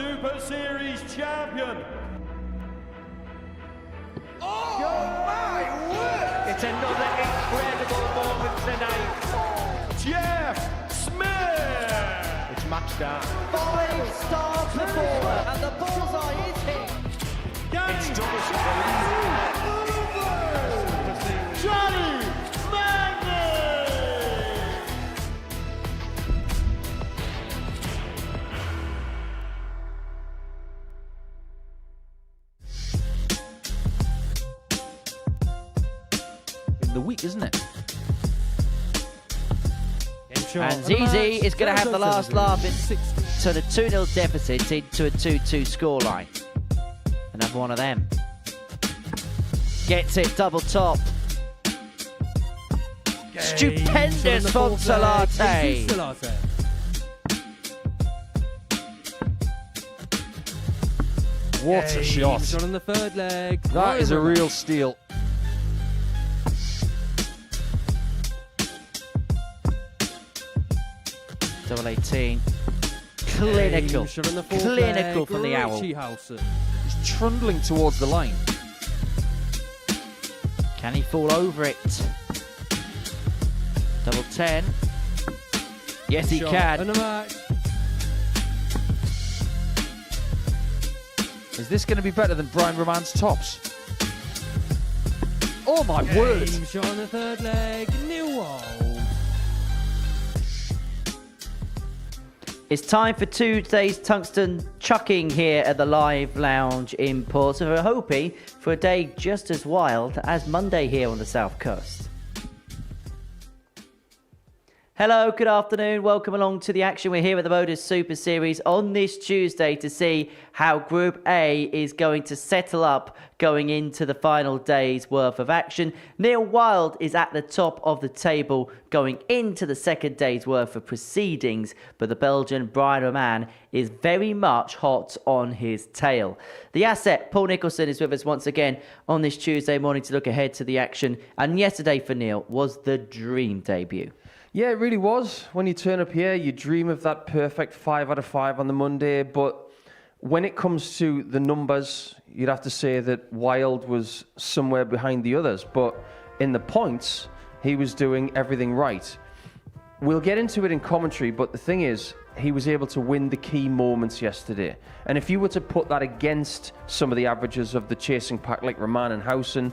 Super Series champion. Oh my word! It's another incredible moment tonight. Jeff Smith. It's match down. 5-star performer, and the bullseye is hit. It's Johnny Magnus. In the week, isn't it? And Zizi is going to have the last laugh to the 2-0 deficit into a 2-2 scoreline. Another one of them. Gets it, double top. Stupendous from Salatte. What a shot. Shot on the third leg. That is a real steal. Double 18. Clinical. Clinical from the Owl. Howson. He's trundling towards the line. Can he fall over it? Double 10. Yes, he can. And a match. Is this going to be better than Brian Raman's tops? Oh my word! Shot on the third leg. Newell. It's time for Tuesday's tungsten chucking here at the Live Lounge in Port. So we're hoping for a day just as wild as Monday here on the South Coast. Hello, good afternoon. Welcome along to the action. We're here at the Modus Super Series on this Tuesday to see how Group A is going to settle up going into the final day's worth of action. Neil Wild is at the top of the table going into the second day's worth of proceedings, but the Belgian Brian Raman is very much hot on his tail. The asset, Paul Nicholson, is with us once again on this Tuesday morning to look ahead to the action. And yesterday for Neil was the dream debut. Yeah, it really was. When you turn up here, you dream of that perfect 5 out of 5 on the Monday. But when it comes to the numbers, you'd have to say that Wild was somewhere behind the others. But in the points, he was doing everything right. We'll get into it in commentary, but the thing is, he was able to win the key moments yesterday. And if you were to put that against some of the averages of the chasing pack like Raman and Howson,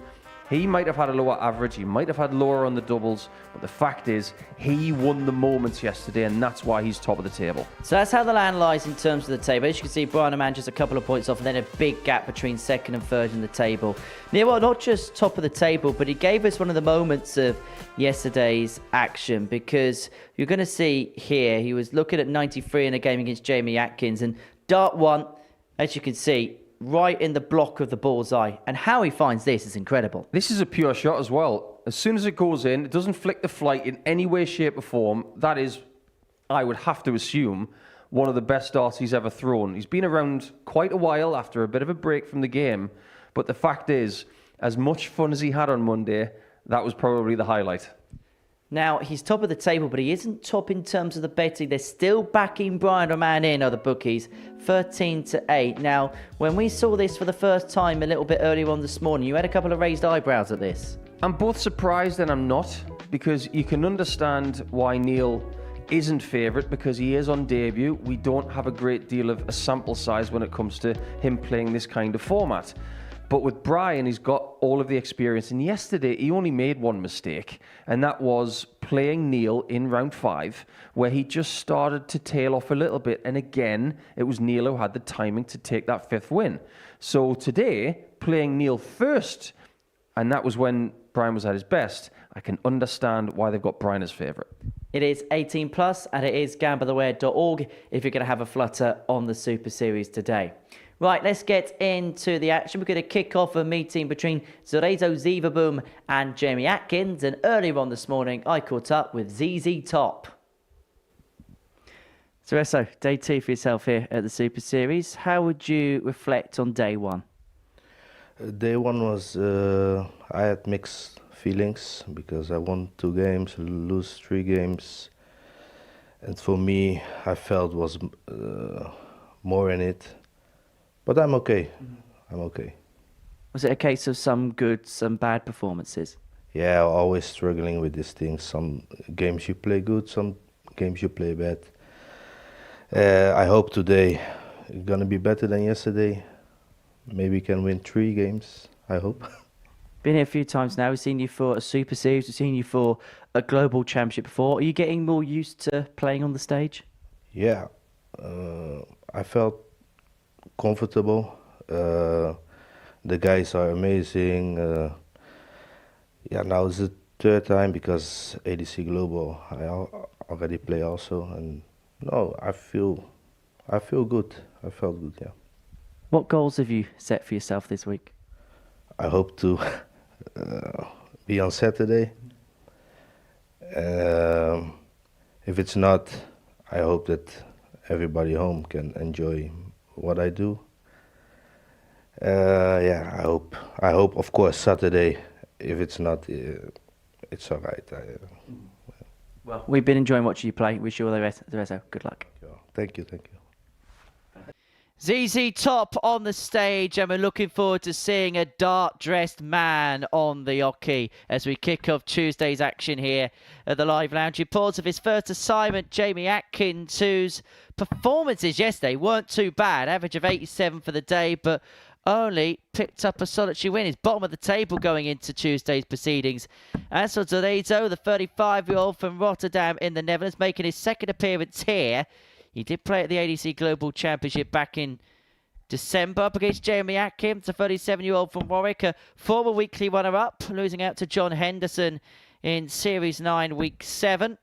he might have had a lower average, he might have had lower on the doubles, but the fact is, he won the moments yesterday, and that's why he's top of the table. So that's how the land lies in terms of the table. As you can see, Brian Raman just a couple of points off, and then a big gap between second and third in the table. Well, not just top of the table, but he gave us one of the moments of yesterday's action, because you're going to see here, he was looking at 93 in a game against Jamie Atkins, and dart one, as you can see, right in the block of the bullseye. And how he finds this is incredible. This is a pure shot as well. As soon as it goes in, it doesn't flick the flight in any way, shape or form. That is, I would have to assume, one of the best darts he's ever thrown. He's been around quite a while after a bit of a break from the game. But the fact is, as much fun as he had on Monday, that was probably the highlight. Now, he's top of the table, but he isn't top in terms of the betting. They're still backing Brian Raman in, other bookies, 13-8. Now, when we saw this for the first time a little bit earlier on this morning, you had a couple of raised eyebrows at this. I'm both surprised and I'm not, because you can understand why Neil isn't favourite, because he is on debut. We don't have a great deal of a sample size when it comes to him playing this kind of format. But with Brian, he's got all of the experience. And yesterday, he only made one mistake, and that was playing Neil in round 5, where he just started to tail off a little bit. And again, it was Neil who had the timing to take that 5th win. So today, playing Neil first, and that was when Brian was at his best, I can understand why they've got Brian as favourite. It is 18 plus, and it is gambletheware.org if you're going to have a flutter on the Super Series today. Right, let's get into the action. We're going to kick off a meeting between Zaboom and Jamie Atkins. And earlier on this morning, I caught up with ZZ Top. So, day 2 for yourself here at the Super Series. How would you reflect on day 1? Day 1 was, I had mixed feelings because I won 2 games, lose 3 games. And for me, I felt was more in it. But I'm okay. I'm okay. Was it a case of some good, some bad performances? Yeah, always struggling with these things. Some games you play good, some games you play bad. I hope today it's gonna be better than yesterday. Maybe we can win 3 games, I hope. Been here a few times now. We've seen you for a Super Series. We've seen you for a Global Championship before. Are you getting more used to playing on the stage? Yeah, I felt comfortable. The guys are amazing. Yeah, now it's the 3rd time because ADC Global I already play also, and no, I feel good. I felt good, yeah. What goals have you set for yourself this week? I hope to be on Saturday. If it's not, I hope that everybody home can enjoy what I do. Yeah, I hope, of course, Saturday. If it's not, it's all right. Well, we've been enjoying watching you play. Wish you all the best. Good luck. Thank you. ZZ Top on the stage, and we're looking forward to seeing a dark-dressed man on the hockey as we kick off Tuesday's action here at the Live Lounge. Reports of his first assignment, Jamie Atkins, whose performances yesterday weren't too bad. Average of 87 for the day, but only picked up a solitary win. He's bottom of the table going into Tuesday's proceedings. As for Zorezo, the 35-year-old from Rotterdam in the Netherlands, making his second appearance here. He did play at the ADC Global Championship back in December up against Jeremy Atkins, a 37-year-old from Warwick, a former weekly runner-up, losing out to John Henderson in Series 9, Week 7.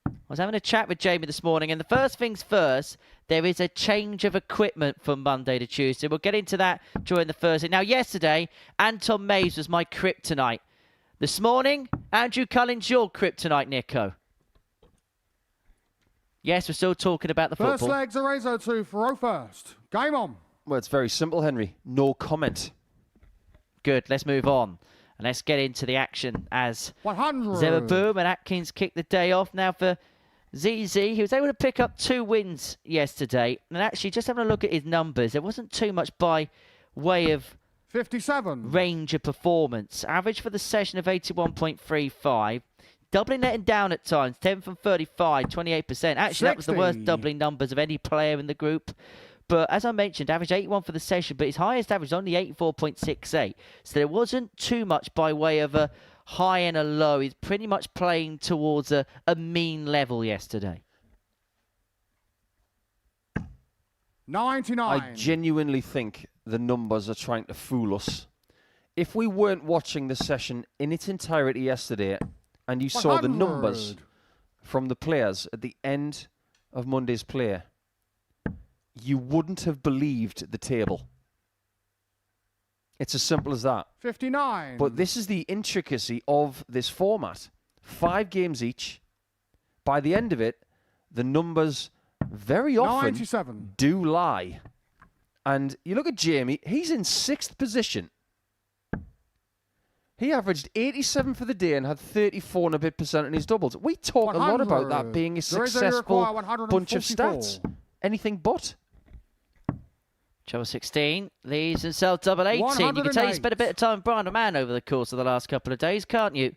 I was having a chat with Jamie this morning, and the first things first, there is a change of equipment from Monday to Tuesday. We'll get into that during the Thursday. Now, yesterday, Anton Mays was my kryptonite. This morning, Andrew Cullen's your kryptonite, Nico. Yes, we're still talking about the First football. leg, Zorezo to Faro first. Game on. Well, it's very simple, Henry. No comment. Good, let's move on. And let's get into the action as 100. Zaboom and Atkins kick the day off. Now for ZZ, he was able to pick up 2 wins yesterday. And actually, just having a look at his numbers, there wasn't too much by way of 57. range of performance. Average for the session of 81.35. Doubling netting down at times, 10 from 35, 28%. Actually, that was the worst doubling numbers of any player in the group. But as I mentioned, average 81 for the session, but his highest average was only 84.68. So there wasn't too much by way of a high and a low. He's pretty much playing towards a mean level yesterday. 99. I genuinely think the numbers are trying to fool us. If we weren't watching the session in its entirety yesterday, and you saw the numbers from the players at the end of Monday's play, you wouldn't have believed the table. It's as simple as that. 59. But this is the intricacy of this format. 5 games each. By the end of it, the numbers very often 97. do lie. And you look at Jamie, he's in 6th position. He averaged 87 for the day and had 34 and a bit % in his doubles. We talk a lot about that being a successful bunch of stats. Anything but. Trouble 16 leaves himself double 18. You can tell you spent a bit of time with Brian Raman over the course of the last couple of days, can't you?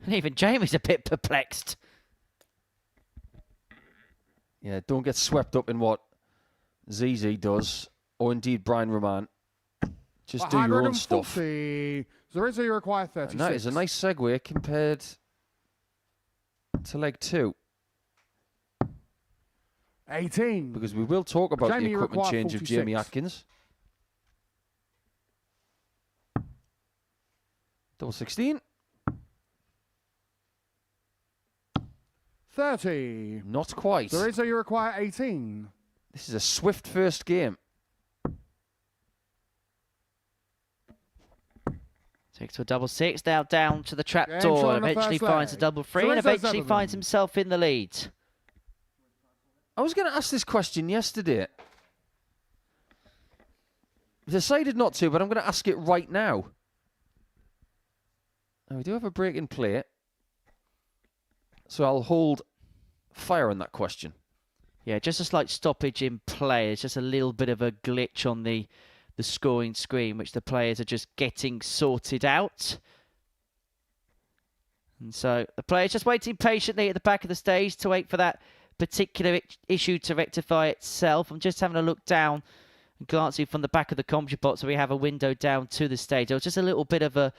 And even Jamie's a bit perplexed. Yeah, don't get swept up in what ZZ does, or indeed Brian Raman. Just do your own stuff. Zorezo, you require 36. And that is a nice segue compared to leg 2. 18. Because we will talk about Jamie, the equipment change 46. of Jamie Atkins. Double 16. 30. Not quite. Zorezo, you require 18. This is a swift first game. Takes to a double 6, now down to the trapdoor, and eventually finds a double 3, and eventually finds himself in the lead. I was going to ask this question yesterday. Decided not to, but I'm going to ask it right now. Now, we do have a break in play, so I'll hold fire on that question. Yeah, just a slight stoppage in play. It's just a little bit of a glitch on the scoring screen, which the players are just getting sorted out. And so the players just waiting patiently at the back of the stage to wait for that particular issue to rectify itself. I'm just having a look down and glancing from the back of the commentary box, so we have a window down to the stage. There was just a little bit of a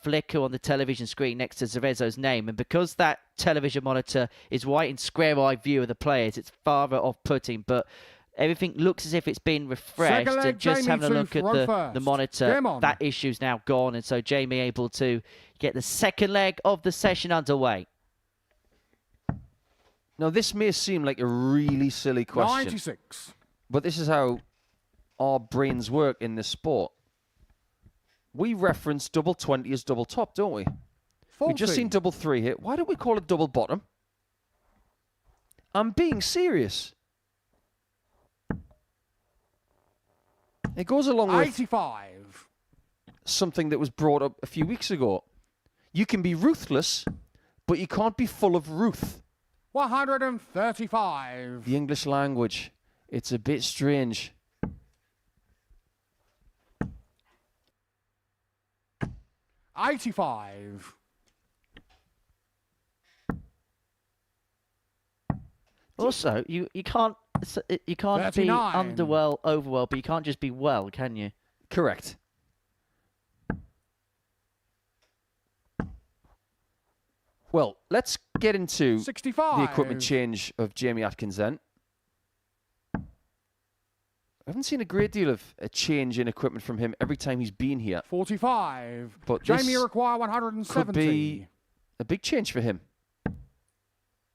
flicker on the television screen next to Cerezo's name, and because that television monitor is right in square eye view of the players, it's far off-putting, but everything looks as if it's been refreshed. Second leg, And just Jamie having a look to at run the first. monitor, Game on. that issue's now gone, and so Jamie able to get the second leg of the session underway. Now, this may seem like a really silly question, 96. but this is how our brains work in this sport. We reference double 20 as double top, don't we? 40. We've just seen double 3 here. Why don't we call it double bottom? I'm being serious. It goes along with 85. something that was brought up a few weeks ago. You can be ruthless, but you can't be full of ruth. 135. The English language, it's a bit strange. $85. Also, you can't be 39. underwell, overwell, but you can't just be well, can you? Correct. Well, let's get into 65. the equipment change of Jamie Atkins then. I haven't seen a great deal of a change in equipment from him every time he's been here. 45. But Jamie this require 170. could be a big change for him.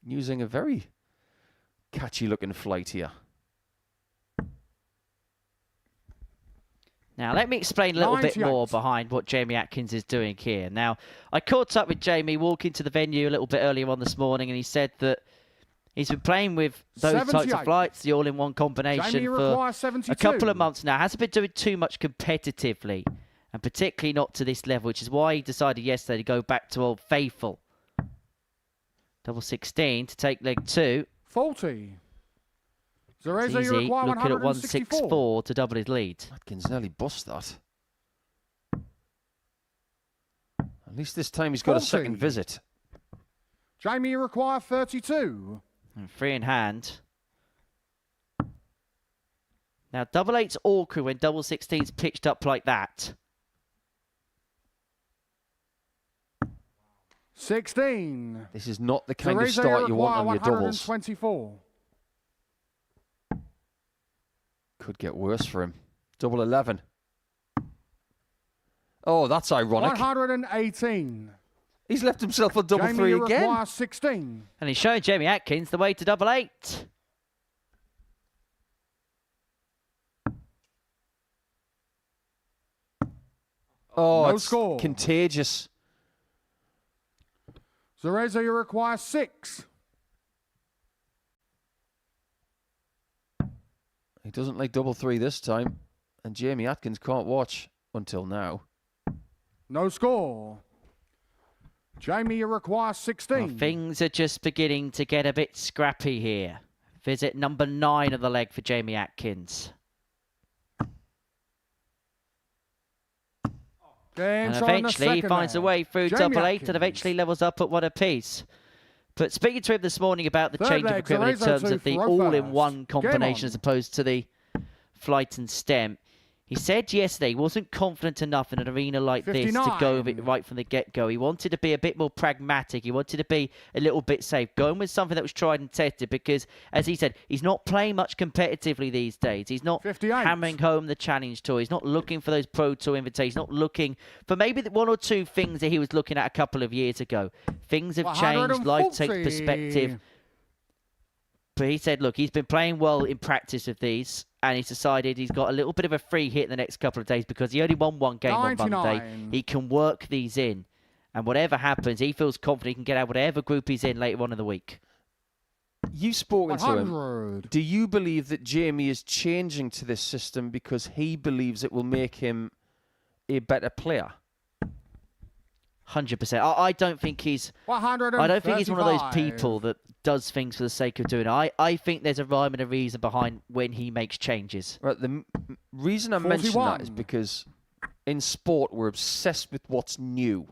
Using a very catchy looking flight here. Now, let me explain a little bit 98. more behind what Jamie Atkins is doing here. Now, I caught up with Jamie walking to the venue a little bit earlier on this morning, and he said that he's been playing with those types 78. of flights, the all-in-one combination, Jamie for requires 72. a couple of months now. Hasn't been doing too much competitively, and particularly not to this level, which is why he decided yesterday to go back to Old Faithful. Double 16 to take leg 2. 40. It's Cerezo, easy, you require looking at 164. 164 to double his lead. Atkins nearly bust that. At least this time he's got a 40. second visit. Jamie, you require 32. And free in hand. Now, double 8's awkward when double 16's pitched up like that. 16. This is not the kind of Cerezo, start you want on your require doubles. 124. Could get worse for him. Double 11. Oh, that's ironic. 118. He's left himself on double Jamie, 3 you again. require 16. And he's showing Jamie Atkins the way to double 8. Oh, No it's score. contagious. Cerezo, you require 6. He doesn't like double 3 this time. And Jamie Atkins can't watch until now. No score. Jamie, you require Well, 16. things are just beginning to get a bit scrappy here. Visit number 9 of the leg for Jamie Atkins. And eventually he finds a way through double 8 and eventually levels up at 1 apiece. But speaking to him this morning about the Third change of leg, equipment in Cerezo terms to of the throw all-in-one first. combination Game on. as opposed to the flight and stem, he said yesterday he wasn't confident enough in an arena like this to go with it 59. right from the get-go. He wanted to be a bit more pragmatic. He wanted to be a little bit safe, going with something that was tried and tested because, as he said, he's not playing much competitively these days. He's not 58. hammering home the Challenge Tour. He's not looking for those Pro Tour invitations. Not looking for maybe the 1 or 2 things that he was looking at a couple of years ago. Things have changed. Life takes 140. perspective. But he said, look, he's been playing well in practice with these, and he's decided he's got a little bit of a free hit in the next couple of days because he only won 1 game on Monday. 99. He can work these in, and whatever happens, he feels confident he can get out whatever group he's in later on in the week. You've spoken to him. 100. Do you believe that Jamie is changing to this system because he believes it will make him a better player? 100%. I don't think he's. I don't think he's one of those people that does things for the sake of doing it. I think there's a rhyme and a reason behind when he makes changes. Right. The reason I mention that is because in sport we're obsessed with what's new.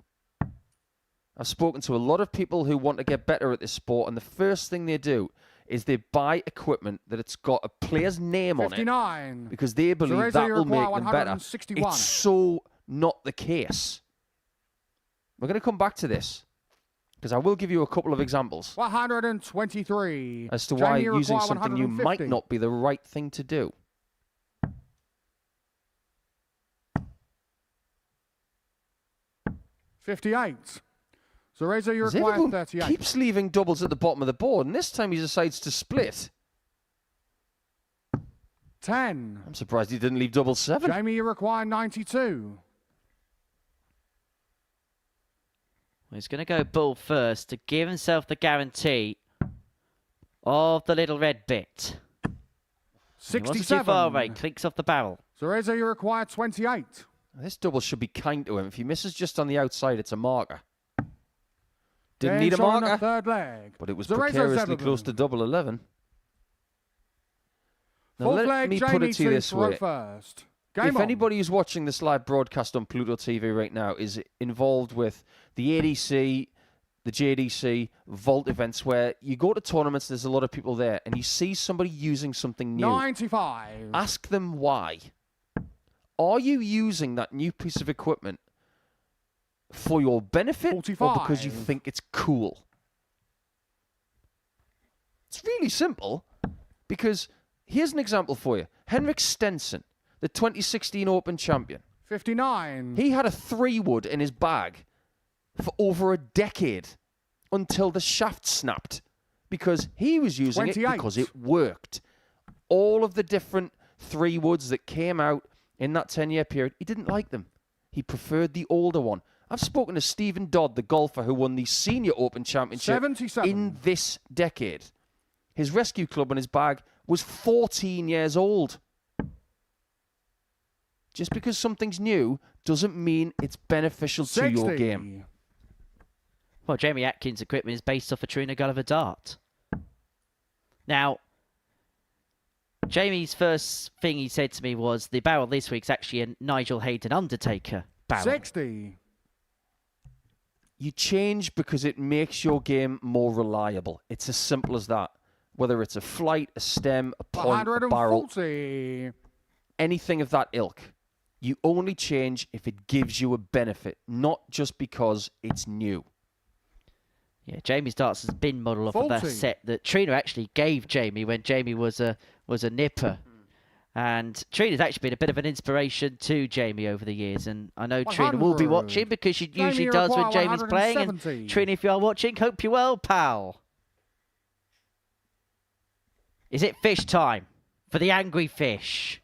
I've spoken to a lot of people who want to get better at this sport, and the first thing they do is they buy equipment that it's got a player's name 59. on it because they believe that will make them better. It's so not the case. We're going to come back to this because I will give you a couple of examples 123. as to why using something new might not be the right thing to do. $58. So Reza, you require Zaboom 38. keeps leaving doubles at the bottom of the board, and this time he decides to split. 10. I'm surprised he didn't leave double 7. Jamie, you require 92. He's going to go bull first to give himself the guarantee of the little red bit. 67. He wasn't too far away. Clinks off the barrel. So Reza, you require 28. This double should be kind to him. If he misses just on the outside, it's a marker. Didn't Game need a shot on the marker, third leg. but it was So Reza precariously Zaboom. close to double 11. Now Fourth let leg, me Jamie put it to you to this throw way. first. Game If on. anybody who's watching this live broadcast on Pluto TV right now is involved with the ADC, the JDC, Vault events where you go to tournaments, there's a lot of people there, and you see somebody using something new. 95. Ask them why. Are you using that new piece of equipment for your benefit 45. or because you think it's cool? It's really simple because here's an example for you. Henrik Stenson, the 2016 Open champion. 59. He had a 3-wood in his bag for over a decade until the shaft snapped because he was using 28. it because it worked. All of the different 3-woods that came out in that 10-year period, he didn't like them. He preferred the older one. I've spoken to Stephen Dodd, the golfer who won the Senior Open Championship 77. in this decade. His rescue club in his bag was 14 years old. Just because something's new doesn't mean it's beneficial 60. to your game. Well, Jamie Atkins' equipment is based off a Trina Gulliver dart. Now, Jamie's first thing he said to me was the barrel this week's actually a Nigel Hayden Undertaker barrel. 60. You change because it makes your game more reliable. It's as simple as that. Whether it's a flight, a stem, a point, a barrel, 140. anything of that ilk. You only change if it gives you a benefit, not just because it's new. Yeah, Jamie's darts has been modelled off of that 40. set that Trina actually gave Jamie when Jamie was a nipper. And Trina's actually been a bit of an inspiration to Jamie over the years. And I know Trina will be 100. watching because she Jamie, usually you does when require Jamie's playing. 170. And Trina, if you are watching, hope you're well, pal. Is it fish time for the angry fish?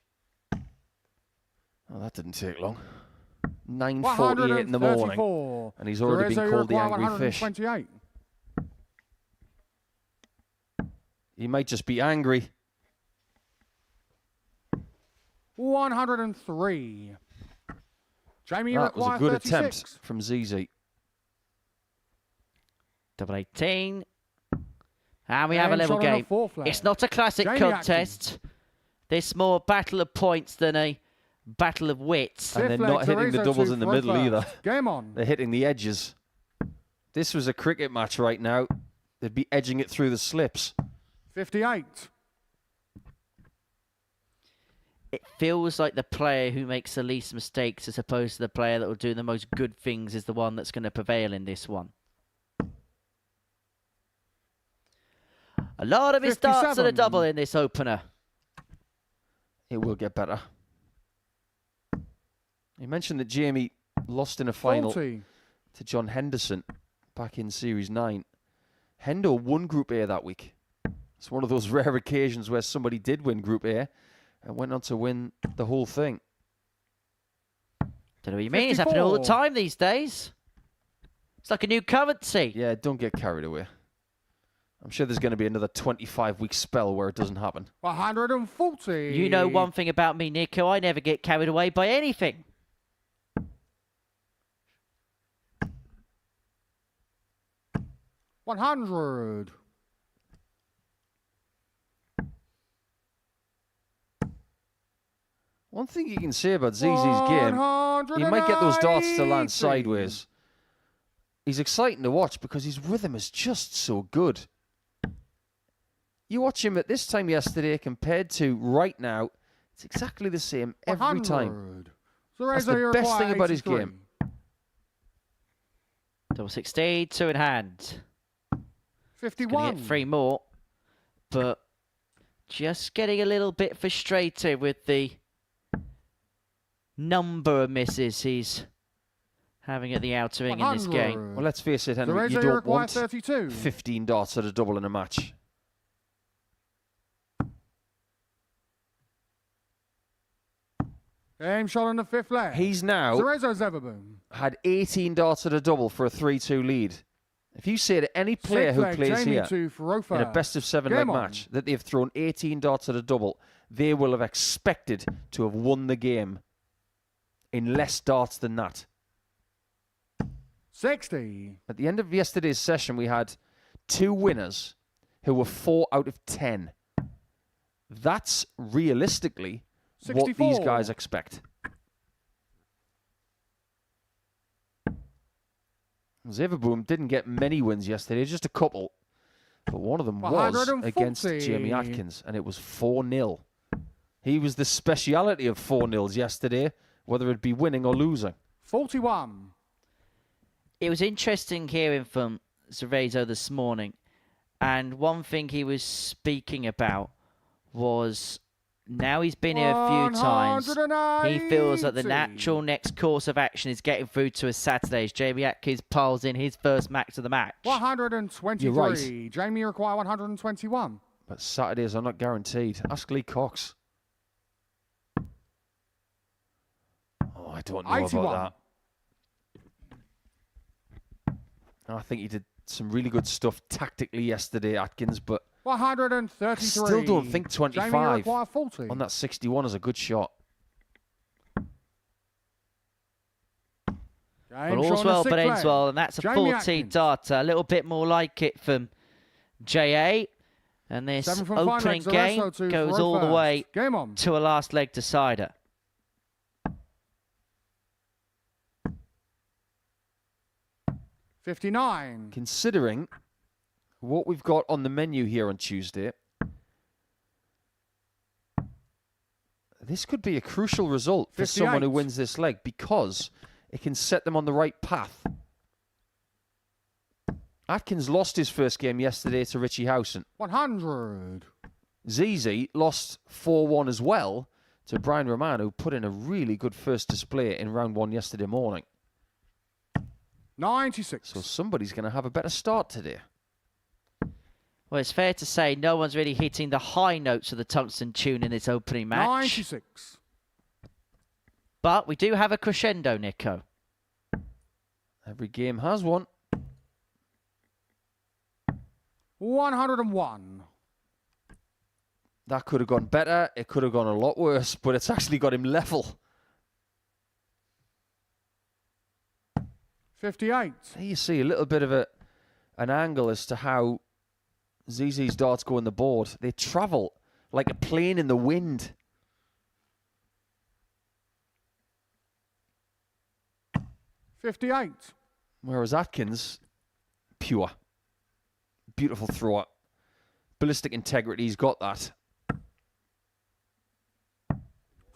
Oh, that didn't take long. 9:48 in the morning, 134. and he's already been called the angry fish. 128. He might just be angry. 103. Jamie, you That was a require good 36. attempt from ZZ. Double 18. And we have a And level shot on the game. fourth leg. It's not a classic Jamie contest. This more battle of points than a battle of wits. And they're Fifth leg, not hitting the Teresa doubles to in the throw middle first. either. Game on. They're hitting the edges. This was a cricket match right now. They'd be edging it through the slips. 58. It feels like the player who makes the least mistakes as opposed to the player that will do the most good things is the one that's going to prevail in this one. A lot of his starts at a 57. double in this opener. It will get better. You mentioned that Jamie lost in a final 40. to John Henderson back in Series 9. Hendo won Group A that week. It's one of those rare occasions where somebody did win Group A and went on to win the whole thing. Don't know what you mean. It's happening all the 54. time these days. It's like a new currency. Yeah, don't get carried away. I'm sure there's going to be another 25-week spell where it doesn't happen. 140. You know one thing about me, Nico. I never get carried away by anything. 100. One thing you can say about ZZ's game, he might get those darts to land sideways. He's exciting to watch because his rhythm is just so good. You watch him at this time yesterday compared to right now, it's exactly the same every time. That's the best thing about his game. Double 16, 2 in hand. 51. Get 3 more, but just getting a little bit frustrated with the number of misses he's having at the outer ring in this game. Well, let's face it, Henry, you don't want 15 darts at a double in a match. Game shot on the 5th leg. He's now Zaboom. had 18 darts at a double for a 3-2 lead. If you say to any player who plays here in a best-of-7 leg match that they've thrown 18 darts at a double, they will have expected to have won the game in less darts than that. 60. At the end of yesterday's session, we had 2 winners who were 4 out of 10. That's realistically 64. what these guys expect. Zaboom didn't get many wins yesterday, just a couple. But one of them was against Jamie Atkins, and it was 4-0. He was the speciality of 4-0s yesterday, whether it be winning or losing. 41. It was interesting hearing from Cerezo this morning, and one thing he was speaking about was now he's been here a few times, he feels that the natural next course of action is getting through to a Saturday as Jamie Atkins piles in his first max of the match. 123. You're right. Jamie require 121. But Saturdays are not guaranteed. Ask Lee Cox. Oh, I don't know 81. about that. I think he did some really good stuff tactically yesterday, Atkins, but 133. still don't think 25 40. on that 61 is a good shot. Well, all's well but ends well, and that's a 14 darter. A little bit more like it from JA. And this opening game goes all the way to a last leg decider. $59. Considering what we've got on the menu here on Tuesday, this could be a crucial result for 58. someone who wins this leg because it can set them on the right path. Atkins lost his first game yesterday to Richie Howson. 100. ZZ lost 4-1 as well to Brian Raman, who put in a really good first display in round 1 yesterday morning. 96. So somebody's going to have a better start today. Well, it's fair to say no one's really hitting the high notes of the tungsten tune in this opening match. 96. But we do have a crescendo, Nico. Every game has one. 101. That could have gone better. It could have gone a lot worse, but it's actually got him level. 58. There you see a little bit of an angle as to how ZZ's darts go on the board. They travel like a plane in the wind. 58. Whereas Atkins, pure. Beautiful thrower. Ballistic integrity, he's got that.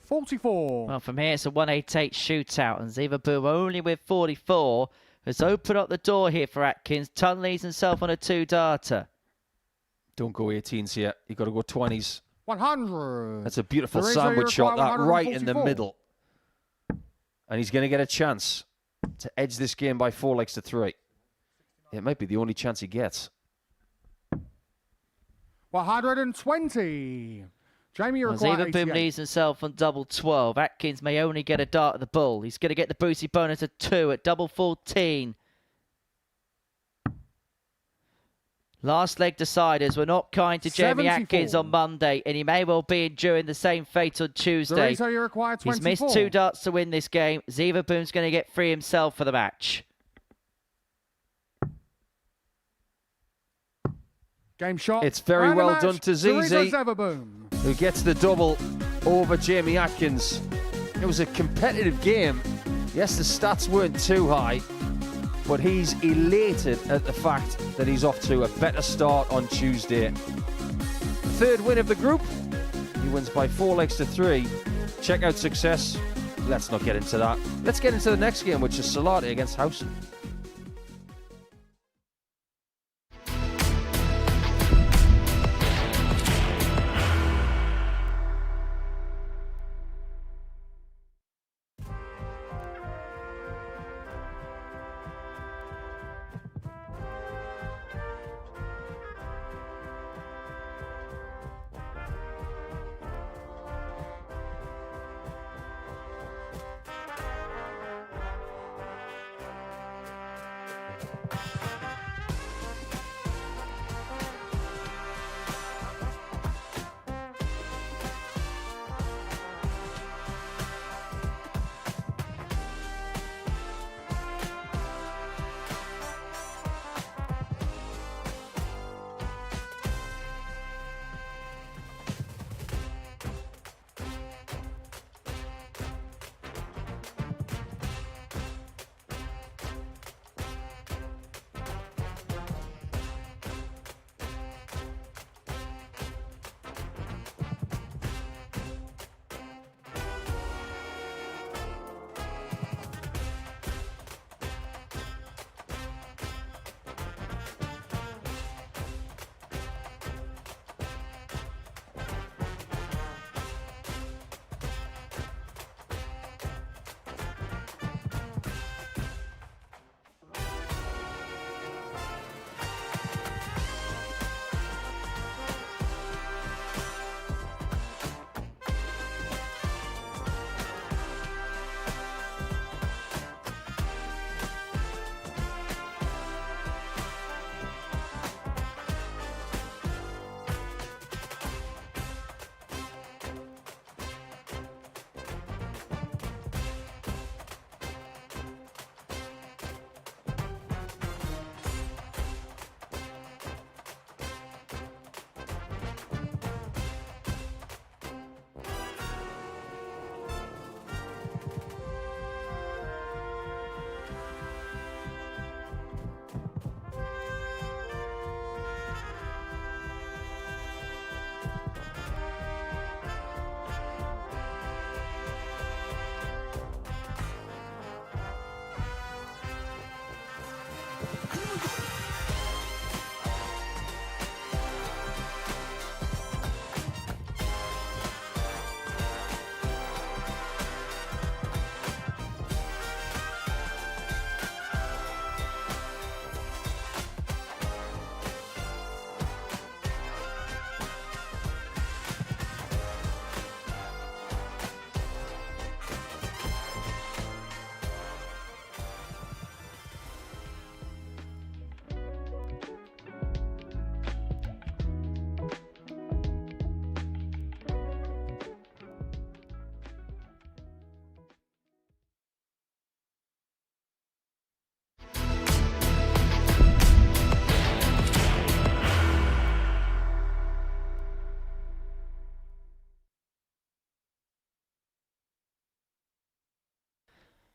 44. Well, from here it's a 188 shootout, and Zaboom only with 44 has opened up the door here for Atkins. Tun leads himself on a 2-darter. Don't go 18s here. You've got to go 20s. 100. That's a beautiful sandwich shot, that right in the middle. And he's going to get a chance to edge this game by 4 legs to 3. It might be the only chance he gets. 120. Jamie requires Zaboom leads himself on double 12. Atkins may only get a dart at the bull. He's going to get the Brucey bonus at 2 at double 14. Last leg deciders were not kind to Jamie 74. Atkins on Monday, and he may well be enduring the same fate on Tuesday. He's missed 2 darts to win this game. Zaboom's going to get 3 himself for the match. Game shot. It's very and a well match. done to Teresa Zizi, Zaboom. who gets the double over Jamie Atkins. It was a competitive game. Yes, the stats weren't too high, but he's elated at the fact that he's off to a better start on Tuesday. Third win of the group. He wins by 4 legs to 3. Check out success. Let's not get into that. Let's get into the next game, which is Salatte against Howson.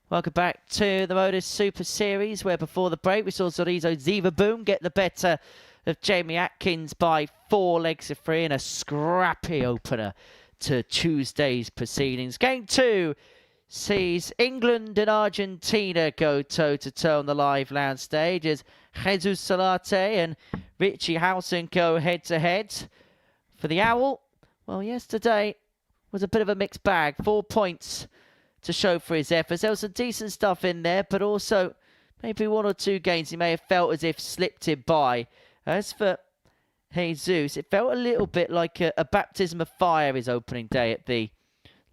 Welcome back to the Modus Super Series, where before the break we saw Zaboom get the better of Jamie Atkins by 4 legs to 3 in a scrappy opener to Tuesday's proceedings. Game 2 sees England and Argentina go toe-to-toe on the live lounge stage as Jesus Salatte and Richie Howson go head-to-head. For the Owl, well, yesterday was a bit of a mixed bag. 4 points to show for his efforts. There was some decent stuff in there, but also maybe 1 or 2 games he may have felt as if slipped him by. As for Jesus, it felt a little bit like a baptism of fire his opening day at the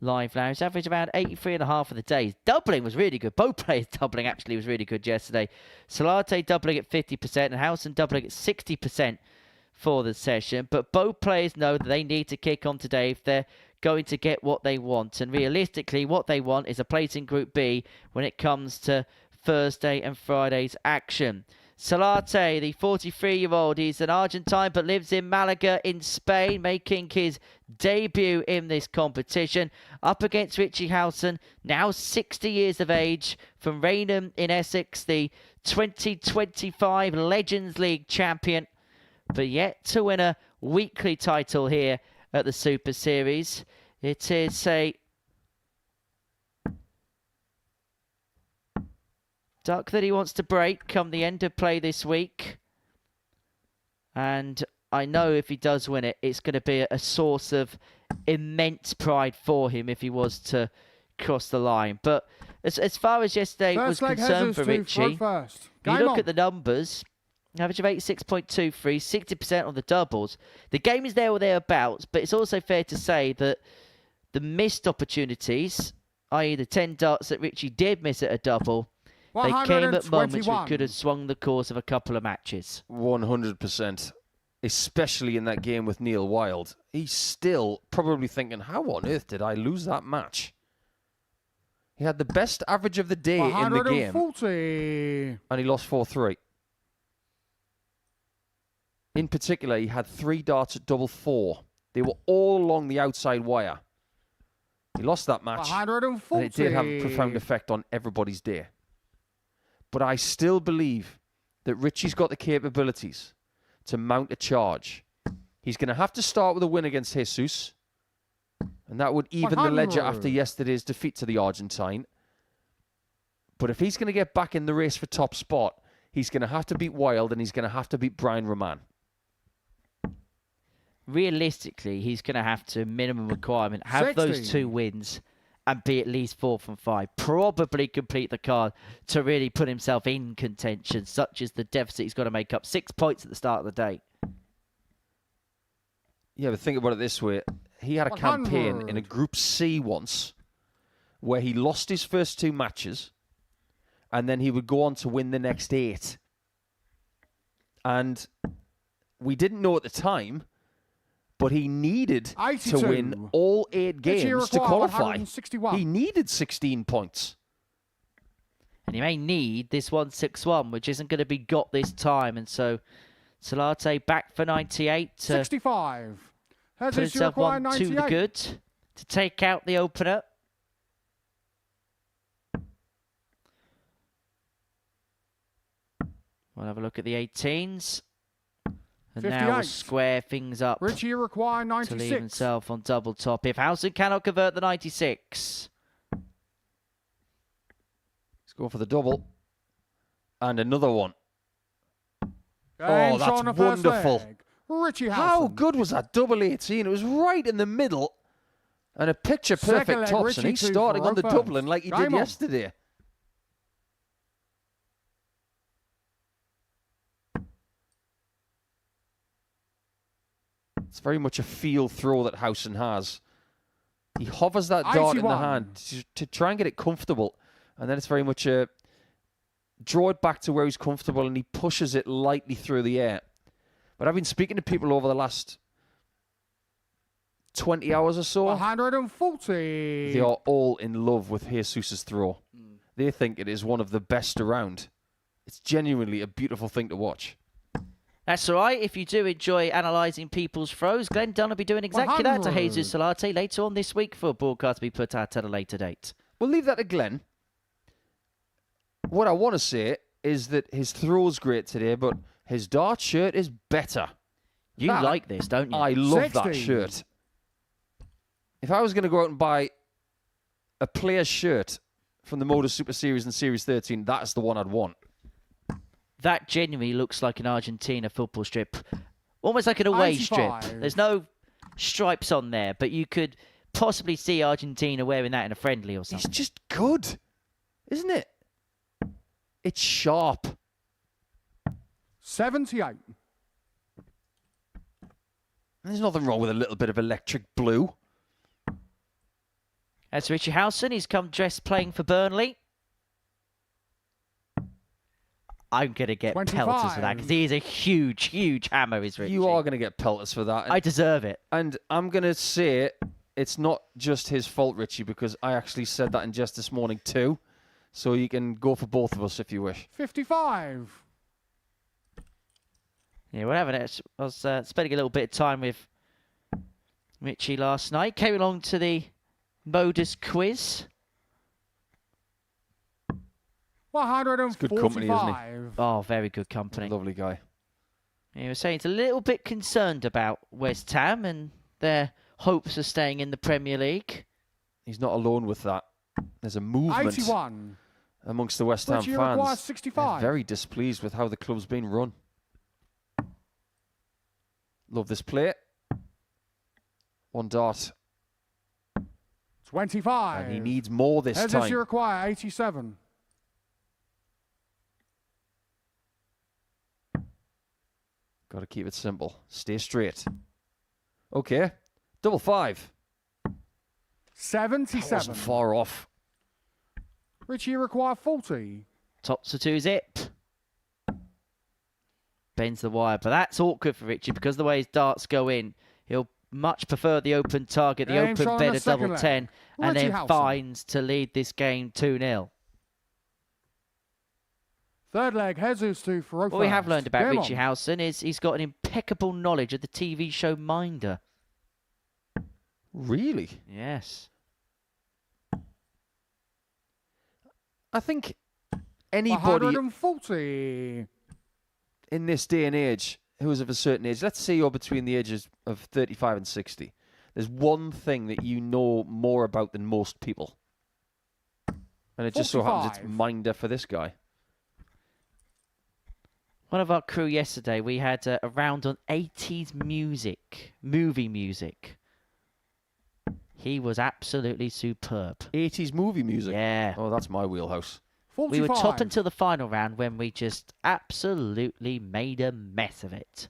live lounge. Average around 83.5 of the days. Doubling was really good. Both players doubling actually was really good yesterday. Salatte doubling at 50% and Howson doubling at 60% for the session. But both players know that they need to kick on today if they're going to get what they want. And realistically, what they want is a place in Group B when it comes to Thursday and Friday's action. Salatte, the 43-year-old, he's an Argentine but lives in Malaga in Spain, making his debut in this competition. Up against Richie Howson, now 60 years of age, from Raynham in Essex, the 2025 Legends League champion, but yet to win a weekly title here at the Super Series. It is a duck that he wants to break come the end of play this week. And I know if he does win it, it's going to be a source of immense pride for him if he was to cross the line. But as far as yesterday was concerned for Richie, if you look at the numbers, average of 86.23, 60% on the doubles. The game is there or thereabouts, but it's also fair to say that the missed opportunities, i.e. the 10 darts that Richie did miss at a double, they came at moments which could have swung the course of a couple of matches. 100%. Especially in that game with Neil Wild. He's still probably thinking, how on earth did I lose that match? He had the best average of the day in the game. And he lost 4-3. In particular, he had 3 darts at double 4. They were all along the outside wire. He lost that match. And it did have a profound effect on everybody's day. But I still believe that Richie's got the capabilities to mount a charge. He's going to have to start with a win against Jesus. And that would even the ledger after yesterday's defeat to the Argentine. But if he's going to get back in the race for top spot, he's going to have to beat Wild and he's going to have to beat Brian Raman. Realistically, he's going to have to, minimum requirement, have those 2 wins and be at least 4 from 5. Probably complete the card to really put himself in contention, such as the deficit he's got to make up. 6 points at the start of the day. Yeah, but think about it this way. He had a campaign in a Group C once where he lost his first 2 matches and then he would go on to win the next 8. And we didn't know at the time, but he needed to win all 8 games to qualify. He needed 16 points. And he may need this 161, which isn't going to be got this time. And so Salatte back for 98. 65. Put himself 1 to the good to take out the opener. We'll have a look at the 18s. And 58. now we'll square things up. Richie require 96. To leave himself on double top. If Howson cannot convert the 96. Let's go for the double. And another one. Games that's on the first wonderful. leg. Richie Howson. How good was that double 18? It was right in the middle. And a picture-perfect tops. And he's starting on the doubling like he did yesterday. It's very much a field throw that Howson has. He hovers that dart in the hand to try and get it comfortable. And then it's very much a draw it back to where he's comfortable and he pushes it lightly through the air. But I've been speaking to people over the last 20 hours or so. 140. They are all in love with Jesus' throw. They think it is one of the best around. It's genuinely a beautiful thing to watch. That's all right. If you do enjoy analysing people's throws, Glenn Dunn will be doing exactly that to Jesus Salatte later on this week for a broadcast to be put out at a later date. We'll leave that to Glenn. What I want to say is that his throw's great today, but his dart shirt is better. You like this, don't you? I love that shirt. If I was going to go out and buy a player's shirt from the Modus Super Series and Series 13, that's the one I'd want. That genuinely looks like an Argentina football strip. Almost like an away strip. There's no stripes on there, but you could possibly see Argentina wearing that in a friendly or something. It's just good, isn't it? It's sharp. 78. There's nothing wrong with a little bit of electric blue. As Richie Howson, he's come dressed playing for Burnley. I'm going to get 25. pelters for that because he is a huge, huge hammer, is Richie. You are going to get pelters for that. I deserve it. And I'm going to say it's not just his fault, Richie, because I actually said that in jest this morning too. So you can go for both of us if you wish. 55. Yeah, we're having it. I was spending a little bit of time with Richie last night. Came along to the Modus quiz. 145. good company, isn't Oh, very good company. Lovely guy. He was saying he's a little bit concerned about West Ham and their hopes of staying in the Premier League. He's not alone with that. There's a movement 81. amongst the West Ham Richie requires fans. 65. They're very displeased with how the club's been run. Love this play. One dart. 25. And he needs more this As time. you require 87. Got to keep it simple. Stay straight. Okay. Double five. 77. Wasn't far off. Richie require 40. Tops the two zip. Bends the wire, but that's awkward for Richie because the way his darts go in, he'll much prefer the open target, the Game open shot on bed the of double second leg. 10, and Richie then Howson. finds to lead this game 2-0. Third leg, Jesus to Farouk. What we have learned about Game Richie on. Howson is he's got an impeccable knowledge of the TV show Minder. Really? Yes. I think anybody 140. in this day and age who is of a certain age, let's say you're between the ages of 35 and 60, there's one thing that you know more about than most people. And it just so happens it's 45. Minder for this guy. One of our crew yesterday, we had a round on 80s music, movie music. He was absolutely superb. 80s movie music. Yeah. Oh, that's my wheelhouse. 45. We were top until the final round when we just absolutely made a mess of it.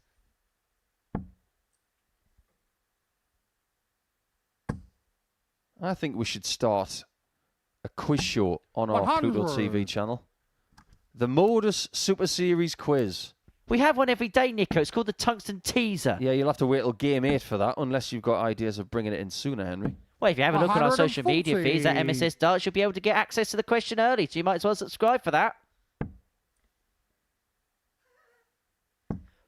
I think we should start a quiz show on our 100. Pluto TV channel. The Modus Super Series quiz. We have one every day, Nico. It's called the Tungsten Teaser. Yeah, you'll have to wait till game 8 for that, unless you've got ideas of bringing it in sooner, Henry. Well, if you have a look at our social media 140. feeds at MSS Darts, you'll be able to get access to the question early, so you might as well subscribe for that.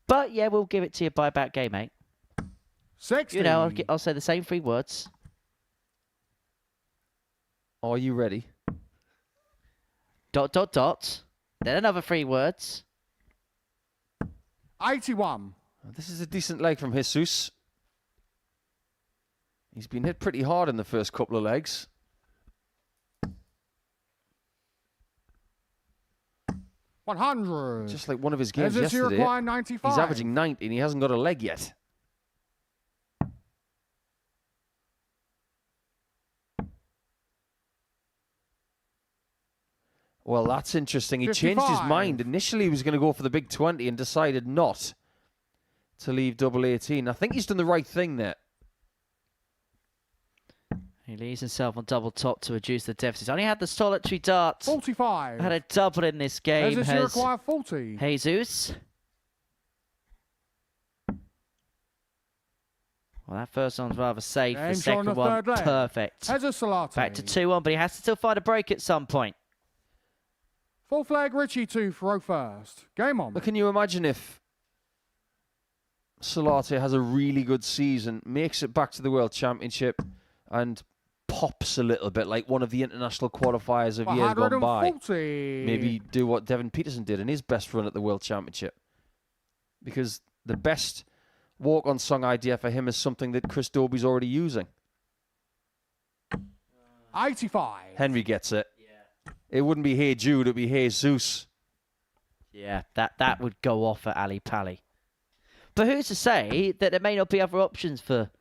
But, yeah, we'll give it to you by about game 8. 60. You know, I'll say the same 3 words. Are you ready? ... Then another 3 words. 81. This is a decent leg from Jesus. He's been hit pretty hard in the first couple of legs. $100. Just like one of his games Jesus, you yesterday. require 95. He's averaging 90 and he hasn't got a leg yet. Well, that's interesting. He changed his 55. mind. Initially, he was going to go for the big 20 and decided not to leave double 18. I think he's done the right thing there. He leaves himself on double top to reduce the deficit. Only had the solitary dart. 45. Had a double in this game. Jesus, you Has require 40. Jesus. Well, that first one's rather safe. Game The shot on second the one, third leg. perfect. Jesus Salatte. Back to 2-1, but he has to still find a break at some point. Full flag Richie to Farouk first. Game on. But can you imagine if Salatte has a really good season, makes it back to the World Championship, and pops a little bit like one of the international qualifiers of years gone by? 140. Maybe do what Devin Peterson did in his best run at the World Championship. Because the best walk-on song idea for him is something that Chris Dobie's already using. 85. Henry gets it. It wouldn't be Hey Jude, it'd be Hey Zeus. Yeah, that would go off at Ali Pali. But who's to say that there may not be other options for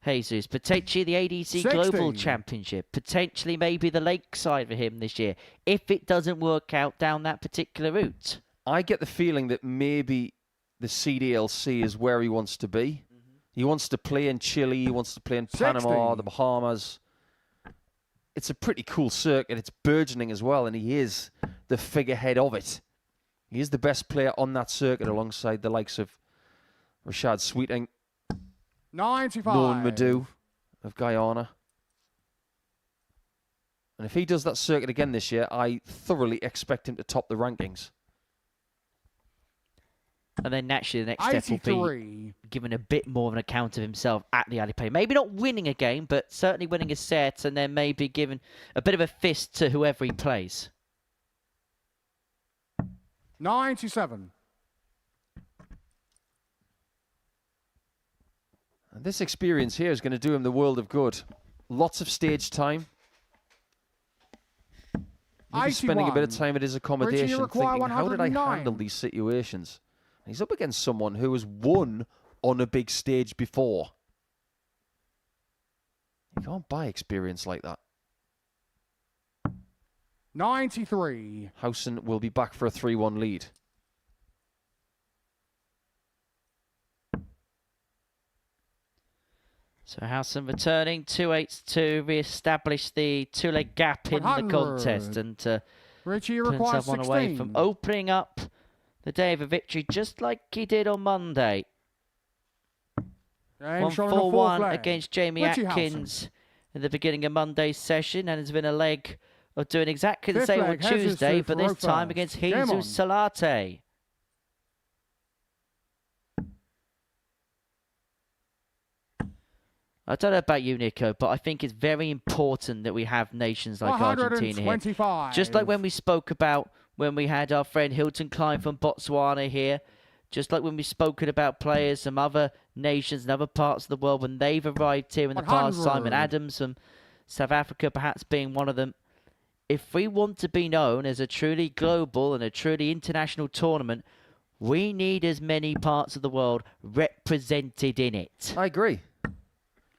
Jesus? Potentially the ADC 60. Global Championship. Potentially maybe the Lakeside for him this year, if it doesn't work out down that particular route. I get the feeling that maybe the CDLC is where he wants to be. He wants to play in Chile, he wants to play in Panama, 60. the Bahamas. It's a pretty cool circuit. It's burgeoning as well, and he is the figurehead of it. He is the best player on that circuit alongside the likes of Rashad Sweeting, 95. Nolan Madu of Guyana. And if he does that circuit again this year, I thoroughly expect him to top the rankings. And then naturally the next step will be giving a bit more of an account of himself at the Alipay. Maybe not winning a game, but certainly winning a set, and then maybe giving a bit of a fist to whoever he plays. 97. And this experience here is going to do him the world of good. Lots of stage time. Maybe spending a bit of time at his accommodation thinking, how did I handle these situations? And he's up against someone who has won on a big stage before. You can't buy experience like that. 93. Howson will be back for a 3-1 lead. So Howson returning, 2-8 to re-establish the two-leg gap in the contest and to Richie put requires himself one away from opening up the day of a victory just like he did on Monday. 1-4-1 against Jamie Richie Atkins in the beginning of Monday's session, and it's been a leg of doing exactly the same on Tuesday, but this time against Jesus Salatte. I don't know about you, Nico, but I think it's very important that we have nations like Argentina here. Just like when we spoke about when we had our friend Hilton Klein from Botswana here, just like when we've spoken about players from other nations and other parts of the world when they've arrived here in the past, Simon Adams from South Africa perhaps being one of them. If we want to be known as a truly global and a truly international tournament, we need as many parts of the world represented in it. I agree.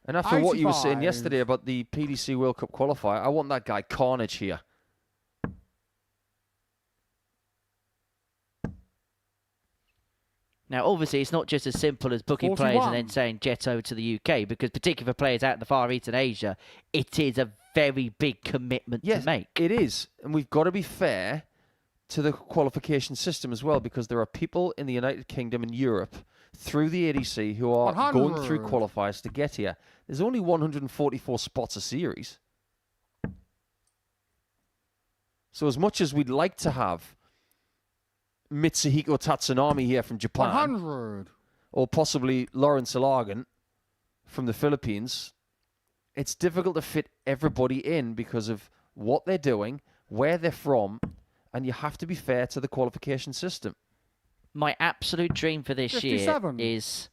And after what you were saying yesterday about the PDC World Cup qualifier, I want that guy Carnage here. Now, obviously, it's not just as simple as booking players and then saying jet over to the UK, because particularly for players out in the Far East and Asia, it is a very big commitment to make. It is. And we've got to be fair to the qualification system as well, because there are people in the United Kingdom and Europe through the ADC who are going through qualifiers to get here. There's only 144 spots a series. So as much as we'd like to have Mitsuhiko Tatsunami here from Japan, 100. or possibly Lawrence Ilagan from the Philippines, it's difficult to fit everybody in because of what they're doing, where they're from, and you have to be fair to the qualification system. My absolute dream for this 57. year is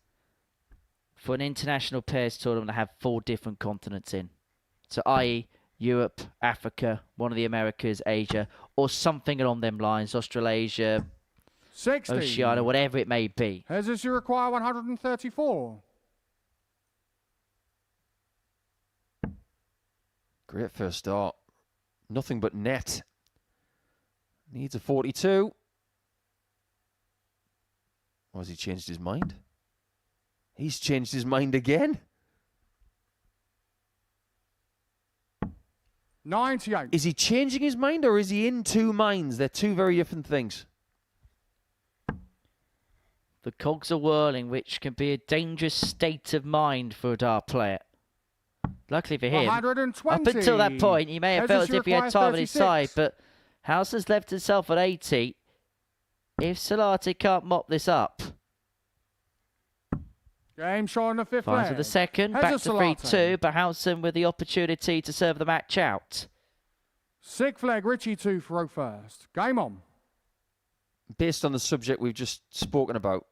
for an international pairs tournament to have 4 different continents in. So i.e. Europe, Africa, one of the Americas, Asia, or something along them lines, Australasia, 60. Oceania, whatever it may be. Jesus, you require 134. Great first start. Nothing but net. Needs a 42. Or has he changed his mind? He's changed his mind again. 98. Is he changing his mind or is he in two minds? They're two very different things. The cogs are whirling, which can be a dangerous state of mind for a dart player. Luckily for him, 120. up until that point, he may have felt as if he had time on his side, but Howson's left himself at 80. If Salatte can't mop this up. Game shot on the 5th Finds with the second, back to 3-2, but Howson with the opportunity to serve the match out. 6th leg, Richie 2 for first. Game on. Based on the subject we've just spoken about,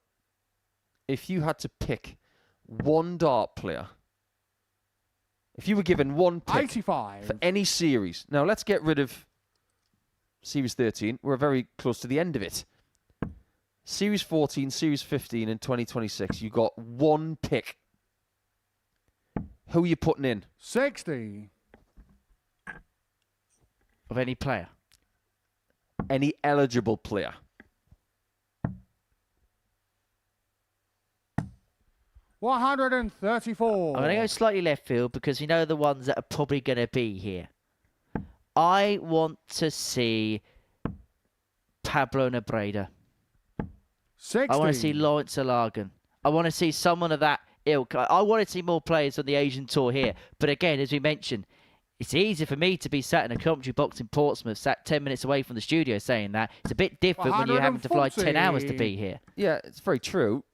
if you had to pick one dart player, if you were given one pick 85. for any series, now let's get rid of Series 13. We're very close to the end of it. Series 14, Series 15 and 2026, you got one pick. Who are you putting in? 60. Of any player? Any eligible player. 134. I'm going to go slightly left field because we know the ones that are probably going to be here. I want to see Pablo Nebreda. 60. I want to see Lawrence Ilagan. I want to see someone of that ilk. I want to see more players on the Asian tour here. But again, as we mentioned, It's easy for me to be sat in a commentary box in Portsmouth, sat 10 minutes away from the studio saying that. It's a bit different when you're having to fly 10 hours to be here. Yeah, it's very true.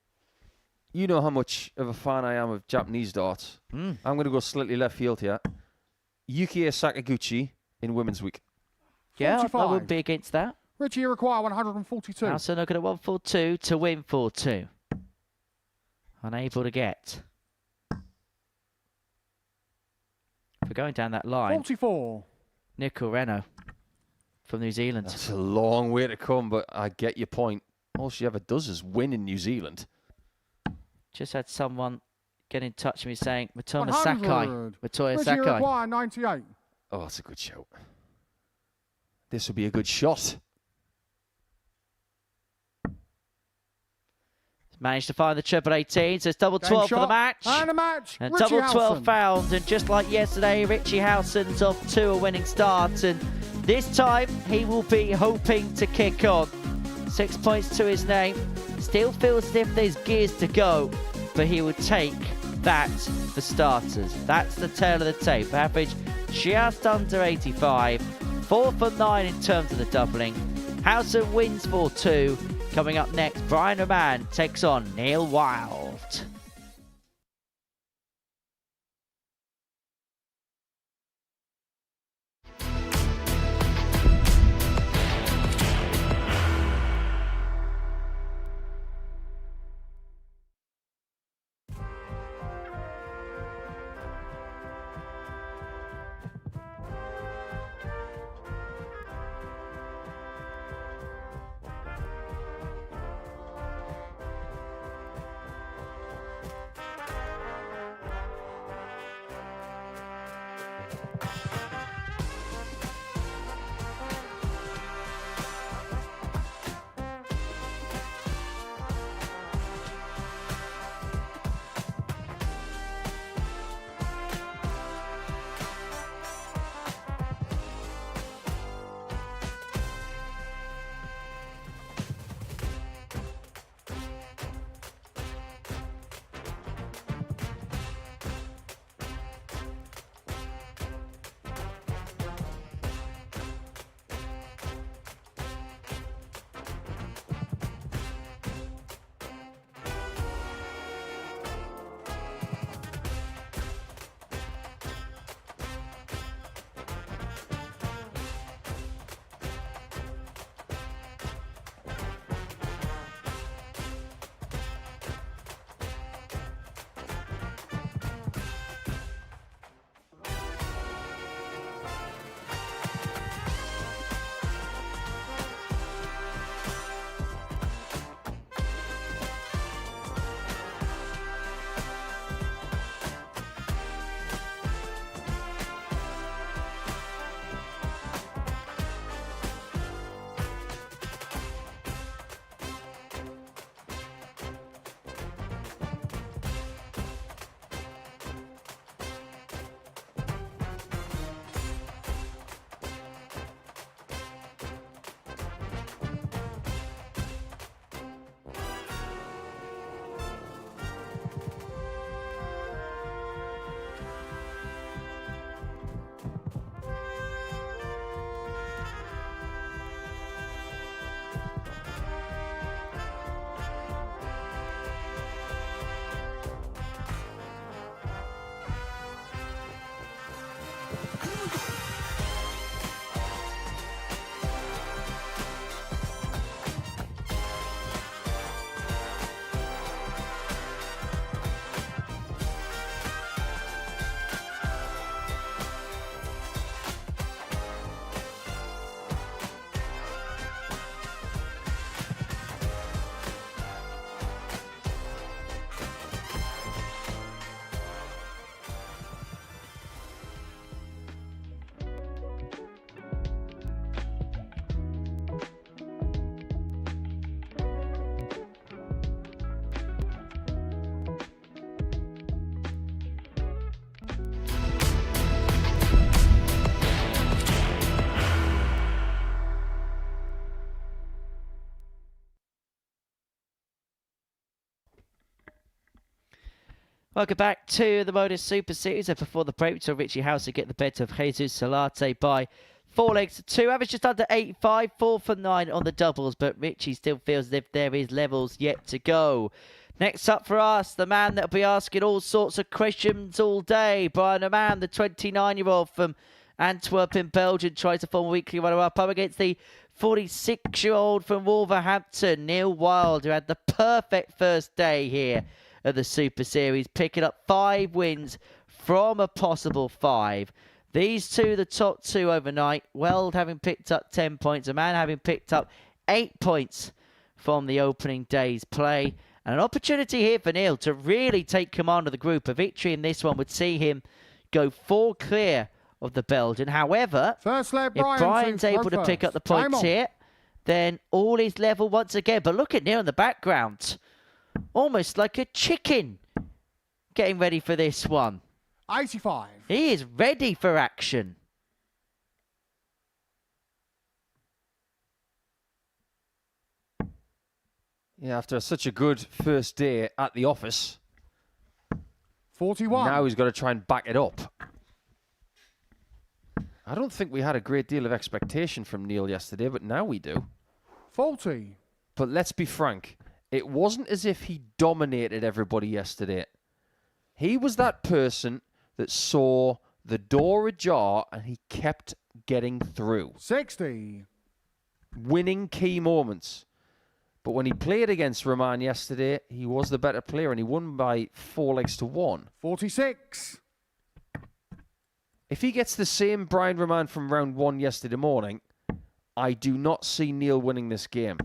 You know how much of a fan I am of Japanese darts. I'm going to go slightly left field here. Yukie Sakaguchi in Women's Week. Yeah, 45. I wouldn't be against that. Richie, you require 142. Howson looking at 142 to win 4-2. Unable to get. If we're going down that line, 44. Nickel Reno from New Zealand. That's a long way to come, but I get your point. All she ever does is win in New Zealand. Just had someone get in touch with me saying Matoya 100. Sakai. Matoya Richie, you Sakai. require 98. Oh, that's a good shout. This would be a good shot. Managed to find the triple 18, so it's double 12 for the match. And a match. And Richie double 12 Howson. found, and just like yesterday, Richie Howson's off to a winning start, and this time he will be hoping to kick on. 6 points to his name. Still feels as if there's gears to go, but he will take that for starters. That's the tail of the tape. Average just under 85. 4 for 9 in terms of the doubling. Howson wins 4-2. Coming up next, Brian Raman takes on Neil Wild. Welcome back to the Modus Super Series. And before the break, we saw Richie Howson get the better of Jesus Salatte by 4 legs to 2. Average just under 8.5, 4 for 9 on the doubles. But Richie still feels as if there is levels yet to go. Next up for us, the man that'll be asking all sorts of questions all day. Brian Raman, the 29-year-old from Antwerp in Belgium, tries to form a weekly runner-up against the 46-year-old from Wolverhampton, Neil Wild, who had the perfect first day here at the Super Series, picking up 5 wins from a possible 5. These two, the top 2 overnight. Weld having picked up 10 points, a man having picked up 8 points from the opening day's play. And an opportunity here for Neil to really take command of the group. A victory in this one would see him go 4 clear of the Belgian. However, first leg, if Brian's able to pick up the points here, then all is level once again. But look at Neil in the background. Almost like a chicken getting ready for this one. 85. He is ready for action. Yeah, after such a good first day at the office, 41. now he's got to try and back it up. I don't think we had a great deal of expectation from Neil yesterday, but now we do. 40. But let's be frank, it wasn't as if he dominated everybody yesterday. He was that person that saw the door ajar and he kept getting through. 60. Winning key moments. But when he played against Raman yesterday, he was the better player and he won by 4 legs to 1. 46. If he gets the same Brian Raman from round 1 yesterday morning, I do not see Neil winning this game.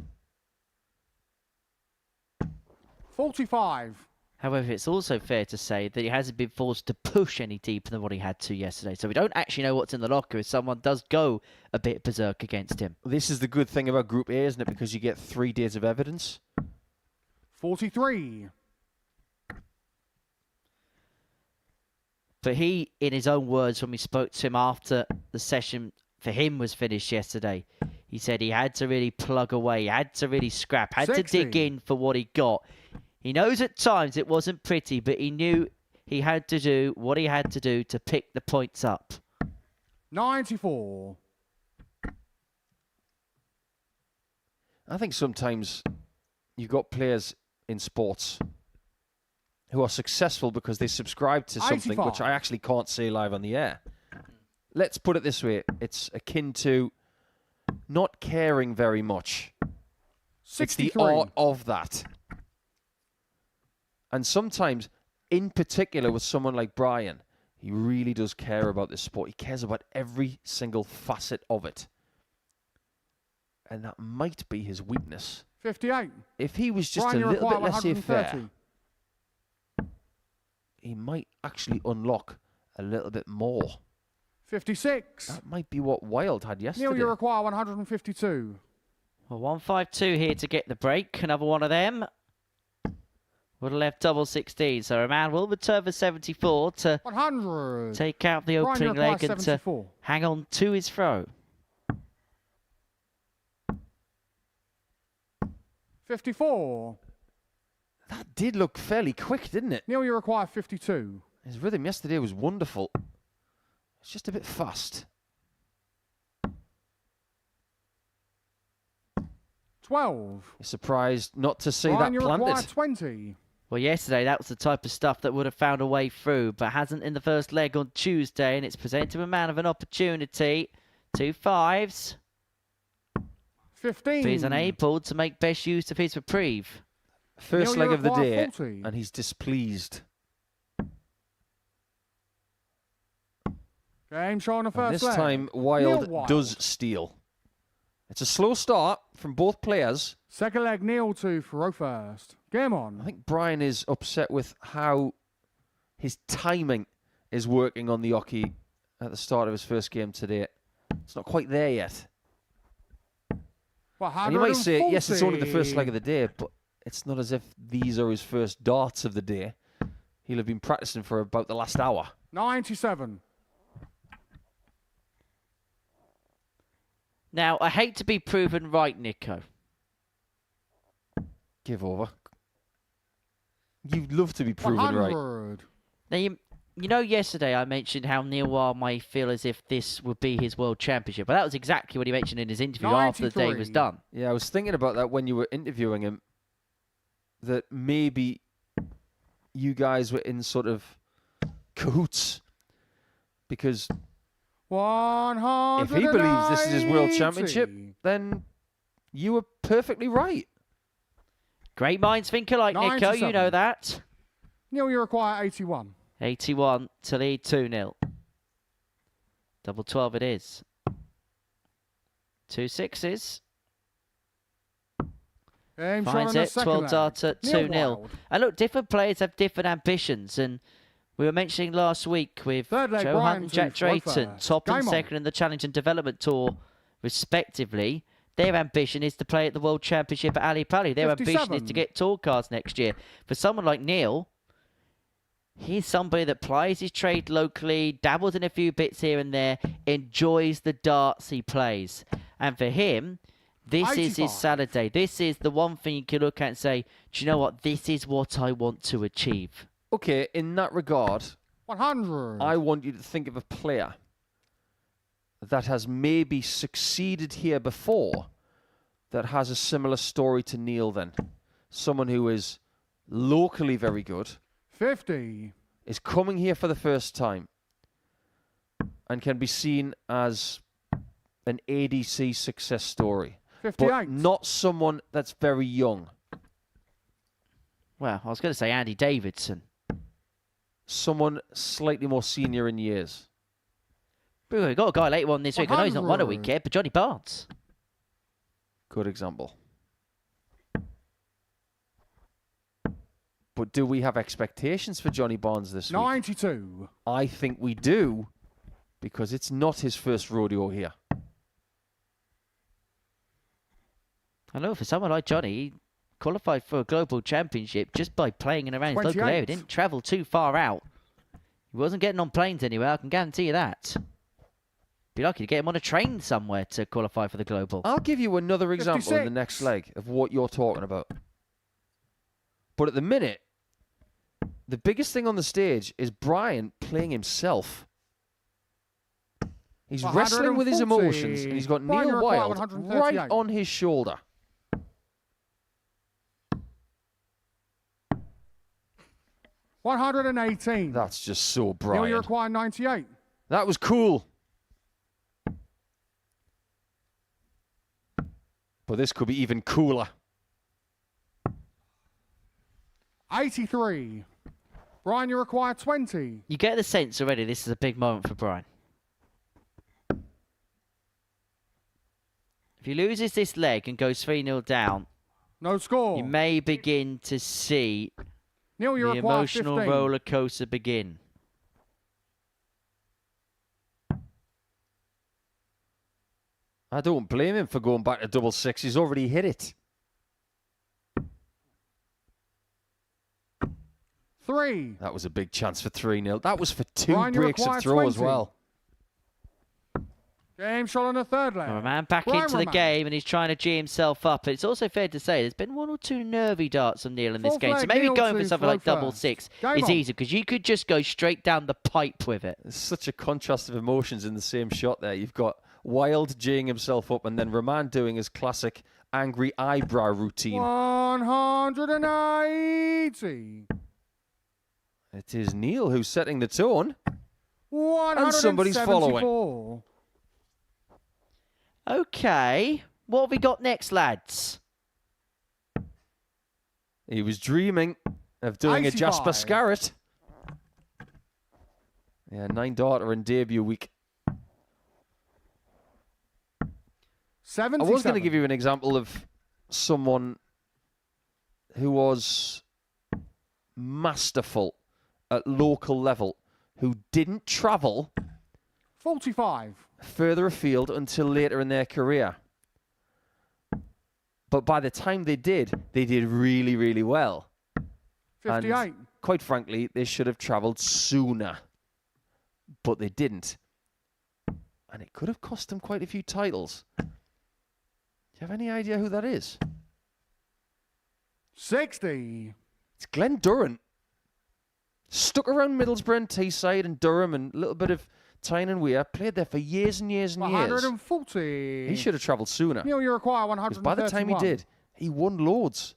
45. However, it's also fair to say that he hasn't been forced to push any deeper than what he had to yesterday. So we don't actually know what's in the locker if someone does go a bit berserk against him. This is the good thing about Group A, isn't it? Because you get 3 days of evidence. 43. But he, in his own words, when we spoke to him after the session for him was finished yesterday, he said he had to really plug away, had to really scrap, had 60. to dig in for what he got. He knows at times it wasn't pretty, but he knew he had to do what he had to do to pick the points up. 94. I think sometimes you've got players in sports who are successful because they subscribe to something 85. which I actually can't say live on the air. Let's put it this way. It's akin to not caring very much. 63. It's the art of that. And sometimes, in particular with someone like Brian, he really does care about this sport. He cares about every single facet of it. And that might be his weakness. 58. If he was just Brian, a little bit less 130. fair, he might actually unlock a little bit more. 56. That might be what Wild had yesterday. Neil, you require 152. Well, 152 here to get the break. Another one of them. Would have left double 16. So a man will return for 74 to 100. take out the Brian, you opening leg require and to 74. hang on to his throw. 54. That did look fairly quick, didn't it? Neil, you require 52. His rhythm yesterday was wonderful. It's just a bit fast. 12. You're surprised not to see Brian, that you require planted. 20. Well, yesterday that was the type of stuff that would have found a way through, but hasn't in the first leg on Tuesday, and it's presented to a man of an opportunity. 2 5s. 15. But he's unable to make best use of his reprieve. First Neil, leg you of the require day, 40. and he's displeased. Game showing the And first this leg. time, Neil Wild Wild. does steal. It's a slow start from both players. Second leg, Neil to throw first. Game I on. think Brian is upset with how his timing is working on the oche at the start of his first game today. It's not quite there yet. And you might say, yes, it's only the first leg of the day, but it's not as if these are his first darts of the day. He'll have been practicing for about the last hour. 97. Now, I hate to be proven right, Nico. Give over. You'd love to be proven right. 100. Now, you know, yesterday I mentioned how Neil Wild may feel as if this would be his world championship. But that was exactly what he mentioned in his interview after the day was 93. done. Yeah, I was thinking about that when you were interviewing him, that maybe you guys were in sort of cahoots. Because 100. if he believes this is his world championship, then you were perfectly right. Great minds think alike, Nico. You 97. know that. Neil, you require 81. 81 to lead 2-0. Double 12 it is. 2 6s. Game shot Finds on the it. second 12 leg. data, Neil 2-0. Wild. And look, different players have different ambitions. And we were mentioning last week with Third leg, Joe Brian Hunt and Jack to throw Drayton, first. top and Game on. second in the Challenge and Development Tour, respectively. Their ambition is to play at the World Championship at Ali Pali. Their ambition is 57. to get tour cards next year. For someone like Neil, he's somebody that plies his trade locally, dabbles in a few bits here and there, enjoys the darts he plays. And for him, this is his 85. Saturday. This is the one thing you can look at and say, do you know what? This is what I want to achieve. Okay, in that regard, 100. I want you to think of a player that has maybe succeeded here before that has a similar story to Neil then. Someone who is locally very good, 50. is coming here for the first time, and can be seen as an ADC success story. 58. But not someone that's very young. Well, I was going to say Andy Davidson. Someone slightly more senior in years. But we've got a guy later on this week. I know he's not won a 100. week yet, but Johnny Barnes. Good example. But do we have expectations for Johnny Barnes this week? 92. I think we do, because it's not his first rodeo here. I know for someone like Johnny, he qualified for a global championship just by playing in around his local 28. area. He didn't travel too far out. He wasn't getting on planes anywhere, I can guarantee you that. Be lucky to get him on a train somewhere to qualify for the global. I'll give you another example in the 56. next leg of what you're talking about. But at the minute, the biggest thing on the stage is Brian playing himself. He's wrestling with his 140. emotions, and he's got Brian, Neil you require Wild 138. right on his shoulder. 118. That's just so Neil, Brian. you require 98. That was cool. But this could be even cooler. 83. Brian, you require 20. You get the sense already this is a big moment for Brian. If he loses this leg and goes 3-0 down, No score. you may begin to see Neil, you the require emotional 15. roller coaster begin. I don't blame him for going back to double six. He's already hit it. 3. That was a big chance for 3-0. That was for 2 Brian, you breaks require of throw as 20. well. Game shot on the third leg. Raman back Brian into the Raman. game and he's trying to G himself up. But it's also fair to say there's been 1 or 2 nervy darts from Neil in this Fourth game. So leg, maybe Neil going for to something throw like double first. 6 Game is on. easy because you could just go straight down the pipe with it. There's such a contrast of emotions in the same shot there. You've got Wild G'ing himself up and then Raman doing his classic angry eyebrow routine. 180. It is Neil who's setting the tone. 174. somebody's following. Okay, what have we got next, lads? He was dreaming of doing a Jasper 85. Scarrett. Yeah, 9-darter in debut week. 77. I was going to give you an example of someone who was masterful at local level, who didn't travel 45. further afield until later in their career. But by the time they did really, really well. 58. And quite frankly, they should have travelled sooner. But they didn't. And it could have cost them quite a few titles. Do you have any idea who that is? 60. It's Glenn Durrant. Stuck around Middlesbrough and Teesside and Durham and a little bit of Tyne and Weir. Played there for years and years and years. 140. He should have travelled sooner. Neil, you require 'Cause 131. by the time he did, he won loads.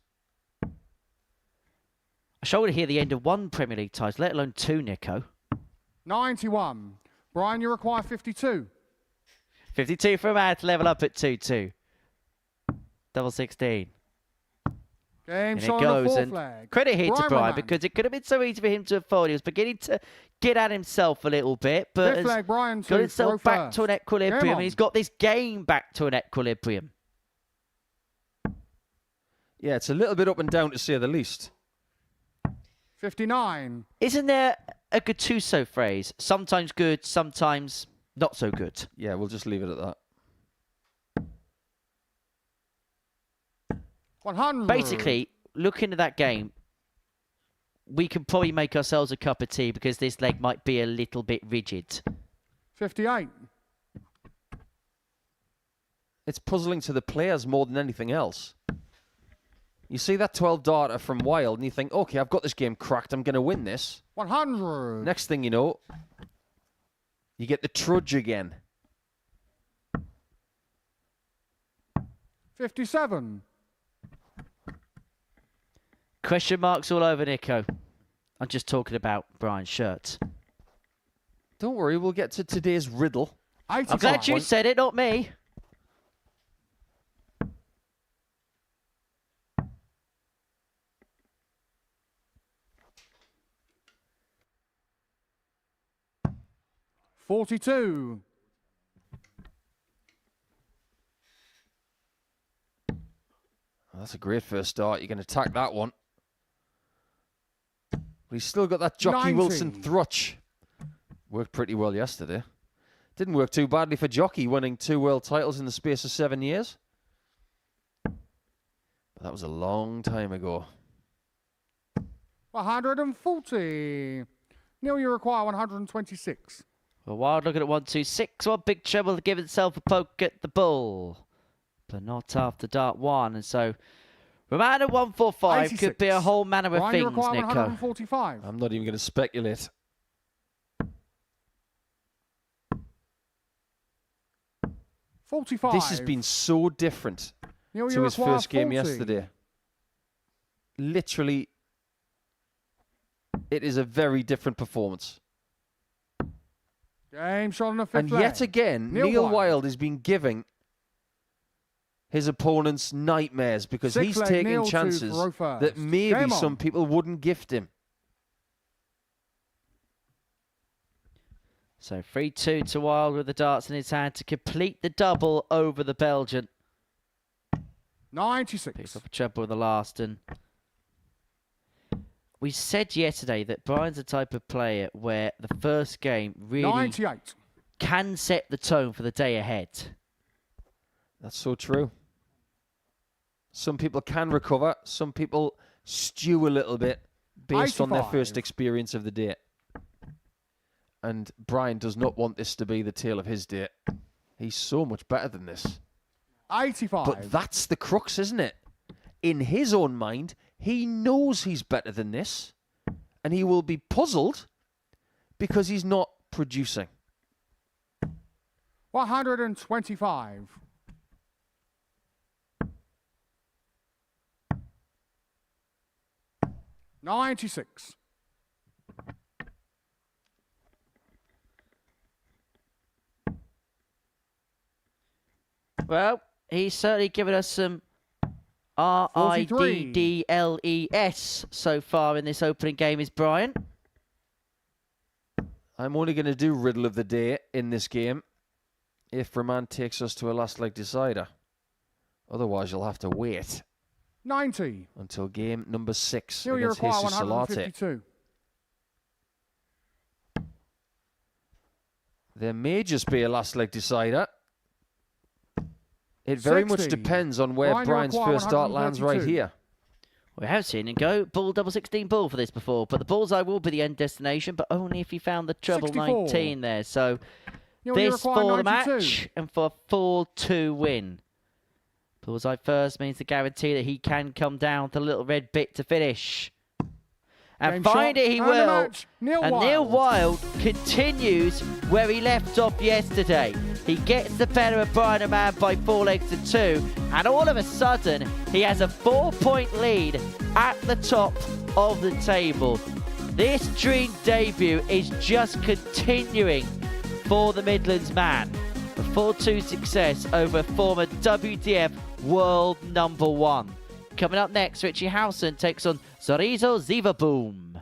I showed to hear the end of one Premier League title, let alone 2, Nico. 91. Brian, you require 52. 52 from Ad to level up at 2-2. Double 16. Game And it shot on the goes. fourth And flag. credit here to Brian Raman. because it could have been so easy for him to afford. He was beginning to get at himself a little bit, but Fifth has flag, Brian, got to himself throw back to an first. equilibrium. Game And he's got this game back to an equilibrium. Yeah, it's a little bit up and down to say the least. 59. Isn't there a Gattuso phrase? Sometimes good, sometimes not so good. Yeah, we'll just leave it at that. 100. Basically, looking at that game, we can probably make ourselves a cup of tea because this leg might be a little bit rigid. 58. It's puzzling to the players more than anything else. You see that 12 darter from Wild and you think, okay, I've got this game cracked. I'm going to win this. 100. Next thing you know, you get the trudge again. 57. Question marks all over, Nico. I'm just talking about Brian's shirt. Don't worry, we'll get to today's riddle. 85. I'm glad you said it, not me. $42. That's a great first start. You can attack that one. But he's still got that Jockey 90. Wilson thrutch. Worked pretty well yesterday. Didn't work too badly for Jockey, winning 2 world titles in the space of 7 years. But that was a long time ago. 140. Neil, you require 126. Well, Wild looking at 1-2-6. One big trouble to give himself a poke at the ball. But not after dart 1. And so, Raman at 145 could 86. be a whole manner of Brian, you things, require Nico. 145. I'm not even going to speculate. $45. This has been so different Neil, to you his require first game 40. yesterday. Literally, it is a very different performance. Game shot on the fifth And flag. yet again, Neil Wild has been giving his opponents nightmares because Sixth he's leg, taking Neil to chances throw first. that maybe Game on. some people wouldn't gift him. So 3-2 to Wild with the darts in his hand to complete the double over the Belgian. 96. Picks up a treble in the last. And we said yesterday that Brian's the type of player where the first game really 98. can set the tone for the day ahead. That's so true. Some people can recover. Some people stew a little bit based on their 85. first experience of the day. And Brian does not want this to be the tale of his day. He's so much better than this. 85. But that's the crux, isn't it? In his own mind, he knows he's better than this. And he will be puzzled because he's not producing. 125. $96. Well, he's certainly given us some RIDDLES so far in this opening game, is Brian. I'm only going to do Riddle of the Day in this game if Raman takes us to a last leg decider. Otherwise, you'll have to wait 90. until game number 6 Neil, you against require Jesus Salatte. 152. There may just be a last leg decider. It very much 60. depends on where Brian, you Brian's require first start lands right 132. here. We have seen him go bull double 16 bull for this before, but the bullseye will be the end destination, but only if he found the treble 64. 19 there. So Neil, you this require for the 92. match and for a 4-2 win. Bullseye first means the guarantee that he can come down to the little red bit to finish. And Game find shot it he and the will. match, Neil And Wild. Neil Wild continues where he left off yesterday. He gets the better of Brian Raman by 4 legs to 2. And all of a sudden, he has a 4-point lead at the top of the table. This dream debut is just continuing for the Midlands man. A 4-2 success over former WDF world #1. Coming up next, Richie Howson takes on Zaboom.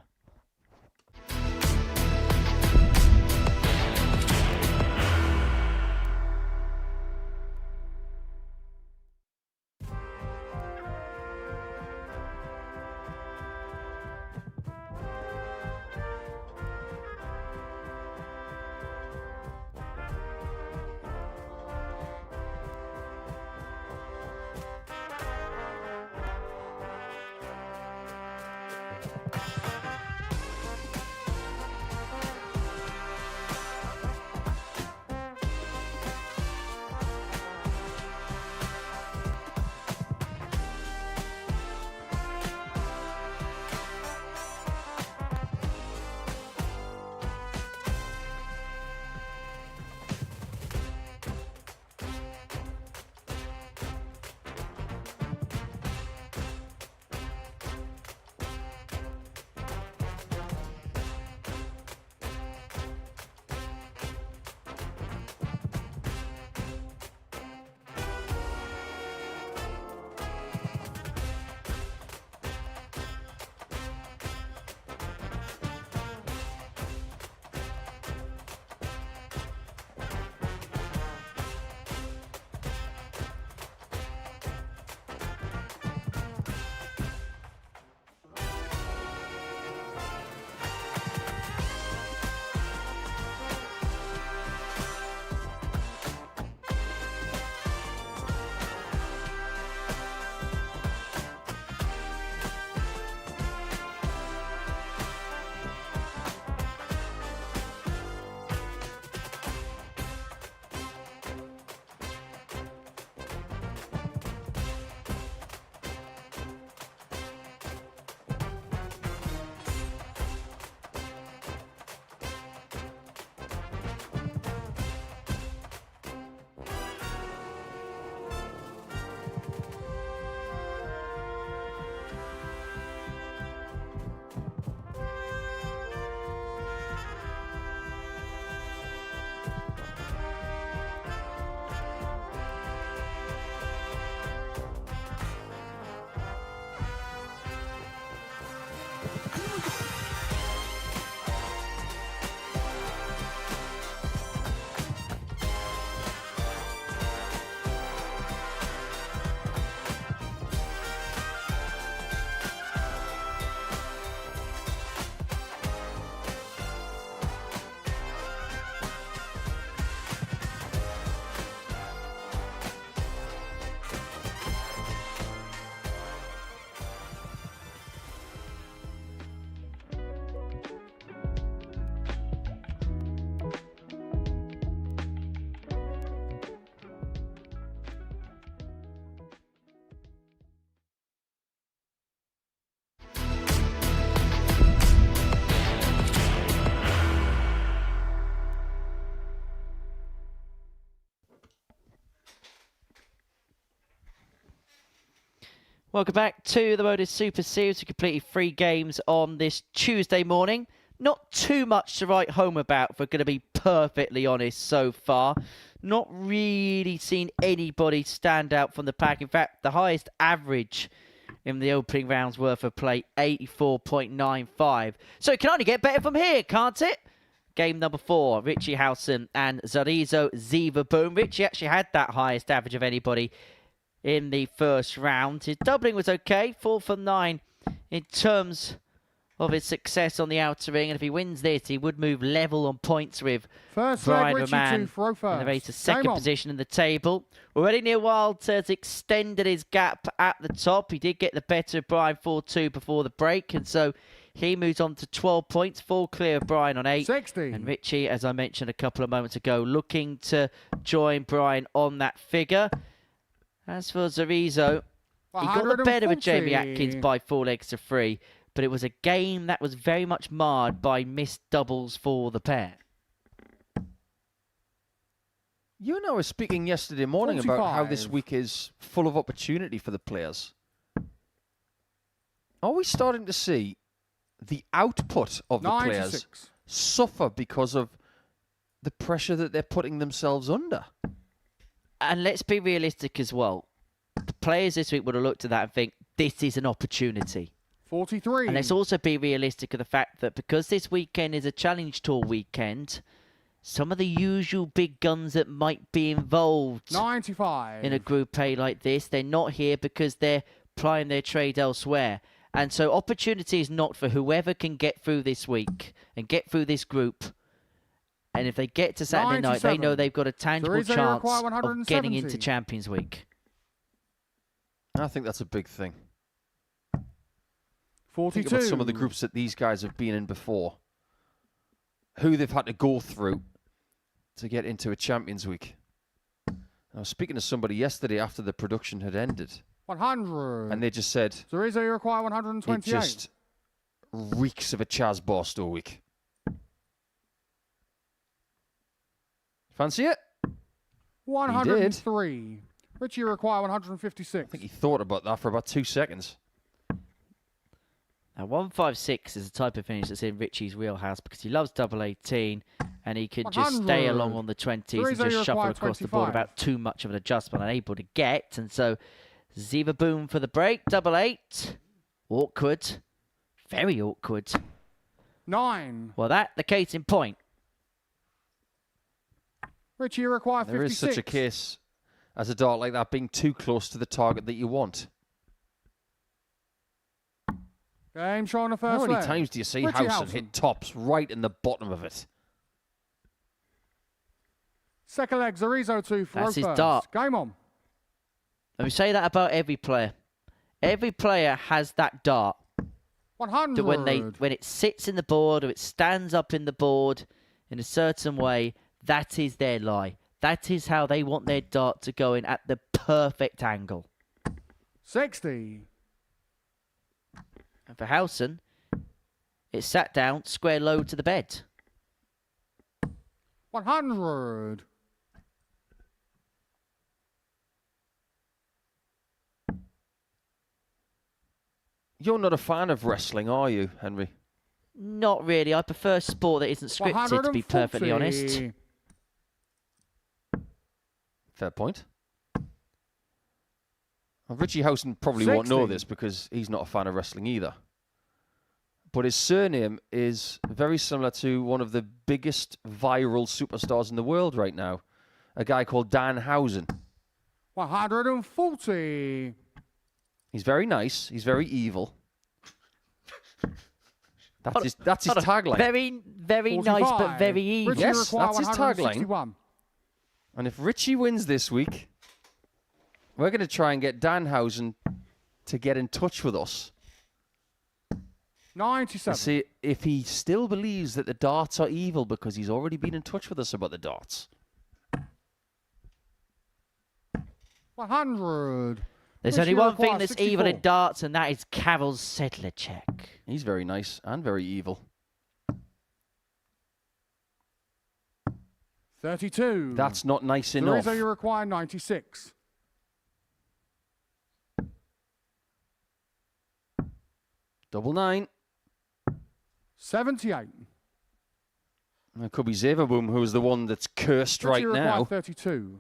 Welcome back to the Modus Super Series. We completed 3 games on this Tuesday morning. Not too much to write home about, if we're going to be perfectly honest so far. Not really seen anybody stand out from the pack. In fact, the highest average in the opening rounds worth of play, 84.95. So it can only get better from here, can't it? Game number 4, Richie Howson and Zaboom. Richie actually had that highest average of anybody in the first round. His doubling was okay, 4 from 9 in terms of his success on the outer ring. And if he wins this, he would move level on points with Brian Raman in the race to second position in the table. Already Neil Wild has extended his gap at the top. He did get the better of Brian 4-2 before the break, and so he moves on to 12 points, 4 clear of Brian on 8. 60. And Richie, as I mentioned a couple of moments ago, looking to join Brian on that figure. As for Zarizo, he got the better of Jamie Atkins by 4 legs to 3. but it was a game that was very much marred by missed doubles for the pair. You and I were speaking yesterday morning about how this 45. week is full of opportunity for the players. Are we starting to see the output of the players 96. suffer because of the pressure that they're putting themselves under? And let's be realistic as well. The players this week would have looked at that and think, this is an opportunity. 43. And let's also be realistic of the fact that because this weekend is a Challenge Tour weekend, some of the usual big guns that might be involved 95. in a Group A like this, they're not here because they're plying their trade elsewhere. And so opportunity is not for whoever can get through this week and get through this group. And if they get to Saturday night, they 97. know they've got a tangible Teresa, you chance require of getting 170. into Champions Week. I think that's a big thing. 42. Think about some of the groups that these guys have been in before. Who they've had to go through to get into a Champions Week. I was speaking to somebody yesterday after the production had ended. 100. And they just said, Teresa, you require it 128. just reeks of a Chaz Barstow week. Fancy it? 103. Richie, you require 156. I think he thought about that for about 2 seconds. Now, 156 is the type of finish that's in Richie's wheelhouse because he loves double 18 and he could just stay 100. along on the 20s Teresa, and you just shuffle require across the board 25. without too much of an adjustment unable to get. And so, Zaboom for the break, double 8. Awkward. Very awkward. 9. Well, the case in point. Richie, you require There 56. is such a case as a dart like that being too close to the target that you want. Game showing the first How many leg. times do you see Richie Howson Howson. hit tops right in the bottom of it? Second leg, Zarizo 2 for That's his first. dart. Game on. And we say that about every player. Every player has that dart 100. that when it sits in the board or it stands up in the board in a certain way, that is their lie. That is how they want their dart to go in at the perfect angle. 60. And for Howson, it sat down square low to the bed. 100. You're not a fan of wrestling, are you, Henry? Not really. I prefer sport that isn't scripted, to be perfectly honest. 140. Fair point. Well, Richie Howson probably won't know 60. this because he's not a fan of wrestling either. But his surname is very similar to one of the biggest viral superstars in the world right now, a guy called Dan Howson. 140. He's very nice. He's very evil. That's his tagline. Very, very 45. nice, but very evil. Richie Yes, require that's his tagline. 161. And if Richie wins this week, we're going to try and get Dan Howson to get in touch with us 97. to see if he still believes that the darts are evil because he's already been in touch with us about the darts. 100. There's Richie only one thing requires that's evil in 64. darts, and that is Carol's settler check. He's very nice and very evil. 32. That's not nice enough. Teresa, you require 96. Double 9. 78. It could be Zaboom, who's the one that's cursed Richie right require now. 32.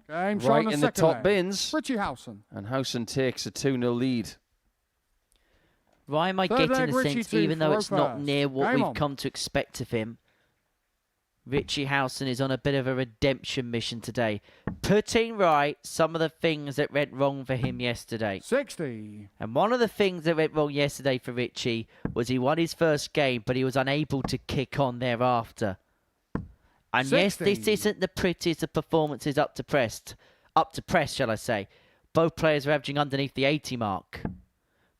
Game showing Right the in the second top leg. bins. Richie Howson. And Howson takes a 2-0 lead. Why am I Third getting leg, the Richie sense, 2 even though for it's not first. near what Game we've on. come to expect of him, Richie Howson is on a bit of a redemption mission today, putting right some of the things that went wrong for him yesterday. 60. And one of the things that went wrong yesterday for Richie was he won his first game, but he was unable to kick on thereafter. And yes, this 60. isn't the prettiest of performances up to press, shall I say. Both players are averaging underneath the 80 mark.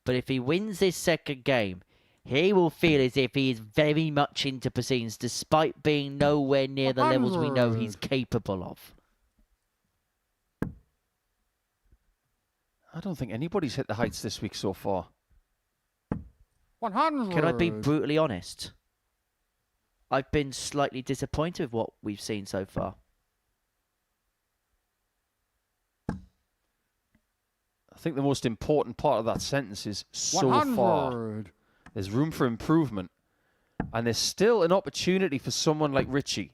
But if he wins this second game, he will feel as if he is very much into proceedings, despite being nowhere near the levels we know he's 100. capable of. I don't think anybody's hit the heights this week so far. 100. Can I be brutally honest? I've been slightly disappointed with what we've seen so far. I think the most important part of that sentence is so 100. far. There's room for improvement. And there's still an opportunity for someone like Richie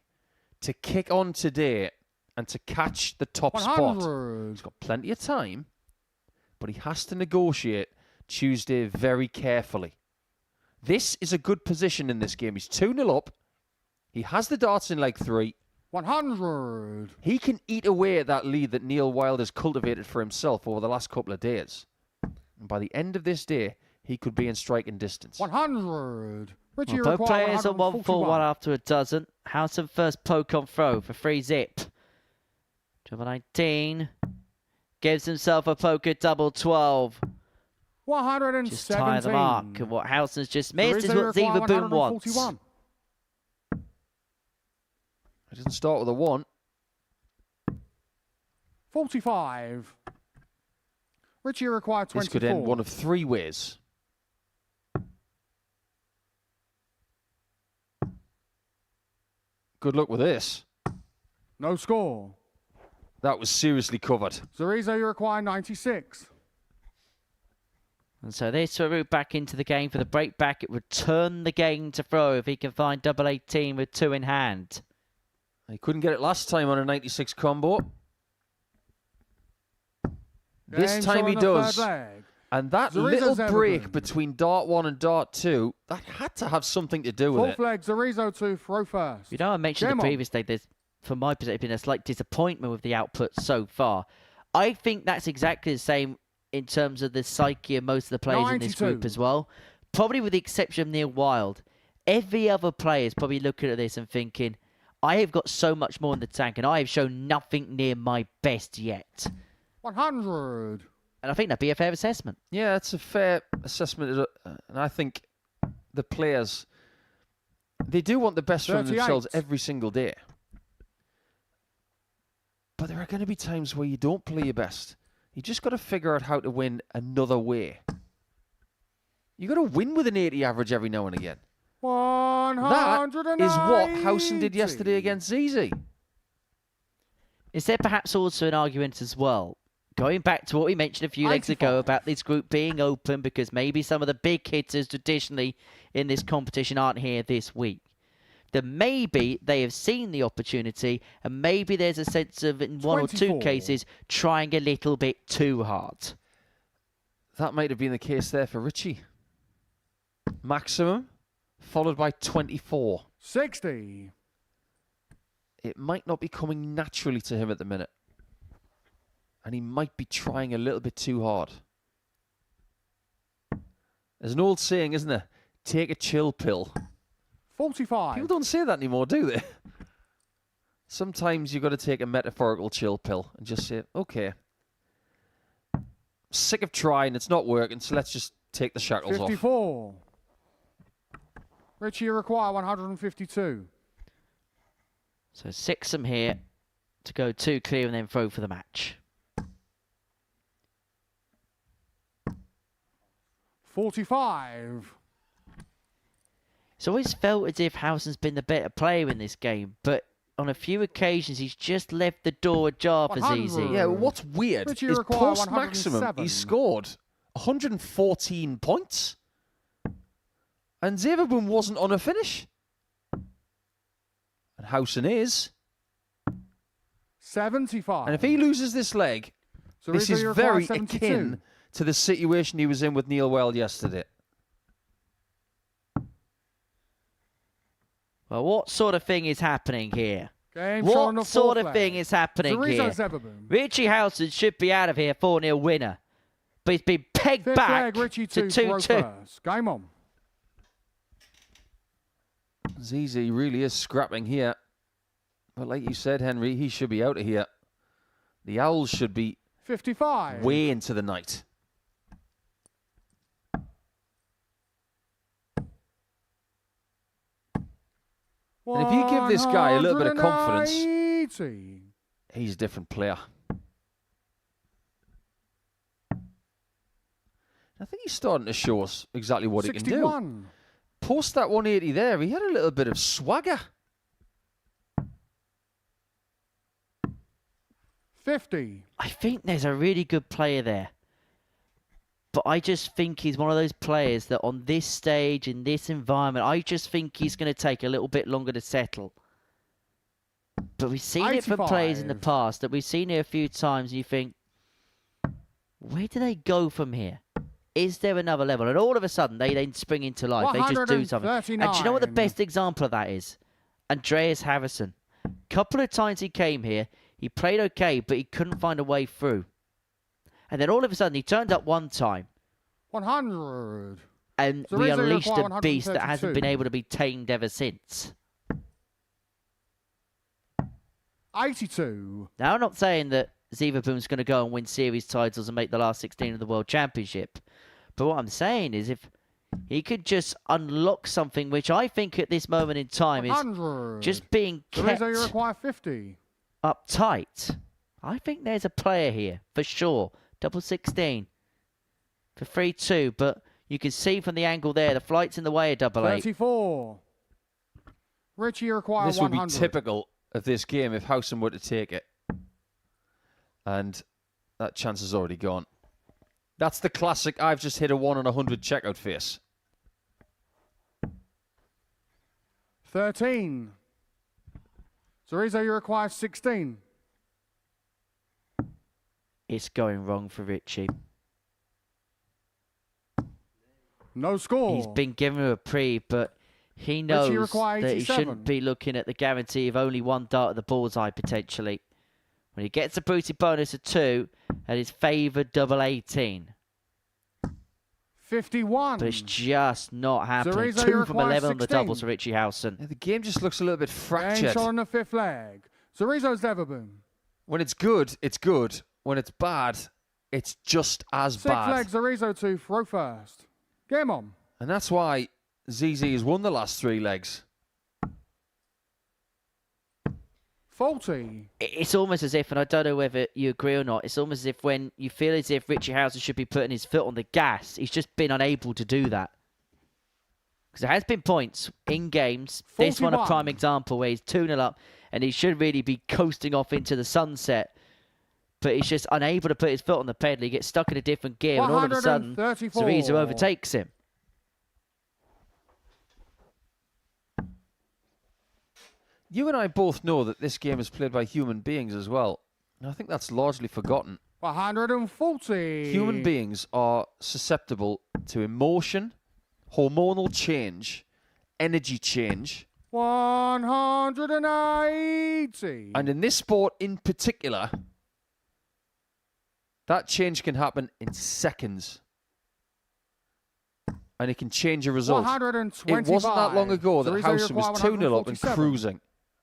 to kick on today and to catch the top 100. spot. He's got plenty of time, but he has to negotiate Tuesday very carefully. This is a good position in this game. He's 2-0 up. He has the darts in leg 3. 100. He can eat away at that lead that Neil Wild has cultivated for himself over the last couple of days. And by the end of this day, he could be in striking distance. 100. Richie Well, both require players on 1 for 1 after a dozen. Howson first poke on throw for 3 zip. Double 19. Gives himself a poker double 12. 117. Just tie the mark. And what Howson's just missed is what require Zaboom wants. 141. It doesn't start with a 1. 45. Richie require 24. This could end one of 3 ways. Good luck with this. No score. That was seriously covered. Zarizo, you require 96. And so this will route back into the game for the break back. It would turn the game to throw if he can find double 18 with 2 in hand. He couldn't get it last time on a 96 combo. This time he does. And that little break between dart 1 and dart 2, that had to have something to do with it. Fourth leg, Zarizo to throw first. You know, I mentioned the previous day, there's, from my perspective, been a slight disappointment with the output so far. I think that's exactly the same in terms of the psyche of most of the players 92. in this group as well. Probably with the exception of Neil Wild. Every other player is probably looking at this and thinking, I have got so much more in the tank and I have shown nothing near my best yet. 100. And I think that'd be a fair assessment. Yeah, it's a fair assessment. And I think the players, they do want the best from 38. themselves every single day. But there are going to be times where you don't play your best. You just got to figure out how to win another way. You got to win with an 80 average every now and again. 180. That is what Howson did yesterday against ZZ. Is there perhaps also an argument as well, going back to what we mentioned a few legs ago about this group being open because maybe some of the big hitters traditionally in this competition aren't here this week? That maybe they have seen the opportunity and maybe there's a sense of, in 1 or 2 cases, trying a little bit too hard. That might have been the case there for Richie. Maximum, followed by 24. 60. It might not be coming naturally to him at the minute. And he might be trying a little bit too hard. There's an old saying, isn't there? Take a chill pill. 45. People don't say that anymore, do they? Sometimes you've got to take a metaphorical chill pill and just say, okay, sick of trying, it's not working, so let's just take the shackles 54. off. Richie, you require 152. So 6 here to go 2 clear and then throw for the match. 45. It's always felt as if Howson's been the better player in this game, but on a few occasions he's just left the door ajar for ZZ. Yeah, what's weird Richie is require post-maximum 107. he scored 114 points. And Zaboom wasn't on a finish. And Howson is. 75. And if he loses this leg, So this Rizzo, is you require very 72. akin to the situation he was in with Neil Wild yesterday. Well, what sort of thing is happening here? Game shot on the What sort fourth of leg. thing is happening Zarizo here? Zaboom. Richie Howson should be out of here 4-0 winner. But he's been pegged Fifth back leg, Richie to 2 2-2. first. Game on. ZZ really is scrapping here. But like you said, Henry, he should be out of here. The Owls should be 55. way into the night. And if you give this guy a little bit of confidence, 180. he's a different player. I think he's starting to show us exactly what he can do. 61. Post that 180 there, he had a little bit of swagger. 50. I think there's a really good player there. But I just think he's one of those players that on this stage, in this environment, I just think he's going to take a little bit longer to settle. But we've seen it from players in the 85. past, that we've seen it a few times, and you think, where do they go from here? Is there another level? And all of a sudden, they then spring into life. They just do something. And do you know what the 139. best example of that is? Andreas Howson. Couple of times he came here, he played okay, but he couldn't find a way through. And then all of a sudden, he turned up one time, 100. and So we Rizzo unleashed require a beast that hasn't 132. been able to be tamed ever since. 82. Now, I'm not saying that Zaboom's going to go and win series titles and make the last 16 of the World Championship. But what I'm saying is if he could just unlock something, which I think at this moment in time is 100. just being So kept Rizzo, you require 50. uptight. I think there's a player here, for sure. Double 16 for 3-2, but you can see from the angle there, the flight's in the way of double 8. 34. Richie, you require This would 100. be typical of this game if Howson were to take it. And that chance is already gone. That's the classic, I've just hit a 1 on 100 checkout face. 13. So Rizzo, you require 16. It's going wrong for Richie. No score. He's been given a reprieve, but he knows require that he 87. shouldn't be looking at the guarantee of only one dart at the bullseye, potentially. When he gets a booty bonus of 2, at his favoured double 18. 51. But it's just not happening. Rizzo, 2 you from require 11 on the 16. doubles for Richie Howson. Yeah, the game just looks a little bit Game fractured. shot on the 5th leg. So Rizzo's Zaboom. When it's good, it's good. When it's bad, it's just as 6 bad. legs, Rizzo to throw first. Game on. And that's why ZZ has won the last 3 legs. 40. It's almost as if, and I don't know whether you agree or not, it's almost as if when you feel as if Richie Howson should be putting his foot on the gas, he's just been unable to do that. Because there has been points in games, this one a 41. prime example, where he's 2-0 up and he should really be coasting off into the sunset. But he's just unable to put his foot on the pedal. He gets stuck in a different gear, and all of a sudden, 134. Cerezo overtakes him. You and I both know that this game is played by human beings as well. And I think that's largely forgotten. 140. Human beings are susceptible to emotion, hormonal change, energy change. 180. And in this sport in particular, that change can happen in seconds. And it can change a result. 125. It wasn't that long ago that Cerezo, you Howson was require 2-0 up and 147. cruising.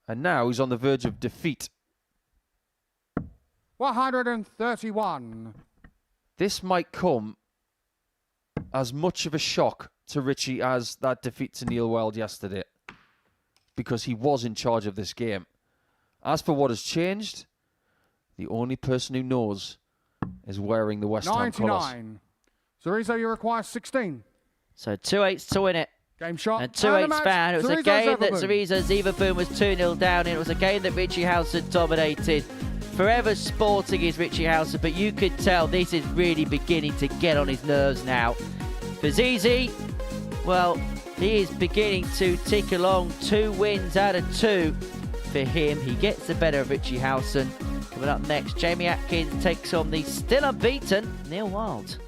And now he's on the verge of defeat. 131. This might come as much of a shock to Richie as that defeat to Neil Wild yesterday, because he was in charge of this game. As for what has changed, the only person who knows is wearing the West Ham colours. 99. Cerezo, you require 16. So 2-8s to win it. Game shot. And 2-8's fan. It was a Cerezo's game that Zaboom. Cerezo's Zaboom was 2-0 down in. It was a game that Richie Howson dominated. Forever sporting is Richie Howson, but you could tell this is really beginning to get on his nerves now. For ZZ, well, he is beginning to tick along. 2 wins out of 2 for him. He gets the better of Richie Howson. Coming up next, Jamie Atkins takes on the still unbeaten Neil Wild.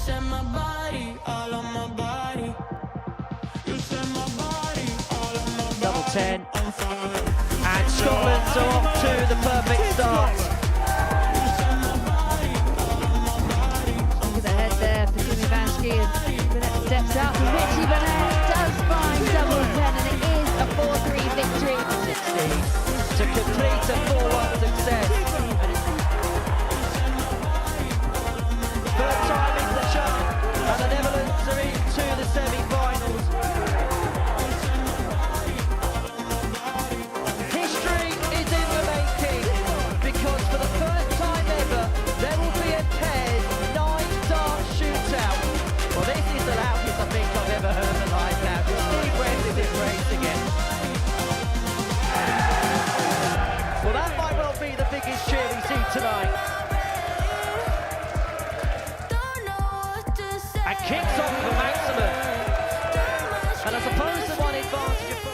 set my body, all on my body. You set my body, all on my body. Double 10. And Scotland's off to the perfect start. Look at the head there for Jimmy Vansky. Burnett steps out. Richie Burnett does find double 10, and it is a 4-3 victory. 60 to complete a 4-1 success. Third time in the shot, and the Netherlands are into the semi-finals. History is in the making, because for the first time ever, there will be a paired 9-dart shootout. Well, this is the loudest I think I've ever heard the live now. Steve West is in race again. Well, that might well be the biggest cheer we see tonight. And kicks off for maximum. And I suppose the one advantage of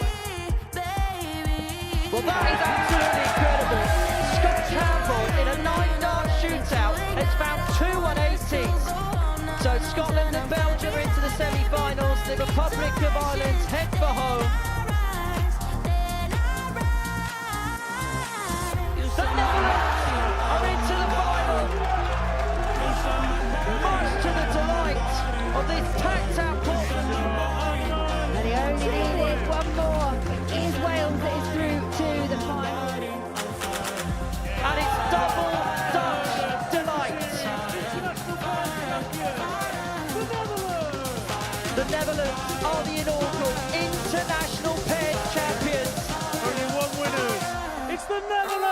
well, that is absolutely incredible. Scott Campbell in a 9-dart shootout has found 2 180s. So Scotland and Belgium are into the semi-finals. The Republic of Ireland head for home. The Netherlands are into the final. Much to the delight of this packed-out Portland. And he only needed one more. It is Wales that is through to the final. And it's double Dutch delight. The Netherlands are the inaugural international pairs champions. Only one winner. It's the Netherlands!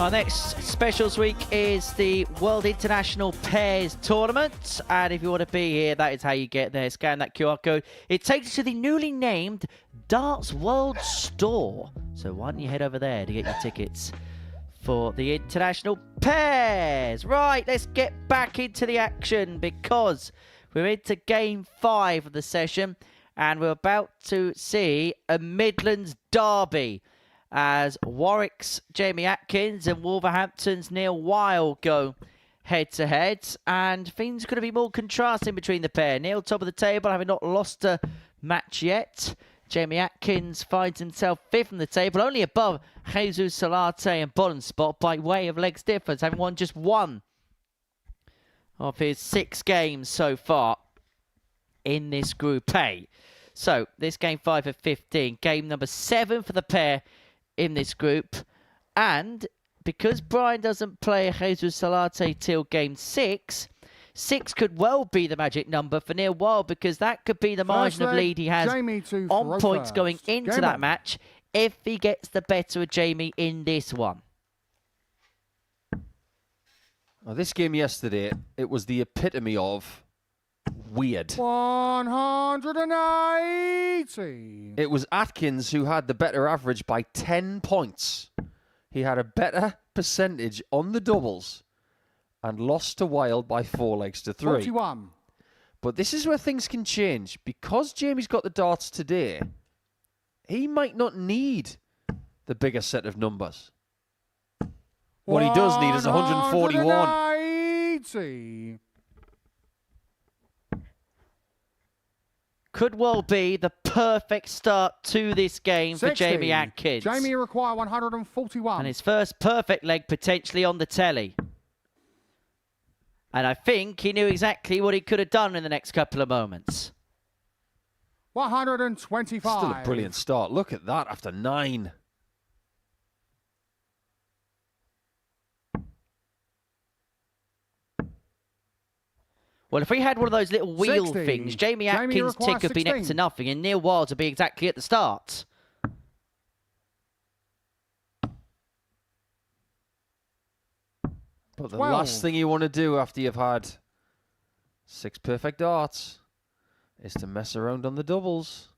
Our next specials week is the World International Pairs Tournament. And if you want to be here, that is how you get there. Scan that QR code. It takes you to the newly named Darts World Store. So why don't you head over there to get your tickets for the International Pairs. Right, let's get back into the action because we're into Game 5 of the session. And we're about to see a Midlands derby as Warwick's Jamie Atkins and Wolverhampton's Neil Weil go head-to-head. And things could be more contrasting between the pair. Neil, top of the table, having not lost a match yet. Jamie Atkins finds himself 5th on the table, only above Jesus Salatte and bottom spot by way of legs difference, having won just 1 of his 6 games so far in this Group A. So, this Game 5 of 15, game number 7 for the pair in this group. And because Brian doesn't play Jesus Salatte till Game 6, 6 could well be the magic number for Neil Weil, because that could be the margin of lead he has on points going into that match if he gets the better of Jamie in this one. Well, this game yesterday, it was the epitome of weird. 180. It was Atkins who had the better average by 10 points. He had a better percentage on the doubles and lost to Wild by 4 legs to 3. 41. But this is where things can change. Because Jamie's got the darts today, he might not need the bigger set of numbers. What he does need is 141. 180. Could well be the perfect start to this game 60. for Jamie Atkins. Jamie require 141. And his first perfect leg potentially on the telly. And I think he knew exactly what he could have done in the next couple of moments. 125. Still a brilliant start. Look at that after 9. Well, if we had one of those little wheel 60. things, Jamie Atkins' tick would be next to nothing, and Neil Wild would be exactly at the start. But the 12. last thing you want to do after you've had 6 perfect darts is to mess around on the doubles.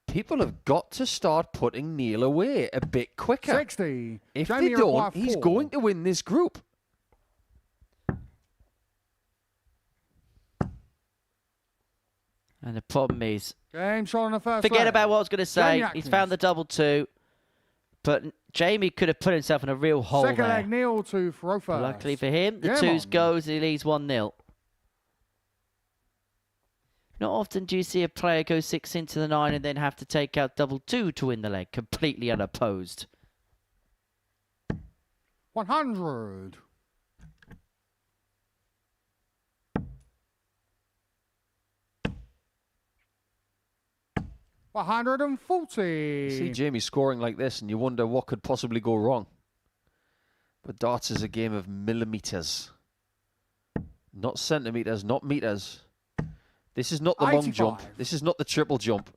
People have got to start putting Neil away a bit quicker. 60. If Jamie they don't, require he's 4. going to win this group. And the problem is, Game shot on the first forget leg. about what I was going to say. Jamie He's Atkins. found the double 2. But Jamie could have put himself in a real hole Second there. leg, Neil to throw first. Luckily for him, the Game twos on. goes, he leads 1-0. Not often do you see a player go 6 into the 9 and then have to take out double 2 to win the leg, completely unopposed. 100. $140. You see Jamie scoring like this and you wonder what could possibly go wrong. But darts is a game of millimetres. Not centimetres, not metres. This is not the long 85. jump. This is not the triple jump.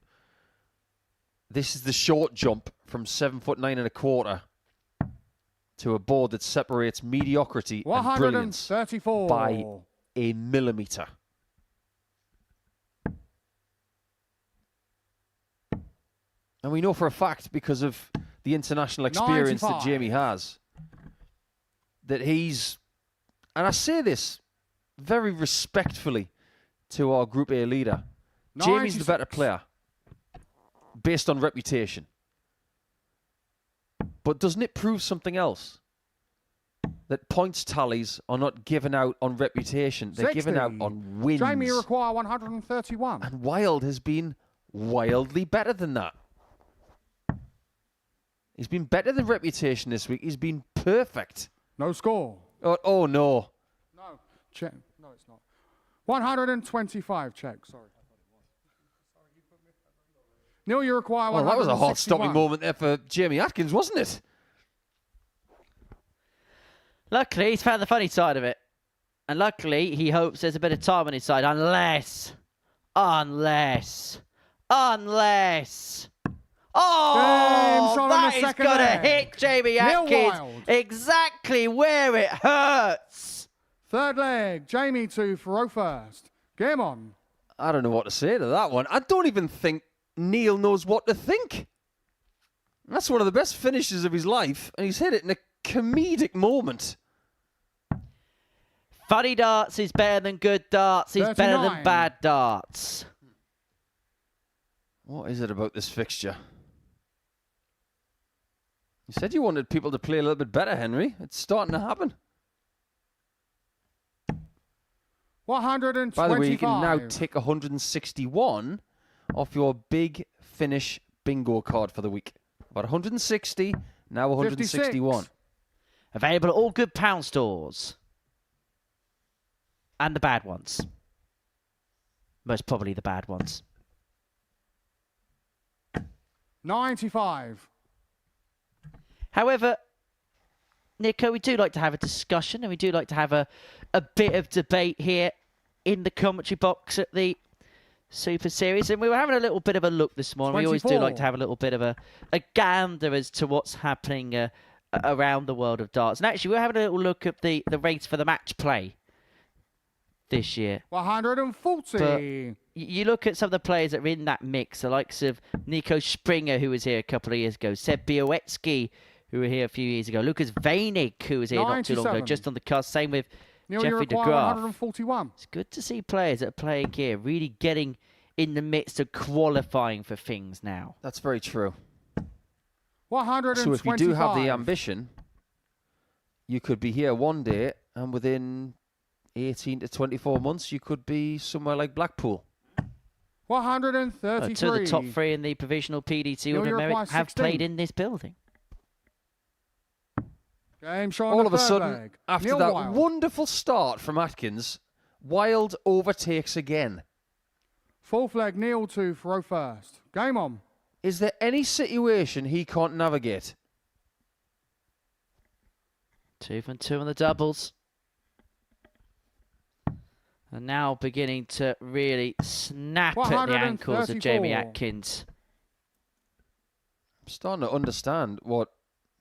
This is the short jump from 7'9" and a quarter to a board that separates mediocrity and brilliance 134. by a millimetre. And we know for a fact, because of the international experience 95. that Jamie has, that he's, and I say this very respectfully to our Group A leader, Jamie's the 96. better player, based on reputation. But doesn't it prove something else? That points tallies are not given out on reputation, they're 60. given out on wins. Jamie require 131. And Wild has been wildly better than that. He's been better than reputation this week. He's been perfect. No score. Oh no. No. Check. No, it's not. 125 check. Sorry. Neil, you require Well, that was a heart-stopping 161. moment there for Jamie Atkins, wasn't it? Luckily, he's found the funny side of it. And luckily, he hopes there's a bit of time on his side. Unless. Oh, shot on that the is second going to leg. hit Jamie Neil Atkins Wild. exactly where it hurts. Third leg, Jamie to throw first. Game on. I don't know what to say to that one. I don't even think Neil knows what to think. That's one of the best finishes of his life, and he's hit it in a comedic moment. Funny darts is better than good darts. Is better than 39. bad darts. What is it about this fixture? You said you wanted people to play a little bit better, Henry. It's starting to happen. 125. By the way, you can now tick 161 off your big finish bingo card for the week. About 160, now 161. 56. Available at all good pound stores. And the bad ones. Most probably the bad ones. 95. However, Nico, we do like to have a discussion and we do like to have a bit of debate here in the commentary box at the Super Series. And we were having a little bit of a look this morning. 24. We always do like to have a little bit of a gander as to what's happening around the world of darts. And actually, we were having a little look at the race for the match play this year. 140. But you look at some of the players that are in that mix, the likes of Nico Springer, who was here a couple of years ago, Seb Białecki, who were here a few years ago, Lucas Vainig, who was here not too long ago, 97. just on the cusp, same with Neil, you Jeffrey de require Graaf. 141. It's good to see players that are playing here really getting in the midst of qualifying for things now. That's very true. 125. So if you do have the ambition, you could be here one day, and within 18 to 24 months, you could be somewhere like Blackpool. 133. Two of the top three in the provisional PDT Neil, Order you of require Merit have 16. played in this building. Game shot on All the of a third sudden, leg. after Neil that Wild. wonderful start from Atkins, Wild overtakes again. Fourth leg, Neil to throw first. Game on. Is there any situation he can't navigate? 2 from 2 on the doubles. And now beginning to really snap at the ankles of Jamie 134. Atkins. I'm starting to understand what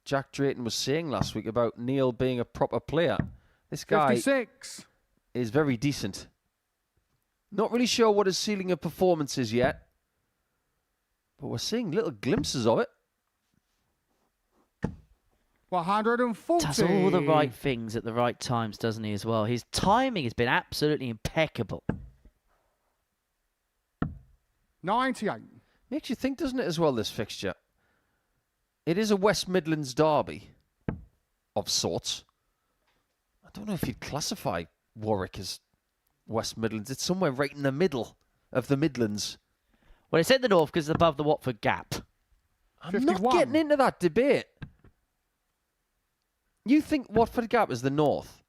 Jack Drayton was saying last week about Neil being a proper player. This guy 56. is very decent. Not really sure what his ceiling of performance is yet, but we're seeing little glimpses of it. 140. Does all the right things at the right times, doesn't he, as well? His timing has been absolutely impeccable. 98. Makes you think, doesn't it, as well, this fixture? It is a West Midlands derby of sorts. I don't know if you'd classify Warwick as West Midlands. It's somewhere right in the middle of the Midlands. Well, it's in the north because it's above the Watford Gap. I'm 51. not getting into that debate. You think Watford Gap is the north?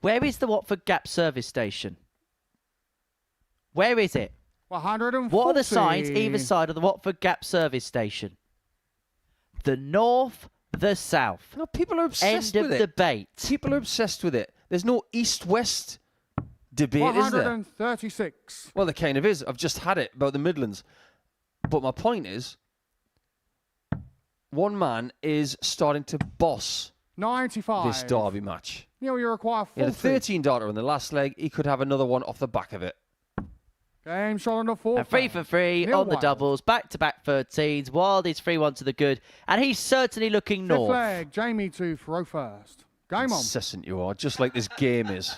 Where is the Watford Gap service station? Where is it? 140. What are the signs either side of the Watford Gap service station? The north, the south. No, people are obsessed End with of it. debate. People are obsessed with it. There's no east-west debate, is there? 136. Well, there kind of is. I've just had it about the Midlands. But my point is, one man is starting to boss 95. this derby match. Neil, you require 40. He had a 13 darter in the last leg. He could have another one off the back of it. Game shot on the fourth. And 3 for 3 Neil on the Wild. doubles. Back-to-back 13s. Wild is 3-1 to the good. And he's certainly looking Fifth north. leg, Jamie to throw first. Game on. Incessant you are, just like this game is.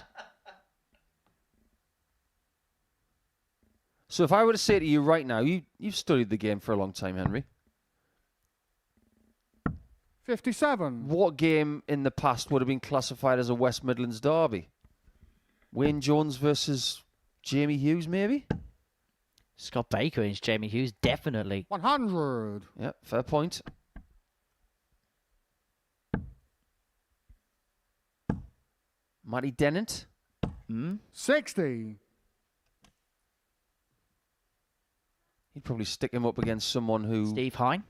So if I were to say to you right now, you've studied the game for a long time, Henry. 57. What game in the past would have been classified as a West Midlands derby? Wayne Jones versus Jamie Hughes, maybe? Scott Baker and Jamie Hughes, definitely. 100. Yeah, fair point. Matty Dennant. 60. He'd probably stick him up against someone who... Steve Hine.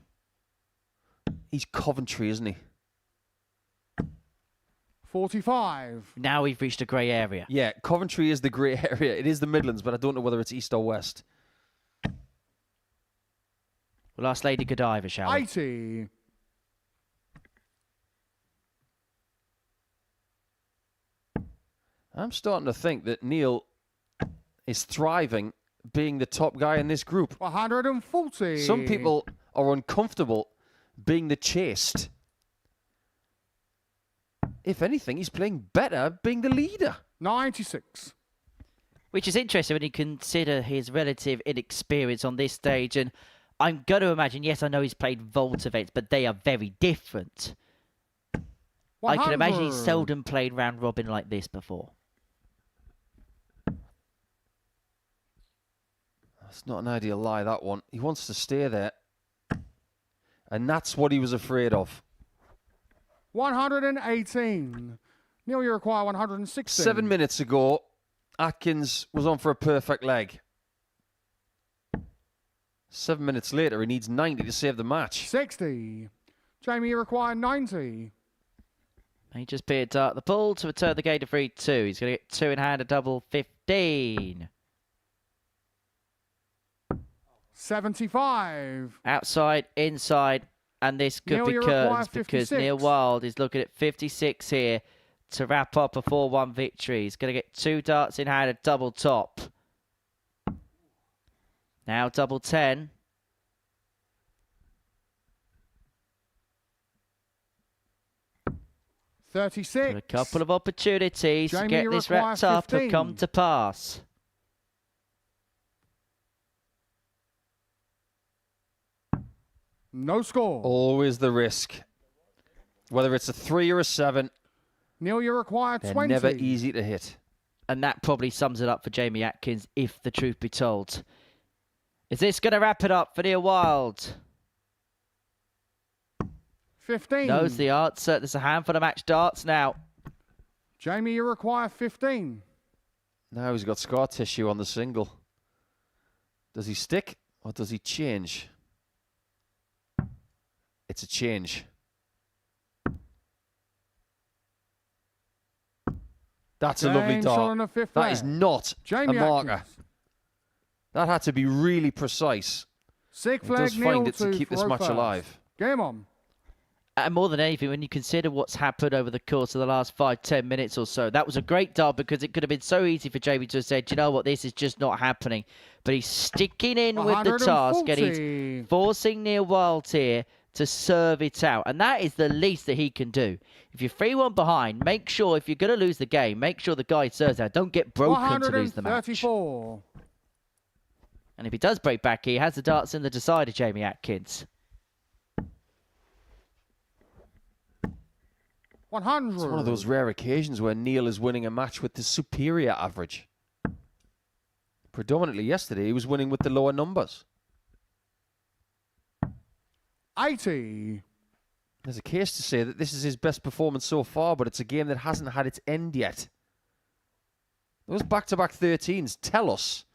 He's Coventry, isn't he? 45. Now we've reached a grey area. Yeah, Coventry is the grey area. It is the Midlands, but I don't know whether it's east or west. We'll ask Lady Godiva, shall we? 80. I'm starting to think that Neil is thriving being the top guy in this group. 140. Some people are uncomfortable being the chased. If anything, he's playing better being the leader. 96. Which is interesting when you consider his relative inexperience on this stage. And I'm going to imagine, yes, I know he's played vault events, but they are very different. 100. I can imagine he's seldom played round robin like this before. That's not an ideal lie, that one. He wants to stay there. And that's what he was afraid of. 118. Neil, you require 116. 7 minutes ago, Atkins was on for a perfect leg. 7 minutes later, he needs 90 to save the match. 60. Jamie, you require 90. He just peered at the pull to return the game to 3-2. He's going to get 2 in hand, a double 15. 75. Outside, inside, and this could Neil, be you require curtains because 56. Neil Wild is looking at 56 here to wrap up a 4-1 victory. He's going to get 2 darts in hand, a double top. Now double 10. $36. A couple of opportunities Jamie, to get you this require wrapped up have 15. come to pass. No score. Always the risk. Whether it's a 3 or a 7, Neil, you require they're 20. never easy to hit. And that probably sums it up for Jamie Atkins, if the truth be told. Is this going to wrap it up for Neil Wild? 15. Knows the answer. There's a handful of match darts now. Jamie, you require 15. Now he's got scar tissue on the single. Does he stick or does he change? It's a change. That's a lovely Game shot on dart. the fifth That is leg. not Jamie a marker. Atkins. That had to be really precise. Sixth He leg, does find Neil it to keep this throw match first. alive. Game on. And more than anything, when you consider what's happened over the course of the last 5-10 minutes or so, that was a great dart because it could have been so easy for Jamie to have said, you know what, this is just not happening. But he's sticking in with the task and 140. he's forcing Neil Wild here to serve it out. And that is the least that he can do. If you're 3-1 behind, make sure, if you're going to lose the game, make sure the guy serves out. Don't get broken to lose the match. 134. And if he does break back, he has the darts in the decider, Jamie Atkins. 100. It's one of those rare occasions where Neil is winning a match with the superior average. Predominantly yesterday, he was winning with the lower numbers. 80. There's a case to say that this is his best performance so far, but it's a game that hasn't had its end yet. Those back-to-back 13s tell us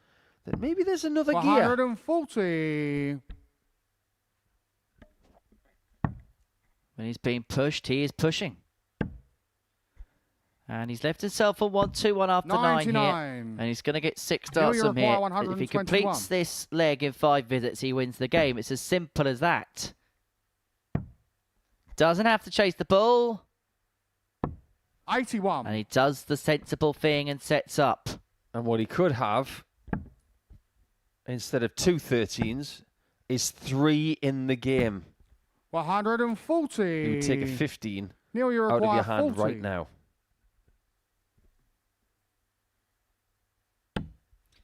that maybe there's another gear. 140. When he's being pushed, he is pushing. And he's left himself on 1-2-1 after 9 here. And he's going to get 6 darts from here. If he completes this leg in 5 visits, he wins the game. It's as simple as that. Doesn't have to chase the ball. 81. And he does the sensible thing and sets up. And what he could have, instead of 2 13s, is 3 in the game. 140. He would take a 15 Neil, you out of your require hand 40. right now.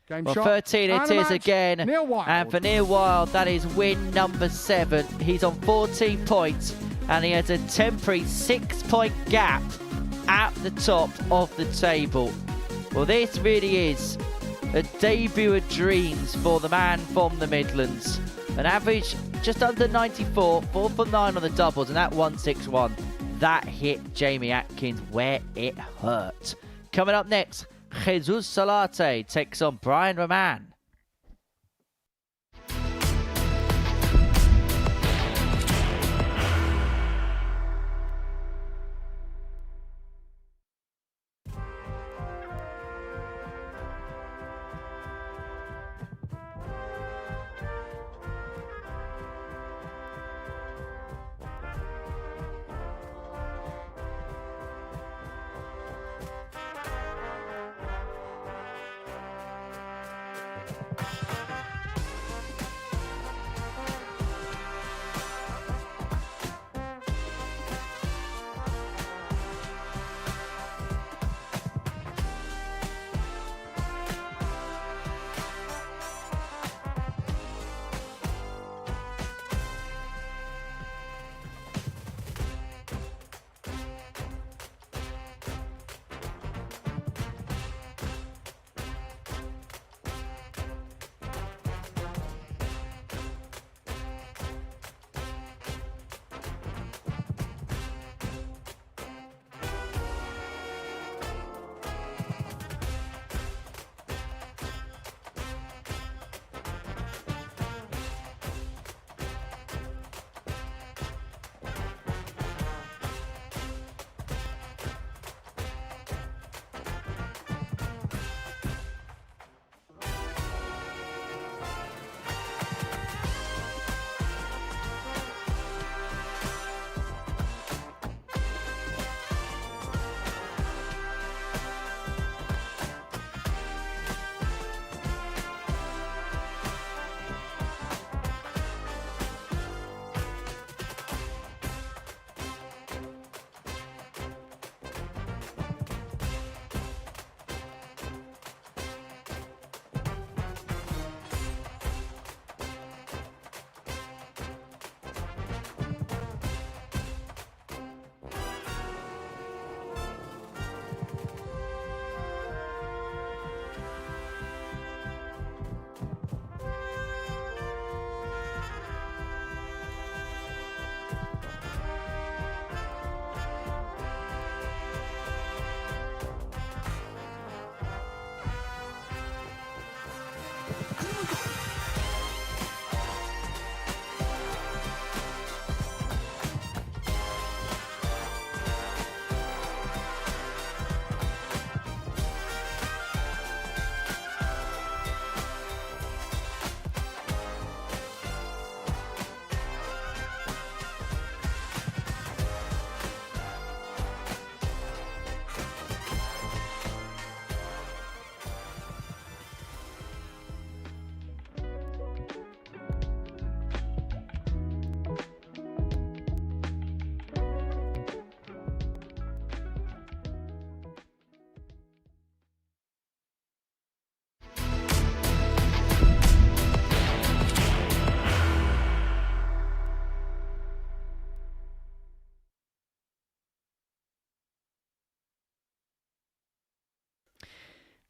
Game Well, shot. 13 it is again. Neil Wild. And for Neil Wild, that is win number 7. He's on 14 points. And he has a temporary 6-point gap at the top of the table. Well, this really is a debut of dreams for the man from the Midlands. An average just under 94, 4 for 9 on the doubles, and that 161. That hit Jamie Atkins where it hurt. Coming up next, Jesus Salatte takes on Brian Raman.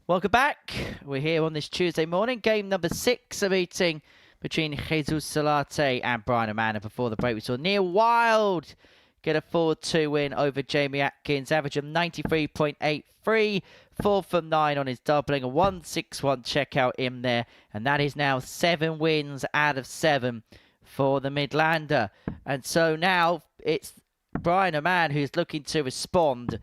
Welcome back. We're here on this Tuesday morning. Game number 6, a meeting between Jesus Salatte and Brian Raman. And before the break, we saw Neil Wild get a 4-2 win over Jamie Atkins, average of 93.83, 4 from 9 on his doubling, a 1-6-1 checkout in there. And that is now 7 wins out of 7 for the Midlander. And so now it's Brian Raman who's looking to respond.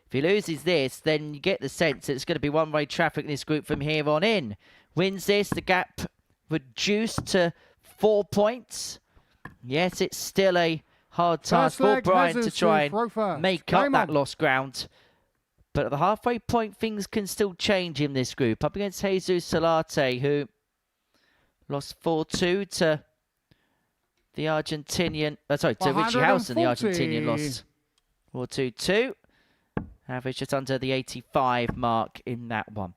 If he loses this, then you get the sense that it's going to be one-way traffic in this group from here on in. Wins this, the gap reduced to 4 points. Yes, it's still a hard task for Brian to try and make up that lost ground. But at the halfway point, things can still change in this group. Up against Jesus Salatte, who lost 4-2 to the Argentinian... to Richie Howson, the Argentinian lost 4-2-2. Average just under the 85 mark in that one.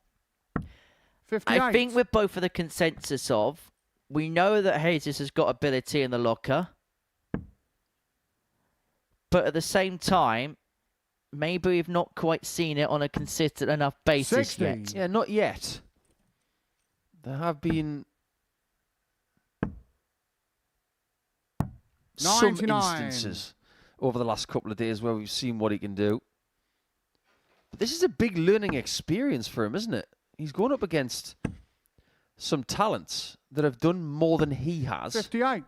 58. I think we're both of the consensus of, we know that Jesus has got ability in the locker. But at the same time, maybe we've not quite seen it on a consistent enough basis 60. yet. Yeah, not yet. There have been some 99. instances over the last couple of days where we've seen what he can do. But this is a big learning experience for him, isn't it? He's going up against some talents that have done more than he has. 58.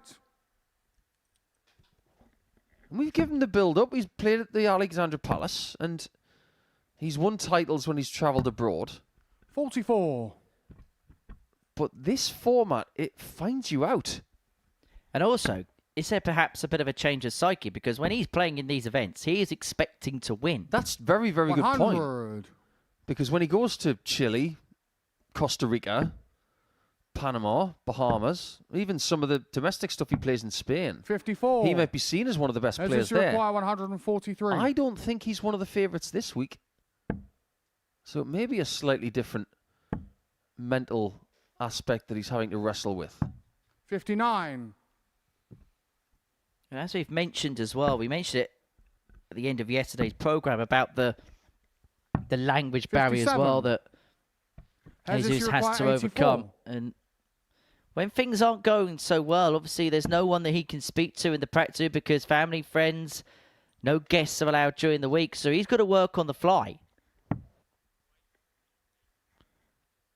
And we've given him the build-up. He's played at the Alexandra Palace, and he's won titles when he's travelled abroad. 44. But this format, it finds you out. And also, is there perhaps a bit of a change of psyche? Because when he's playing in these events, he is expecting to win. That's very, very 100. good point. Because when he goes to Chile, Costa Rica, Panama, Bahamas, even some of the domestic stuff he plays in Spain, 54. he might be seen as one of the best players there. Require 143. I don't think he's one of the favourites this week. So it may be a slightly different mental aspect that he's having to wrestle with. 59. And as we've mentioned as well, we mentioned it at the end of yesterday's programme about the language barrier as well that Jesus has to overcome. And when things aren't going so well, obviously there's no one that he can speak to in the practice because family, friends, no guests are allowed during the week. So he's got to work on the fly.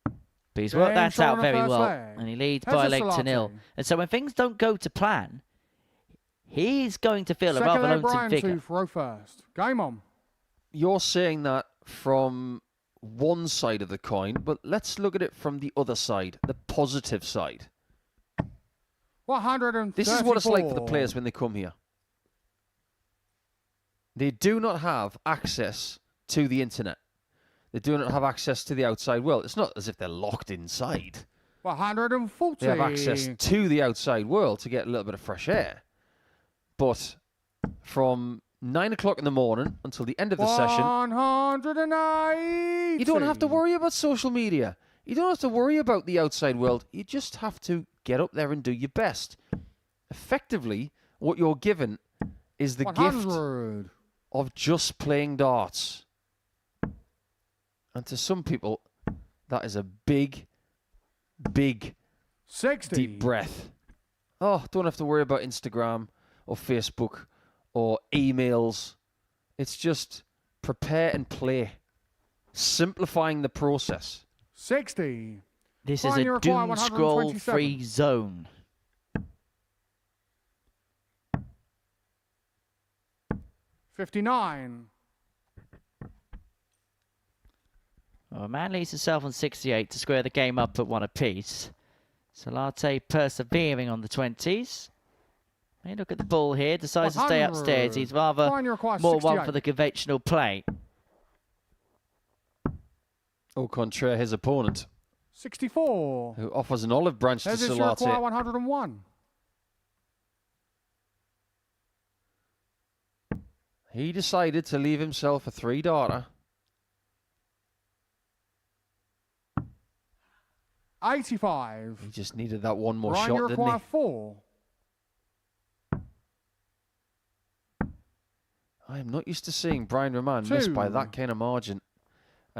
But he's worked that out very well. And he leads by a leg to 0. And so when things don't go to plan, he's going to feel a rather lonesome figure. Row first. Game on. You're saying that from one side of the coin, but let's look at it from the other side, the positive side. 134. This is what it's like for the players when they come here. They do not have access to the internet. They do not have access to the outside world. It's not as if they're locked inside. 140. They have access to the outside world to get a little bit of fresh air. But from 9 o'clock in the morning until the end of the session, 180. you don't have to worry about social media. You don't have to worry about the outside world. You just have to get up there and do your best. Effectively, what you're given is the 100. gift of just playing darts. And to some people, that is a big, big, 60. deep breath. Oh, don't have to worry about Instagram or Facebook or emails. It's just prepare and play. Simplifying the process. 60. This is a doom scroll free zone. 59. Well, Man leads himself on 68 to square the game up at 1 apiece. Salatte persevering on the 20s. Hey, look at the ball here. Decides to stay upstairs. He's rather more one for the conventional play. Au contraire, his opponent. 64. Who offers an olive branch to Salatte. 101. He decided to leave himself a 3-darter. 85. He just needed that one more Brian, shot, you didn't require he? 4. I am not used to seeing Brian Raman miss by that kind of margin.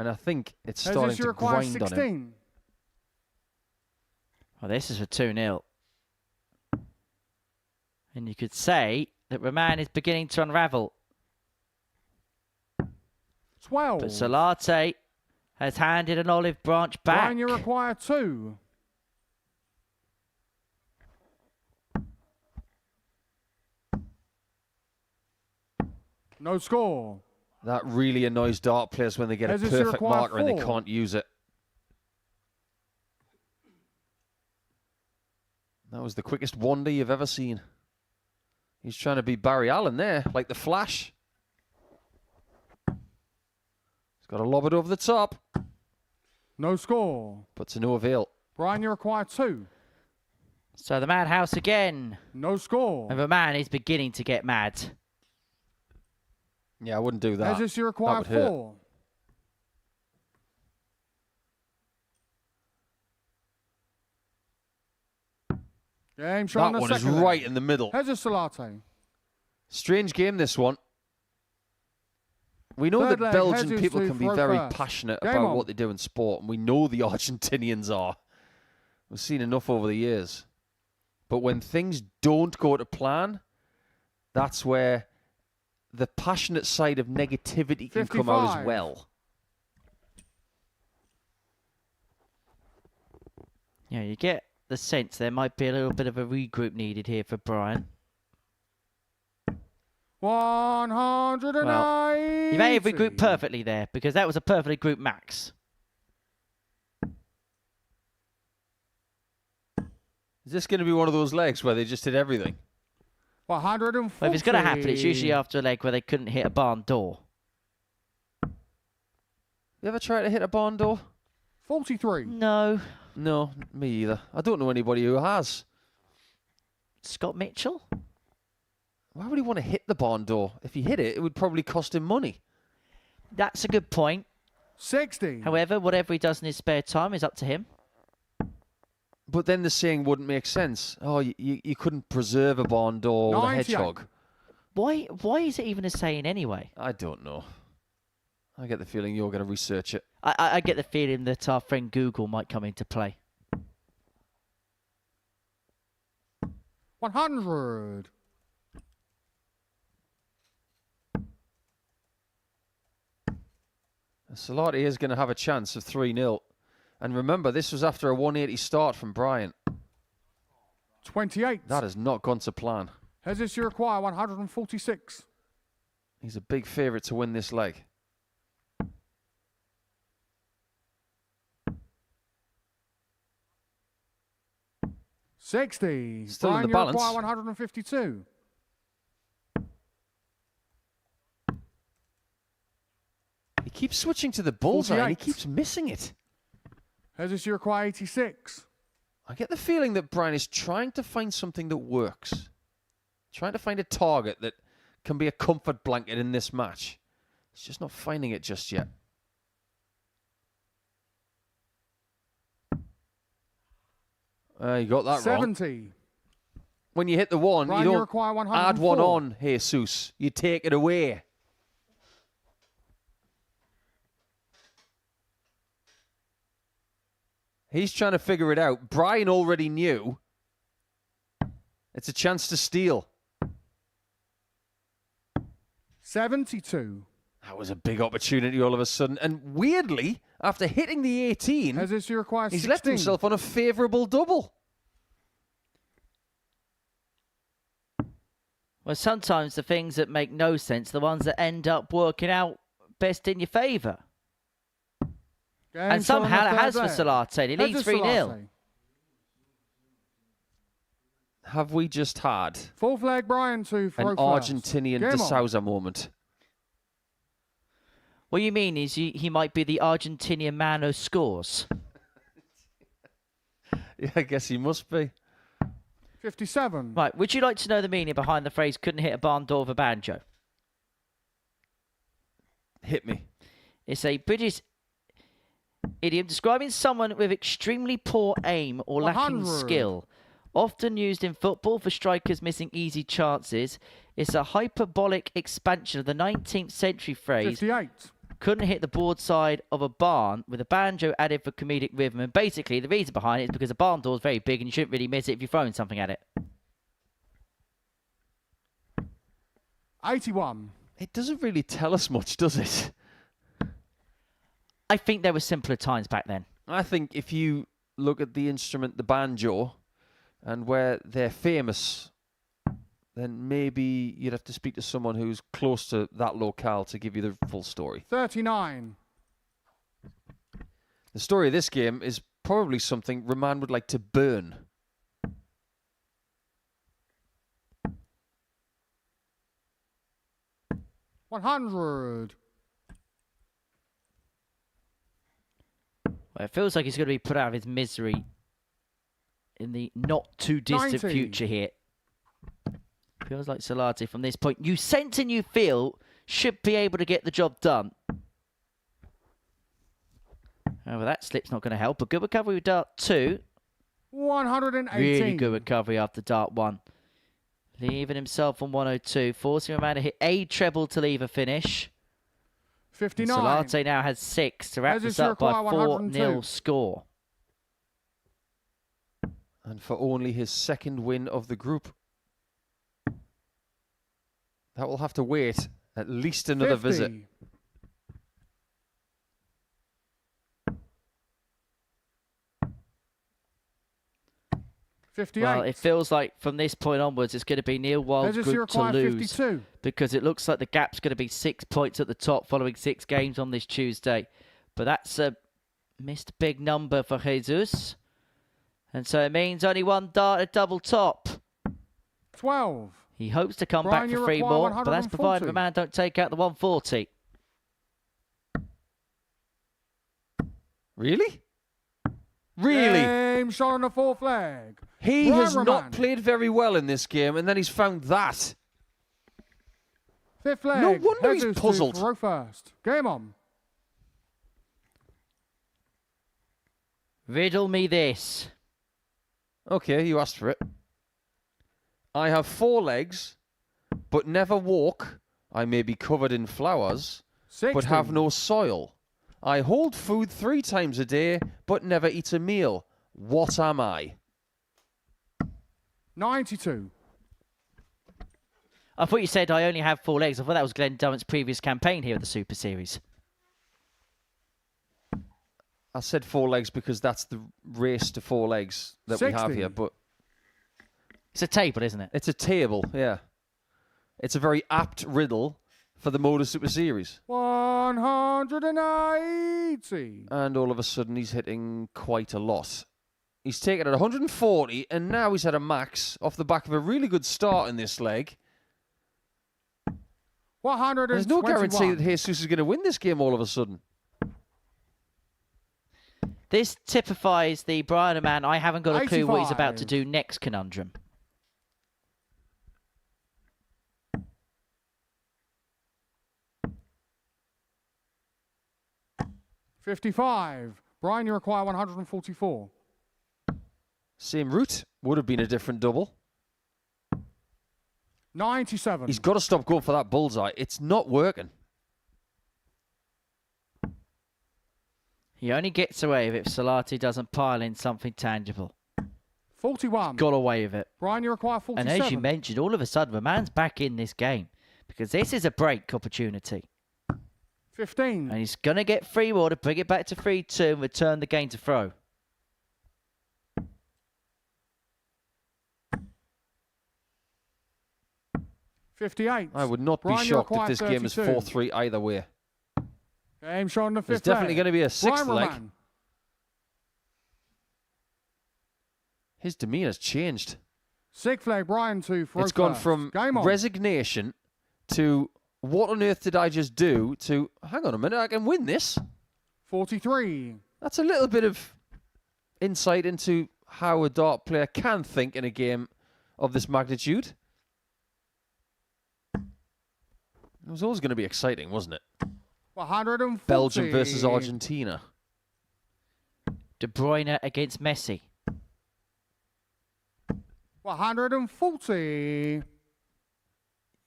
And I think it's As starting this, you to require grind on him. 16. Well, this is for 2-0. And you could say that Raman is beginning to unravel. 12. But Salatte has handed an olive branch back. Brian, you require 2. No score. That really annoys dart players when they get As a this, you perfect require marker and they 4. can't use it. That was the quickest wonder you've ever seen. He's trying to be Barry Allen there, like the Flash. He's got to lob it over the top. No score. But to no avail. Brian, you require 2. So the madhouse again. No score. And Raman is beginning to get mad. Yeah, I wouldn't do that. As this, you require That would hurt. 4. Game shot That on the one is second right leg. in the middle. Here's a Salatte. Strange game, this one. We know Third that leg, Belgian Jesus people to can be throw very first. passionate Game about on. what they do in sport, and we know the Argentinians are. We've seen enough over the years. But when things don't go to plan, that's where the passionate side of negativity can come out as 55. well. Yeah, you get the sense there might be a little bit of a regroup needed here for Brian. 180. You may have regrouped perfectly there because that was a perfectly grouped max. Is this going to be one of those legs where they just hit everything? 140. Well, if it's going to happen, it's usually after a leg where they couldn't hit a barn door. You ever try to hit a barn door? 43. No. No, me either. I don't know anybody who has. Scott Mitchell? Why would he want to hit the barn door? If he hit it, it would probably cost him money. That's a good point. 60. However, whatever he does in his spare time is up to him. But then the saying wouldn't make sense. Oh, you couldn't preserve a barn door with a 98. hedgehog. Why is it even a saying anyway? I don't know. I get the feeling you're going to research it. I get the feeling that our friend Google might come into play. 100. Salatte is going to have a chance of 3-0. And remember, this was after a 180 start from Bryant. 28. That has not gone to plan. Has this, you require 146. He's a big favourite to win this leg. $60. Still in Brian, the you balance. require 152. He keeps switching to the bullseye and he 48. keeps missing it. Has this, you require 86. I get the feeling that Brian is trying to find something that works. Trying to find a target that can be a comfort blanket in this match. He's just not finding it just yet. You got that 70. wrong. When you hit the one, Brian, you you don't require add 104. one on, Jesus. You take it away. He's trying to figure it out. Brian already knew. It's a chance to steal. 72. That was a big opportunity all of a sudden. And weirdly, after hitting the 18, Has this, you require he's 16. left himself on a favourable double. Well, sometimes the things that make no sense, the ones that end up working out best in your favour. Game And shot on somehow the it has third for leg. Salatte. He Has leads this, 3-0. Salatte. Have we just had Fourth leg, Brian to throw an first. Argentinian Game De on. Souza moment? What you mean is he might be the Argentinian man who scores. Yeah, I guess he must be. 57. Right, would you like to know the meaning behind the phrase couldn't hit a barn door with a banjo? Hit me. It's a British idiom describing someone with extremely poor aim or lacking 100. skill. Often used in football for strikers missing easy chances. It's a hyperbolic expansion of the 19th century phrase 58. couldn't hit the board side of a barn with a banjo added for comedic rhythm. And basically, the reason behind it is because a barn door is very big and you shouldn't really miss it if you're throwing something at it. 81. It doesn't really tell us much, does it? I think there were simpler times back then. I think if you look at the instrument, the banjo, and where they're famous, then maybe you'd have to speak to someone who's close to that locale to give you the full story. 39. The story of this game is probably something Raman would like to burn. $100. Well, it feels like he's going to be put out of his misery in the not too distant 90. future here. Feels like Salatte from this point. You sense and you feel should be able to get the job done. However, that slip's not going to help. A good recovery with dart 2. 118. Really good recovery after dart 1. Leaving himself on 102. Forcing Raman to hit a treble to leave a finish. 59. Salatte now has 6 to wrap this up by 4-0 score. And for only his second win of the group. That will have to wait at least another 50. visit. Well, it feels like from this point onwards, it's going to be Neil Wild's group to lose. 52. Because it looks like the gap's going to be 6 points at the top following 6 games on this Tuesday. But that's a missed big number for Jesus. And so it means only one dart at double top. 12. He hopes to come Brian, back you for 3 require more, but that's provided 140. the man don't take out the 140. Really? Really? Game shot on the 4th flag. He Brian has Raman. not played very well in this game, and then he's found that. 5th flag. No wonder he's Jesus to puzzled. throw first. Game on. Riddle me this. Okay, you asked for it. I have 4 legs, but never walk. I may be covered in flowers, 60. but have no soil. I hold food 3 times a day, but never eat a meal. What am I? 92. I thought you said I only have 4 legs. I thought that was Glenn Dummett previous campaign here at the Super Series. I said 4 legs because that's the race to 4 legs that we have 60. here, but It's a table, isn't it? it's a table, yeah. It's a very apt riddle for the Modus Super Series. 180. And all of a sudden he's hitting quite a lot. He's taken it 140, and now he's had a max off the back of a really good start in this leg. 121. There's no guarantee that Jesus is going to win this game all of a sudden. This typifies the Brian Raman, I haven't got a clue what he's about to 85. do next conundrum. $55. Brian, you require 144. Same route, would have been a different double. 97. He's got to stop going for that bullseye. It's not working. He only gets away with it if Salatte doesn't pile in something tangible. 41. Got away with it. Brian, you require 47. And as you mentioned, all of a sudden, Raman's back in this game. Because this is a break opportunity. 15. And he's going to get 3 more to bring it back to 3-2 and return the game to throw. $58. I would not Brian, be you shocked if require this game is 32. 4-3 either way. Game shot on the 5th There's definitely going to be a 6th Brian leg. Raman. His demeanour's changed. 6th flag, Brian to throw It's gone first. from Game on. resignation to what on earth did I just do to, hang on a minute, I can win this. 43. That's a little bit of insight into how a dart player can think in a game of this magnitude. It was always going to be exciting, wasn't it? 140. Belgium versus Argentina. De Bruyne against Messi. 140.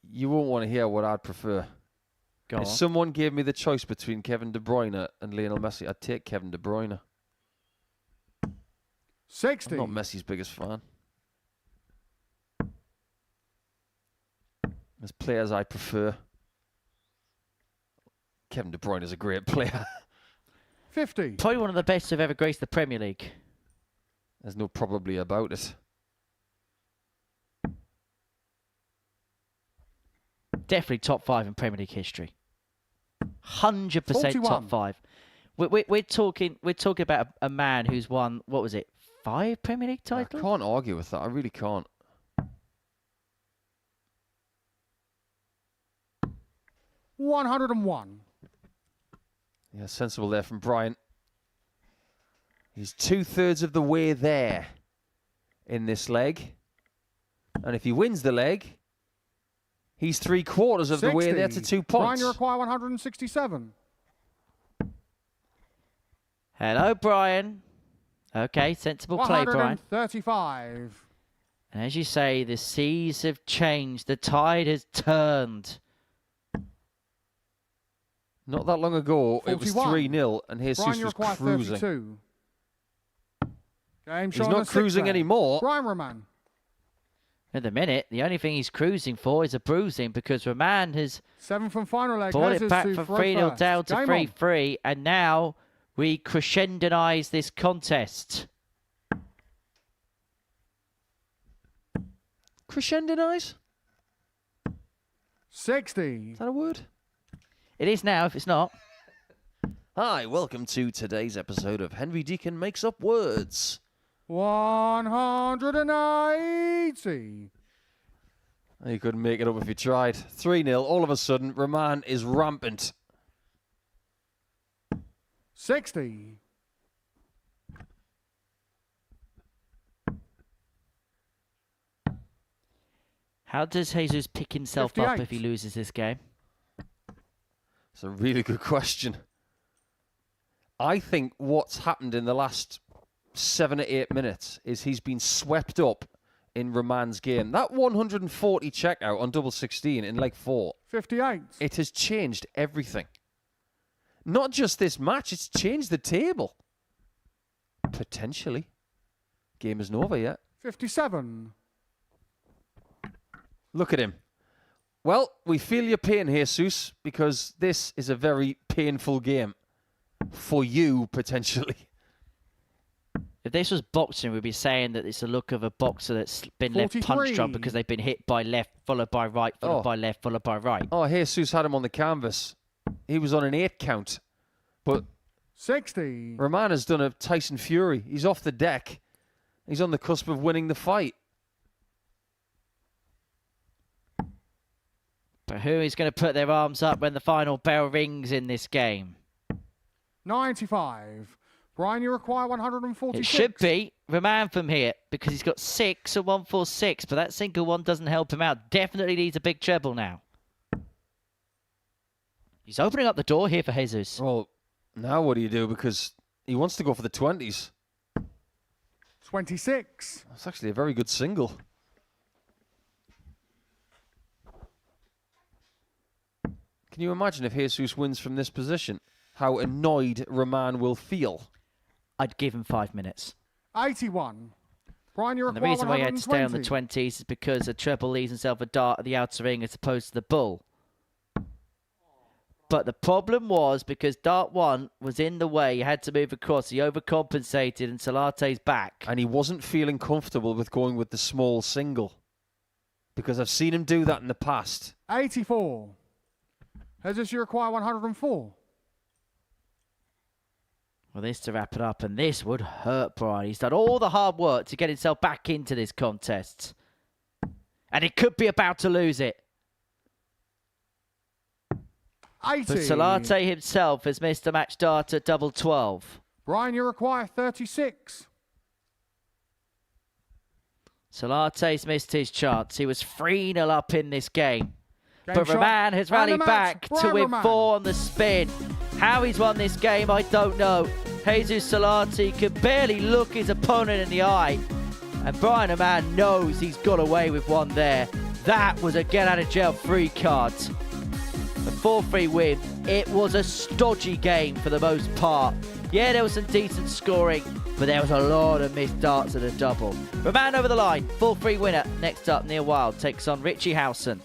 You won't want to hear what I'd prefer. Go on. If someone gave me the choice between Kevin De Bruyne and Lionel Messi, I'd take Kevin De Bruyne. 60. I'm not Messi's biggest fan. There's players I prefer. Kevin De Bruyne is a great player. 50. Probably one of the best who've ever graced the Premier League. There's no probably about it. Definitely top 5 in Premier League history. 100% 41. top 5. We're talking about a man who's won, what was it, 5 Premier League I titles? can't argue with that. I really can't. 101. Yeah, sensible there from Brian. He's 2/3 of the way there in this leg. And if he wins the leg, he's 3/4 of the way there to 2 Brian, points. you require 167. Hello, Brian. Okay, sensible play, Brian. 135. And as you say, the seas have changed. The tide has turned. Not that long ago, it was 41. 3-0, and Jesus Brian, you was require cruising. 32. Game He's showing not a 6 cruising there. anymore. Brian Raman. At the minute, the only thing he's cruising for is a bruising because Raman has 7th and final leg. brought Jesus it back to from throw 3-0 first. down to Game 3-3, and now we crescendonize this contest. Crescendonize? 60. Is that a word? It is now, if it's not. Hi, welcome to today's episode of Henry Deacon Makes Up Words. 180. You couldn't make it up if you tried. 3-0. All of a sudden, Raman is rampant. 60. How does Jesus pick himself up 58. if he loses this game? It's a really good question. I think what's happened in the last 7 or 8 minutes is he's been swept up in Raman's game. That 140 checkout on double 16 in leg 4. 58. It has changed everything. Not just this match, it's changed the table. Potentially. Game isn't over yet. 57. Look at him. Well, we feel your pain, Jesus, because this is a very painful game. For you, potentially. If this was boxing, we'd be saying that it's a look of a boxer that's been left 43. punched on because they've been hit by left, followed by right, followed by left, followed by right. Oh, Jesus had him on the canvas. He was on an 8 count. But 60. Raman has done a Tyson Fury. He's off the deck. He's on the cusp of winning the fight. But who is going to put their arms up when the final bell rings in this game? 95. Brian, you require 146. It should be Raman from here because he's got 6 and 146, but that single one doesn't help him out. Definitely needs a big treble now. He's opening up the door here for Jesus. Well, now what do you do? Because he wants to go for the 20s. 26. That's actually a very good single. Can you imagine if Jesus wins from this position? How annoyed Raman will feel. I'd give him 5 minutes. 81. Brian, you And the require reason why he had to stay on the 120. 20s is because a treble leaves himself a dart at the outer ring as opposed to the bull. But the problem was because dart 1 was in the way, he had to move across. He overcompensated and Salatte's back. And he wasn't feeling comfortable with going with the small single. Because I've seen him do that in the past. 84. Jesus, you require 104. Well, this to wrap it up, and this would hurt Brian. He's done all the hard work to get himself back into this contest. And he could be about to lose it. 80. But Salatte himself has missed a match dart at double 12. Brian, you require 36. Salatte's missed his chance. He was 3-0 up in this game. Game But shot. Raman has And rallied the match, back to Brian win Raman. 4 on the spin. How he's won this game, I don't know. Jesus Salatte could barely look his opponent in the eye. And Brian Raman knows he's got away with one there. That was a get-out-of-jail-free card. A 4-3 win. It was a stodgy game for the most part. Yeah, there was some decent scoring, but there was a lot of missed darts at a double. Raman over the line, 4-3 winner. Next up, Neil Wild takes on Richie Howson.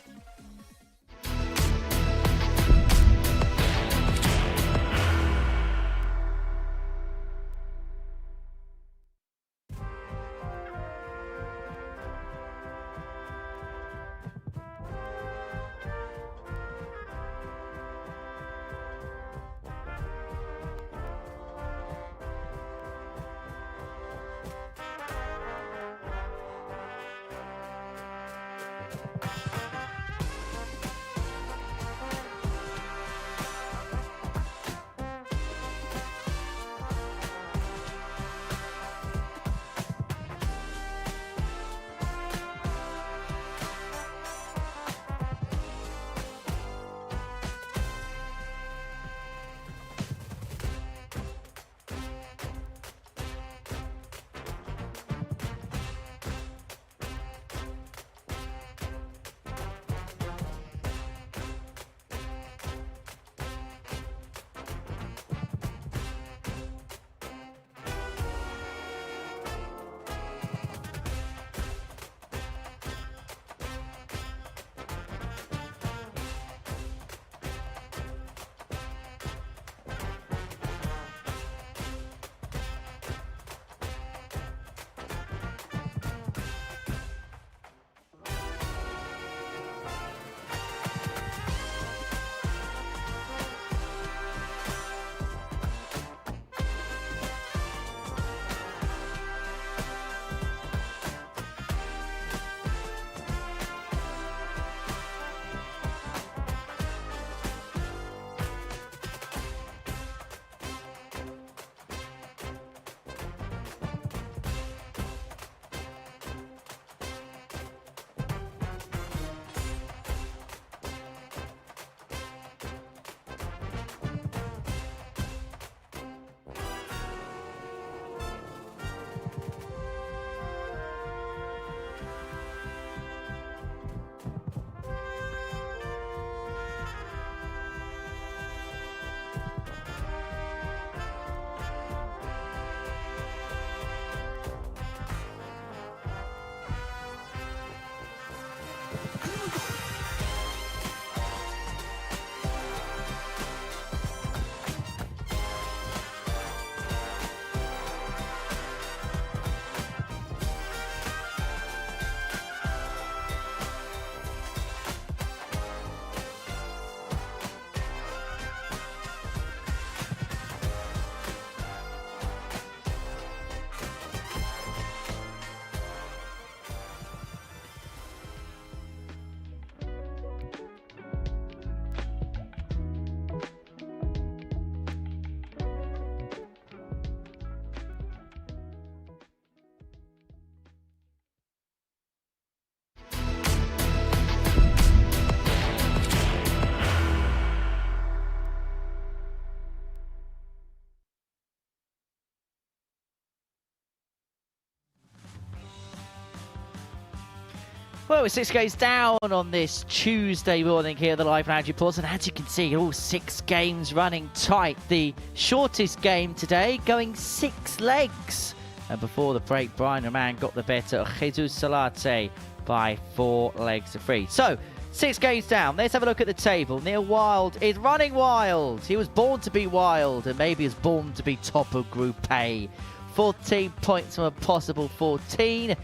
Well, we're 6 games down on this Tuesday morning here at the Live Lounge Reports, and as you can see, all 6 games running tight. The shortest game today going 6 legs. And before the break, Brian Raman got the better of Jesus Salatte by 4 legs to 3. So, 6 games down. Let's have a look at the table. Neil Wild is running wild. He was born to be wild, and maybe is born to be top of Group A. 14 points from a possible 14.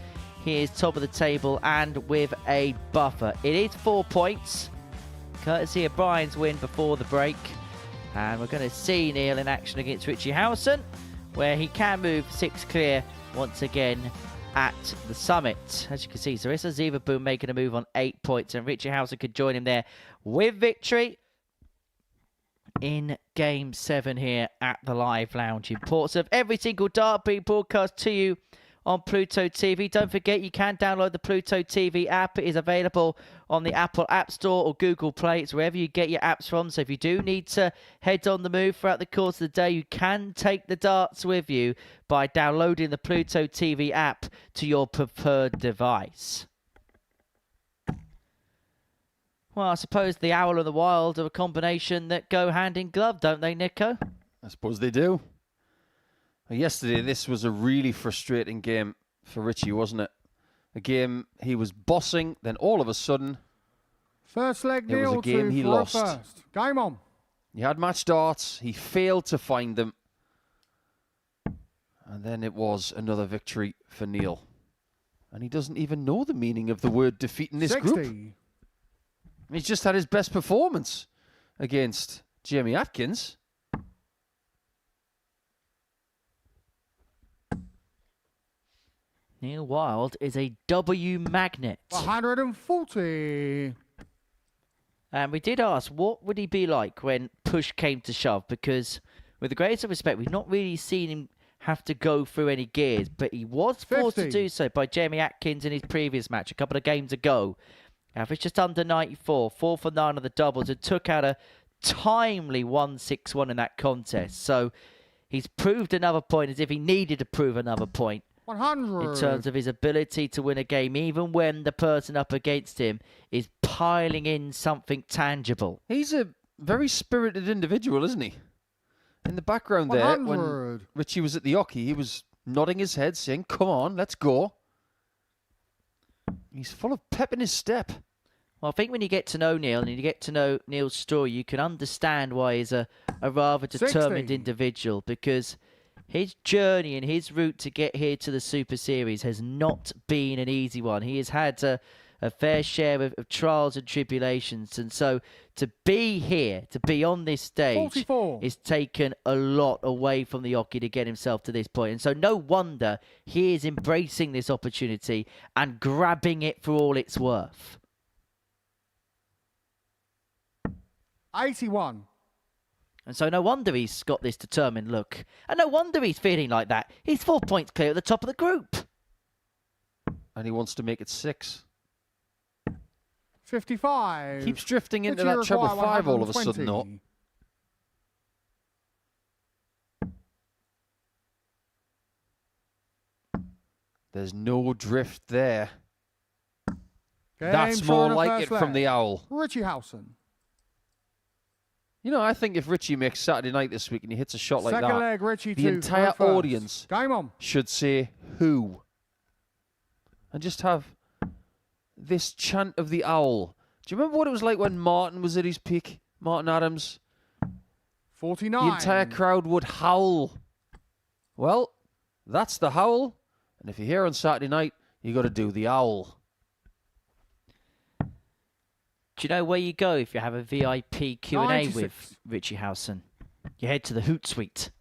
He is top of the table and with a buffer. It is 4 points, courtesy of Brian's win before the break. And we're going to see Neil in action against Richie Howson, where he can move 6 clear once again at the summit. As you can see, Sarissa Zaboom making a move on 8 points, and Richie Howson could join him there with victory in Game 7 here at the Live Lounge in Portsmouth. Every single dart being broadcast to you on Pluto TV. Don't forget, you can download the Pluto TV app. It is available on the Apple App Store or Google Play. It's wherever you get your apps from. So if you do need to head on the move throughout the course of the day, you can take the darts with you by downloading the Pluto TV app to your preferred device. Well, I suppose the Owl and the Wild are a combination that go hand in glove, don't they, Nico? I suppose they do. Yesterday, this was a really frustrating game for Richie, wasn't it? A game he was bossing, then all of a sudden, First leg, it was Neil, a game he for a lost. First. Game on. He had match darts, he failed to find them, and then it was another victory for Neil. And he doesn't even know the meaning of the word defeat in this 60. group. He's just had his best performance against Jamie Atkins. Neil Wild is a W magnet. 140. And we did ask, what would he be like when push came to shove? Because with the greatest of respect, we've not really seen him have to go through any gears, but he was forced 50. to do so by Jamie Atkins in his previous match a couple of games ago. Averaged just under 94, 4 for 9 on the doubles, and took out a timely 1-6-1 in that contest. So he's proved another point as if he needed to prove another point 100. in terms of his ability to win a game, even when the person up against him is piling in something tangible. He's a very spirited individual, isn't he? In the background there, 100. when Richie was at the hockey, he was nodding his head, saying, "Come on, let's go." He's full of pep in his step. Well, I think when you get to know Neil and you get to know Neil's story, you can understand why he's a rather determined 60. individual, because his journey and his route to get here to the Super Series has not been an easy one. He has had a fair share of trials and tribulations, and so to be here, to be on this stage, 44. is taken a lot away from the hockey to get himself to this point. And so no wonder he is embracing this opportunity and grabbing it for all it's worth. 81. And so no wonder he's got this determined look. And no wonder he's feeling like that. He's 4 points clear at the top of the group. And he wants to make it 6. 55. Keeps drifting into Richie that treble require 5 all of a sudden, 120. though. There's no drift there. That's Game more short of like first it from leg. the Owl. Richie Howson. You know, I think if Richie makes Saturday night this week and he hits a shot like Second that, leg, Richie the 2 entire for a first. audience Game on. should say who. And just have this chant of the Owl. Do you remember what it was like when Martin was at his peak? Martin Adams? 49. The entire crowd would howl. Well, that's the howl. And if you're here on Saturday night, you got to do the Owl. Do you know where you go if you have a VIP Q&A 96. with Richie Howson? You head to the Hoot Suite.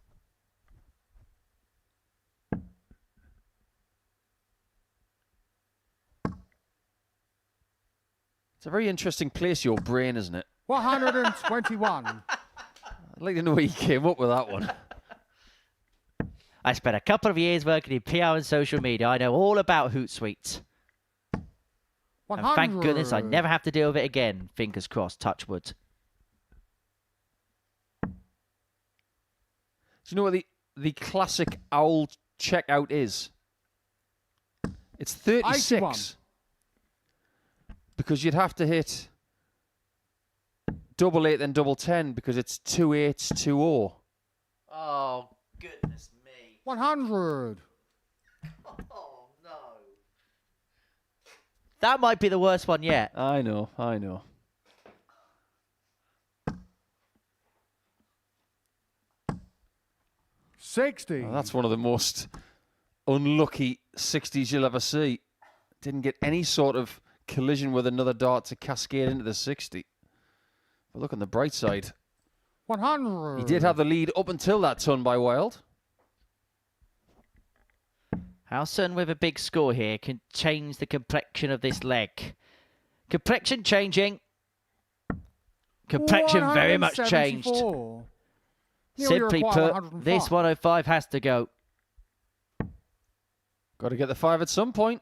It's a very interesting place, your brain, isn't it? 121. I'd like to know where you came up with that one. I spent a couple of years working in PR and social media. I know all about Hoot Suite. 100. And thank goodness I never have to deal with it again. Fingers crossed, touch wood. Do you know what the classic Owl checkout is? It's 36. 81. Because you'd have to hit double 8 then double 10 because it's 2 8s 2 0. Oh, goodness me. 100. Oh, no. That might be the worst one yet. I know. 60. Oh, that's one of the most unlucky 60s you'll ever see. Didn't get any sort of collision with another dart to cascade into the 60. But look on the bright side. 100. He did have the lead up until that ton by Wild. Howson with a big score here can change the complexion of this leg. Complexion changing. Complexion very much changed. 174. Neil, you Simply require put, 105. this 105 has to go. Got to get the 5 at some point.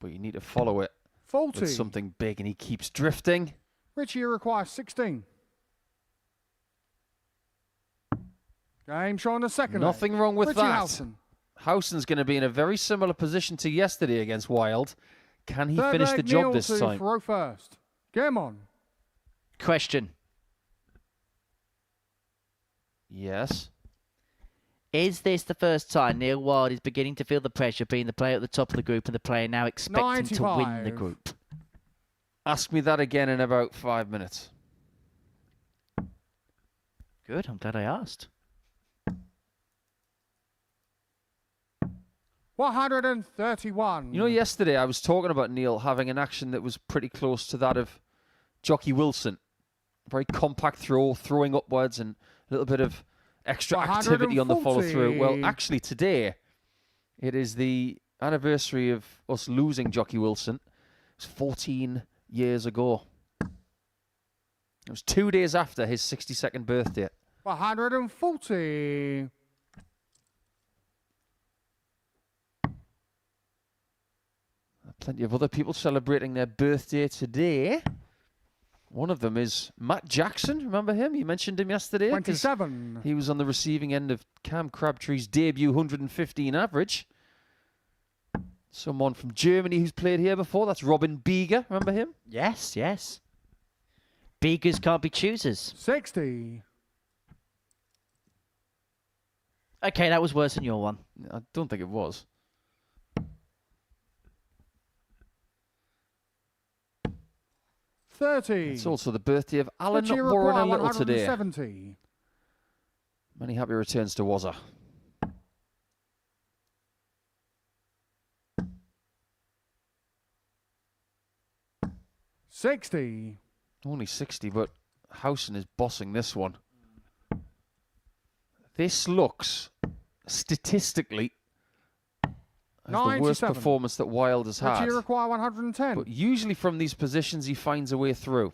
But you need to follow it 40. with something big, and he keeps drifting. Richie, you require 16. Game showing the second. Nothing leg. wrong with Richie that. Howson. Howson's going to be in a very similar position to yesterday against Wild. Can he Third finish leg, the job Neil this to time? throw first. Game on. Question. Yes. Is this the first time Neil Wild is beginning to feel the pressure being the player at the top of the group and the player now expecting to win the 95. group? Ask me that again in about 5 minutes. Good, I'm glad I asked. 131. You know, yesterday I was talking about Neil having an action that was pretty close to that of Jockey Wilson. Very compact throw, throwing upwards, and a little bit of extra activity on the follow through. Well, actually today, it is the anniversary of us losing Jockey Wilson. It was 14 years ago. It was 2 days after his 62nd birthday. 140. Plenty of other people celebrating their birthday today. One of them is Matt Jackson. Remember him? You mentioned him yesterday. 27. He was on the receiving end of Cam Crabtree's debut 115 average. Someone from Germany who's played here before. That's Robin Bieger. Remember him? Yes, yes. Beagers can't be choosers. 60. Okay, that was worse than your one. I don't think it was. It's also the birthday of Alan Warren a little today. 170. Many happy returns to Wazza. $60. Only 60, but Howson is bossing this one. This looks, statistically, as the worst performance that Wild has had. You require 110. But usually from these positions, he finds a way through.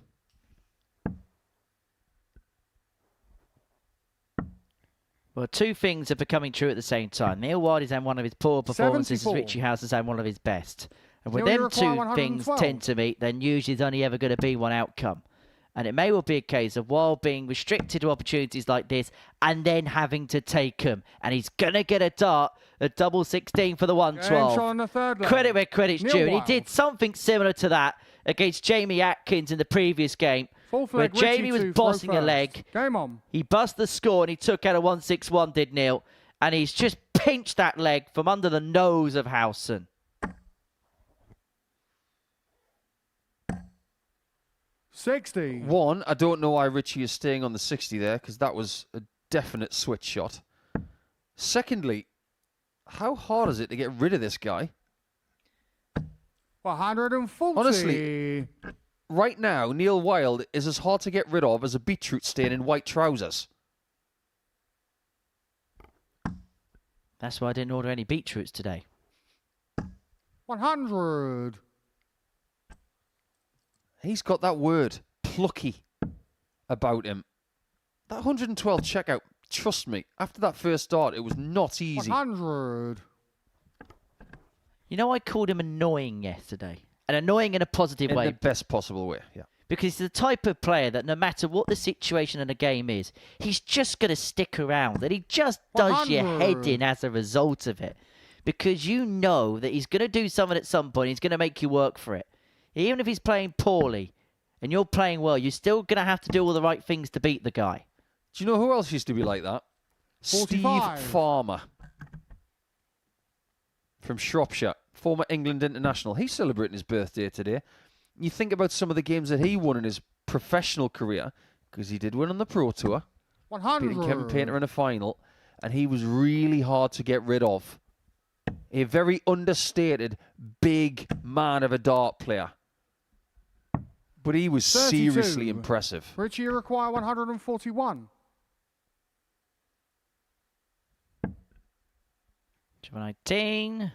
Well, two things are becoming true at the same time. Neil Wild has had one of his poor performances, 74. Richie House has had one of his best. And when Neil, them two 112. things tend to meet, then usually there's only ever going to be one outcome. And it may well be a case of Wild being restricted to opportunities like this and then having to take them. And he's going to get a dart at double 16 for the 112. On the third leg. Credit where credit's Neil due. And he Wild. did something similar to that against Jamie Atkins in the previous game. Fourth Where leg, Richie Jamie was to throw bossing a first. leg. Game on. He buzzed the score and he took out a 161, did Neil. And he's just pinched that leg from under the nose of Howson. 60. One, I don't know why Richie is staying on the 60 there, because that was a definite switch shot. Secondly, how hard is it to get rid of this guy? 140. Honestly, right now, Neil Wild is as hard to get rid of as a beetroot stain in white trousers. That's why I didn't order any beetroots today. 100. He's got that word, plucky, about him. That 112 checkout, trust me, after that first start, it was not easy. 100. You know, I called him annoying yesterday. And annoying in a positive In way. the best possible way, yeah. Because he's the type of player that no matter what the situation in the game is, he's just going to stick around. And he just does your head in as a result of it. Because you know that he's going to do something at some point. He's going to make you work for it. Even if he's playing poorly and you're playing well, you're still going to have to do all the right things to beat the guy. Do you know who else used to be like that? 45. Steve Farmer. From Shropshire, former England international. He's celebrating his birthday today. You think about some of the games that he won in his professional career, because he did win on the Pro Tour. 100. Beating Kevin Painter in a final, and he was really hard to get rid of. A very understated, big man of a dart player. But he was 32. seriously impressive. Richie, you require 141. 19.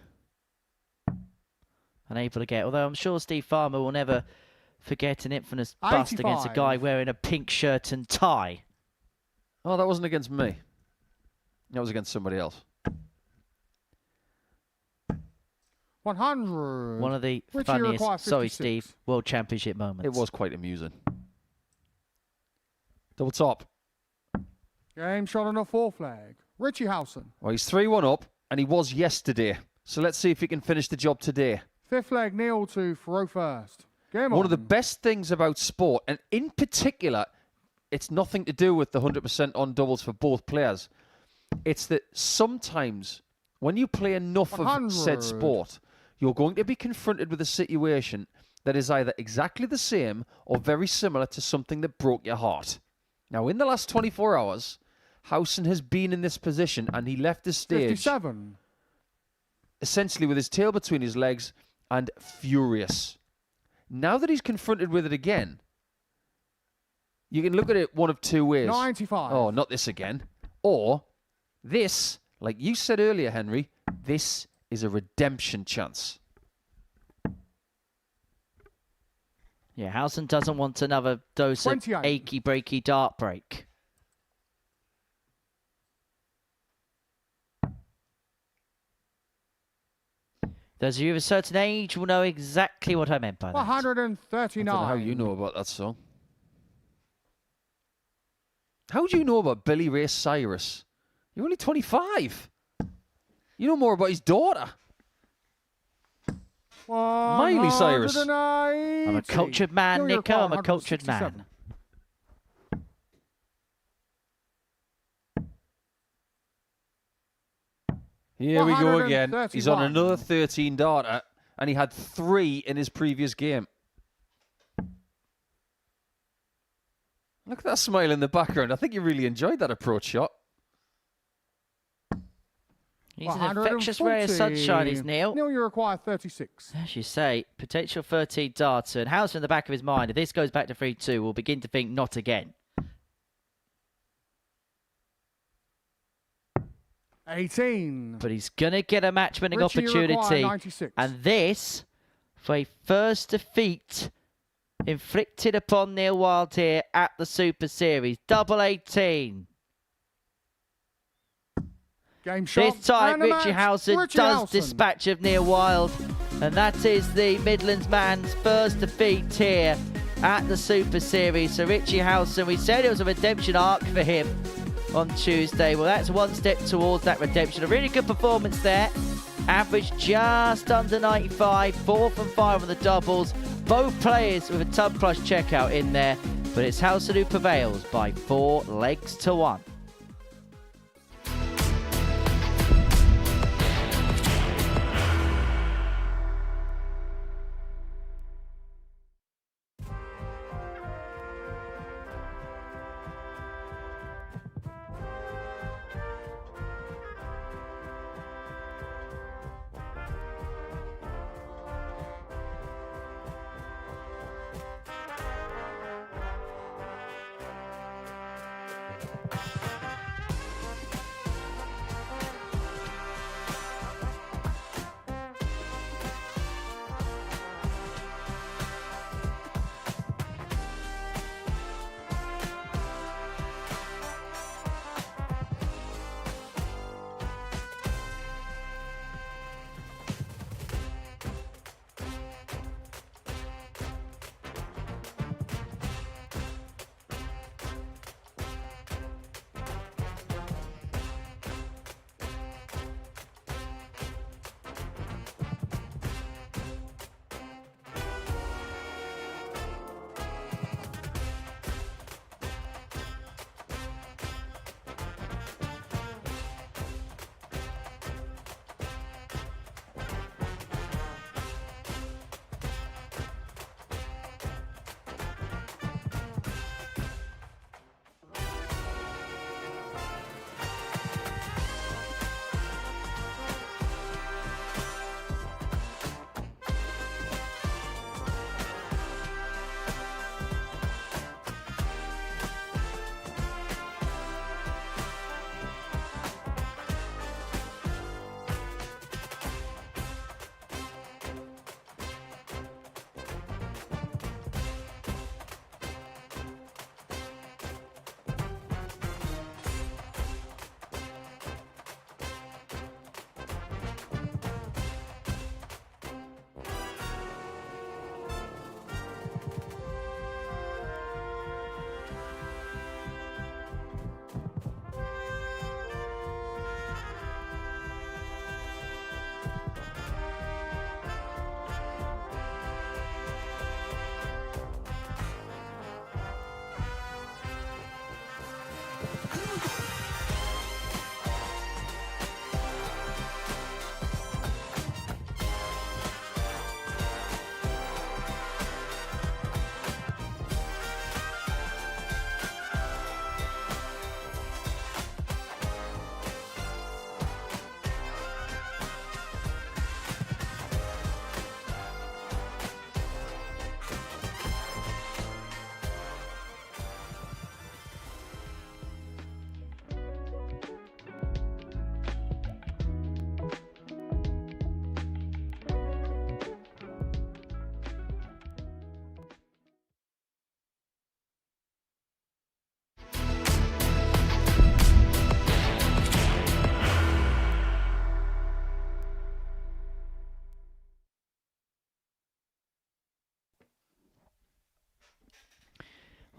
Unable to get, although I'm sure Steve Farmer will never forget an infamous bust against a 85. guy wearing a pink shirt and tie. Oh, that wasn't against me. That was against somebody else. 100. One of the Richie, you require funniest, sorry 56. Steve, World Championship moments. It was quite amusing. Double top. Game shot on the fourth leg. Richie Howson. Well, he's 3-1 up, and he was yesterday. So let's see if he can finish the job today. Fifth leg, Neil to throw first. Game on. One of the best things about sport, and in particular, it's nothing to do with the 100% on doubles for both players. It's that sometimes when you play enough 100. of said sport, you're going to be confronted with a situation that is either exactly the same or very similar to something that broke your heart. Now, in the last 24 hours, Howson has been in this position and he left the stage 57. essentially with his tail between his legs and furious. Now that he's confronted with it again, you can look at it one of two ways. 95. Oh, not this again. Or this, like you said earlier, Henry, this is a redemption chance. Yeah, Howson doesn't want another dose 28. of achy, breaky dart break. Those of you of a certain age will know exactly what I meant by that. 139. I don't know how you know about that song. How do you know about Billy Ray Cyrus? You're only 25. You know more about his daughter. Miley Cyrus. 180. I'm a cultured man, Know your Nico. call, I'm a cultured 167. man. Here we go again. 131. He's on another 13 darter, and he had 3 in his previous game. Look at that smile in the background. I think you really enjoyed that approach shot. He's an infectious ray of sunshine, is Neil. Neil, you require 36. As you say, potential 13 darter. And Howson in the back of his mind, if this goes back to 3-2, will begin to think not again. 18. But he's going to get a match-winning Richie, you require opportunity. 96. And this, for a first defeat inflicted upon Neil Wild here at the Super Series. Double 18. Game shot. This time, And a Richie match. Howson Richie does Howson. dispatch of Neil Wild. And that is the Midlands man's first defeat here at the Super Series. So Richie Howson, we said it was a redemption arc for him on Tuesday. Well, that's one step towards that redemption. A really good performance there. Average just under 95. 4 from 5 on the doubles. Both players with a tub plus checkout in there. But it's Howson who prevails by 4 legs to 1.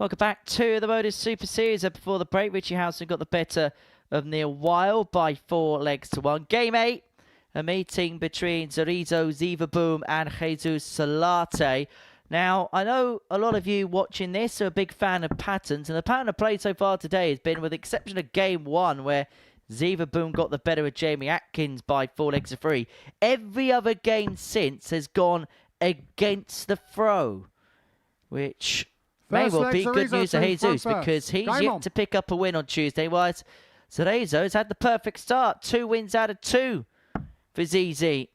Welcome back to the Modus Super Series. Before the break, Richie Howson got the better of Neil Weil by 4 legs to 1. Game 8, a meeting between Zorizo, Zaboom and Jesus Salatte. Now, I know a lot of you watching this are a big fan of patterns, and the pattern I've played so far today has been, with the exception of Game 1, where Zaboom got the better of Jamie Atkins by 4 legs to 3. Every other game since has gone against the throw, which may well be good news for Jesus, because he's yet to pick up a win on Tuesday, whilst Cerezo's had the perfect start. 2 wins out of 2 for ZZ,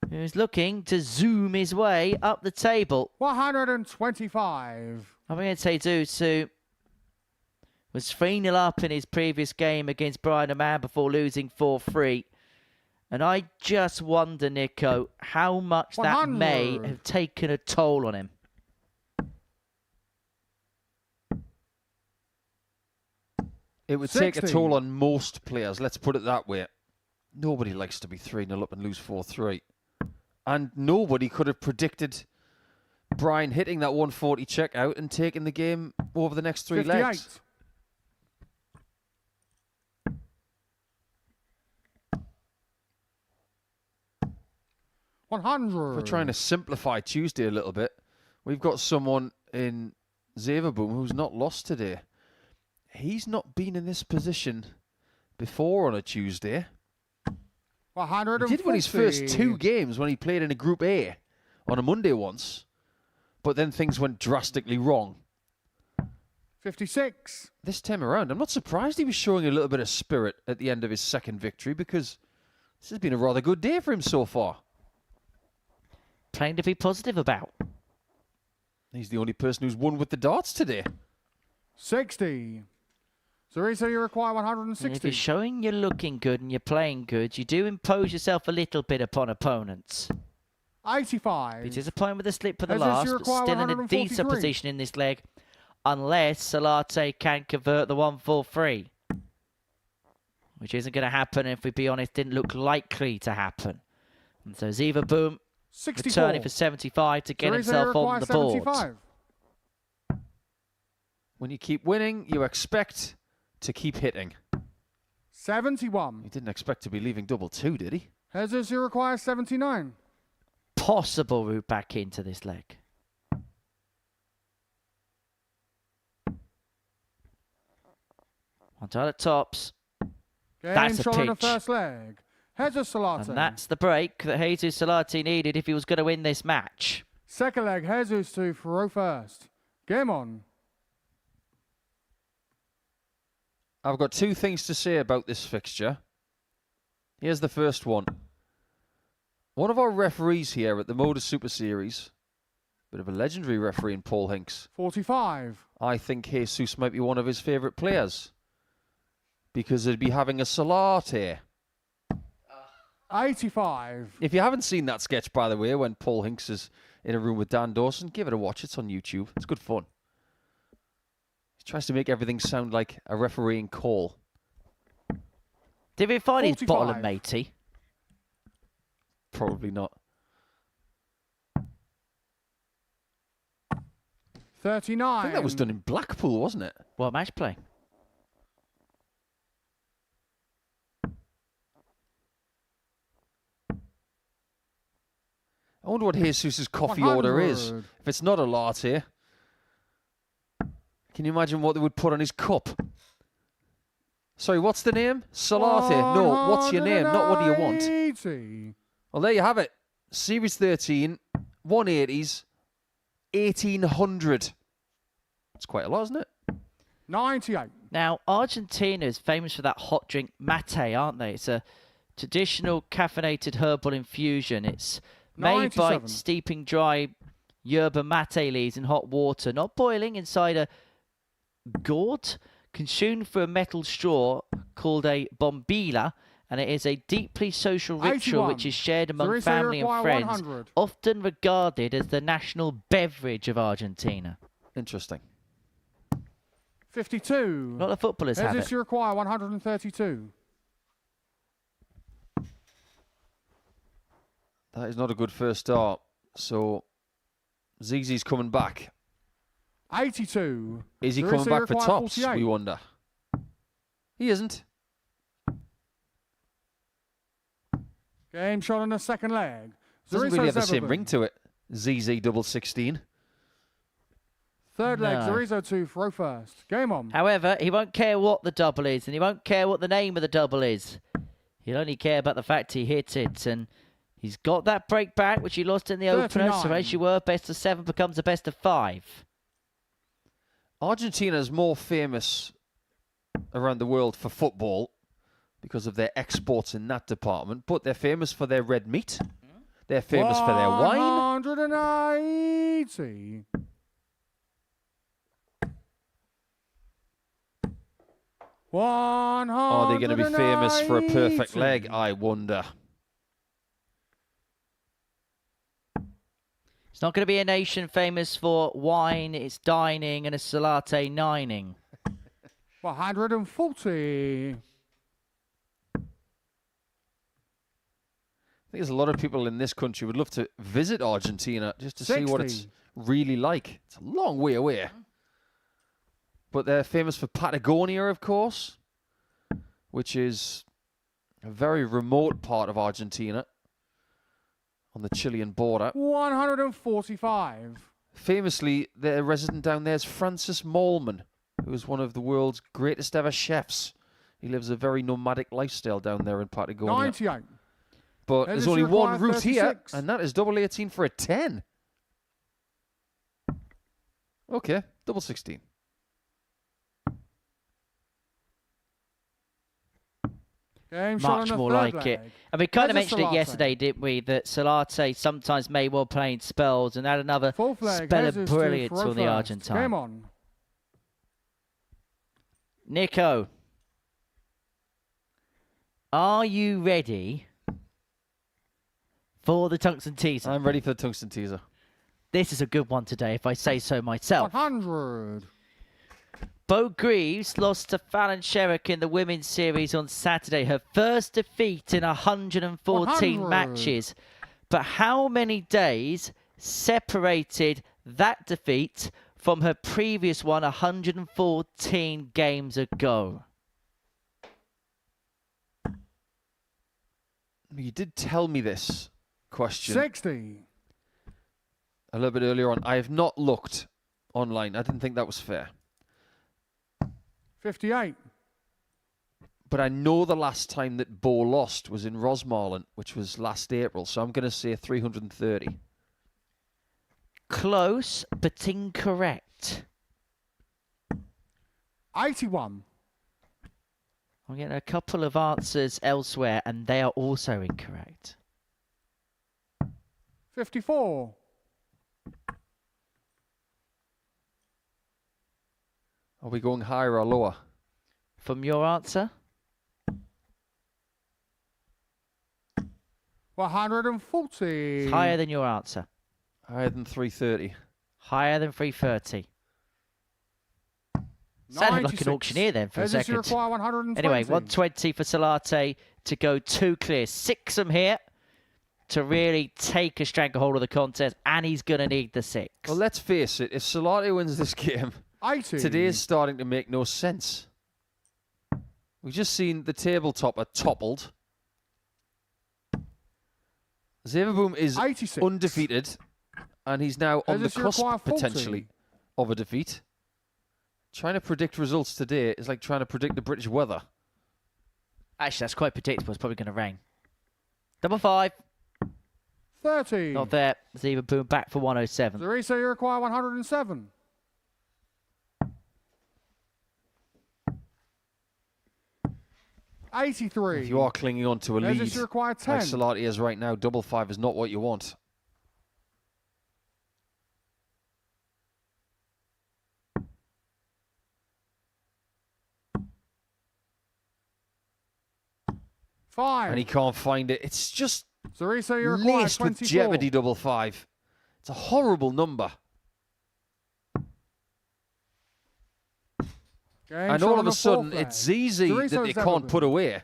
who's looking to zoom his way up the table. 125. I'm going to say Jesus, who was 3-0 up in his previous game against Raman before losing 4-3. And I just wonder, Nico, how much 100. that may have taken a toll on him. It would 60. take a toll on most players, let's put it that way. Nobody likes to be 3-0 up and lose 4-3. And nobody could have predicted Brian hitting that 140 check out and taking the game over the next 3 58. legs. We're trying to simplify Tuesday a little bit. We've got someone in Zaboom who's not lost today. He's not been in this position before on a Tuesday. 150. He did win his first 2 games when he played in a Group A on a Monday once, but then things went drastically wrong. 56. This time around, I'm not surprised he was showing a little bit of spirit at the end of his second victory, because this has been a rather good day for him so far. Playing to be positive about. He's the only person who's won with the darts today. 60. Zorizo, you require 160. And if you're showing you're looking good and you're playing good, you do impose yourself a little bit upon opponents. 85. It is a point with a slip for the As last, you but require still in a decent 143. position in this leg, unless Salatte can convert the 1-4-3. Which isn't going to happen, if we be honest, didn't look likely to happen. And so Zaboom returning for 75 to get Zorizo, himself you on the require board. 75. When you keep winning, you expect to keep hitting. 71. He didn't expect to be leaving double 2, did he? Jesus, you require 79. Possible route back into this leg. Montage at tops. Game That's a shot on the pitch. first leg. Jesus Salatte. And that's the break that Jesus Salatte needed if he was going to win this match. Second leg, Jesus to throw first. Game on. I've got 2 things to say about this fixture. Here's the first one. One of our referees here at the Modus Super Series, bit of a legendary referee in Paul Hinks. 45. I think Jesus might be one of his favourite players, because they'd be having a Salatte. 85. If you haven't seen that sketch, by the way, when Paul Hinks is in a room with Dan Dawson, give it a watch. It's on YouTube. It's good fun. He tries to make everything sound like a refereeing call. Did we find his 45. bottle of matey? Probably not. 39. I think that was done in Blackpool, wasn't it? What match play? I wonder what Jesus' coffee order is. 100. If it's not a latte, can you imagine what they would put on his cup? Sorry, what's the name? Salatte. No, what's your name? Not what do you want? 180. Well, there you have it. Series 13, 180s, 1800. That's quite a lot, isn't it? 98. Now, Argentina is famous for that hot drink mate, aren't they? It's a traditional caffeinated herbal infusion. It's made by 97. steeping dry yerba mate leaves in hot water, not boiling, inside a gourd, consumed through a metal straw called a bombilla, and it is a deeply social ritual 81. which is shared among Zorizo, family you and require friends, 100. often regarded as the national beverage of Argentina. Interesting. 52. Not the footballers have Jesus, it. you require 132. That is not a good first start. So, ZZ's coming back. 82. Is he Zariso coming back for require tops, 48. we wonder? He isn't. Game shot on the second leg. Doesn't Zariso really have the same Zaboom. ring to it. ZZ double 16. Third leg, No. Zariso 2, throw first. Game on. However, he won't care what the double is, and he won't care what the name of the double is. He'll only care about the fact he hit it, and he's got that break back, which he lost in the opener. So 39. as you were, best of 7 becomes a best of 5. Argentina is more famous around the world for football because of their exports in that department, but they're famous for their red meat. They're famous for their wine. 180. Are they going to be famous for a perfect leg? I wonder. It's not going to be a nation famous for wine, it's dining, and a Salatte nining. 140. I think there's a lot of people in this country would love to visit Argentina just to see what it's 60. really like. It's a long way away. But they're famous for Patagonia, of course, which is a very remote part of Argentina on the Chilean border. 145. Famously, their resident down there is Francis Mallman, who is one of the world's greatest ever chefs. He lives a very nomadic lifestyle down there in Patagonia. 98. But Does there's this only one require route here, 36? and that is double 18 for a 10. Okay, double 16. Game shot on Much the more third like it. leg. And we kind of There's a mentioned it Salatte. yesterday, didn't we? That Salatte sometimes may well play in spells, and had another Fourth leg, spell here's of his two, brilliance throw from the first. Argentine. Game on. Nico, are you ready for the tungsten teaser? I'm ready for the tungsten teaser. This is a good one today, if I say so myself. 100. Bo Greaves lost to Fallon Sherrick in the women's series on Saturday. Her first defeat in 114 100. matches. But how many days separated that defeat from her previous one 114 games ago? You did tell me this question 60. a little bit earlier on. I have not looked online. I didn't think that was fair. 58. But I know the last time that Bo lost was in Rosmarland, which was last April. So I'm going to say 330. Close, but incorrect. 81. I'm getting a couple of answers elsewhere, and they are also incorrect. 54. Are we going higher or lower? From your answer? 140. It's higher than your answer. Higher than 330. Higher than 330. Sounded like 96. an auctioneer then for a Does this second. require 120? Anyway, 120 for Salatte to go 2 clear. 6 from here to really take a stranglehold of the contest, and he's going to need the 6. Well, let's face it. If Salatte wins this game, 80. today is starting to make no sense. We've just seen the tabletopper toppled. Zaboom is 86. undefeated, and he's now on the Does this require cusp, 40? potentially, of a defeat. Trying to predict results today is like trying to predict the British weather. Actually, that's quite predictable. It's probably going to rain. Double 5. 30. Not there. Zaboom back for 107. Zariso, you require 107. $83. If you are clinging on to a Does lead, this require 10? like Salatte is right now, double 5 is not what you want. $5. And he can't find it. It's just Zariso, you require laced with 24. jeopardy double 5. It's a horrible number. Game And shot all on of the a sudden, fourth leg. it's ZZ that Zariso, they can't Zaboom. put away.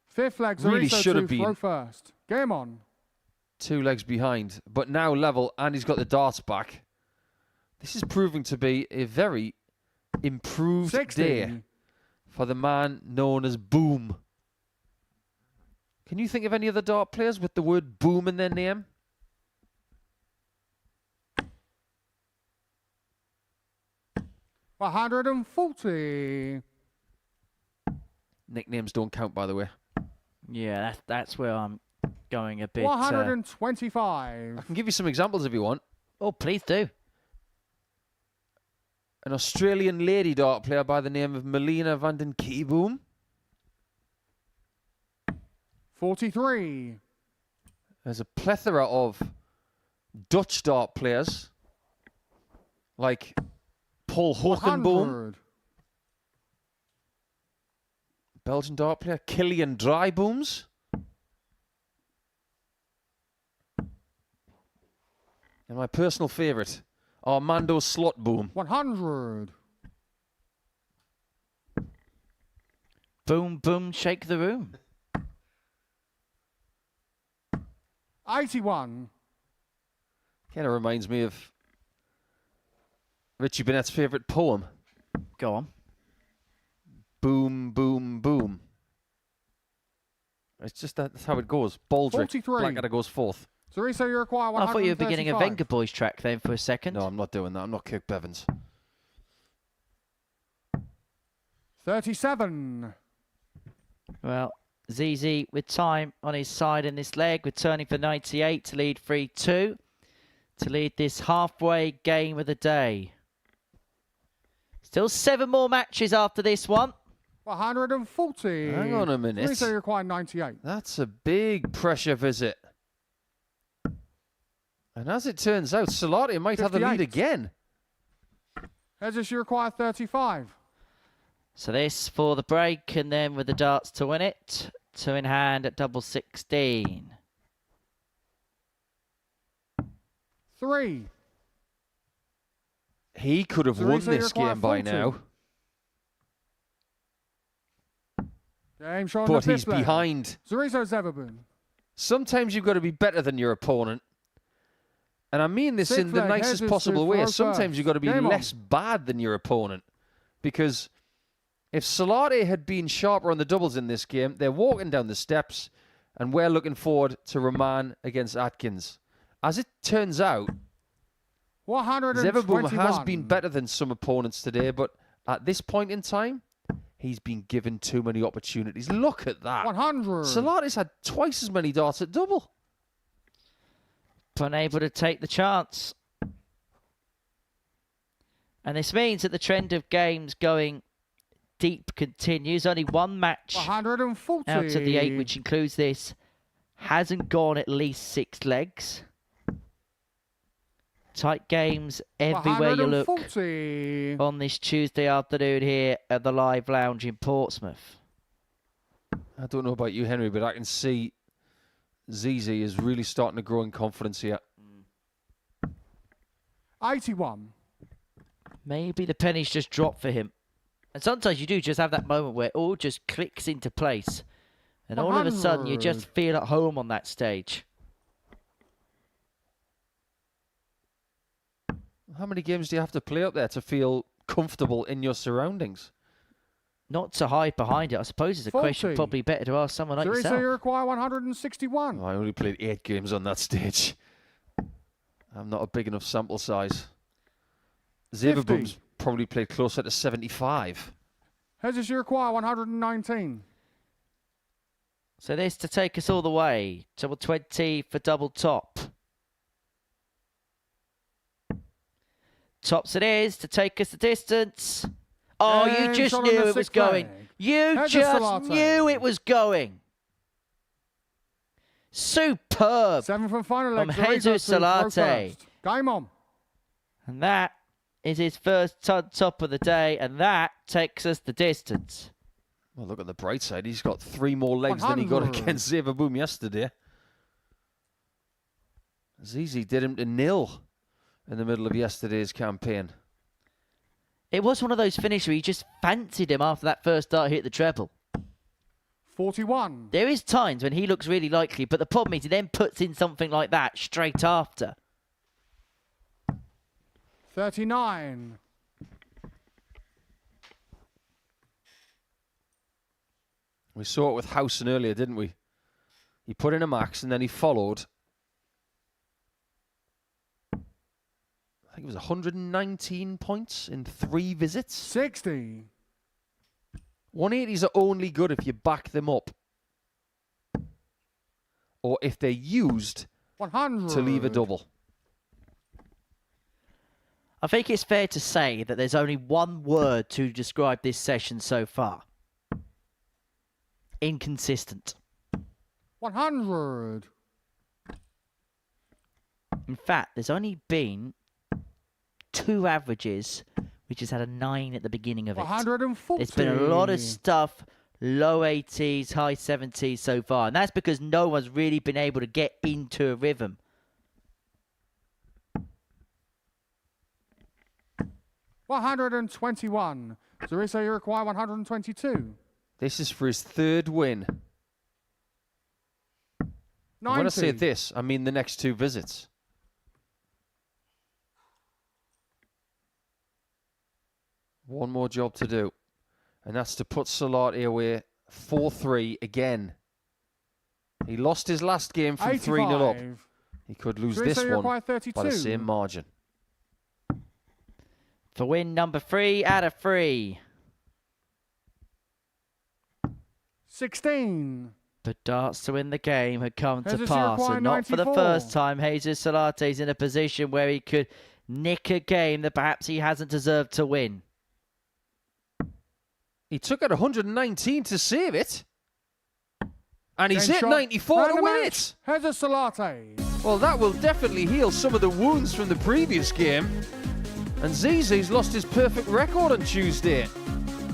Fifth leg, Really Zariso should have to throw been. first. Game on. 2 legs behind, but now level, and he's got the darts back. This is proving to be a very improved 60. day for the man known as Boom. Can you think of any other dart players with the word boom in their name? $140. Nicknames don't count, by the way. Yeah, that's where I'm going a bit. 125. I can give you some examples if you want. Oh, please do. An Australian lady dart player by the name of Melina van den Kieboom. 43. There's a plethora of Dutch dart players like Paul Hogenboom. 100. Belgian dart player Kilian Drybooms. And my personal favourite, Armando Slotboom. 100. Boom, boom, shake the room. 81. Kind of reminds me of Richie Bennett's favourite poem. Go on. Boom, boom, boom. It's just that's how it goes. Baldrick, 43. Blackadder goes fourth. Teresa, you require 135. I thought you were beginning a Venga Boys track then for a second. No, I'm not doing that. I'm not Kirk Bevins. 37. Well, ZZ with time on his side in this leg, returning for 98 to lead 3-2, to lead this halfway game of the day. Still 7 more matches after this one. 140. Hang on a minute. Teresa, you require 98. That's a big pressure visit. And as it turns out, Salatte might have the lead 58. again. Hedges, you require 35. So this for the break, and then with the darts to win it. 2 in hand at double 16. 3. He could have won Teresa, you this require game by 40. now, Game showing but the he's fifth leg. behind. Zarizo Zaboom. Sometimes you've got to be better than your opponent. And I mean this Sixth in the leg, nicest Hedges possible to way. first Sometimes you've got to be Game on. less bad than your opponent. Because if Salatte had been sharper on the doubles in this game, they're walking down the steps, and we're looking forward to Raman against Atkins. As it turns out, 121. Zaboom has been better than some opponents today, but at this point in time, he's been given too many opportunities. Look at that. 100. Salatte's had twice as many darts at double. Unable to take the chance. And this means that the trend of games going deep continues. Only one match 140. out of the 8, which includes this, hasn't gone at least 6 legs. Tight games everywhere you look 140. on this Tuesday afternoon here at the Live Lounge in Portsmouth. I don't know about you, Henry, but I can see ZZ is really starting to grow in confidence here. 81. Maybe the pennies just dropped for him. And sometimes you do just have that moment where it all just clicks into place. And all of a sudden you just 100. feel at home on that stage. How many games do you have to play up there to feel comfortable in your surroundings? Not to hide behind it. I suppose it's a question 40. probably better to ask someone like Teresa, yourself. you require 161. I only played 8 games on that stage. I'm not a big enough sample size. 50. Zaboom's probably played closer to 75. Hedges, you require 119. So this to take us all the way. Double 20 for double top. Tops it is to take us the distance. Oh, you And just shot on knew the it was sixth going. leg. You Hedges just Salatte. knew it was going. Superb. 7 from final From leg. Zarizo Jesus to throw Salatte. first. Game on. And that is his first top of the day, and that takes us the distance. Well, look at the bright side. He's got 3 more legs than he got 100. against Zaboom yesterday. ZZ did him to 0 in the middle of yesterday's campaign. It was one of those finishes where you just fancied him after that first dart hit the treble. 41. There is times when he looks really likely, but the problem is he then puts in something like that straight after. 39. We saw it with Howson earlier, didn't we? He put in a max and then he followed. I think it was 119 points in 3 visits. 60. 180s are only good if you back them up. Or if they're used 100. to leave a double. I think it's fair to say that there's only one word to describe this session so far. Inconsistent. 100. In fact, there's only been 2 averages which has had a 9 at the beginning of it. 140. There's been a lot of stuff, low 80s, high 70s so far. And that's because no one's really been able to get into a rhythm. $121. Zariso, you require 122. This is for his 3rd win. 90. When I say this, I mean the next 2 visits. One more job to do. And that's to put Salatte away 4-3 again. He lost his last game from 3-0 up. He could lose Zariso, this you one require 32. by the same margin. For win number 3 out of 3. 16. The darts to win the game had come to Jesus, you pass, require and not for the 94. first time. Jesus Salate's in a position where he could nick a game that perhaps he hasn't deserved to win. He took it 119 to save it. And he's Game hit shot. 94 Man to of the win match. it. Here's a Salatte. Well, that will definitely heal some of the wounds from the previous game. And Zizi's lost his perfect record on Tuesday.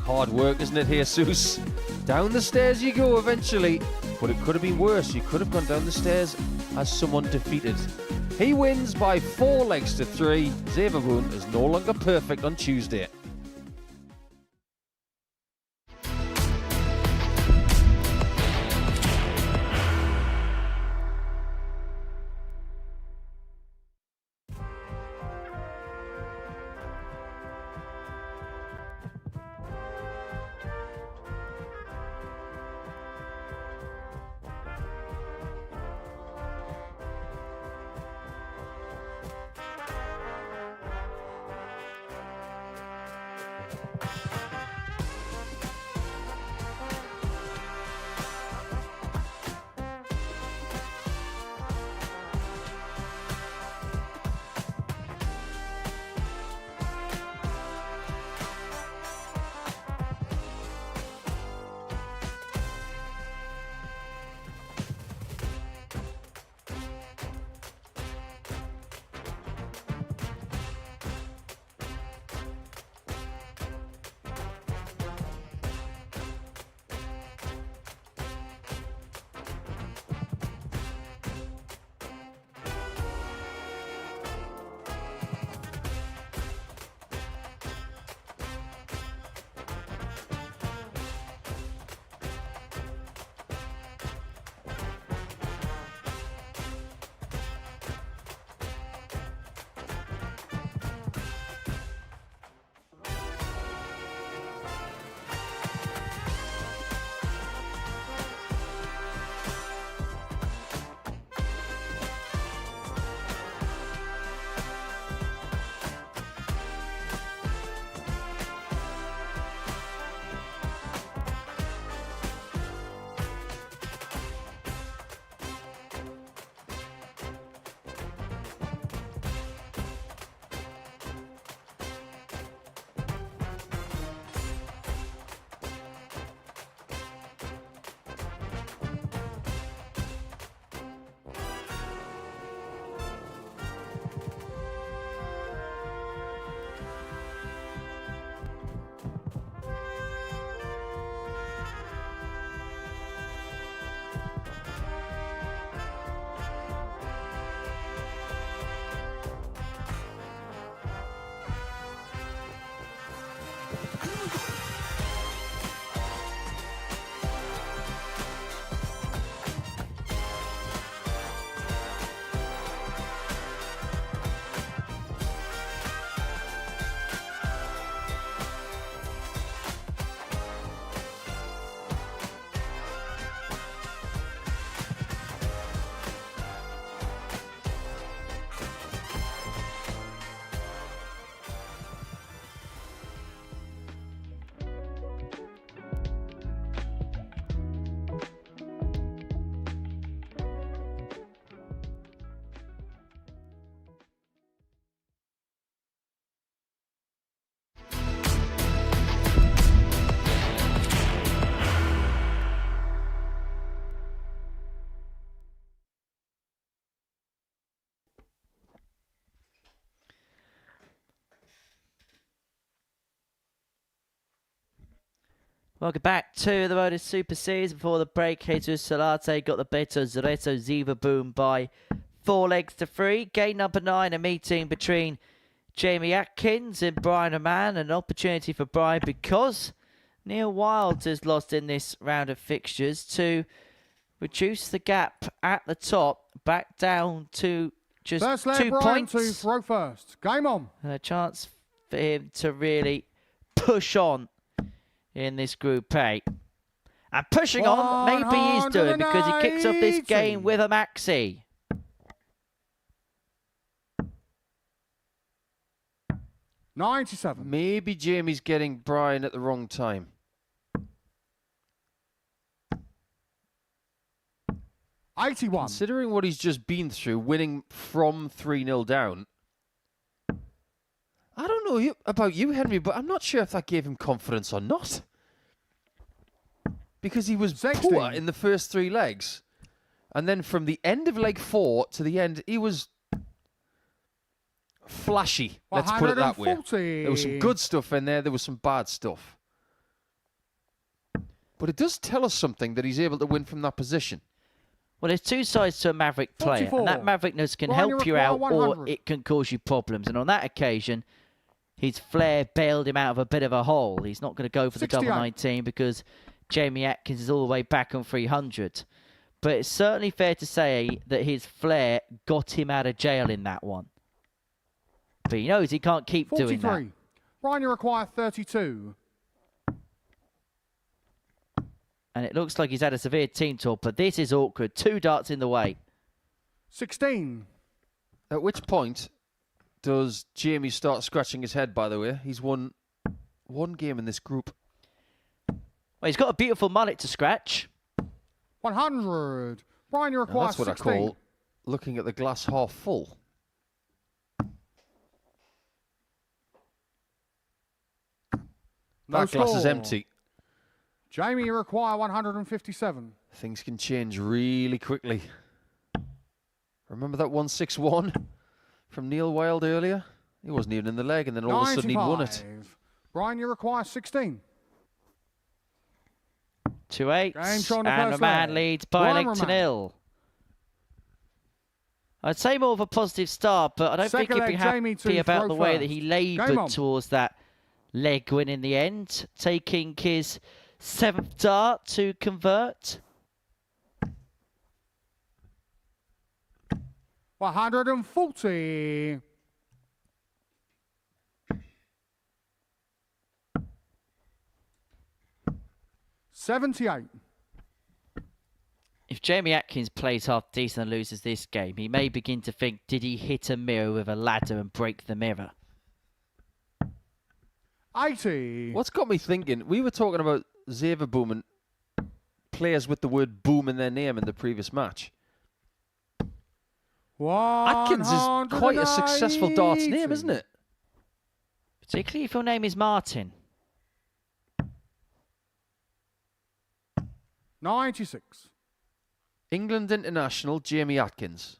Hard work, isn't it, Jesus? Down the stairs you go eventually. But it could have been worse. You could have gone down the stairs as someone defeated. He wins by 4 legs to 3. Zaboom is no longer perfect on Tuesday. Welcome back to the Modus Super Series. Before the break, Jesus Salatte got the better Zaboom by 4 legs to 3. Game number 9, a meeting between Jamie Atkins and Brian Raman. An opportunity for Brian because Neil Wild has lost in this round of fixtures to reduce the gap at the top back down to just First leg, 2 Brian points. to throw first. Game on. And a chance for him to really push on in this Group A. And pushing on, maybe he's doing because he kicks off this game with a maxi. $97. Maybe Jamie's getting Brian at the wrong time. $81. Considering what he's just been through, winning from 3-0 down. I don't know about you, Henry, but I'm not sure if that gave him confidence or not. Because he was 16. poor in the first 3 legs. And then from the end of leg 4 to the end, he was flashy. Let's put it that way. 140. There was some good stuff in there. There was some bad stuff. But it does tell us something that he's able to win from that position. Well, there's 2 sides to a Maverick player, 44. and that Maverickness can Brian, help you you out, require or 100. it can cause you problems. And on that occasion, his flair bailed him out of a bit of a hole. He's not going to go for the 68. double 19 because Jamie Atkins is all the way back on 300. But it's certainly fair to say that his flair got him out of jail in that one. But he knows he can't keep 43. doing that. Brian, you require 32. And it looks like he's had a severe team talk, but this is awkward. 2 darts in the way. 16. At which point does Jamie start scratching his head, by the way? He's won 1 game in this group. Well, he's got a beautiful mullet to scratch. 100. Brian, you Now require that's what 16. I call looking at the glass half full. No That glass is score. empty. Jamie, you require 157. Things can change really quickly. Remember that 161 from Neil Wild earlier? He wasn't even in the leg, and then all of a sudden he'd won it. 95. Brian, you require 16. 2-8. Game's on the And first Raman leg. leads by a Brian leg to Raman. 0. I'd say more of a positive start, but I don't think Second he'd be leg, Jamie happy to about throw the way that first. he Game laboured on. towards that leg win in the end, taking his 7th dart to convert. 140. $78. If Jamie Atkins plays half decent and loses this game, he may begin to think, did he hit a mirror with a ladder and break the mirror? 80. What's got me thinking, we were talking about Zaboom and players with the word boom in their name in the previous match. Atkins is quite a successful darts name, isn't it? Particularly if your name is Martin. 96. England International, Jamie Atkins.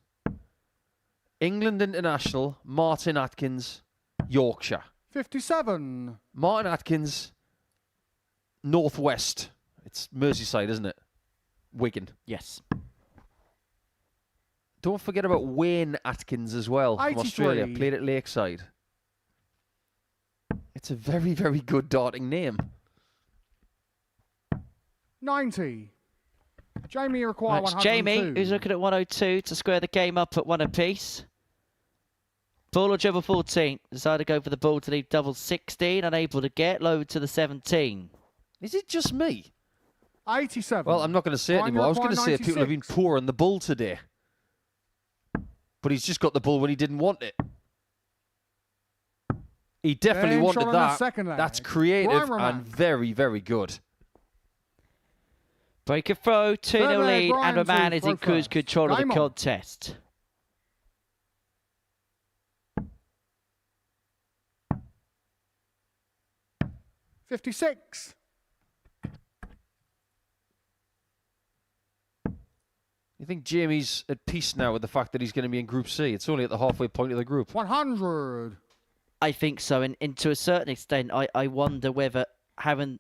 England International, Martin Atkins, Yorkshire. 57. Martin Atkins, Northwest. It's Merseyside, isn't it? Wigan. Yes. Don't forget about Wayne Atkins as well from 83. Australia. Played at Lakeside. It's a very, very good darting name. 90. Jamie, you require That's 102. Jamie, who's looking at 102 to square the game up at 1 apiece. Ball or treble 14. Decided to go for the ball to leave double 16. Unable to get. Low to the 17. Is it just me? 87. Well, I'm not going to say it Brian, you anymore. I was going require to say people have been 96. poor on the bull today. But he's just got the bull when he didn't want it. He definitely Game wanted shot on the that. second leg. That's creative Brian Raman. and very, very good. Break a throw. 2-0 Third leg, lead. Brian And Raman to is in throw cruise first. control of the Game on. contest. $56. You think Jamie's at peace now with the fact that he's going to be in Group C? It's only at the halfway point of the group. 100. I think so. And to a certain extent, I wonder whether having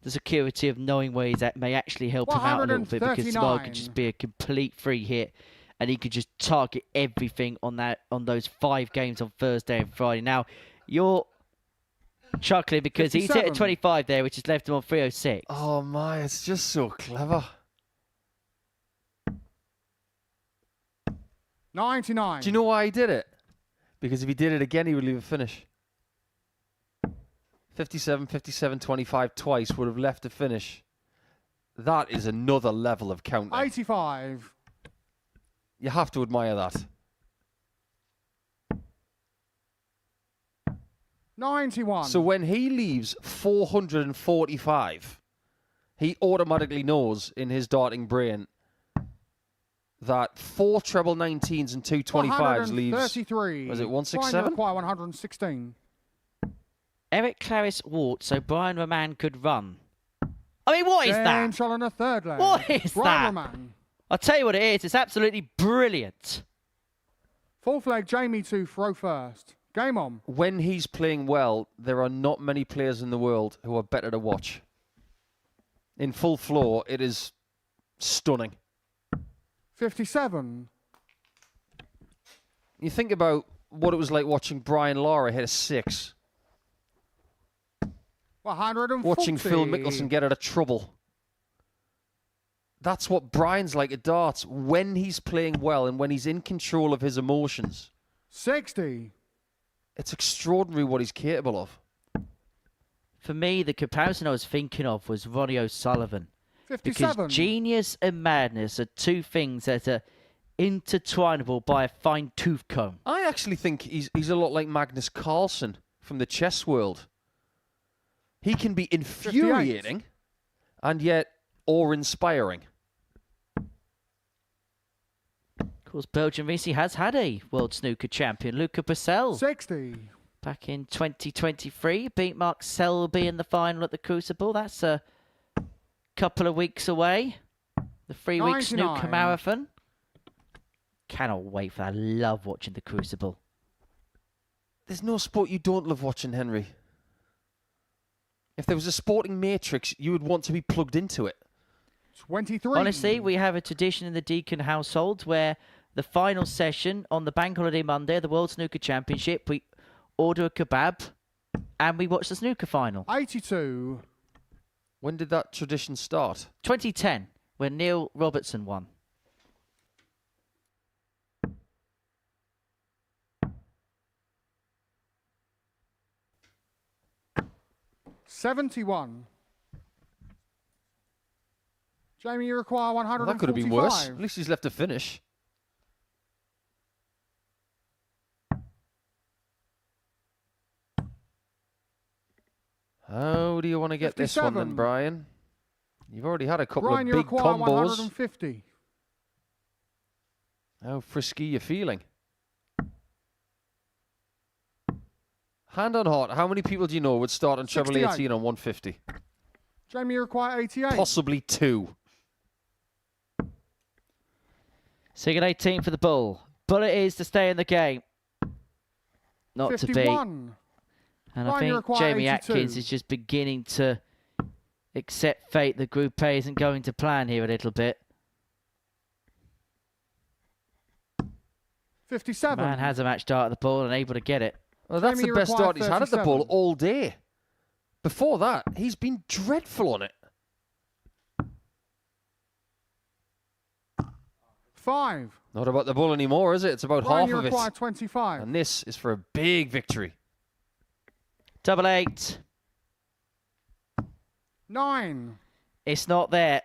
the security of knowing where he's at may actually help him out a little bit, because tomorrow could just be a complete free hit and he could just target everything on those 5 games on Thursday and Friday. Now, you're chuckling because 57. he's hit a 25 there, which has left him on 306. Oh my, it's just so clever. 99. Do you know why he did it? Because if he did it again, he would leave a finish. 57, 57, 25 twice would have left a finish. That is another level of counting. 85. You have to admire that. 91. So when he leaves 445, he automatically knows in his darting brain that 4 treble 19s and 2 25s leaves... 33. Was it 167? Require 116. Eric Claris walked so Brian Raman could run. I mean, what is James that? shot on the third leg. What is Brian that? Raman. I'll tell you what it is. It's absolutely brilliant. Fourth leg, Jamie to throw first. Game on. When he's playing well, there are not many players in the world who are better to watch. In full floor, it is stunning. 57. You think about what it was like watching Brian Lara hit a 6. 140. Watching Phil Mickelson get out of trouble. That's what Brian's like at darts when he's playing well and when he's in control of his emotions. 60. It's extraordinary what he's capable of. For me, the comparison I was thinking of was Ronnie O'Sullivan. 57. Because genius and madness are 2 things that are intertwinable by a fine tooth comb. I actually think he's a lot like Magnus Carlsen from the chess world. He can be infuriating 58. and yet awe-inspiring. Of course, Belgian recently has had a World Snooker champion, Luca Bressel. 60. Back in 2023, beat Mark Selby in the final at the Crucible. That's a couple of weeks away. The 3-week snooker 99. marathon. Cannot wait for that. I love watching the Crucible. There's no sport you don't love watching, Henry. If there was a sporting matrix, you would want to be plugged into it. 23. Honestly, we have a tradition in the Deacon household where the final session on the Bank Holiday Monday, the World Snooker Championship, we order a kebab and we watch the snooker final. 82. When did that tradition start? 2010, when Neil Robertson won. $71. Jamie, you require 145. Well, that could have been worse. At least he's left a finish. How do you want to get this one then, 57. Brian? You've already had a couple Brian, of you big require combos. 150. How frisky you feeling? Hand on heart, how many people do you know would start on treble 68. 18 on 150? Jamie, you require 88. Possibly 2. Single 18 for the Bull. Bull it is to stay in the game. Not 51. to beat. And I Brian, you think require Jamie 82. Atkins is just beginning to accept fate. The Group A isn't going to plan here a little bit. 57. Man has a match dart at the Bull and able to get it. Well, that's Jamie, the best require start he's had at the Bull 37. all day. Before that, he's been dreadful on it. 5. Not about the Bull anymore, is it? It's about Brian, half you of require it. 25. And this is for a big victory. Double 8. 9. It's not there.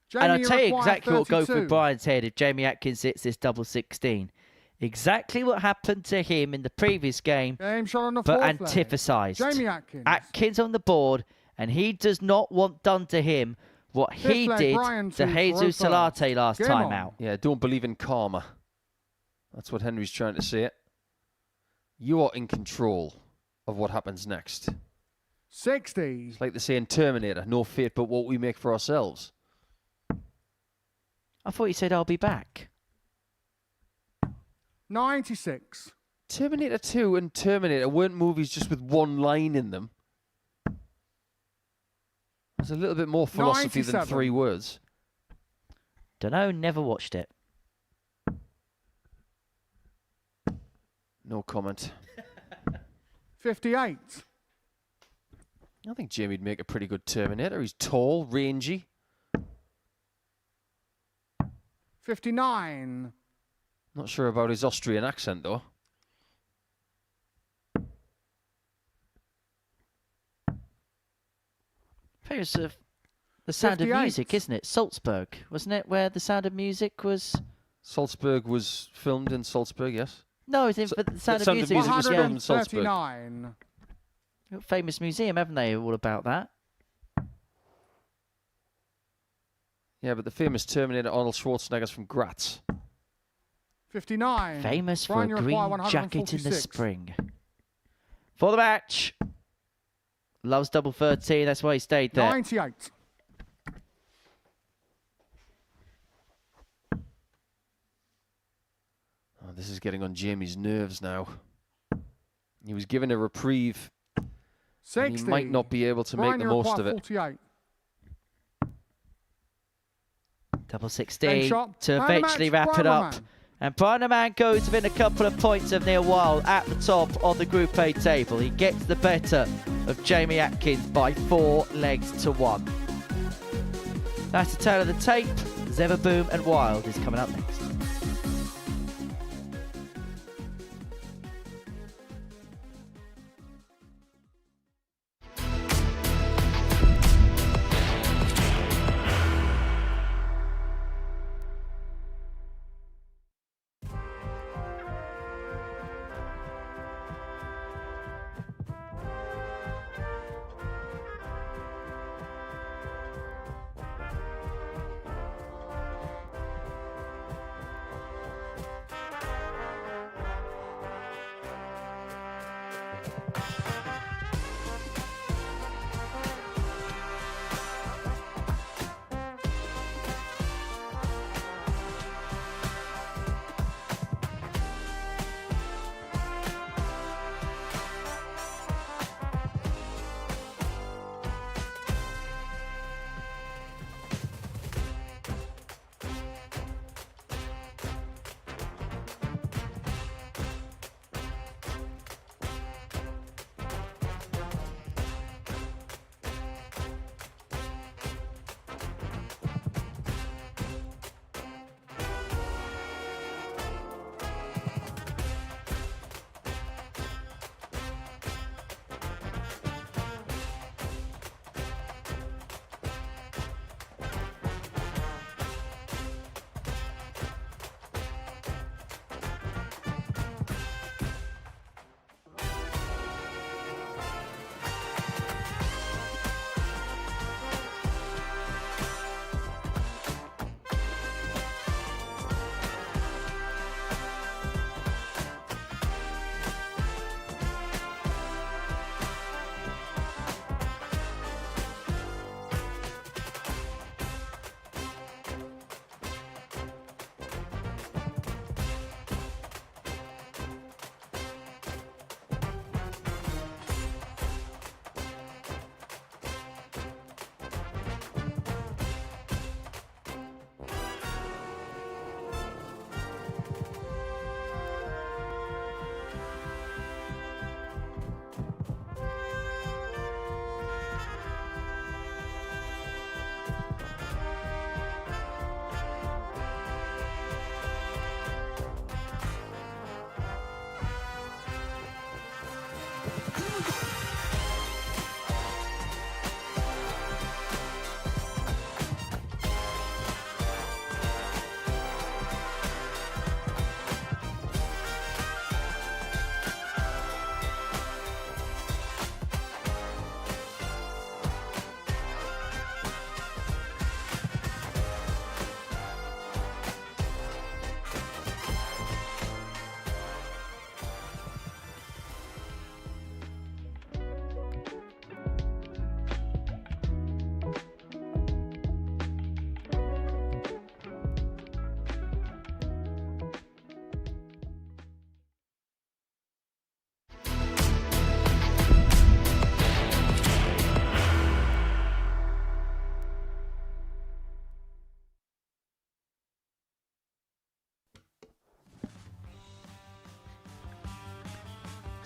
Jamie, And I'll you tell you require exactly what will go 32. through Brian's head if Jamie Atkins hits this double 16. Exactly what happened to him in the previous game, Game shot on the but fourth leg. antiphasized. Jamie Atkins. Atkins on the board, and he does not want done to him what he Fifth leg, did Brian to to Jesus throw first. Salatte last Game time on. out. Yeah, don't believe in karma. That's what Henry's trying to say. You are in control of what happens next. 60. It's like they say in Terminator, no fate but what we make for ourselves. I thought you said I'll be back. 96. Terminator 2 and Terminator weren't movies just with one line in them. There's a little bit more philosophy than 3 words. Dunno, never watched it. No comment. 58. I think Jamie'd make a pretty good Terminator. He's tall, rangy. 59. Not sure about his Austrian accent, though. Famous of The Sound 58. of Music, isn't it? Salzburg, wasn't it? Where The Sound of Music was... Salzburg was filmed in Salzburg, yes. No, I think The Sound of Music was was filmed in Salzburg. 139. Famous museum, haven't they? All about that. Yeah, but the famous Terminator Arnold Schwarzenegger's from Graz. 59. Famous Brian, for a you require green jacket in the 146. spring. For the match. Loves double 13, that's why he stayed there. 98. Oh, this is getting on Jamie's nerves now. He was given a reprieve. 60. He might not be able to Brian, make the you most require of it. 48. Double Game 16 shot. to Man of the eventually match, wrap it Brian up. Raman. And Brian Raman goes within a couple of points of Neil Wild at the top of the Group A table. He gets the better of Jamie Atkins by 4 legs to 1. That's the tale of the tape. Zaboom and Wild is coming up next.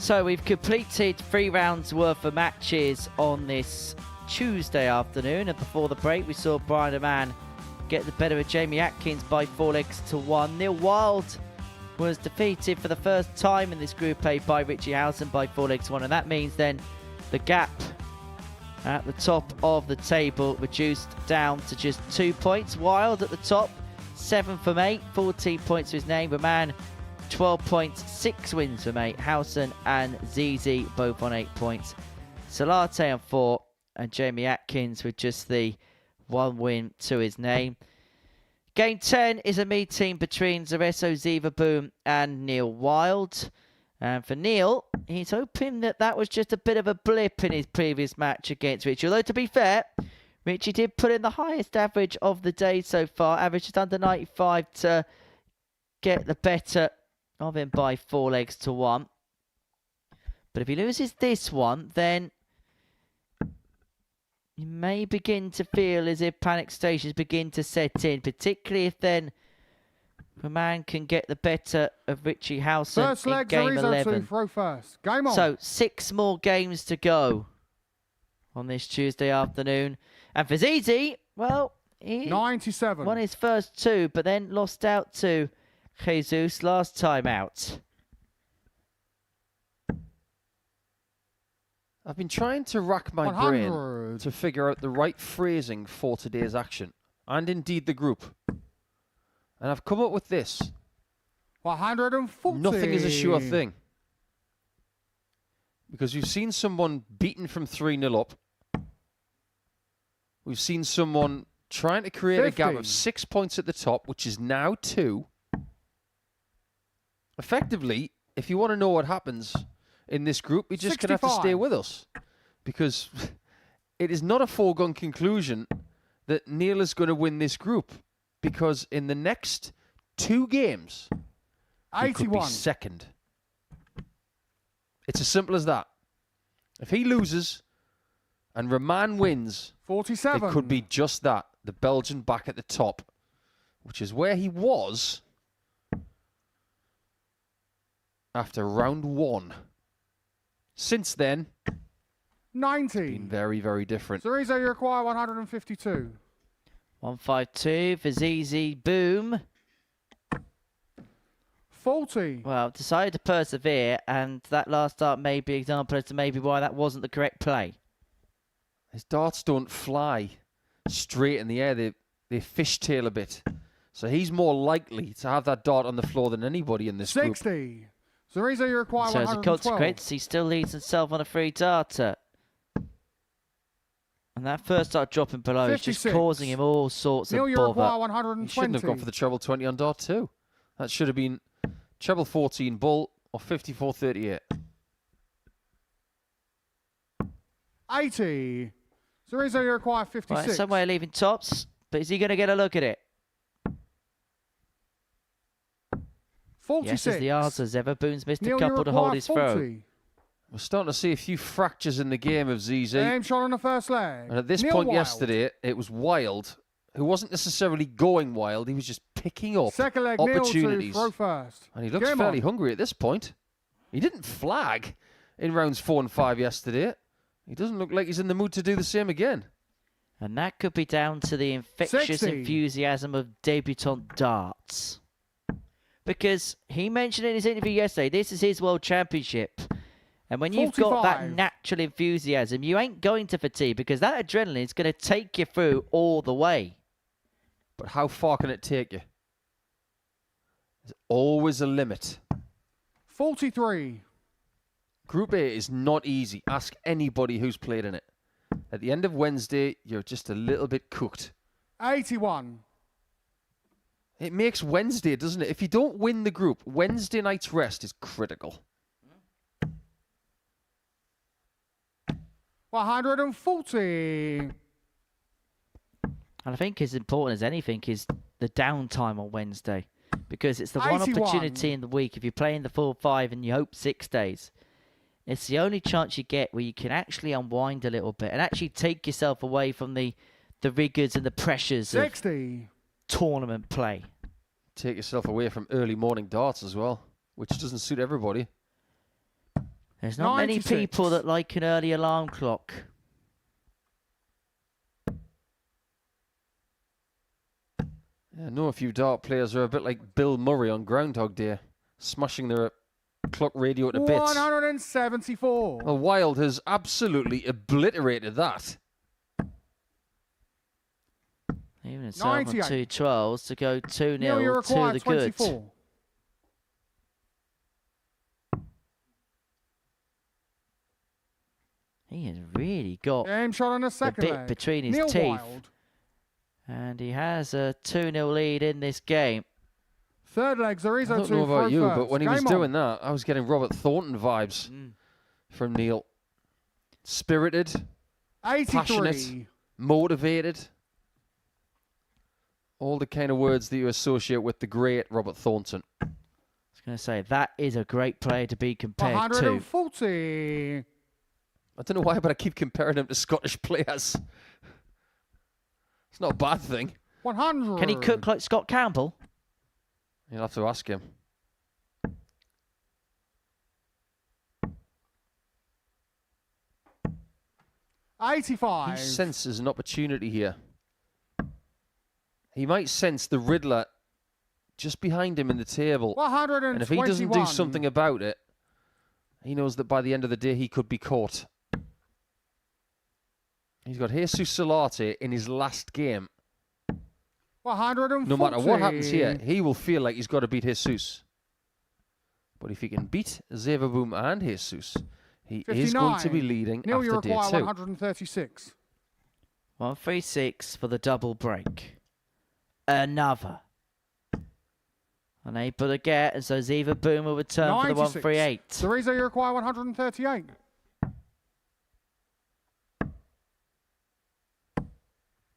So we've completed 3 rounds worth of matches on this Tuesday afternoon, and before the break we saw Brian Raman get the better of Jamie Atkins by 4-1. Neil Wild was defeated for the first time in this Group A by Richie Howson by 4-1, and that means then the gap at the top of the table reduced down to just 2 points. Wild at the top, 7 from 8, 14 points to his name. Raman, 12 points, 6 wins from 8. Howson and ZZ both on 8 points. Salatte on 4, and Jamie Atkins with just the 1 win to his name. Game 10 is a meeting between Zaboom and Neil Wild. And for Neil, he's hoping that was just a bit of a blip in his previous match against Richie. Although, to be fair, Richie did put in the highest average of the day so far. Average just under 95 to get the better of him by 4-1. But if he loses this one, then you may begin to feel as if panic stations begin to set in, particularly if then Raman can get the better of Richie Howson First in leg, game Zarizo 11. to throw first. Game on. So 6 more games to go on this Tuesday afternoon. And for ZZ, well, he 97. won his first 2, but then lost out to Jesus last time out. I've been trying to rack my 100. brain to figure out the right phrasing for today's action, and indeed the group. And I've come up with this. 140. Nothing is a sure thing. Because you've seen someone beaten from 3-0 up. We've seen someone trying to create 50. a gap of 6 points at the top, which is now 2. Effectively, if you want to know what happens in this group, you're just going to have to stay 65. with us. Because it is not a foregone conclusion that Neil is going to win this group. Because in the next 2 games, he could be 81. second. It's as simple as that. If he loses and Raman wins, 47. it could be just that. The Belgian back at the top, which is where he was after round 1. Since then, 90. been very, very different. Zarizo, you require 152. 152 for ZZ Boom. 40. Well, decided to persevere, and that last start may be an example as to maybe why that wasn't the correct play. His darts don't fly straight in the air. They fishtail a bit. So he's more likely to have that dart on the floor than anybody in this 60. group. Zarizo, you require So as a 112. consequence, he still leads himself on a free darter. And that first start dropping below is just 56. causing him all sorts Neil, of you require bother. 120. He shouldn't have gone for the treble 20 on dart 2. That should have been treble 14 bull or 54-38. 80. Zarizo, you require 56. Right, somewhere leaving tops, but is he going to get a look at it? 46. Yes, as the odds as ever. Boone's missed Neil, a you couple to hold require his 40. throw. We're starting to see a few fractures in the game of ZZ. Game shot on the first leg. And at this Neil point Wild. yesterday, it was Wild, who wasn't necessarily going wild. He was just picking up Second leg, opportunities. Neil to throw first. And he looks Game fairly on. hungry at this point. He didn't flag in rounds 4 and 5 yesterday. He doesn't look like he's in the mood to do the same again. And that could be down to the infectious 60. enthusiasm of debutant darts. Because he mentioned in his interview yesterday, this is his world championship. And when you've got that 45. natural enthusiasm, you ain't going to fatigue because that adrenaline is going to take you through all the way. But how far can it take you? There's always a limit. 43. Group A is not easy. Ask anybody who's played in it. At the end of Wednesday, you're just a little bit cooked. 81. It makes Wednesday, doesn't it? If you don't win the group, Wednesday night's rest is critical. 140. And I think as important as anything is the downtime on Wednesday. Because it's the one 81. opportunity in the week. If you're playing the 4-5 and you hope 6 days, it's the only chance you get where you can actually unwind a little bit and actually take yourself away from the rigours and the pressures 60. of tournament play. Take yourself away from early morning darts as well, which doesn't suit everybody. There's not many 96. people that like an early alarm clock. Yeah, I know a few dart players are a bit like Bill Murray on Groundhog Day, smashing their clock radio to bits. 174. Well, Wild has absolutely obliterated that. Even itself on 98. 2-12s to go 2-0 Neil, you to require the good. 24. He has really got Game shot on the a second bit leg. between his Neil teeth. Wild. And he has a 2-0 lead in this game. Third leg, I Zarizo don't to know about throw you, first. but when he Game was on. doing that, I was getting Robert Thornton vibes from Neil. Spirited, 83. passionate, motivated. All the kind of words that you associate with the great Robert Thornton. I was going to say, that is a great player to be compared to. 140. I don't know why, but I keep comparing him to Scottish players. It's not a bad thing. 100. Can he cook like Scott Campbell? You'll have to ask him. He 85. senses an opportunity here. He might sense the Riddler just behind him in the table. 121. And if he doesn't do something about it, he knows that by the end of the day he could be caught. He's got Jesus Salatte in his last game. 140. No matter what happens here, he will feel like he's got to beat Jesus. But if he can beat Zaboom and Jesus, he 59. is going to be leading Neil, you after day require 2. 136. 136 for the double break. Another. Unable to get, and so Zaboom will return for the 138. Zarizo, you require 138.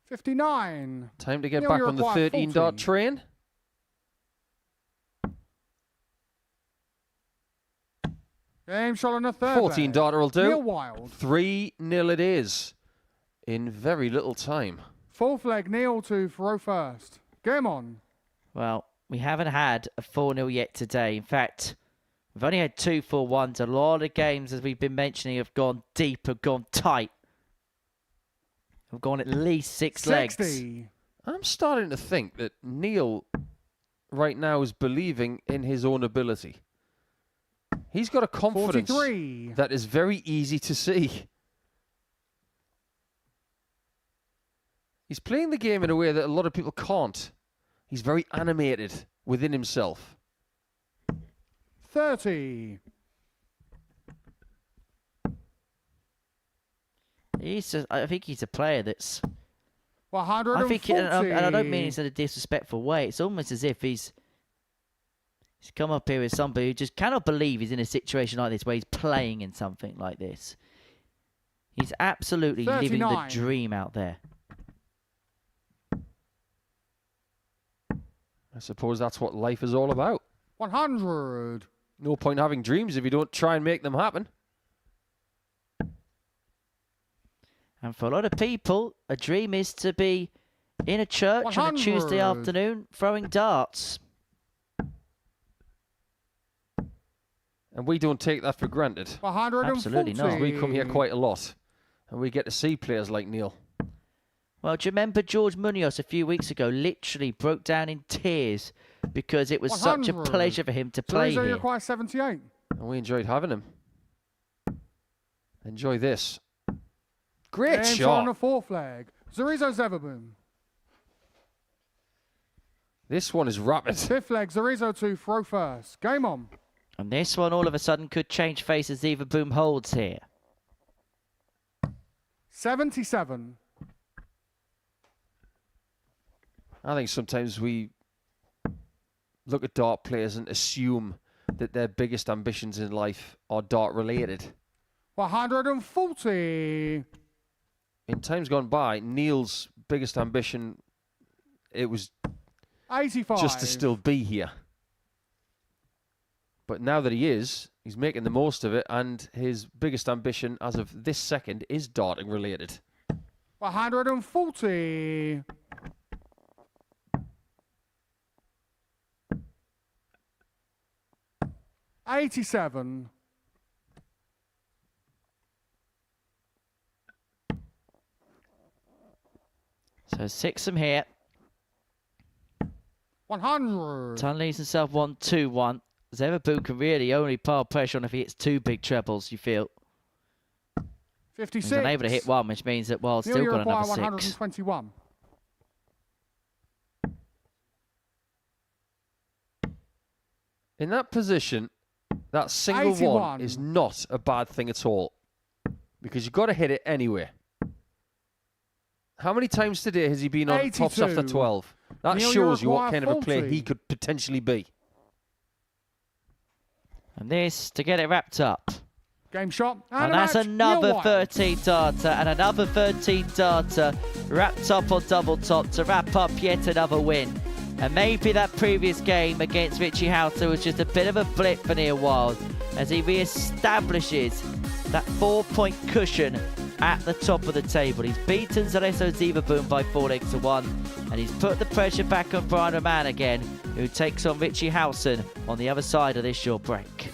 59. Time to get Neil, back you on the require 13 40. dart train. Game shot on the third 14 leg. darter will do. Neil Wild. 3-0 it is in very little time. Fourth leg, Neil to throw first. Game on. Well, we haven't had a 4-0 yet today. In fact, we've only had 2 4-1s. A lot of games, as we've been mentioning, have gone deep, have gone tight. Have gone at least 6 legs. 60. I'm starting to think that Neil right now is believing in his own ability. He's got a confidence 43. that is very easy to see. He's playing the game in a way that a lot of people can't. He's very animated within himself. 30. I think he's a player that's... 140. I think, and I don't mean this in a disrespectful way. It's almost as if he's come up here with somebody who just cannot believe he's in a situation like this where he's playing in something like this. He's absolutely living the 39. dream out there. I suppose that's what life is all about. 100. No point having dreams if you don't try and make them happen. And for a lot of people, a dream is to be in a church on a Tuesday 100. afternoon throwing darts. And we don't take that for granted. 140. Absolutely not. We come here quite a lot. And we get to see players like Neil. Well, do you remember George Munoz a few weeks ago literally broke down in tears because it was such a 100. pleasure for him to play Zarizo, you here? require 78. And we enjoyed having him. Enjoy this. Great Game shot on the shot. fourth leg. Zarizo Zaboom. This one is rapid. Fifth leg, Zarizo to throw first. Game on. And this one all of a sudden could change faces. Zaboom holds here. 77. I think sometimes we look at dart players and assume that their biggest ambitions in life are dart related. 140. In times gone by, Neil's biggest ambition, it was 85. just to still be here. But now that he is, he's making the most of it, and his biggest ambition as of this second is darting related. 140. 87. So 6 from here. 100. Ton leaves himself 1-2-1. Zaboom can really only pile pressure on if he hits 2 big trebles, you feel. 56. He's unable to hit 1, which means that Wild's Neil, still you got require another 6. 121. In that position, that single 81. one is not a bad thing at all. Because you've got to hit it anyway. How many times today has he been on 82. tops after 12? That Neil, you shows you what require kind of a player 40. he could potentially be. And this to get it wrapped up. Game shot. And a that's match. another Neil Wild. 13 data and another 13 data wrapped up on double top to wrap up yet another win. And maybe that previous game against Richie Howson was just a bit of a blip for Neil Wild as he re-establishes that 4-point cushion at the top of the table. He's beaten Zaboom by 4-1 and he's put the pressure back on Brian Raman again, who takes on Richie Howson on the other side of this short break.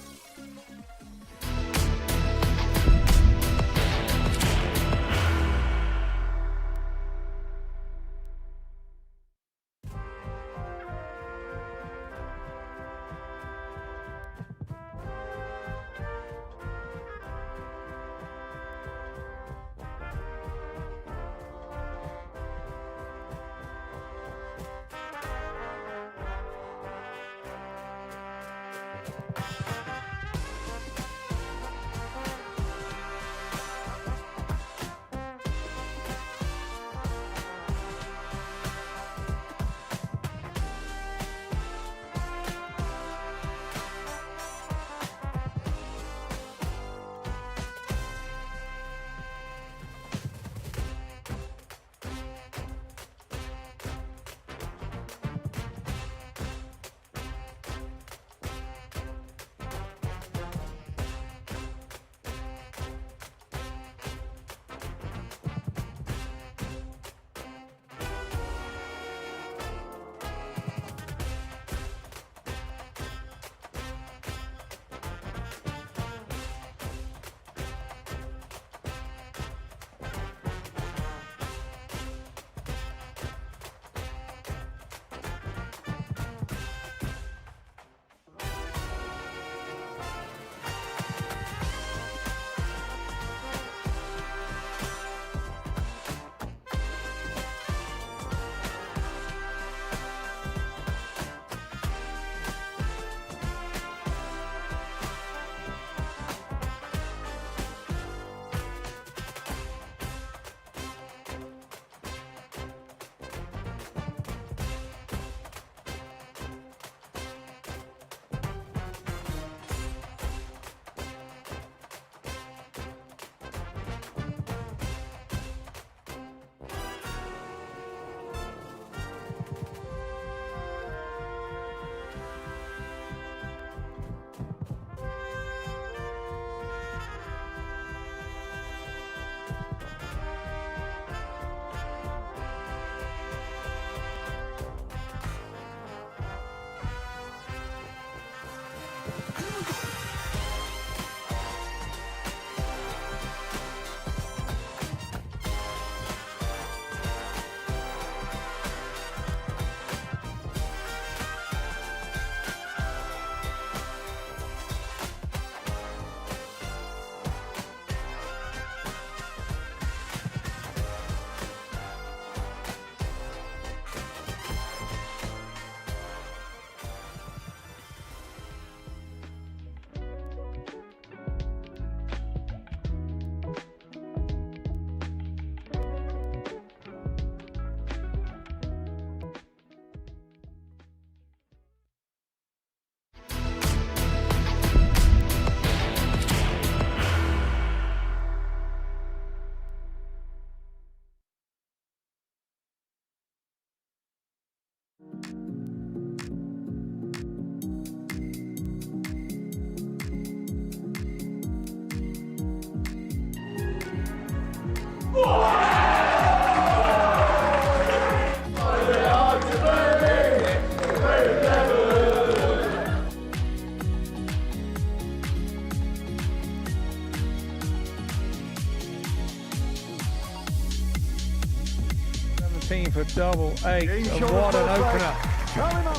14 for double 8. And what an opener. Coming up.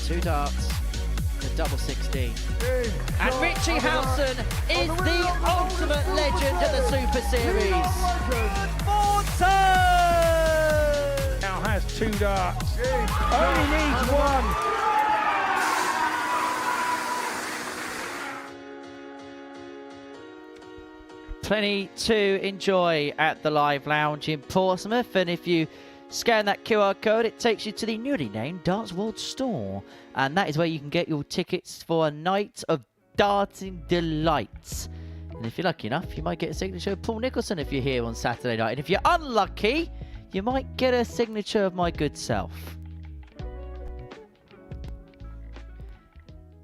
Two darts, a double 16. And Richie Howson is the ultimate legend of the Super Series. Montage! Now has 2 darts. Only needs 1. Plenty to enjoy at the Live Lounge in Portsmouth, and if you scan that QR code, it takes you to the newly named Darts World store, and that is where you can get your tickets for a night of darting delights. And if you're lucky enough, you might get a signature of Paul Nicholson if you're here on Saturday night, and if you're unlucky, you might get a signature of my good self.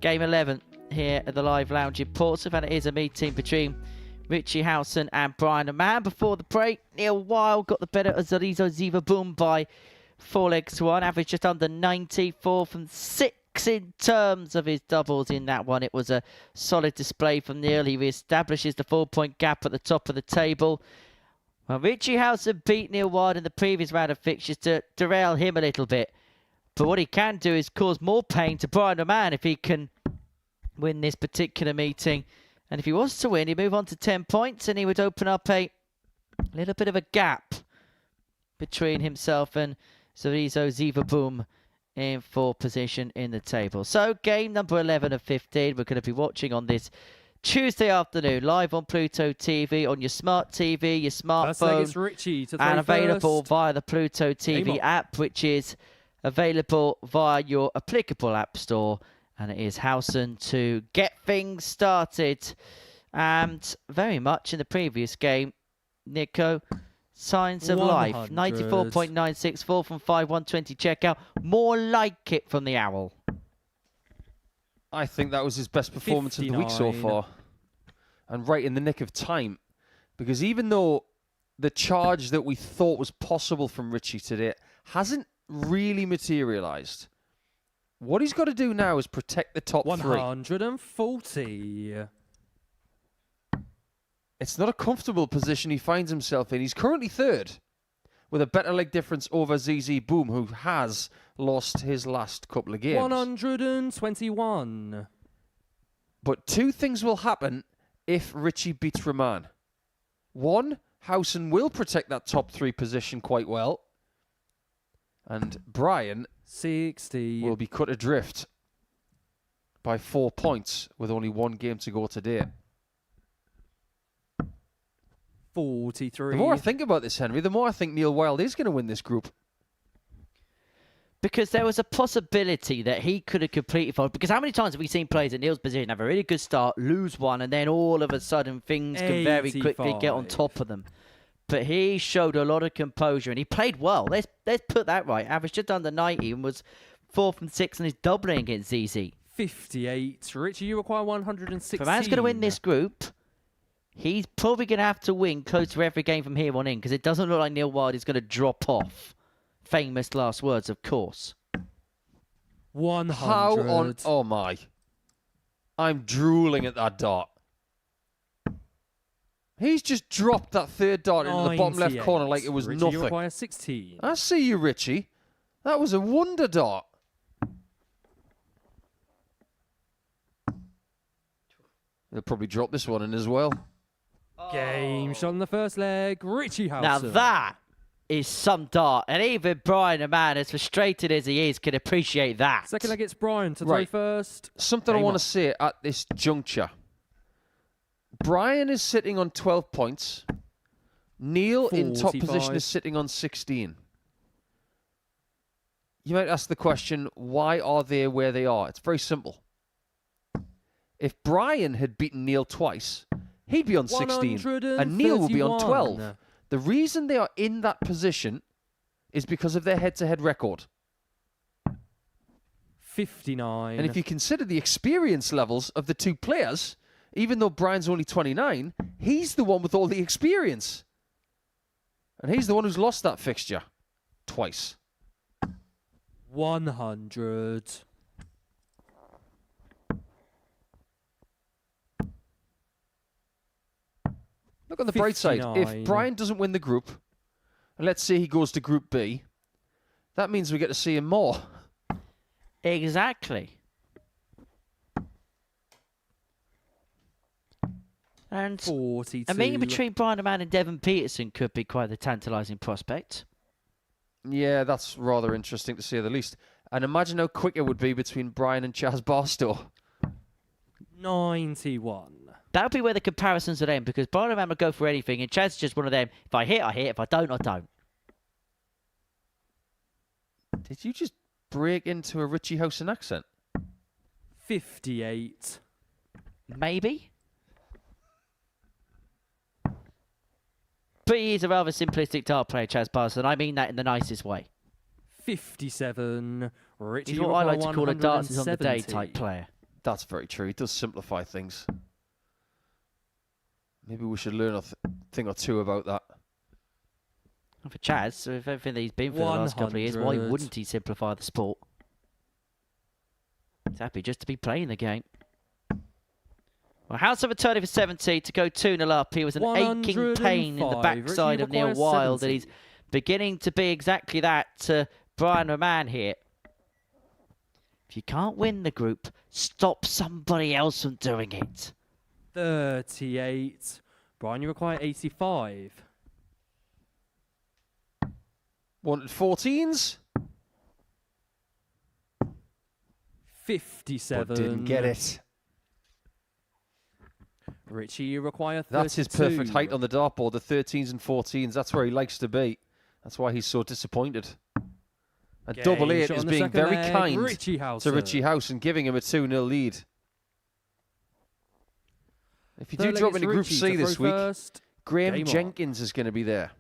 Game 11 here at the Live Lounge in Portsmouth, and it is a meeting between Richie Howson and Brian Raman. Before the break, Neil Wild got the better of Zaboom by 4 legs to 1. Average just under 90, 4 from 6 in terms of his doubles in that one. It was a solid display from Neil. He reestablishes the 4-point gap at the top of the table. Well, Richie Howson beat Neil Wild in the previous round of fixtures to derail him a little bit. But what he can do is cause more pain to Brian Raman if he can win this particular meeting. And if he was to win, he'd move on to 10 points and he would open up a little bit of a gap between himself and Zaboom in 4th position in the table. So game number 11 of 15 we're going to be watching on this Tuesday afternoon, live on Pluto TV, on your smart TV, your smartphone, Richie to and available via the Pluto TV app, which is available via your applicable app store. And it is Howson to get things started. And very much in the previous game, Nico, signs of life. 94.96, 4 from 5, 120 checkout. More like it from the Owl. I think that was his best performance 59. Of the week so far. And right in the nick of time. Because even though the charge that we thought was possible from Richie today hasn't really materialised, what he's got to do now is protect the top 140. It's not a comfortable position he finds himself in. He's currently 3rd with a better leg difference over Zaboom, who has lost his last couple of games. 121. But 2 things will happen if Richie beats Raman. 1, Howson will protect that top 3 position quite well. And Brian 60 will be cut adrift by 4 points with only 1 game to go today. 43. The more I think about this, Henry, the more I think Neil Wild is going to win this group. Because there was a possibility that he could have completely followed. Because how many times have we seen players in Neil's position have a really good start, lose one, and then all of a sudden things can very quickly get on top of them. But he showed a lot of composure and he played well. Let's put that right. Averaged just under 90 and was 4 from 6 and he's doubling against ZZ. 58. Richie, you require 116. If Man's going to win this group, he's probably going to have to win close to every game from here on in because it doesn't look like Neil Wild is going to drop off. Famous last words, of course. 100. How on... Oh, my. I'm drooling at that dart. He's just dropped that 3rd dart into the bottom left corner like it was Richie, nothing. You require 16. I see you, Richie. That was a wonder dart. They'll probably drop this one in as well. Game shot on the first leg. Richie Howson. Now that is some dart. And even Brian, a man as frustrated as he is, can appreciate that. Second leg, it's Brian to throw first. Something I want to say at this juncture. Brian is sitting on 12 points. Neil 45. In top position is sitting on 16. You might ask the question, why are they where they are? It's very simple. If Brian had beaten Neil twice, he'd be on 16 and Neil will be on 12. The reason they are in that position is because of their head-to-head record. 59. And if you consider the experience levels of the 2 players, even though Brian's only 29, he's the one with all the experience. And he's the one who's lost that fixture twice. 100. Look on the bright side. 59. If Brian doesn't win the group, and let's say he goes to Group B, that means we get to see him more. Exactly. And 42. a meeting between Brian Raman and Devon Peterson could be quite a tantalising prospect. Yeah, that's rather interesting to say the least. And imagine how quick it would be between Brian and Chaz Barstow. 91. That would be where the comparisons would end, because Brian Raman would go for anything, and Chaz is just one of them. If I hit, I hit. If I don't, I don't. Did you just break into a Richie Howson accent? 58. Maybe. But he is a rather simplistic dart player, Chaz Barstow, and I mean that in the nicest way. 57. Richie, He's what I like to call a dances on the day type player. That's very true. He does simplify things. Maybe we should learn a thing or two about that. And for Chaz, so if everything that he's been for the last couple of years, why 100. wouldn't he simplify the sport? He's happy just to be playing the game. Well, Howson returning for 70 to go 2-0 up. He was an aching pain in the 105. backside of Richie Neil requires Wild, 70. and he's beginning to be exactly that to Brian Raman here. If you can't win the group, stop somebody else from doing it. 38. Brian, you require 85. Wanted 14s? 57. But didn't get it. Richie, you require 32. That's his perfect height on the dartboard, the 13s and 14s. That's where he likes to be. That's why he's so disappointed. And Double Eight shot is on the being second very leg, kind Richie to Howson. Richie Howson, giving him a 2-0 lead. If you do Third leg drop is into Group Richie C to this throw week, first. Graham Game on. Jenkins is going to be there.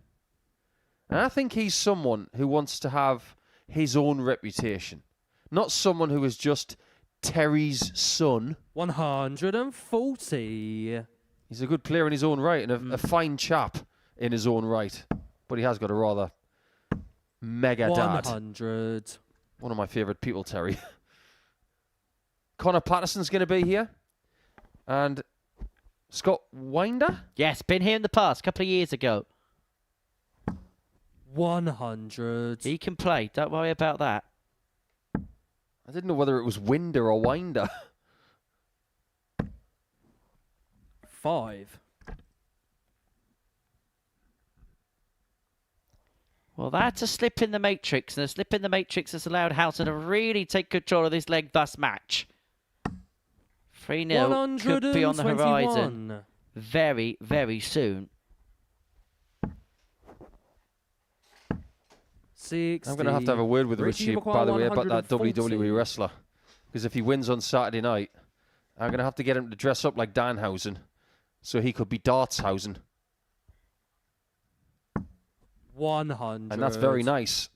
And I think he's someone who wants to have his own reputation. Not someone who is just Terry's son. 140. He's a good player in his own right and a fine chap in his own right. But he has got a rather mega dad. 100. One of my favourite people, Terry. Connor Patterson's going to be here. And Scott Winder? Yes, been here in the past, a couple of years ago. 100. He can play, don't worry about that. I didn't know whether it was Winder or Winder. 5. Well, that's a slip in the matrix, and a slip in the matrix has allowed Howson to really take control of this leg thus match. 3-0 could be on the horizon very, very soon. 60. I'm going to have a word with Richie, by the way, about that 140. WWE wrestler. Because if he wins on Saturday night, I'm going to have to get him to dress up like Danhausen. So he could be Dartshausen. 100. And that's very nice.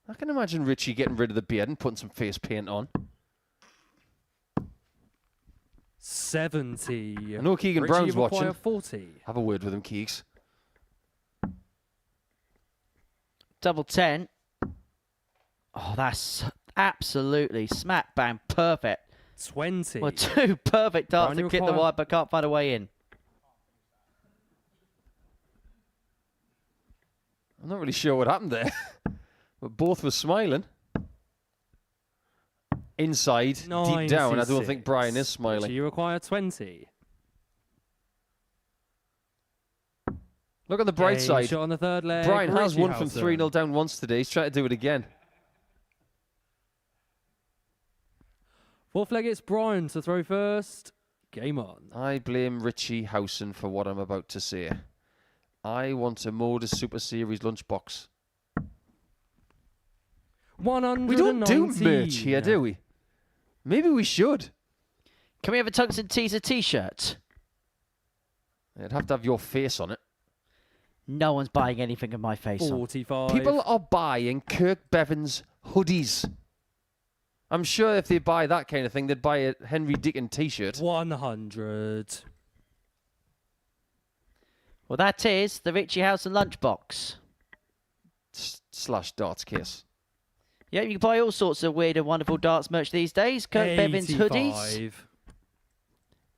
I can imagine Richie getting rid of the beard and putting some face paint on. 70. I know Keegan Richie, Brown's you require watching. 40. Have a word with him, Keegs. Double 10. Oh, that's absolutely smack bang perfect. 20. Well, two perfect darts Brian, to you hit the require- wide, but can't find a way in. I'm not really sure what happened there. But both were smiling. Inside, deep down, I don't think Brian is smiling. Richie, you require 20. Look on the bright Game side. shot on the third leg. Brian has Richie won from Howson. 3-0 down once today. He's trying to do it again. Fourth leg, it's Brian to throw first. Game on. I blame Richie Howson for what I'm about to say. I want a Modus Super Series lunchbox. 119. We don't do merch here, do we? Maybe we should. Can we have a Tungsten Teaser t-shirt? It'd have to have your face on it. No one's buying anything of my face on. 45. People are buying Kirk Bevan's hoodies. I'm sure if they buy that kind of thing, they'd buy a Henry Dickon t-shirt. 100. Well, that is the Richie Howson lunchbox. Slash darts case. Yeah, you can buy all sorts of weird and wonderful darts merch these days. Kirk Bevan's hoodies. 85.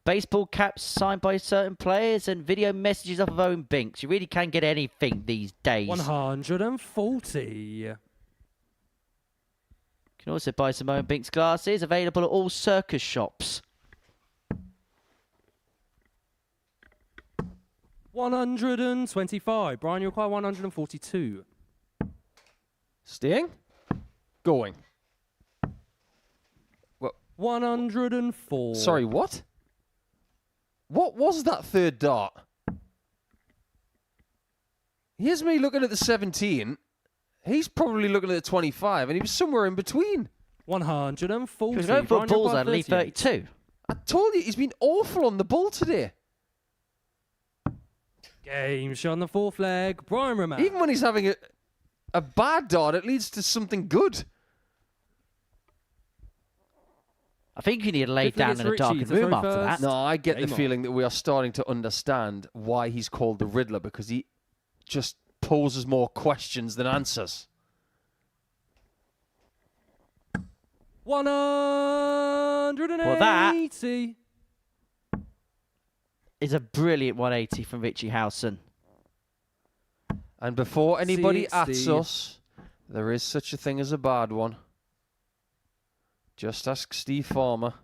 Baseball caps signed by certain players and video messages off of Owen Binks. You really can get anything these days. 140. You can also buy some Owen Binks glasses, available at all circus shops. 125. Brian, you require 142. Staying? Going. Well, 104. sorry, what? What was that third dart? Here's me looking at the 17. He's probably looking at the 25, and he was somewhere in between. 140. He was going for Brian, you balls require and leave 38. 32. I told you, he's been awful on the ball today. Game shot on the fourth leg. Brian Raman. Even when he's having a bad dart, it leads to something good. I think you need to lay Fifth down against in a Richie, darkened the room very after that. first. No, I get the Game on. feeling that we are starting to understand why he's called the Riddler, because he just poses more questions than answers. 180. Well, that is a brilliant 180 from Richie Howson. And before anybody 60. ats us, there is such a thing as a bad one. Just ask Steve Farmer.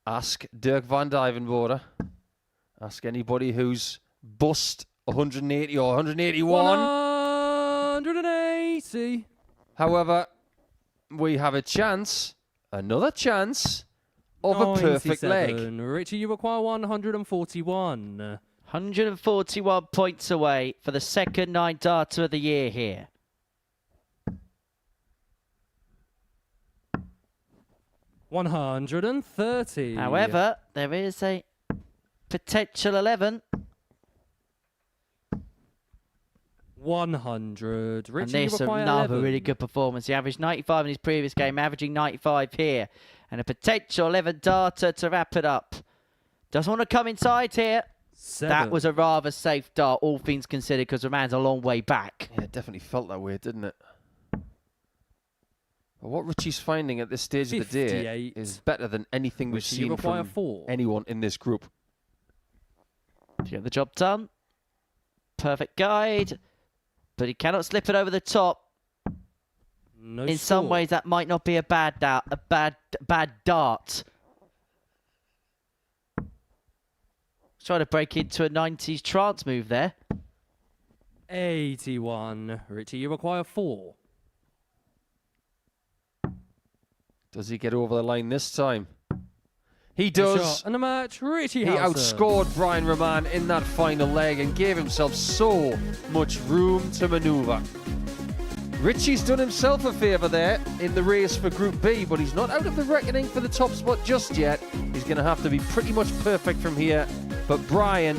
Ask Dirk van Dijvenbode. Ask anybody who's bust 180 or 181. 180. However, we have a chance, another chance, of a perfect 97. leg. Richie, you require 141. 141 points away for the second 9-darter of the year here. $130. However, there is a potential 11. 100. And Richie, you there's require another 11. really good performance. He averaged 95 in his previous game, averaging 95 here. And a potential 11-darter to wrap it up. Doesn't want to come inside here. 7. That was a rather safe dart, all things considered, because Raman's a long way back. Yeah, it definitely felt that way, didn't it? But what Richie's finding at this stage of the day 58. is better than anything we've Richie, you seen require from 4. anyone in this group. To get the job done. Perfect guide. But he cannot slip it over the top. No In some score. ways, that might not be a bad dart. Bad dart. Trying to break into a 90s trance move there. 81. Richie, you require 4. Does he get over the line this time? He Good does. shot. And the match, Richie He Howson. outscored Brian Raman in that final leg and gave himself so much room to manoeuvre. Richie's done himself a favour there in the race for Group B, but he's not out of the reckoning for the top spot just yet. He's going to have to be pretty much perfect from here. But Brian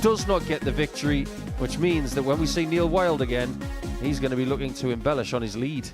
does not get the victory, which means that when we see Neil Wilde again, he's going to be looking to embellish on his lead.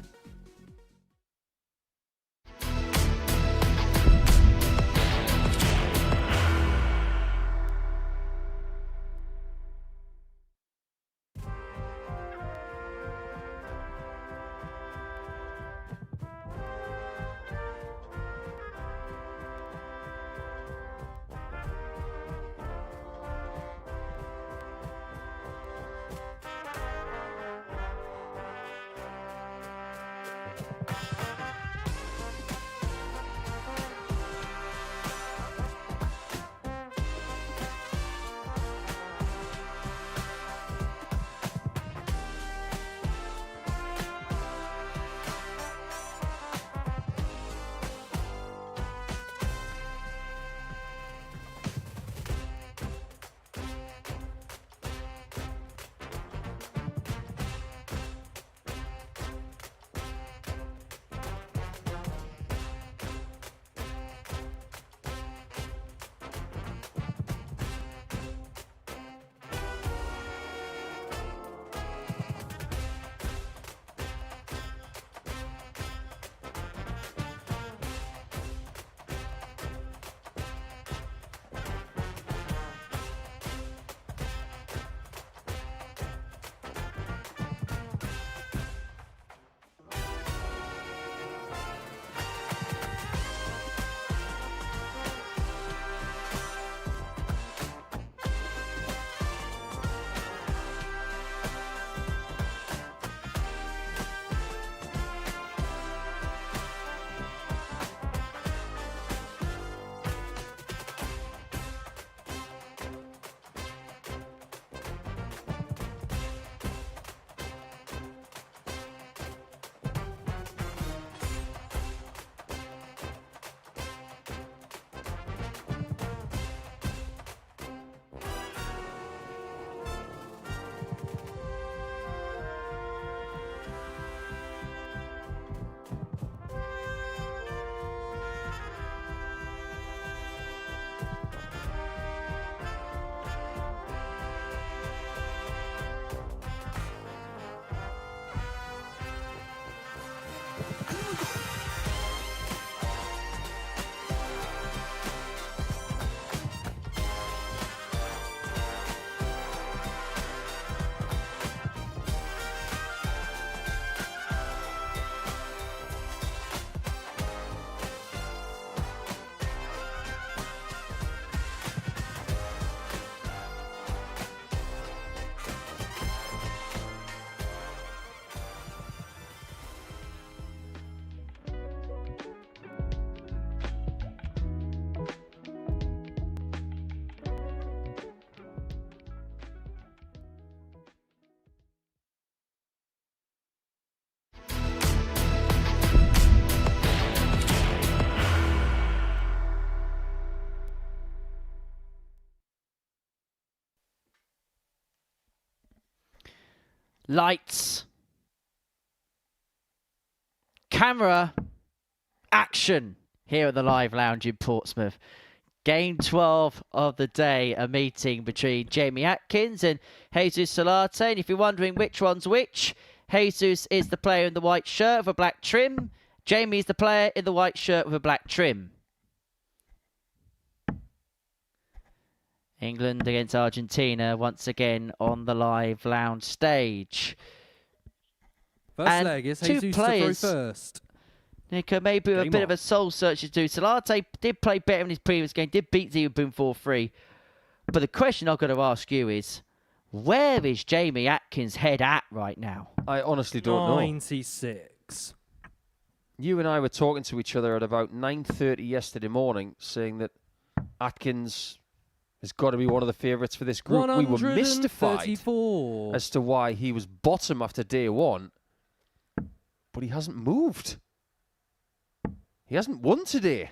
Lights. Camera. Action. Here at the Live Lounge in Portsmouth. Game 12 of the day, a meeting between Jamie Atkins and Jesus Salatte. And if you're wondering which one's which, Jesus is the player in the white shirt with a black trim. Jamie is the player in the white shirt with a black trim. England against Argentina once again on the Live Lounge stage. First leg is Jesus to throw first. Nico, maybe a bit of a soul search to do. Salatte did play better in his previous game, did beat Zaboom 4-3. But the question I've got to ask you is, where is Jamie Atkins' head at right now? I honestly don't know. 96. You and I were talking to each other at about 9:30 yesterday morning, saying that Atkins has got to be one of the favourites for this group. We were mystified as to why he was bottom after day one, but he hasn't moved. He hasn't won today.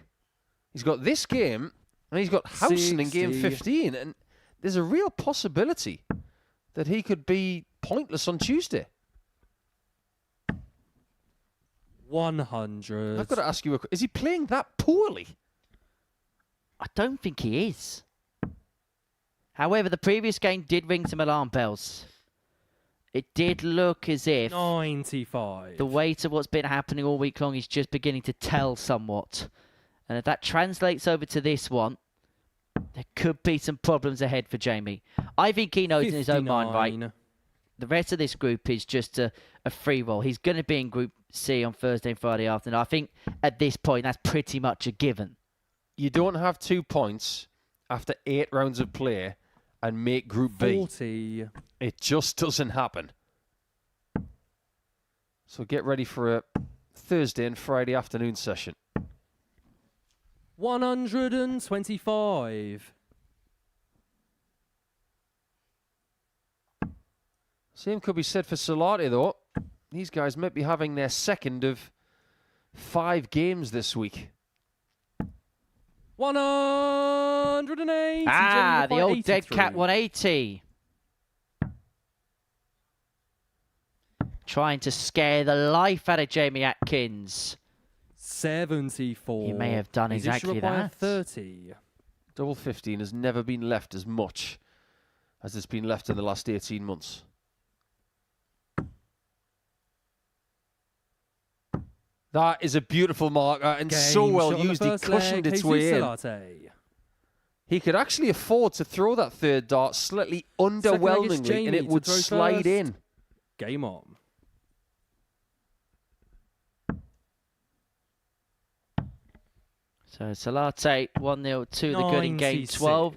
He's got this game, and he's got Howson in game 15, and there's a real possibility that he could be pointless on Tuesday. 100. I've got to ask you, is he playing that poorly? I don't think he is. However, the previous game did ring some alarm bells. It did look as if 95. the weight of what's been happening all week long is just beginning to tell somewhat. And if that translates over to this one, there could be some problems ahead for Jamie. I think he knows 59. In his own mind, right? The rest of this group is just a free roll. He's going to be in Group C on Thursday and Friday afternoon. I think at this point, that's pretty much a given. You don't have 2 points after 8 rounds of play and make Group B. 40. It just doesn't happen. So get ready for a Thursday and Friday afternoon session. 125. Same could be said for Salatte, though. These guys might be having their second of 5 games this week. 180. The old dead cat 180. Trying to scare the life out of Jamie Atkins. 74. He may have done exactly that. 30. Double 15 has never been left as much as it's been left in the last 18 months. That is a beautiful marker and so well used. He cushioned its way in. He could actually afford to throw that third dart slightly underwhelmingly and it would slide in. Game on. So Salatte 1-0 to the good in game 12.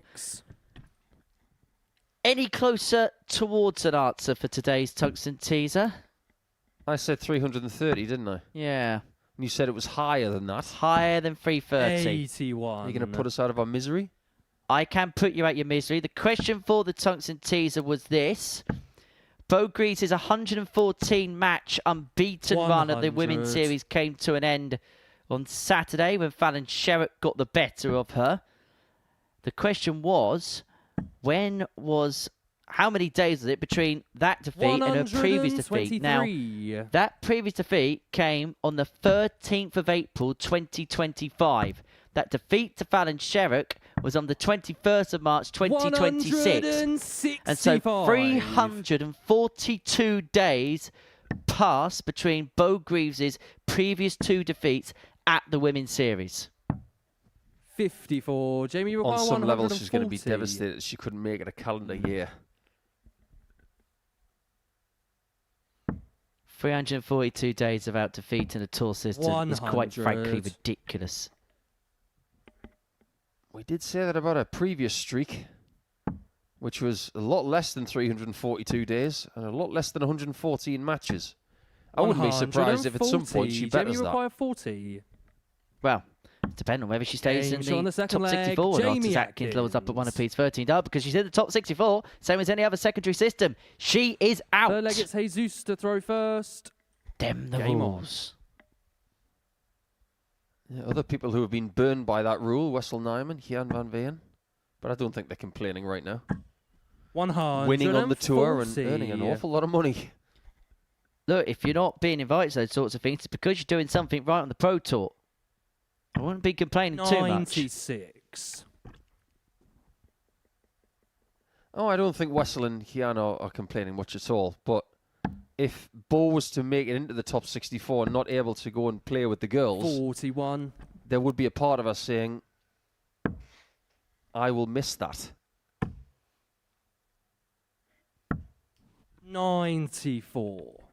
Any closer towards an answer for today's tungsten teaser? I said 330, didn't I? Yeah. And you said it was higher than that. Higher than 330. 81. Are you going to put us out of our misery? I can put you out your misery. The question for the tungsten teaser was this. Bo Grease's 114 match unbeaten run at the Women's Series came to an end on Saturday when Fallon Sherritt got the better of her. The question was, how many days was it between that defeat and her previous defeat? Now, that previous defeat came on the 13th of April, 2025. That defeat to Fallon Sherritt was on the 21st of March, 2026. And so 342 days passed between Bo Greaves' previous 2 defeats at the Women's Series. 54. Jamie, you on some level, she's going to be devastated she couldn't make it a calendar year. 342 days without defeat in the tour system is quite frankly ridiculous. We did say that about a previous streak, which was a lot less than 342 days and a lot less than 114 matches. I wouldn't be surprised if at some point she betters that. 40. Well, depending on whether she stays in the top 64 or not, as Atkins levels up at 1 apiece, 13 up, because she's in the top 64, same as any other secondary system. She is out. Third leg, it's Jesus to throw first. Them the rules. Yeah, other people who have been burned by that rule, Wessel Nijman, Jan van Veen, but I don't think they're complaining right now. 100. Winning on the tour and earning an awful lot of money. look, if you're not being invited to those sorts of things, it's because you're doing something right on the Pro Tour. I wouldn't be complaining too much. 96. Oh, I don't think Wessel and Keanu are complaining much at all. But if Bo was to make it into the top 64 and not able to go and play with the girls, 41. there would be a part of us saying, I will miss that. 94.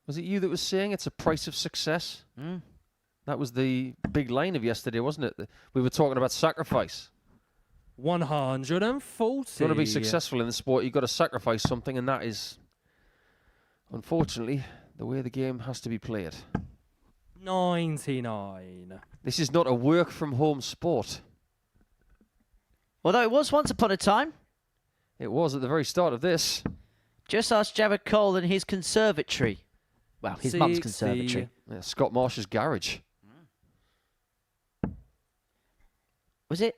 Was it you that was saying it's a price of success? That was the big line of yesterday, wasn't it? We were talking about sacrifice. 140. If you want to be successful in the sport, you've got to sacrifice something, and that is, unfortunately, the way the game has to be played. 99. This is not a work-from-home sport. Although it was once upon a time. It was at the very start of this. Just ask Jared Cole and his conservatory. Well, his mum's 60. conservatory. Yeah, Scott Marsh's garage. Was it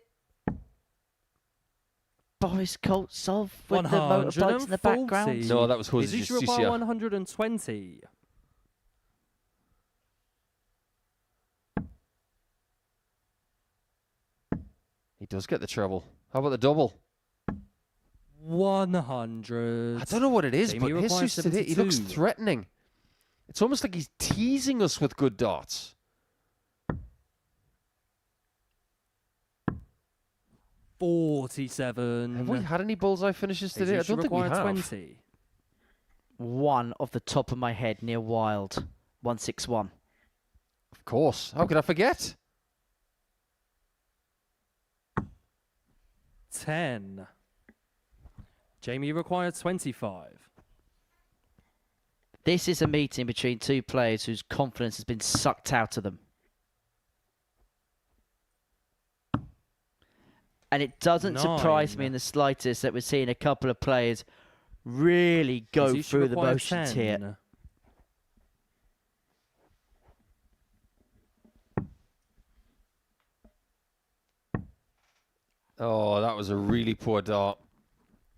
Boris Koltsov with the motorbikes in the 140. background? No, that was Jose Is this require Justicia. 120? He does get the treble. How about the double? 100. I don't know what it is, Jamie but requires Jesus today, he looks 72. threatening. It's almost like he's teasing us with good darts. 47. Have we had any bullseye finishes today? I don't think we have. 20. One off the top of my head near Wild. 161. Of course. How could I forget? 10. Jamie required 25. This is a meeting between two players whose confidence has been sucked out of them. And it doesn't surprise me in the slightest that we're seeing a couple of players really go through the motions here. Oh, that was a really poor dart.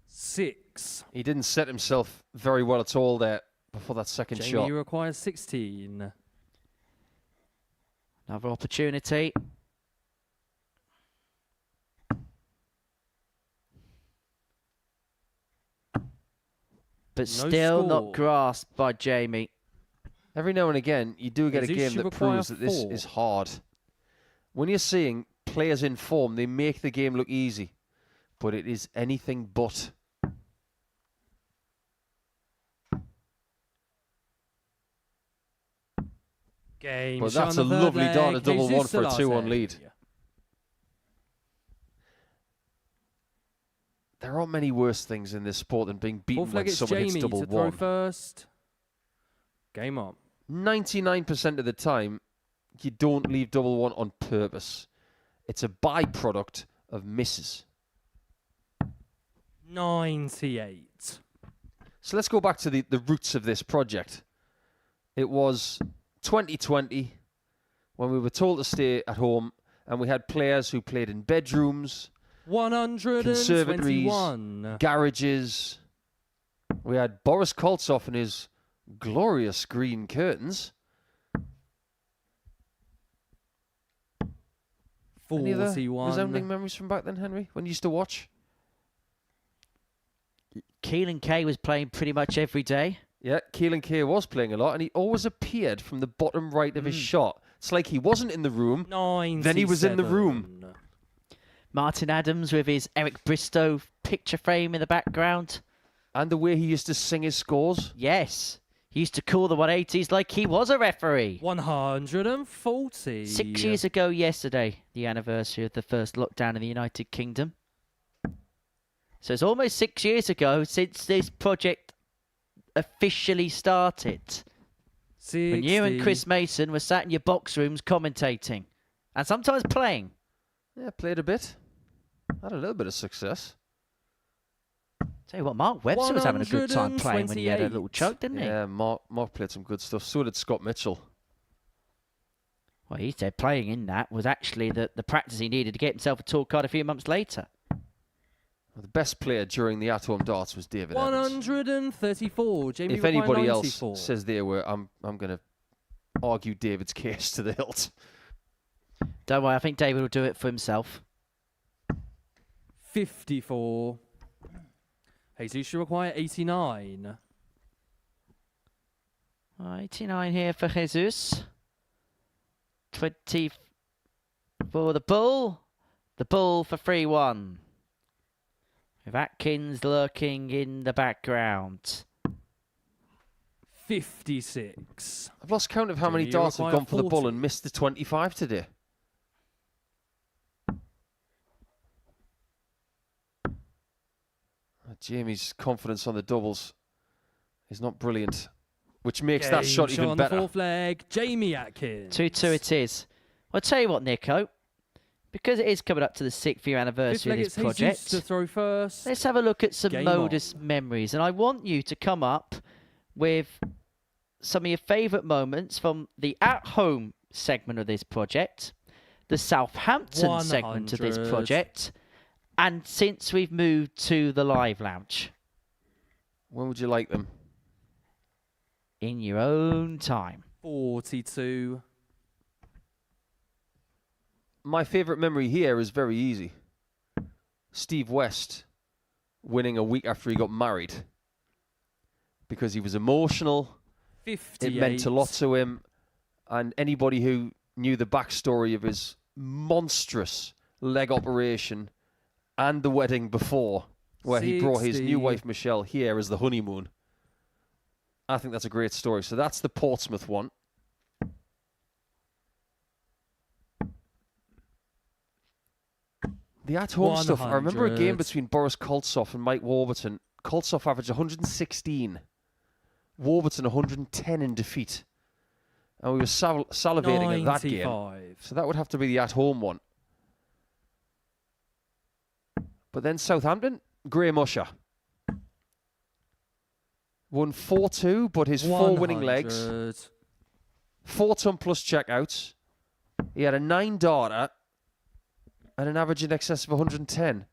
6. He didn't set himself very well at all there before that second Jamie shot. requires 16. Another opportunity. But still not grasped by Jamie. Every now and again, you do get a game that proves that this is hard. When you're seeing players in form, they make the game look easy. But it is anything but. Game. But that's a lovely dart, a double one for a 2-1 lead. There aren't many worse things in this sport than being beaten when someone hits double to one. Throw first. Game up. 99% of the time, you don't leave double one on purpose. It's a byproduct of misses. 98. So let's go back to the roots of this project. It was 2020 when we were told to stay at home, and we had players who played in bedrooms, 121. conservatories, garages. We had Boris Koltsov and his glorious green curtains. 41. Any other resounding memories from back then, Henry, when you used to watch? Keelan Kay was playing pretty much every day. Yeah, Keelan Kay was playing a lot, and he always appeared from the bottom right of his shot. It's like he wasn't in the room, 97. then he was in the room. Martin Adams with his Eric Bristow picture frame in the background. And the way he used to sing his scores. Yes. He used to call the 180s like he was a referee. 140. 6 years ago yesterday, the anniversary of the first lockdown in the United Kingdom. So it's almost 6 years ago since this project officially started. 60. When you and Chris Mason were sat in your box rooms commentating. And sometimes playing. Yeah, played a bit. Had a little bit of success. Tell you what, Mark Webster was having a good time playing when he had a little choke, didn't he? Yeah, Mark played some good stuff. So did Scott Mitchell. Well, he said playing in that was actually the practice he needed to get himself a tour card a few months later. The best player during the at-home darts was David Evans. 134. Jamie If require anybody 94. else says they were, I'm going to argue David's case to the hilt. Don't worry, I think David will do it for himself. 54. Jesus, you require 89. 89 here for Jesus. 20 for the bull. The bull for 3-1. With Atkins lurking in the background. 56. I've lost count of how many Jamie, you darts have require gone for the bull 40. and missed the 25 today. Jamie's confidence on the doubles is not brilliant, which makes that shot Game even on the better. fourth leg. Jamie Atkins. 2-2 it is. Well, I'll tell you what, Nico. Because it is coming up to the 6th year Fifth anniversary leg, of it's this Jesus project, to throw first. let's have a look at some Game Modus memories. And I want you to come up with some of your favourite moments from the at-home segment of this project, the Southampton segment of this 100. project, and since we've moved to the live lounge. When would you like them? In your own time. 42. My favourite memory here is very easy. Steve West winning a week after he got married. Because he was emotional. 58. It meant a lot to him. And anybody who knew the backstory of his monstrous leg operation and the wedding before, where he brought his 60. new wife Michelle here as the honeymoon. I think that's a great story. So that's the Portsmouth one. The at-home stuff. I remember a game 100. between Boris Koltsov and Mike Warburton. Koltsov averaged 116. Warburton 110 in defeat. And we were salivating at that game. 95. So that would have to be the at-home one. But then Southampton, Graham Usher. Won 4-2, but his 4 winning legs. 100. 4-ton plus checkouts. He had a 9-darter and an average in excess of 110.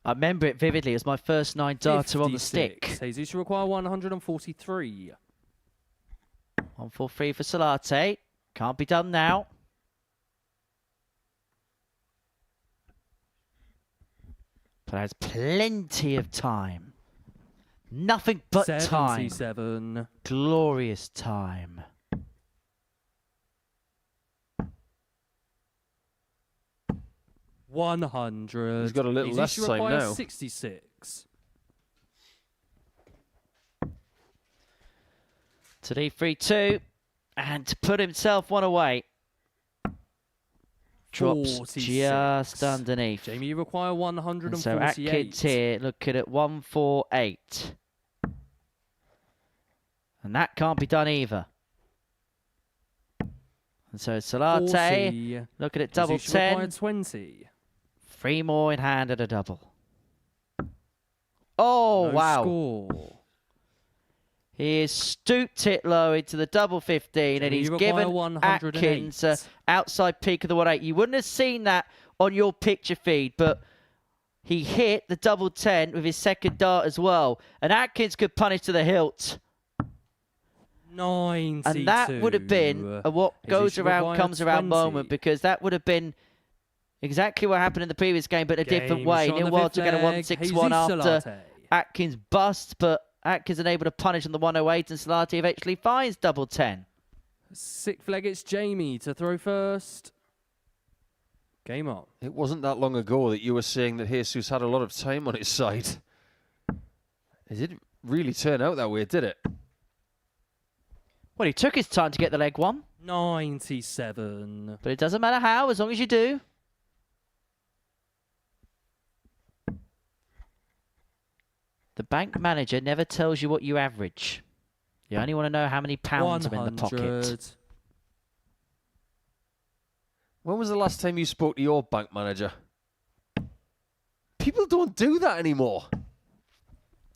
I remember it vividly. It was my first 9-darter on the 56. stick. Jesus, you require 143. 1-4-3 for Salatte. Can't be done now. But has plenty of time. Nothing but time. 77. Glorious time. — 100. He's got a little less Jesus, you time require now. 66. Today 3-2. And to put himself one away. Drops 46. just underneath. Jamie, you require And 148. so Atkins here looking at 148. And that can't be done either. And so Salatte 40. looking at double Jesus, you require 10. 20. 3 more in hand at a double. Oh, No wow. score. He has stooped it low into the double 15 and Jamie, he's you require given 108. Atkins outside peak of the 1-8. You wouldn't have seen that on your picture feed, but he hit the double 10 with his second dart as well. And Atkins could punish to the hilt. 92. And that would have been a what goes Jesus, around require comes around 20. moment, because that would have been exactly what happened in the previous game, but a different way. shot on Neil the Wild fifth took a leg. 1-6-1 Jesus after Salatte. Atkins bust, but Atkins unable to punish on the 108, and Salatte eventually finds double 10. 6th leg, it's Jamie to throw first. Game on. It wasn't that long ago that you were saying that Jesus had a lot of time on his side. It didn't really turn out that way, did it? Well, he took his time to get the leg one, 97. but it doesn't matter how, as long as you do. The bank manager never tells you what you average. You only want to know how many pounds are in the pocket. 100. When was the last time you spoke to your bank manager? People don't do that anymore.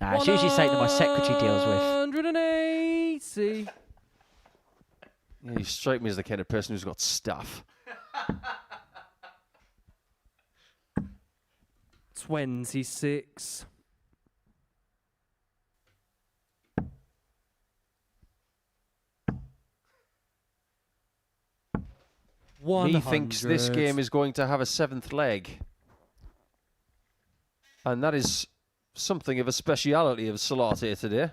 Nah, it's usually something that my secretary deals with. 180. Yeah, you strike me as the kind of person who's got staff. 26. He thinks this game is going to have a 7th leg. And that is something of a speciality of Salatte today.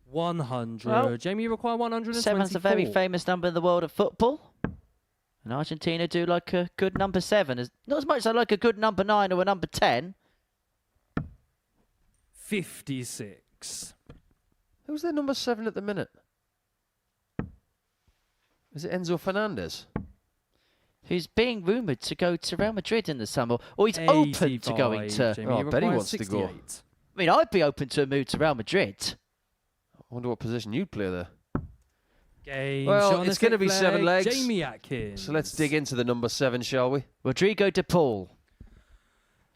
100. Well, Jamie, you require 124. 7's a very famous number in the world of football. And Argentina do like a good number 7. Not as much as I like a good number 9 or a number 10. 56. Who's their number 7 at the minute? Is it Enzo Fernandez? Who's being rumoured to go to Real Madrid in the summer. Or he's open to going to... Jamie, I bet he wants 68. to go. I mean, I'd be open to a move to Real Madrid. I wonder what position you'd play there. Game. Well, it's going to be 7 legs. Jamie Atkins. So let's dig into the number 7, shall we? Rodrigo de Paul.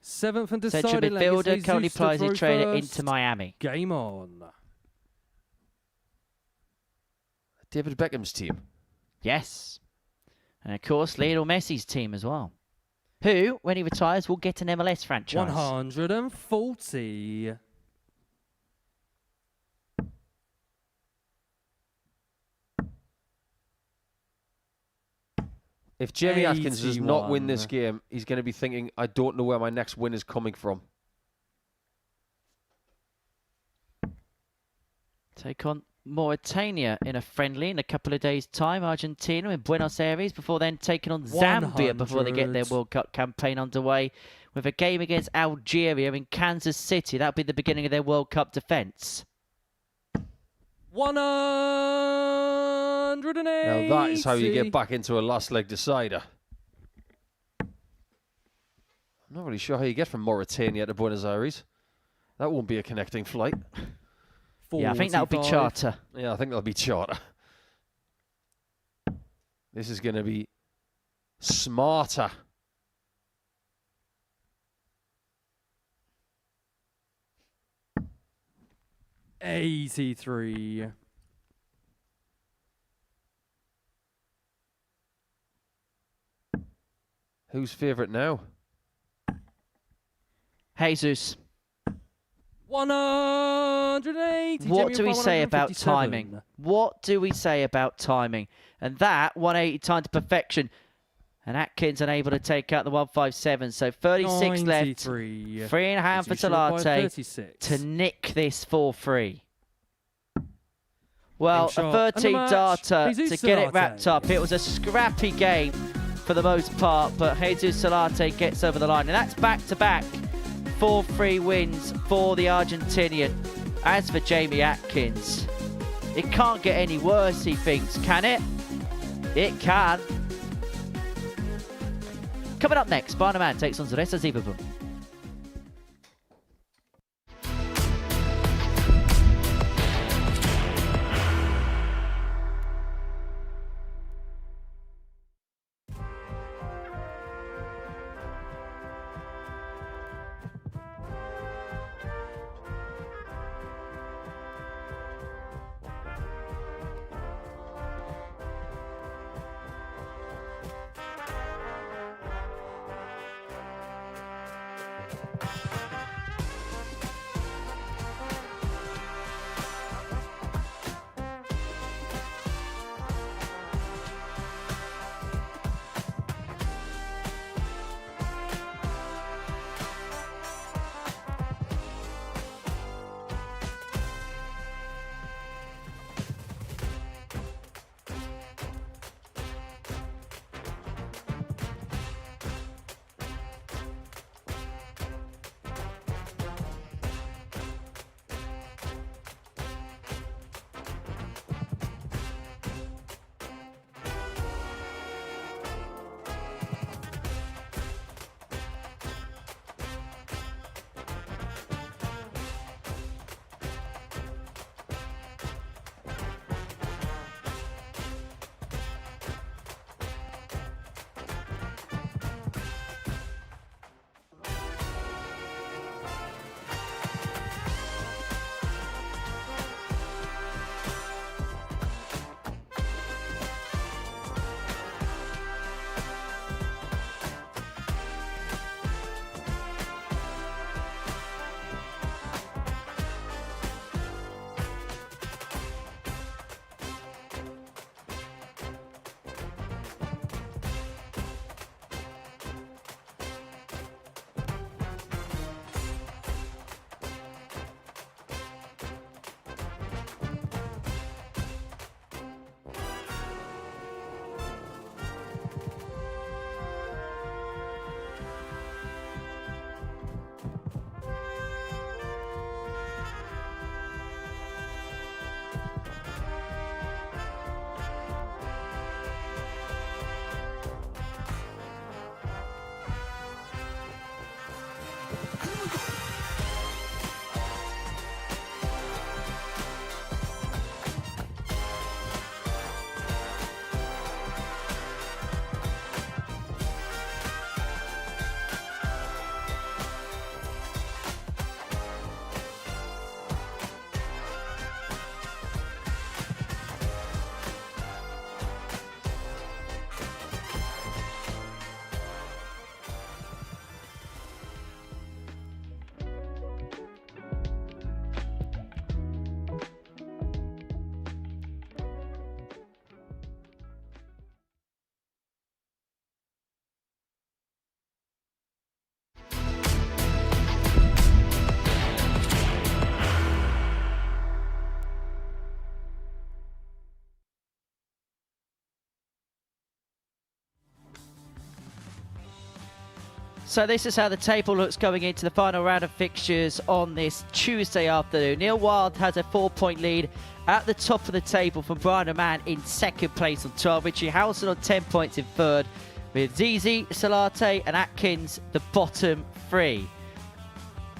7th and Central deciding leg. midfielder, currently Jesus to plays his throw trailer first. into Miami. Game on. David Beckham's team. Yes. And of course, Lionel Messi's team as well. Who, when he retires, will get an MLS franchise. 140. If Jamie Atkins does not win 81. this game, he's going to be thinking, I don't know where my next win is coming from. Take on Mauritania in a friendly in a couple of days' time. Argentina in Buenos Aires before then taking on Zambia before they get their 100. World Cup campaign underway with a game against Algeria in Kansas City. That'll be the beginning of their World Cup defence. 180. Now that is how you get back into a last leg decider. I'm not really sure how you get from Mauritania to Buenos Aires. That won't be a connecting flight. Yeah, I think that'll be 45. charter. Yeah, I think that'll be charter. This is going to be smarter. $83. Who's favourite now? Jesus. 180. What Jamie do we require say about 157. timing? What do we say about timing? And that 180 timed to perfection. And Atkins unable to take out the 157. So 36 left. 93. 3 in hand for Jesus requires Salatte 36. to nick this 4-3. Well, Game a shot. And the 13 match. darter Jesus to get it Salatte. wrapped up. It was a scrappy game for the most part, but Jesus Salatte gets over the line. And that's back-to-back 4-3 wins for the Argentinian. As for Jamie Atkins, it can't get any worse, he thinks, can it? It can. Coming up next, Barnaman takes on Zaboom. So this is how the table looks going into the final round of fixtures on this Tuesday afternoon. Neil Wild has a 4-point lead at the top of the table from Brian Raman in second place on 12. Richie Howson on 10 points in third, with Zizi, Salatte and Atkins the bottom three.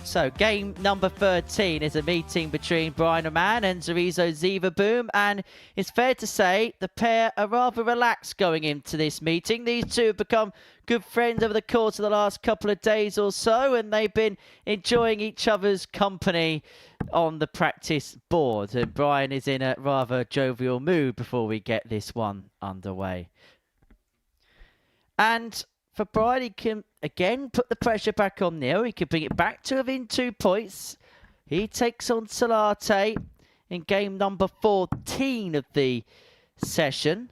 So game number 13 is a meeting between Brian Raman and Zaboom, and it's fair to say the pair are rather relaxed going into this meeting. These two have become good friends over the course of the last couple of days or so, and they've been enjoying each other's company on the practice board. And Brian is in a rather jovial mood before we get this one underway. And for Brian, he can again put the pressure back on Neil. He can bring it back to within 2 points. He takes on Salatte in game number 14 of the session.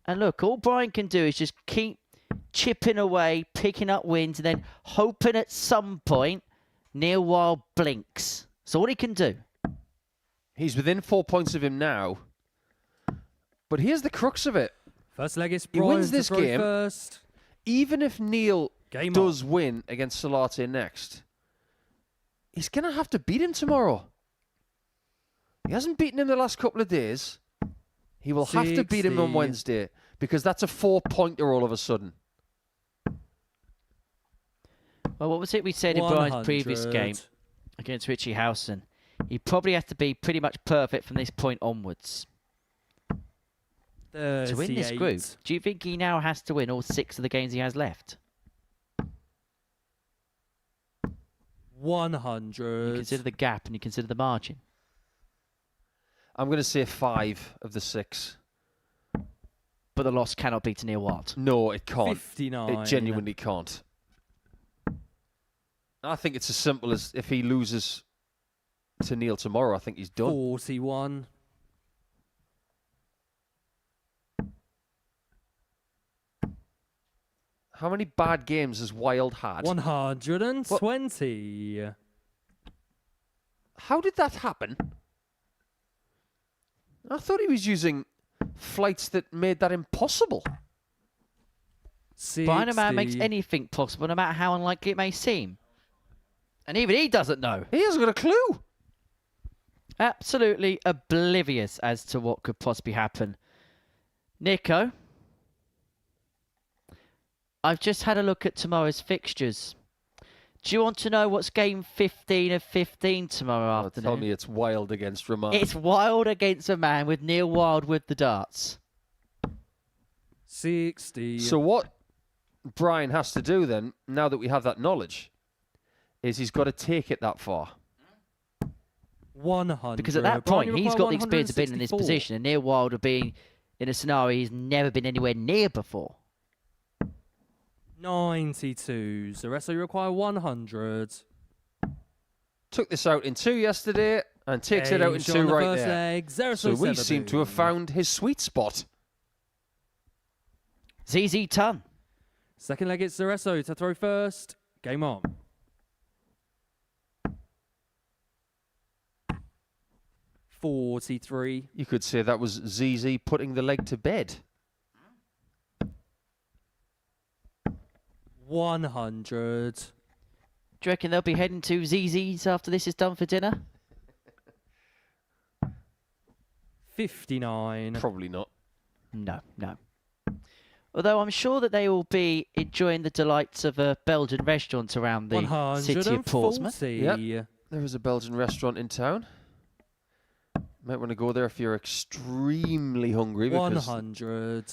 And look, all Brian can do is just keep chipping away, picking up wins, and then hoping at some point Neil Wild blinks. That's all he can do. He's within 4 points of him now. But here's the crux of it. First leg is He Brian wins this to throw game. first. Even if Neil Game does win against Salatte next, he's going to have to beat him tomorrow. He hasn't beaten him the last couple of days. He will have to beat him on 60. Wednesday, because that's a 4-pointer all of a sudden. Well, what was it we said in Brian's 100. previous game against Richie Howson? He probably has to be pretty much perfect from this point onwards to win this group. 38. Do you think he now has to win all 6 of the games he has left? 100. You consider the gap and you consider the margin. I'm going to say 5 of the 6. But the loss cannot be to Neil Wild. No, it can't. 59. It genuinely can't. I think it's as simple as if he loses to Neil tomorrow, I think he's done. 41. How many bad games has Wild had? 120. How did that happen? I thought he was using flights that made that impossible. 60. Brian Raman makes anything possible, no matter how unlikely it may seem. And even he doesn't know. He hasn't got a clue. Absolutely oblivious as to what could possibly happen. Nico, I've just had a look at tomorrow's fixtures. Do you want to know what's game 15 of 15 tomorrow afternoon? Tell me it's Wild against Raman. It's Wild against a man with Neil Wild with the darts. 60. So what Brian has to do then, now that we have that knowledge, is he's got to take it that far. 100. Because at that Brian, point, you he's require got the experience of being in this 164. position, and Neil Wild of being in a scenario he's never been anywhere near before. 92. So rest, you require 100. Took this out in 2 yesterday and takes it out in Asia 2 on the right first there. leg, Zero So we Zaboom. seem to have found his sweet spot. ZZ Ton. Second leg, it's Cereso to throw first. Game on. $43. You could say that was ZZ putting the leg to bed. 100. Do you reckon they'll be heading to ZZ's after this is done for dinner? 59. Probably not. No. Although I'm sure that they will be enjoying the delights of a Belgian restaurant around the city of Portsmouth. 140. Yep. There is a Belgian restaurant in town. Might want to go there if you're extremely hungry, because 100.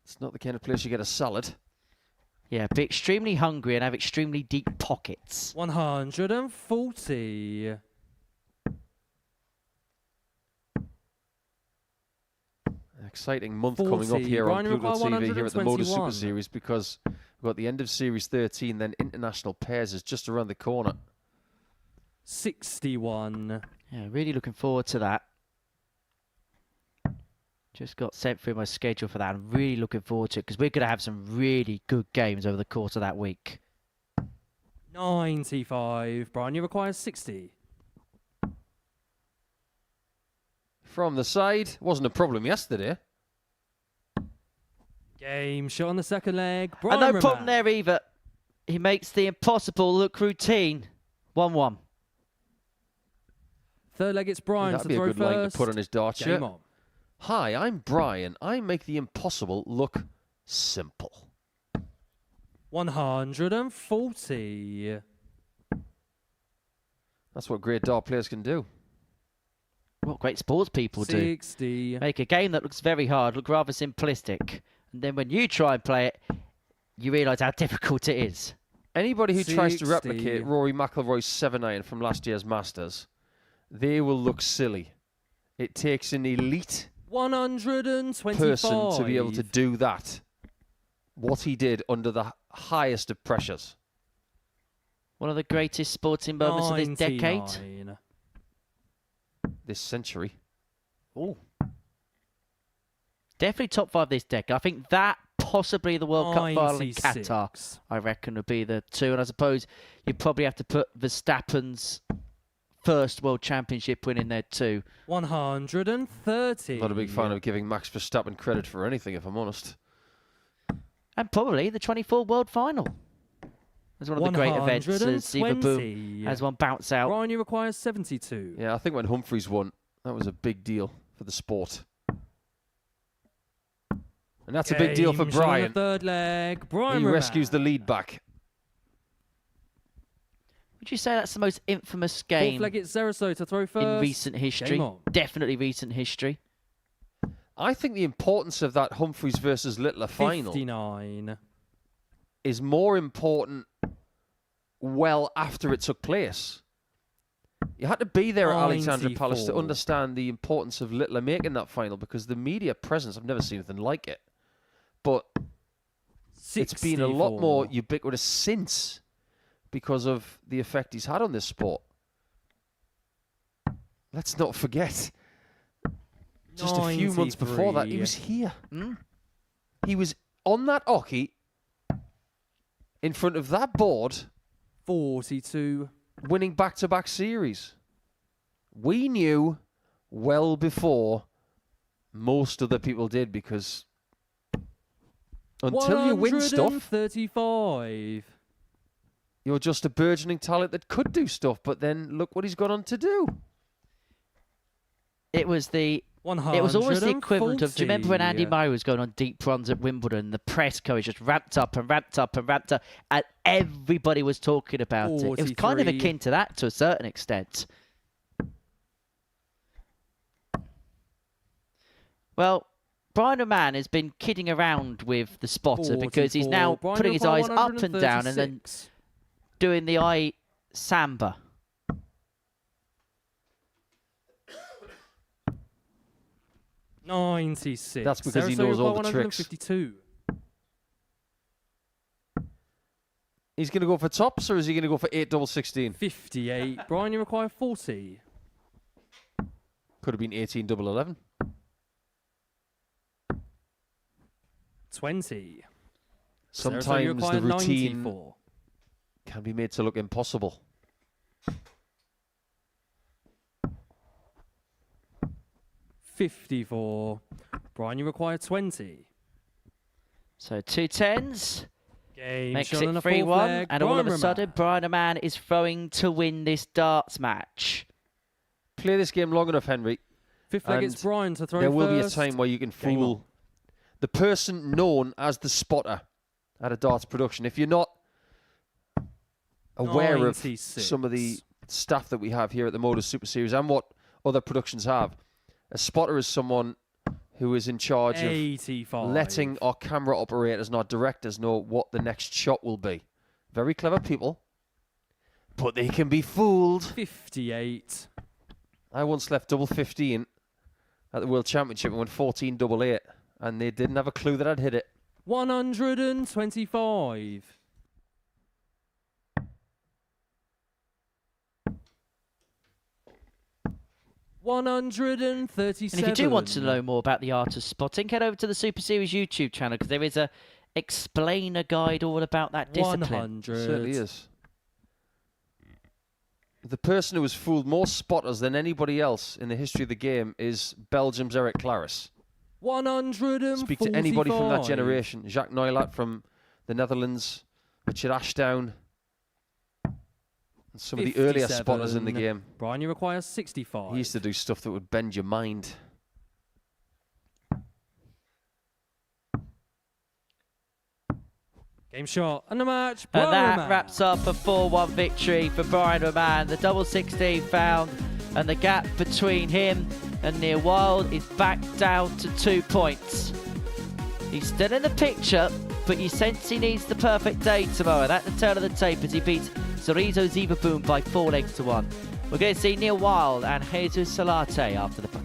it's not the kind of place you get a salad. Yeah, be extremely hungry and have extremely deep pockets. 140. Exciting month 40. coming up here on Brian, Pluto TV here at the Modus Super 121. Series, because we've got the end of Series 13, then International Pairs is just around the corner. 61. Yeah, really looking forward to that. Just got sent through my schedule for that. I'm really looking forward to it because we're going to have some really good games over the course of that week. 95. Brian, you require 60. From the side, wasn't a problem yesterday. Game shot on the second leg. And Brian no Raman. problem there either. He makes the impossible look routine. 1-1. Third leg, it's Brian That'd to be a throw good first. line to put on his dart Game shirt. on. Hi, I'm Brian. I make the impossible look simple. 140. That's what great dart players can do. What great sports people 60. do. Make a game that looks very hard, look rather simplistic. And then when you try and play it, you realise how difficult it is. Anybody who tries to 60. replicate Rory McIlroy's 7-iron from last year's Masters, they will look silly. It takes an elite 125. person to be able to do that. What he did under the highest of pressures. One of the greatest sporting moments of this decade. 99. This century. Oh. Definitely top 5 this decade. I think that, possibly the World Cup final in 96. Qatar, I reckon would be the two. And I suppose you'd probably have to put Verstappen's first World Championship win in there too. 130. Not a big fan of giving Max Verstappen credit for anything, if I'm honest. And probably the 24 World Final. As one of the great events as Zaboom has one bounce out. Brian, you require 72. Yeah, I think when Humphreys won, that was a big deal for the sport. And that's a big deal for Game shot on the Brian. third leg. Brian He Raman. rescues the lead back. Would you say that's the most infamous Fourth game leg, it's Zeraso to throw first. in recent history? Game on. Definitely recent history. I think the importance of that Humphreys versus Littler final 59. is more important well after it took place. You had to be there at Alexandra Palace to 94. understand the importance of Littler making that final, because the media presence, I've never seen anything like it. But it's been a lot 64. more ubiquitous since, because of the effect he's had on this sport. Let's not forget, just a few months before that, he 93. was here. He was on that hockey in front of that board, 42. winning back-to-back series. We knew well before most other people did, because until you win stuff, 135. you're just a burgeoning talent that could do stuff, but then look what he's gone on to do. It was almost the equivalent of, do you remember when Andy 140. Murray was going on deep runs at Wimbledon? The press coverage just ramped up and ramped up and ramped up, and everybody was talking about it. It was kind of 43. akin to that to a certain extent. Well, Brian Raman has been kidding around with the spotter because he's 44. now Brian putting his Raman, eyes up and down and then 136. doing the eye samba. $96. That's because he Zeraso knows all require the tricks. 152. He's going to go for tops, or is he going to go for 8 double 16? 58. Brian, you require 40. Could have been 18 double 11. 20. Zeraso, you Sometimes require the routine 94. can be made to look impossible. $54. Brian, you require 20. So 2 10s. Game Makes shot on the it 3-1, fourth leg. and all of a Brian sudden, Raman. Brian Raman is throwing to win this darts match. Play this game long enough, Henry. Fifth leg, and it's Brian to throw there first. will be a time where you can Game fool the person known as the spotter at a darts production. If you're not aware of 96. some of the stuff that we have here at the Modus Super Series and what other productions have, a spotter is someone who is in charge of 85. letting our camera operators and our directors know what the next shot will be. Very clever people, but they can be fooled. 58. I once left double 15 at the World Championship and went 14 double 8, and they didn't have a clue that I'd hit it. 125. $137. And if you do want to know more about the art of spotting, head over to the Super Series YouTube channel because there is a explainer guide all about that discipline. 100. It certainly is. The person who has fooled more spotters than anybody else in the history of the game is Belgium's Eric Claris. 145. Speak to anybody from that generation. Jacques Neulat from the Netherlands, Richard Ashdown, and some of the earlier spotters in the game. Brian, you require 65. He used to do stuff that would bend your mind. Game shot and the match. And that Raman. wraps up a 4-1 victory for Brian Raman. The double 16 found, and the gap between him and Neil Wild is back down to 2 points. He's still in the picture, but you sense he needs the perfect day tomorrow. At the turn of the tape as he beats Zaboom by 4 legs to 1. We're going to see Neil Wild and Jesus Salatte after the break.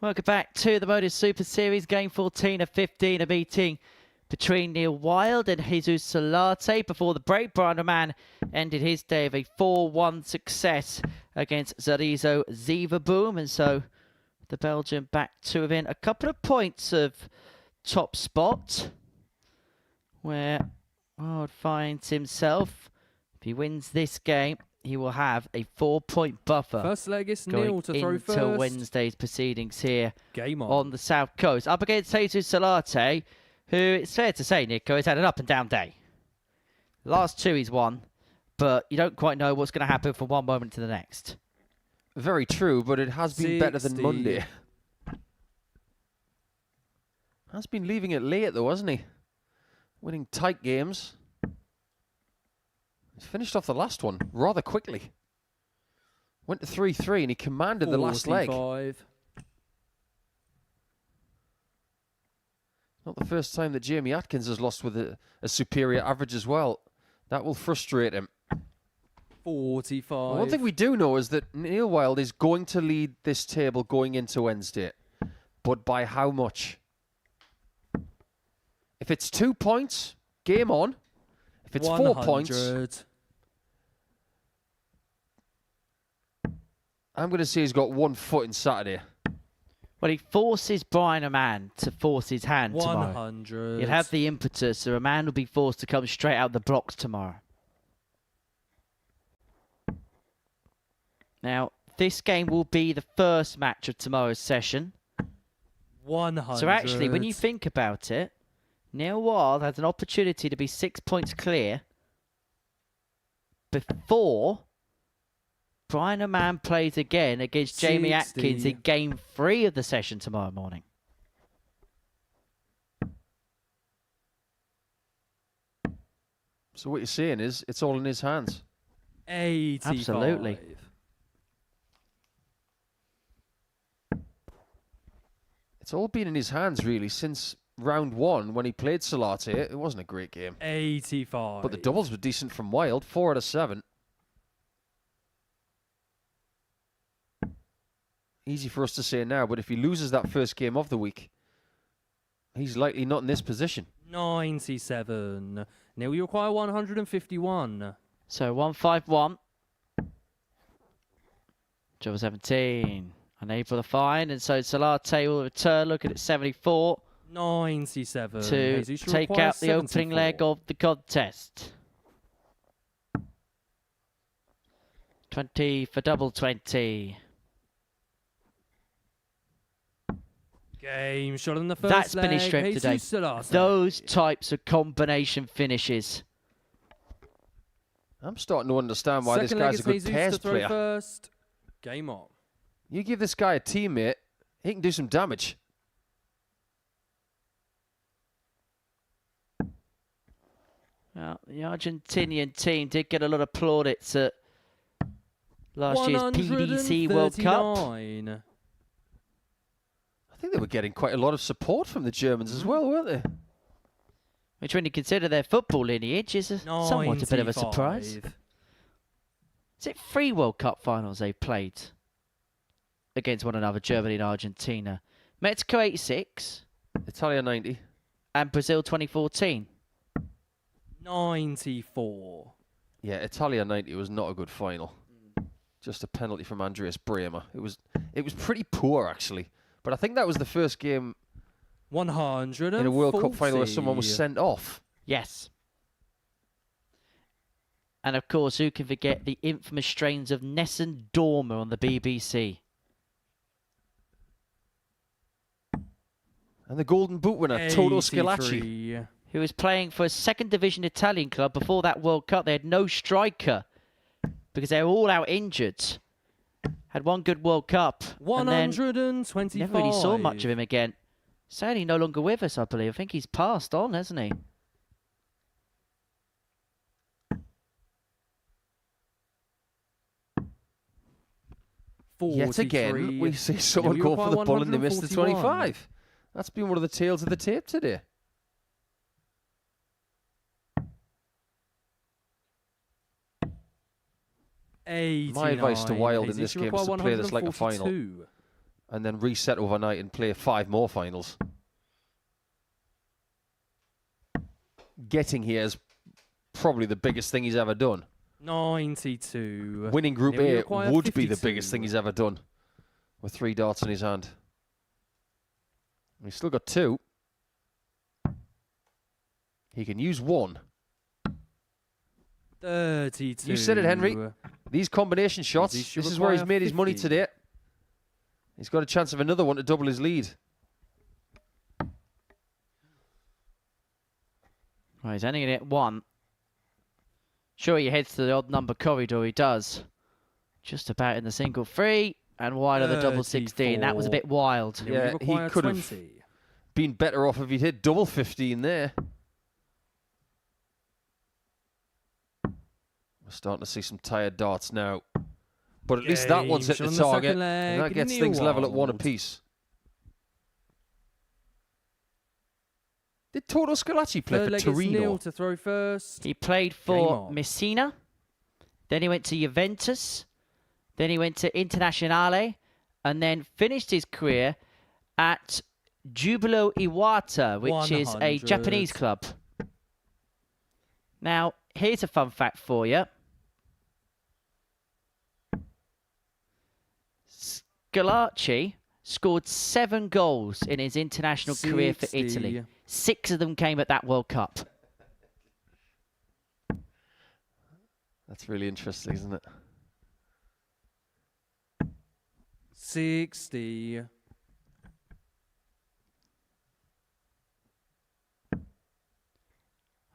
Welcome back to the Modus Super Series. Game 14 of 15, a meeting between Neil Wild and Jesus Salatte. Before the break, Brian Raman ended his day of a 4-1 success against Zaboom. And so the Belgian back to within a couple of points of top spot, where Wild finds himself. If he wins this game, he will have a 4-point buffer. First leg is Neil to throw first. Until Wednesday's proceedings here Game on the South Coast. Up against Jesus Salatte, who, it's fair to say, Nico, has had an up-and-down day. The last two he's won, but you don't quite know what's going to happen from one moment to the next. Very true, but it has been better than Monday. Has been leaving it late, though, hasn't he? winning tight games. He finished off the last one rather quickly. Went to 3-3 and he commanded the last leg. 45. Not the first time that Jamie Atkins has lost with a superior average as well. That will frustrate him. 45. Well, one thing we do know is that Neil Wild is going to lead this table going into Wednesday. But by how much? If it's 2 points, game on. If it's 4 points, I'm going to say he's got 1 foot in Saturday. Well, he forces Brian Raman to force his hand 100. tomorrow. He'll have the impetus, so Raman will be forced to come straight out the blocks tomorrow. Now, this game will be the first match of tomorrow's session. 100. So actually, when you think about it, Neil Wild has an opportunity to be 6 points clear before Brian Raman plays again against Jamie 60. Atkins in game 3 of the session tomorrow morning. So what you're saying is it's all in his hands. 85. Absolutely. It's all been in his hands, really, since round 1 when he played Salatte. It wasn't a great game. 85. But the doubles were decent from Wild. 4 out of 7. Easy for us to say now, but if he loses that first game of the week, he's likely not in this position. 97. Now we require 151. So 151. Double 17. Unable to find, and so Salatte will return. Looking at 74. 97. To Jesus should take require out the opening 74. leg of the contest. 20 for double 20. Game shot in the first That's been his leg. strength today. Jesus Salatte. Those types of combination finishes. I'm starting to understand why Second this leg guy's is a good Jesus pairs to throw player. first. Game on. You give this guy a teammate, he can do some damage. Well, the Argentinian team did get a lot of plaudits at last year's PDC World Cup. 139. I think they were getting quite a lot of support from the Germans as well, weren't they? Which, when you consider their football lineage, is somewhat a bit of a surprise. 95. Is it 3 World Cup finals they played against one another, Germany and Argentina? Mexico 86 Italia 90. and Brazil 2014. 94. Yeah, Italia 90 was not a good final. Just a penalty from Andreas Bremer. It was pretty poor, actually. But I think that was the first game 140. in a World Cup final where someone was sent off. Yes. And of course, who can forget the infamous strains of Nessun Dorma on the BBC? And the Golden Boot winner, Toto Schillaci. 83. Who was playing for a second division Italian club. Before that World Cup, they had no striker because they were all out injured. Had one good World Cup. And then 125. never really saw much of him again. Sadly, no longer with us, I believe. I think he's passed on, hasn't he? Yet again, we see someone go for the ball and they miss the 25. That's been one of the tales of the tape today. My advice to Wild in this game is to play this like a final and then reset overnight and play 5 more finals. Getting here is probably the biggest thing he's ever done. 92. Winning Group Now we A require would be 52. the biggest thing he's ever done with 3 darts in his hand. He's still got 2. He can use 1. 32. You said it, Henry. These combination shots, He should this is where he's require made his money 50. today. He's got a chance of another one to double his lead. Well, he's only going to hit 1. Sure, he heads to the odd number corridor. He does. Just about in the single 3 and wide of the double 16. That was a bit wild. Yeah, he could have been better off if he'd hit double 15 there. Starting to see some tired darts now. But at least that one's hit the Gage on the target. second And that leg, gets things level at 1 Newald. apiece. Did Toto Scalacci play Third for leg, it's Neil Torino? to throw first. He played Game for on. Messina. Then he went to Juventus. Then he went to Internazionale. And then finished his career at Jubilo Iwata, which is a 100. Japanese club. Now, here's a fun fact for you. Scalacci scored 7 goals in his international career for 60. Italy. 6 of them came at that World Cup. That's really interesting, isn't it? 60.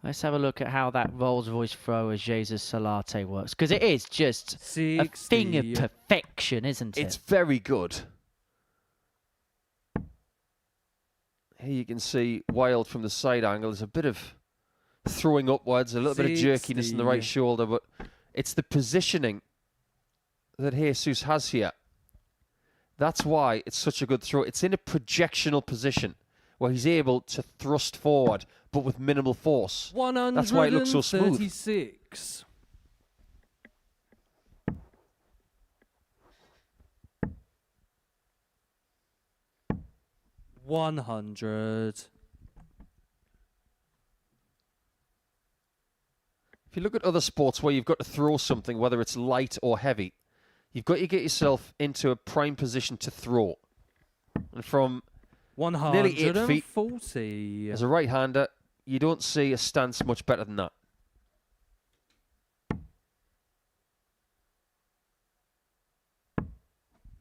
Let's have a look at how that Rolls-Royce thrower Jesus Salatte works. Because it is just a 60. thing of perfection, isn't it? It's very good. Here you can see Wild from the side angle. There's a bit of throwing upwards, a little bit of jerkiness in the right 60. shoulder, but it's the positioning that Jesus has here. That's why it's such a good throw. It's in a projectional position where he's able to thrust forward, but with minimal force. That's why it looks so smooth. 136. $100. If you look at other sports where you've got to throw something, whether it's light or heavy, you've got to get yourself into a prime position to throw. And from nearly 8 feet, 140. as a right-hander, you don't see a stance much better than that.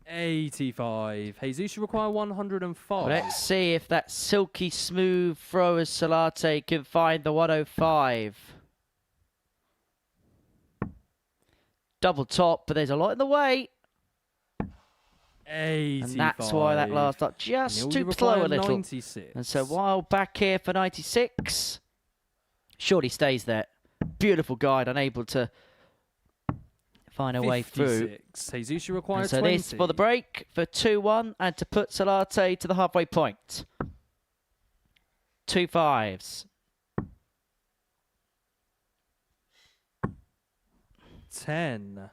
$85. Jesus, you require 105. Let's see if that silky smooth thrower Salatte can find the 105. Double top, but there's a lot in the way. 85. And that's why that last up just Neil, too you slow a require little. 96. And so Wild back here for 96. Surely stays there. Beautiful guide, unable to find a way through. 56. Jesus, you require And so 20. this for the break for 2-1 and to put Salatte to the halfway point. 2 5s. 10.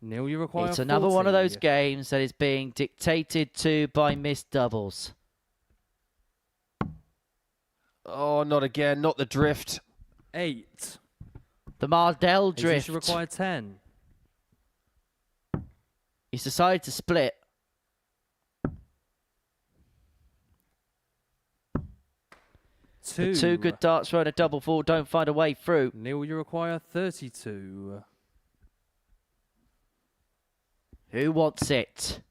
Neil, you require It's another one of 40. those games that is being dictated to by missed doubles. Oh, not again. Not the drift. 8. The Mardell Jesus, drift. you require 10. He's decided to split. 2. The 2 good darts throwing a double fall don't find a way through. Neil, you require 32. Who wants it?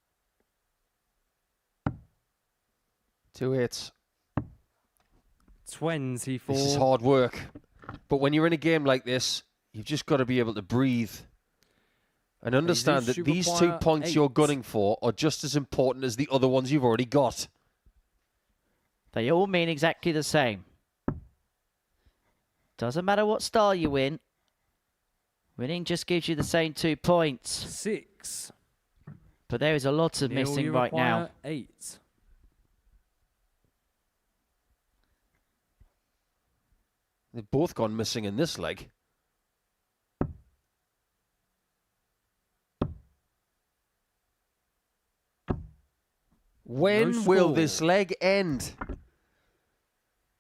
2 hits. 24. This is hard work. But when you're in a game like this, you've just got to be able to breathe and understand Jesus, that you these 2 require points 8. you're gunning for are just as important as the other ones you've already got. They all mean exactly the same. Doesn't matter what style you win. Winning just gives you the same 2 points. 6. But there is a lot of Neil, missing you right now. require 8. They've both gone missing in this leg. When No will score. this leg end?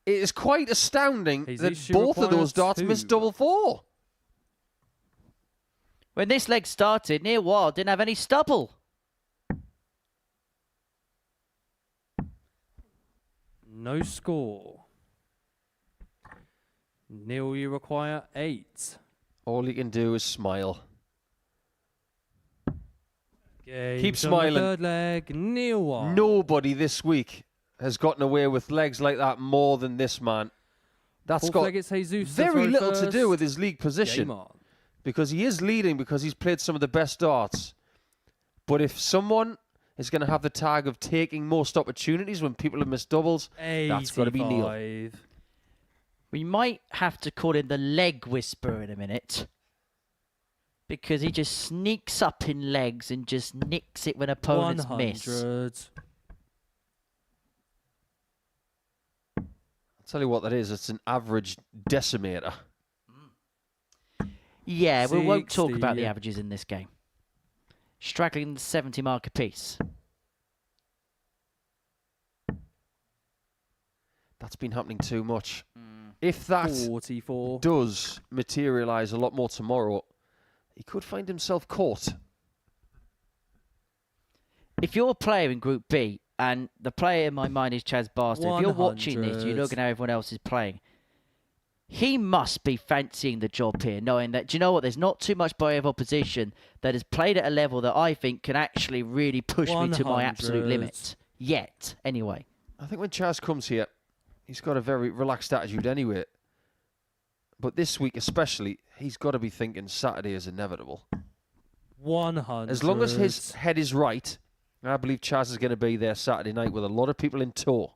It is quite astounding that Jesus, you both of require those darts 2. missed double 4. When this leg started, Neil Wild didn't have any stubble. No score. Neil, you require 8. All you can do is smile. Games Keep on the smiling. third leg. Neil Wild. Nobody this week has gotten away with legs like that more than this man. That's Fourth got leg, it's Jesus to very throw little to do first. with his league position. Game on. Because he is leading because he's played some of the best darts. But if someone is going to have the tag of taking most opportunities when people have missed doubles, that's got to be Neil. 85. We might have to call him the leg whisperer in a minute. Because he just sneaks up in legs and just nicks it when opponents miss. 100. I'll tell you what that is. It's an average decimator. Yeah, we won't talk 60. about the averages in this game. Straggling the 70 mark apiece. That's been happening too much. If that 44. does materialise a lot more tomorrow, he could find himself caught. If you're a player in Group B, and the player in my mind is Chaz Barstow, if you're watching this, you're looking at how everyone else is playing, he must be fancying the job here, knowing that, do you know what, there's not too much by way of opposition that has played at a level that I think can actually really push me to my absolute 100. limit. Yet, anyway. I think when Chaz comes here, he's got a very relaxed attitude anyway. But this week especially, he's got to be thinking Saturday is inevitable. 100. As long as his head is right, I believe Chaz is going to be there Saturday night with a lot of people in tow.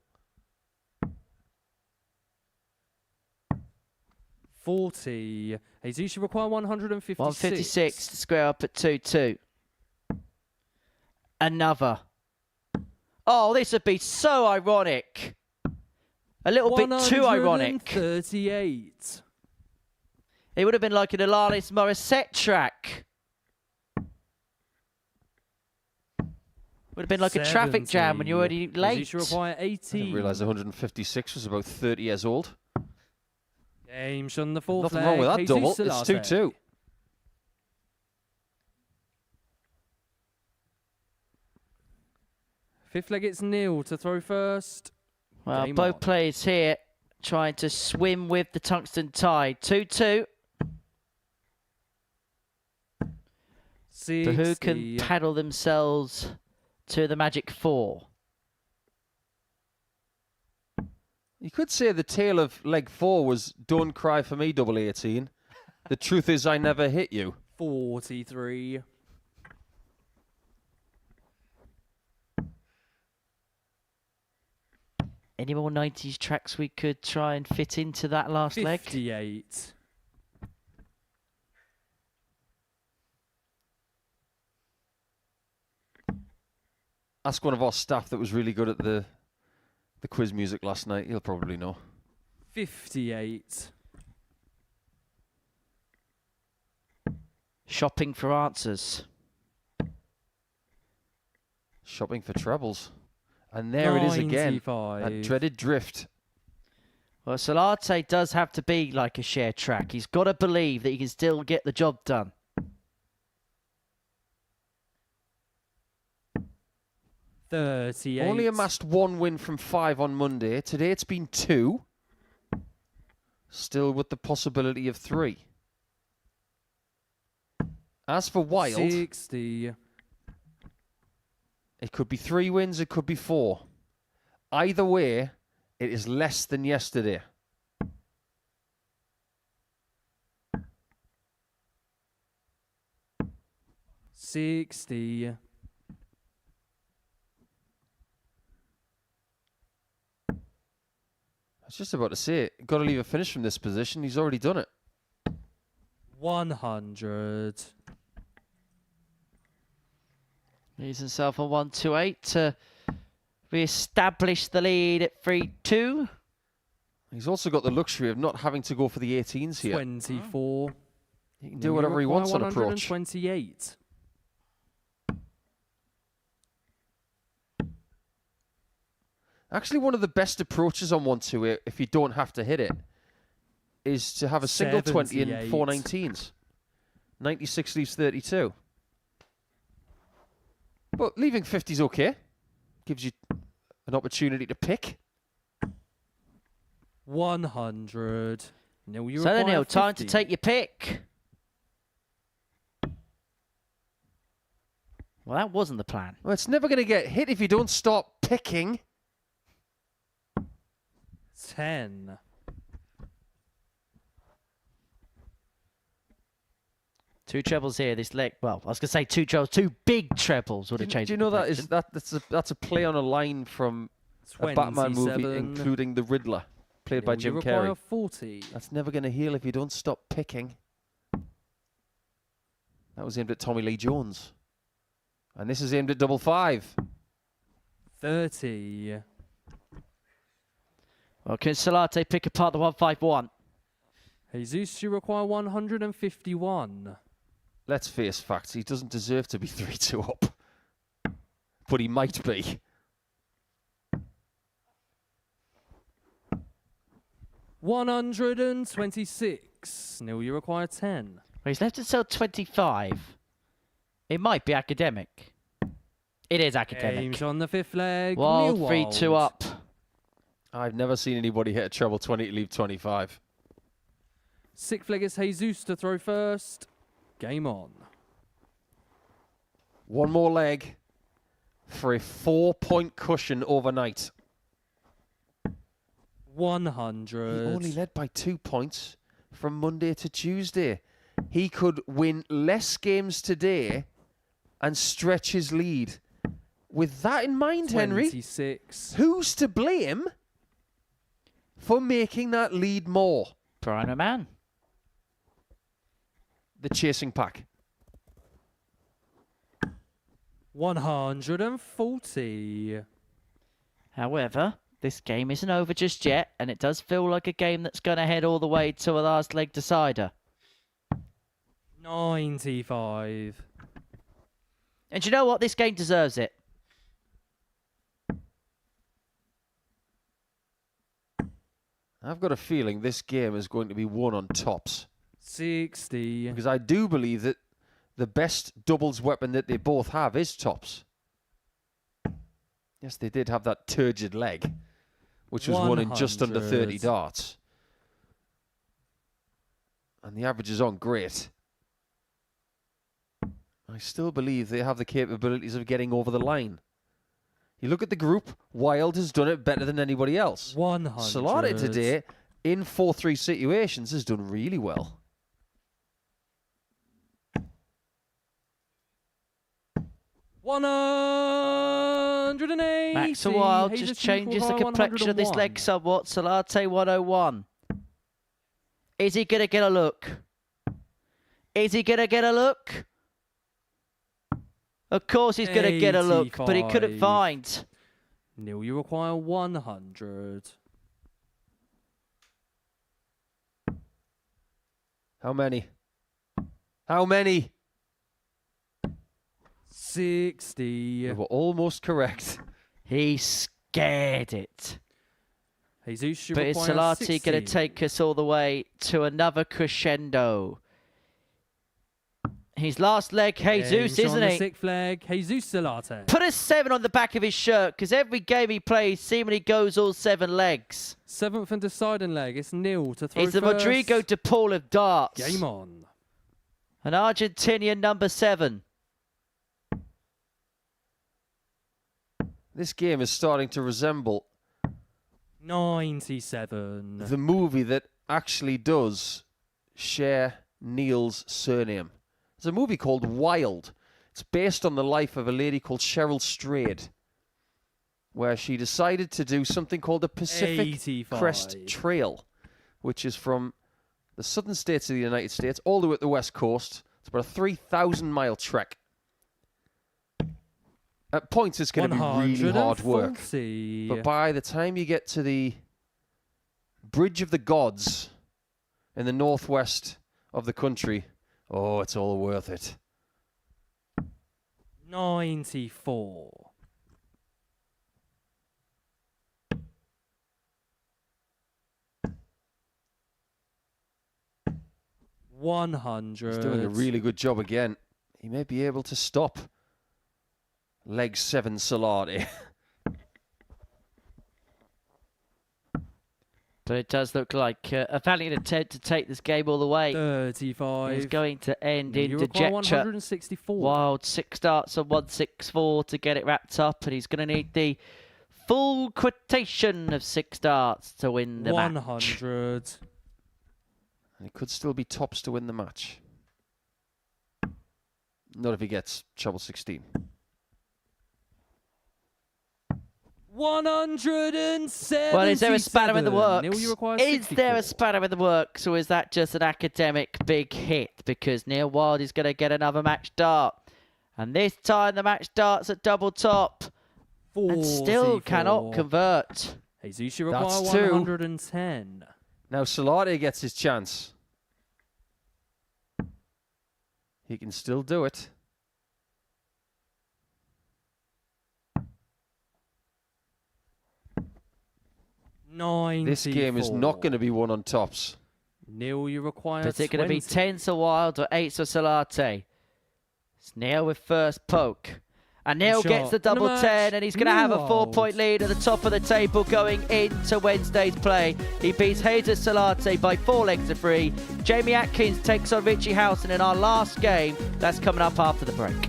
40. Jesus, you require 156. 156 to square up at 2-2. Another. Oh, this would be so ironic. A little bit too ironic. 138. It would have been like an Alanis Morissette track. Would have been like a traffic jam when you're already late. Jesus, you require 18. I didn't realise 156 was about 30 years old. James on the fourth Nothing leg. wrong with that Jesus double. It's Salatte. 2-2. Fifth leg, it's Neil to throw first. Well, Game both on. players here trying to swim with the tungsten tide. 2-2. But who can 60. paddle themselves to the magic 4? You could say the tail of leg 4 was "Don't cry for me, double 18." The truth is, I never hit you. 43. Any more 90s tracks we could try and fit into that last leg? 58. Ask one of our staff that was really good at the quiz music last night. He'll probably know. 58. Shopping for answers. Shopping for trebles. And there it is again. 95. That dreaded drift. Well, Salatte does have to be like a shared track. He's got to believe that he can still get the job done. 38. Only amassed 1 win from 5 on Monday. Today it's been 2. Still with the possibility of 3. As for Wild, 60. it could be 3 wins, it could be 4. Either way, it is less than yesterday. $60. I was just about to say it. Got to leave a finish from this position. He's already done it. 100. Leaves himself on 1-2-8 to re-establish the lead at 3-2. He's also got the luxury of not having to go for the 18s here. 24. He can do whatever he wants on approach. 128. Actually, one of the best approaches on 1-2-8, if you don't have to hit it, is to have a single 20 and 4 19s. 96 leaves 32. But leaving 50 is okay. Gives you an opportunity to pick. 100. Neil, you So then, require Neil, time 50. to take your pick. Well, that wasn't the plan. Well, it's never going to get hit if you don't start picking. 10. Two trebles here, this leg. Well, I was going to say two trebles. Two big trebles would have changed. Do you know that is that's a play on a line from a Batman movie, 27. including the Riddler. Played by Neil, Jim you require Carrey. 40. That's never going to heal if you don't stop picking. That was aimed at Tommy Lee Jones. And this is aimed at double five. 30. Well, can Salatte pick apart the 151? Jesus, you require 151. Let's face facts. He doesn't deserve to be 3-2 up. But he might be. $126. Neil, you require 10. Well, he's left to sell 25. It might be academic. It is academic. Aims on the 5th leg. Wild, Neil 3-2 Wild. up. I've never seen anybody hit a treble 20 to leave 25. 6th leg is Jesus to throw first. Game on. One more leg for a 4-point cushion overnight. 100. He only led by 2 points from Monday to Tuesday. He could win less games today and stretch his lead. With that in mind, 26. Henry, who's to blame for making that lead more? Brian Raman. The chasing pack. 140. However, this game isn't over just yet, and it does feel like a game that's going to head all the way to a last leg decider. 95. And you know what? This game deserves it. I've got a feeling this game is going to be won on tops. 60. Because I do believe that the best doubles weapon that they both have is tops. Yes, they did have that turgid leg, which was won in just under 30 100. darts. And the averages aren't great. I still believe they have the capabilities of getting over the line. You look at the group, Wild has done it better than anybody else. 100. Salatte today, in 4-3 situations, has done really well. $180. Max Wild Jesus, just you changes the require complexion of this 101. leg somewhat. Salatte 101. Is he going to get a look? Is he going to get a look? Of course he's going to get a look, but he couldn't 85. find. Neil, you require 100. How many? How many? 60. You were almost correct. He scared it. Jesus, you But is require Salatte 60. going to take us all the way to another crescendo? His last leg, Jesus, Aims on isn't the he? 6th leg, Jesus Salatte. Put a 7 on the back of his shirt, because every game he plays seemingly goes all 7 legs. 7th and deciding leg, it's Neil to throw He's the first. Rodrigo de Paul of darts. Game on. An Argentinian number 7. This game is starting to resemble 97. the movie that actually does share Neil's surname. There's a movie called Wild. It's based on the life of a lady called Cheryl Strayed, where she decided to do something called the Pacific 85. Crest Trail, which is from the southern states of the United States all the way to the west coast. It's about a 3,000-mile trek. At points, it's going to be really hard work. 140. But by the time you get to the Bridge of the Gods in the northwest of the country, oh, it's all worth it. 94. $100. He's doing a really good job again. He may be able to stop leg 7 Salatte. But it does look like a valiant attempt to take this game all the way. 35. It's going to end in You require dejection. 164. Wild 6 starts on 164 to get it wrapped up, and he's going to need the full quotation of 6 starts to win the match. 100. And it could still be tops to win the match. Not if he gets treble 16. 177. Well, is there a spanner in the works? Neil, you require Is there a 64. spanner in the works, or is that just an academic big hit? Because Neil Wild is going to get another match start. And this time the match starts at double top. And still cannot convert. Jesus, you require That's two. 110. Now Salatte gets his chance. He can still do it. This game is not going to be won on tops. Neil, you require Is it going to be 20. 10 to Wild or 8 to Salatte? It's Neil with first poke. And Neil shot. gets the double And the 10, match. and he's going to have a Wild. 4-point lead at the top of the table going into Wednesday's play. He beats Jesus Salatte by 4 legs to 3. Jamie Atkins takes on Richie Howson in our last game. That's coming up after the break.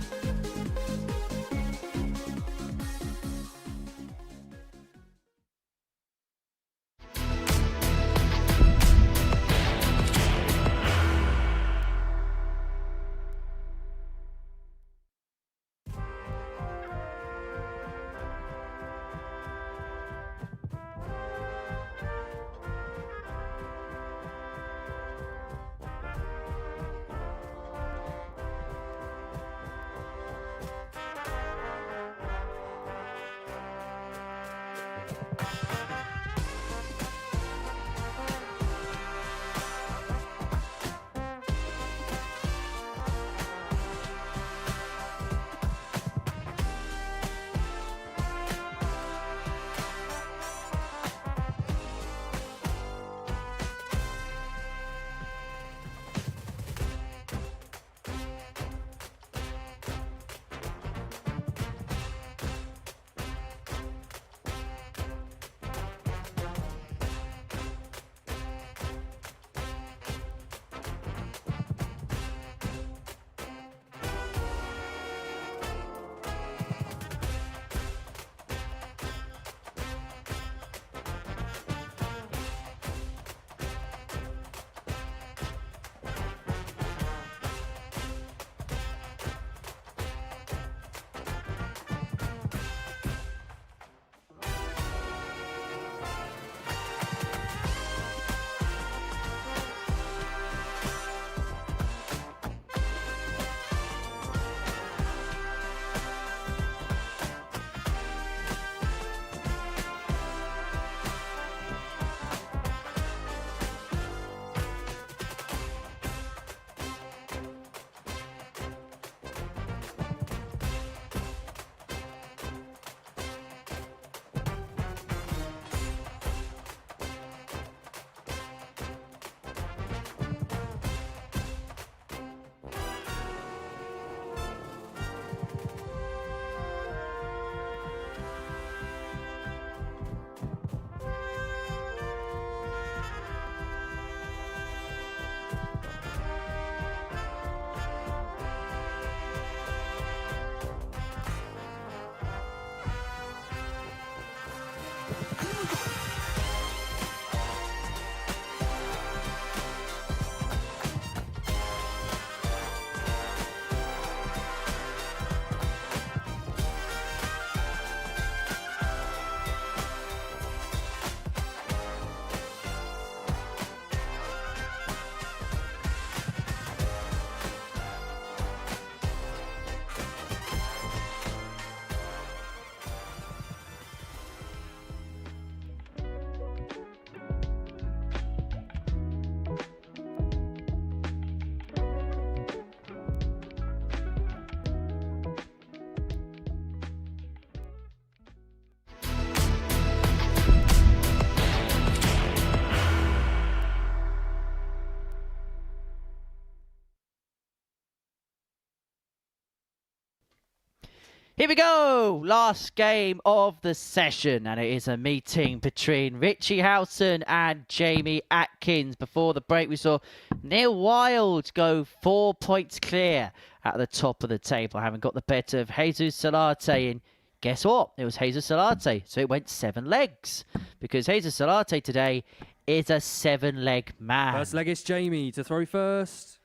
Here we go! Last game of the session, and it is a meeting between Richie Howson and Jamie Atkins. Before the break, we saw Neil Wild go 4 points clear at the top of the table, having got the better of Jesus Salatte. And guess what? It was Jesus Salatte, so it went 7 legs, because Jesus Salatte today is a 7-leg man. First leg is Jamie to throw first.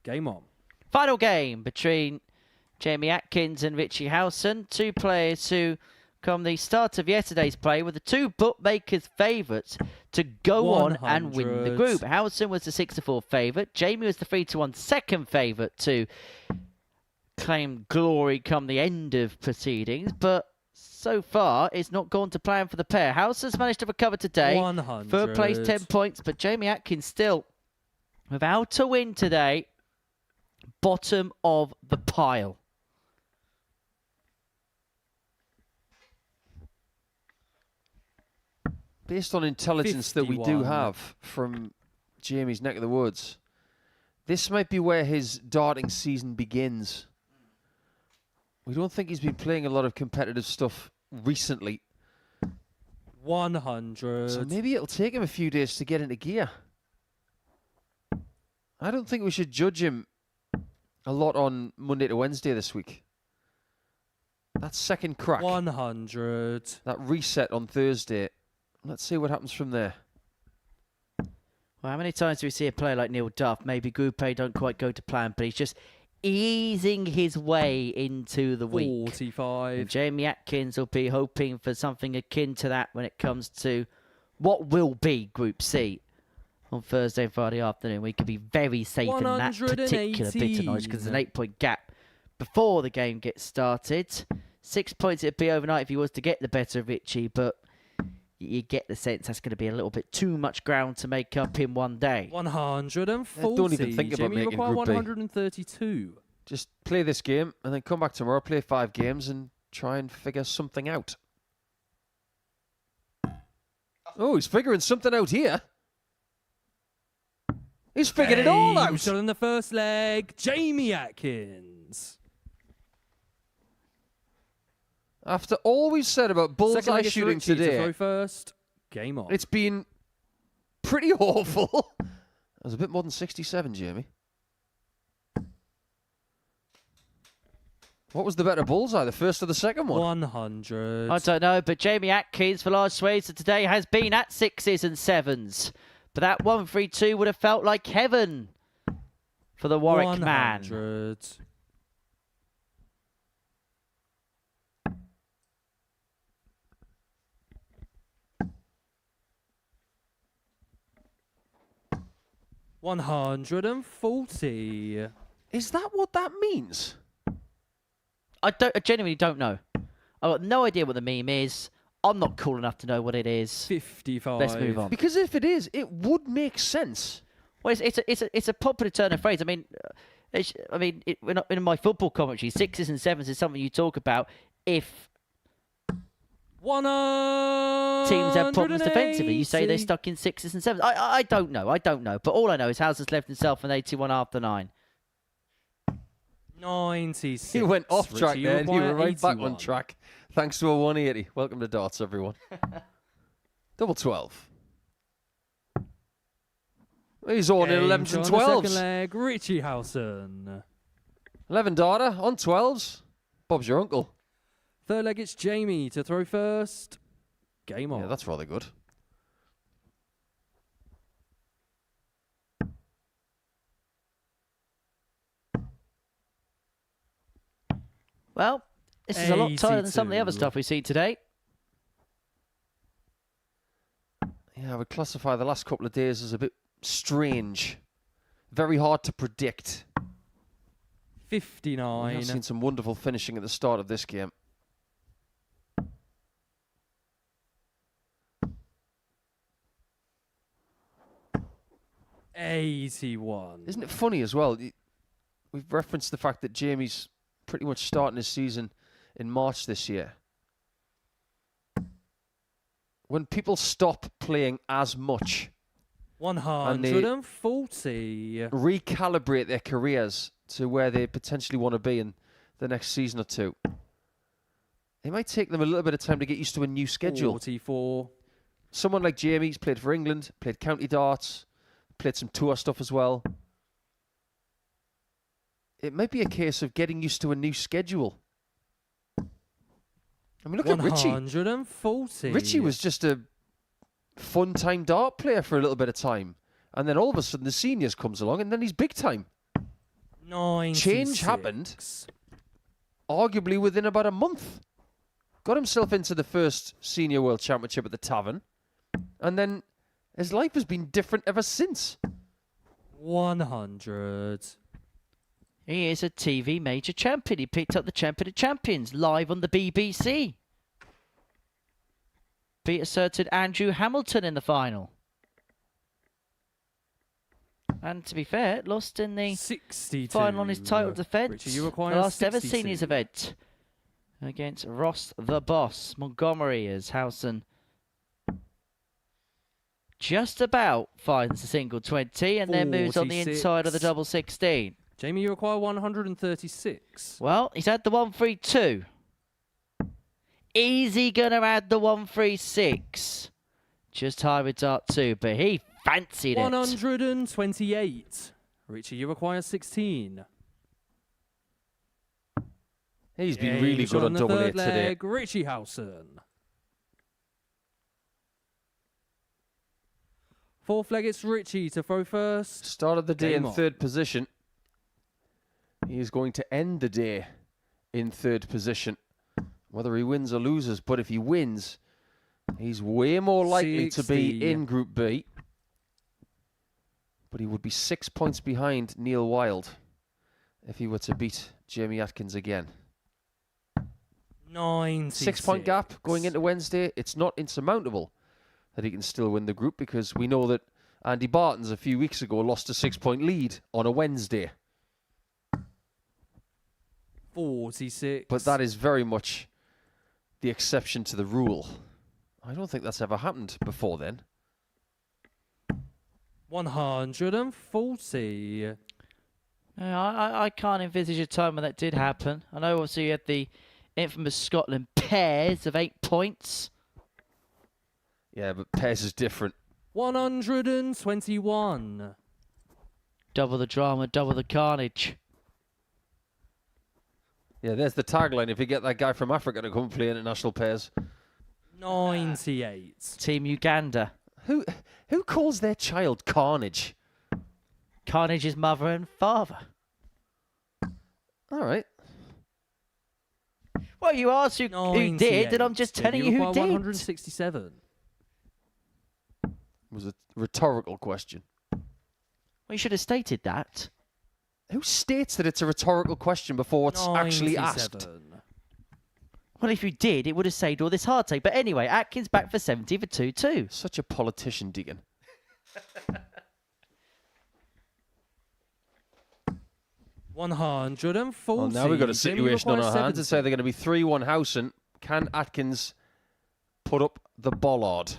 Game on. Final game between Jamie Atkins and Richie Howson, 2 players who come the start of yesterday's play were the two bookmakers' favourites to go on and win the group. Howson was the 6-4 favourite. Jamie was the 3-1 second favourite to claim glory come the end of proceedings. But so far, it's not gone to plan for the pair. Howson's managed to recover today. 100. Third place, 10 points. But Jamie Atkins still without a win today. Bottom of the pile. Based on intelligence 51. that we do have from Jamie's neck of the woods, this might be where his darting season begins. We don't think he's been playing a lot of competitive stuff recently. 100. So maybe it'll take him a few days to get into gear. I don't think we should judge him a lot on Monday to Wednesday this week. That second crack. 100. That reset on Thursday. Let's see what happens from there. Well, how many times do we see a player like Neil Duff? Maybe Group A don't quite go to plan, but he's just easing his way into the week. 45. And Jamie Atkins will be hoping for something akin to that when it comes to what will be Group C on Thursday and Friday afternoon. We could be very safe in that particular bit of knowledge because there's an 8-point gap before the game gets started. 6 points it'd be overnight if he was to get the better of Richie, but you get the sense that's going to be a little bit too much ground to make up in one day. 140. Don't even think about Jamie making require Group B. 132. Just play this game and then come back tomorrow, play 5 games and try and figure something out. Oh, he's figuring something out here. He's figured it all out. Shot in the first leg, Jamie Atkins. After all we've said about bullseye Second leg is shooting Richie to today, throw first. Game on. it's been pretty awful. That was a bit more than 67, Jamie. What was the better bullseye, the first or the second one? 100. I don't know, but Jamie Atkins for large swathes of today has been at 6s and 7s. But that 1-3-2 would have felt like heaven for the Warwick man. 100. $140. Is that what that means? I genuinely don't know. I've got no idea what the meme is. I'm not cool enough to know what it is. 55. Let's move on. Because if it is, it would make sense. Well, it's a popular turn of phrase. I mean, in my football commentary, 6s and 7s is something you talk about if 180. teams have problems defensively. You say they're stuck in 6s and 7s. I don't know. But all I know is Howson's left himself an 81 after 9. 96. You went off track Richie, there and you were right back 81. on track. Thanks to a 180. Welcome to darts, everyone. Double 12. He's on in 11s and 12s. Second leg, Richie Howson. 11 darter on 12s. Bob's your uncle. Third leg, it's Jamie to throw first. Game on. Yeah, that's rather good. Well, this is a lot tighter than some of the other 82. stuff we see today. Yeah, I would classify the last couple of days as a bit strange. Very hard to predict. 59. I've seen some wonderful finishing at the start of this game. $81. Isn't it funny as well? We've referenced the fact that Jamie's pretty much starting his season in March this year. When people stop playing as much, 140. recalibrate their careers to where they potentially want to be in the next season or two, it might take them a little bit of time to get used to a new schedule. 44. Someone like Jamie's played for England, played county darts, played some tour stuff as well. It might be a case of getting used to a new schedule. I mean, look at Richie. 140. Richie was just a fun-time dart player for a little bit of time. And then all of a sudden the seniors comes along and then he's big time. 96. Change happened, arguably within about a month. got himself into the first Senior World Championship at the Tavern, and then his life has been different ever since. 100. He is a TV major champion. He picked up the Champion of Champions live on the BBC. Beat a certain Andrew Hamilton in the final. And to be fair, lost in the 62. final on his title defence. Richie, you The require last ever 62. seniors event against Ross the Boss Montgomery as Howson just about finds the single 20 and then moves on the 46. inside of the double 16. Jamie, you require 136. Well, he's had the 132. Easy gonna add the 136. Just high with dart 2, but he fancied it. 128. Richie, you require 16. He's been really good on the double third 8 today. leg, Richie Howson. Fourth leg, it's Richie to throw first. Started the day Game in on. third position. He is going to end the day in third position, whether he wins or loses. But if he wins, he's way more likely to 60. be in Group B. But he would be 6 points behind Neil Wild if he were to beat Jamie Atkins again. 96. 6-point gap going into Wednesday. It's not insurmountable that he can still win the group, because we know that Andy Barton's a few weeks ago lost a 6-point lead on a Wednesday. 46. But that is very much the exception to the rule. I don't think that's ever happened before then. 140. I can't envisage a time when that did happen. I know obviously you had the infamous Scotland pairs of 8 points. Yeah, but pairs is different. 121. Double the drama, double the carnage. Yeah, there's the tagline. If you get that guy from Africa to come play international pairs. 98. Team Uganda. Who calls their child Carnage? Carnage's mother and father. All right. Well, you asked who did, and I'm just telling you who did. 167. It was a rhetorical question. Well, you should have stated that. Who states that it's a rhetorical question before it's actually asked? 97. Well, if you did, it would have saved all this heartache. But anyway, Atkins back for 70 for 2-2. Such a politician, Deegan. Well, now we've got a situation on our hands. It's either going to be 3-1 Howson. Can Atkins put up the bollard?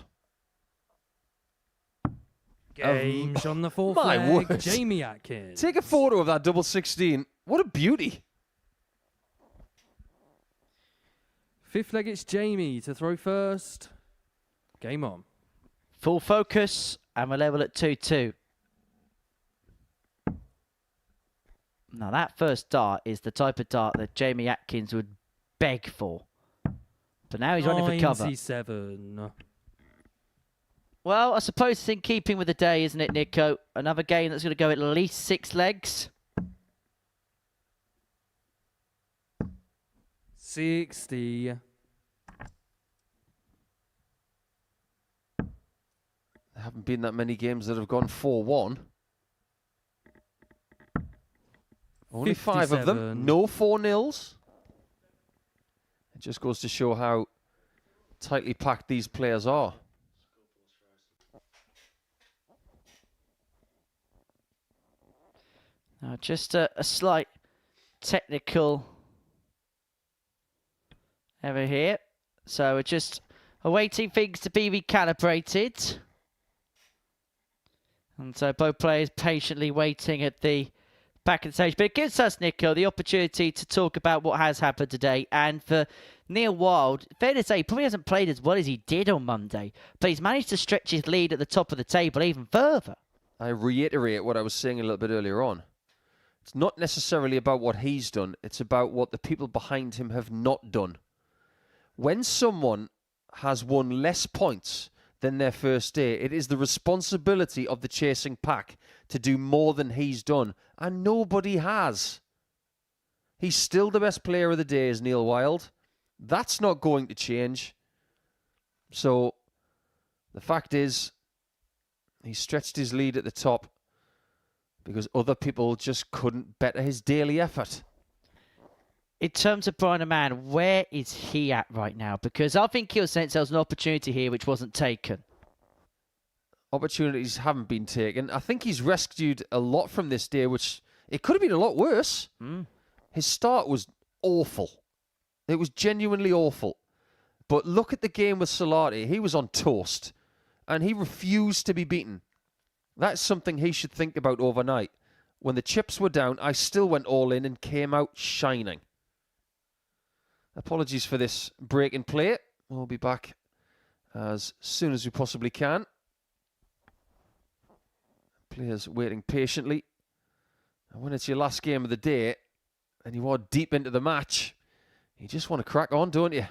Games on the fourth My leg. word. Jamie Atkins. Take a photo of that double 16. What a beauty. Fifth leg, it's Jamie to throw first. Game on. Full focus, and we're level at 2-2. Now, that first dart is the type of dart that Jamie Atkins would beg for. But now he's running for cover. 97. Well, I suppose it's in keeping with the day, isn't it, Nico? Another game that's going to go at least 6 legs. 60. There haven't been that many games that have gone 4-1. Only 5 of them. 57. No 4-0s. It just goes to show how tightly packed these players are. Now, just a slight technical error here. So we're just awaiting things to be recalibrated. And so both players patiently waiting at the back of the stage. But it gives us, Nico, the opportunity to talk about what has happened today. And for Neil Wild, fair to say, he probably hasn't played as well as he did on Monday. But he's managed to stretch his lead at the top of the table even further. I reiterate what I was saying a little bit earlier on. It's not necessarily about what he's done. It's about what the people behind him have not done. When someone has won less points than their first day, it is the responsibility of the chasing pack to do more than he's done. And nobody has. He's still the best player of the day, is Neil Wild. That's not going to change. So the fact is, he stretched his lead at the top because other people just couldn't better his daily effort. In terms of Brian Raman, where is he at right now? Because I think he was saying there was an opportunity here which wasn't taken. Opportunities haven't been taken. I think he's rescued a lot from this day, which it could have been a lot worse. His start was awful. It was genuinely awful. But look at the game with Salatte. He was on toast, and he refused to be beaten. That's something he should think about overnight. When the chips were down, I still went all in and came out shining. Apologies for this break in play. We'll be back as soon as we possibly can. Players waiting patiently. And when it's your last game of the day and you are deep into the match, you just want to crack on, don't you?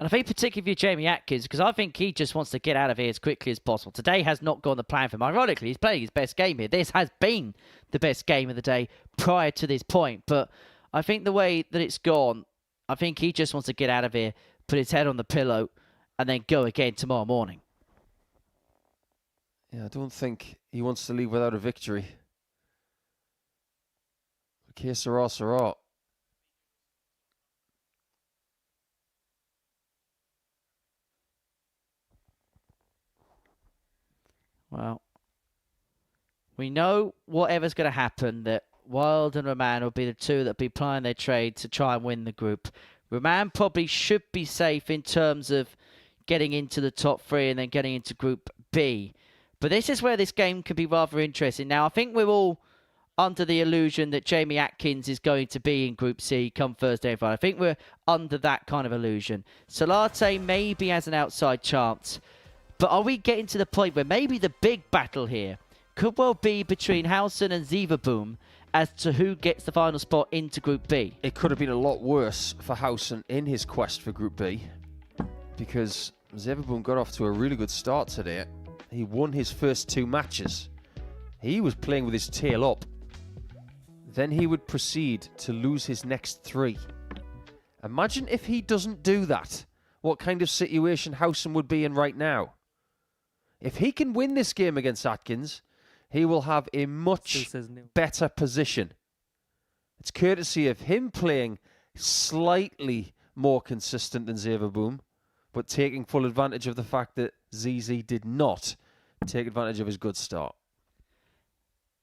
And I think particularly for Jamie Atkins, because I think he just wants to get out of here as quickly as possible. Today has not gone the plan for him. Ironically, he's playing his best game here. This has been the best game of the day prior to this point. But I think the way that it's gone, I think he just wants to get out of here, put his head on the pillow, and then go again tomorrow morning. Yeah, I don't think he wants to leave without a victory. Que sera, sera. Well, we know whatever's going to happen, that Wild and Raman will be the two that will be plying their trade to try and win the group. Raman probably should be safe in terms of getting into the top three and then getting into Group B. But this is where this game can be rather interesting. Now, I think we're all under the illusion that Jamie Atkins is going to be in Group C come Thursday and Friday. I think we're under that kind of illusion. Salatte maybe has an outside chance. But are we getting to the point where maybe the big battle here could well be between Howson and Zaboom as to who gets the final spot into Group B? It could have been a lot worse for Howson in his quest for Group B, because Zaboom got off to a really good start today. He won his first 2 matches. He was playing with his tail up. Then he would proceed to lose his next 3. Imagine if he doesn't do that. What kind of situation Howson would be in right now? If he can win this game against Atkins, he will have a much better position. It's courtesy of him playing slightly more consistent than Zaboom, but taking full advantage of the fact that ZZ did not take advantage of his good start.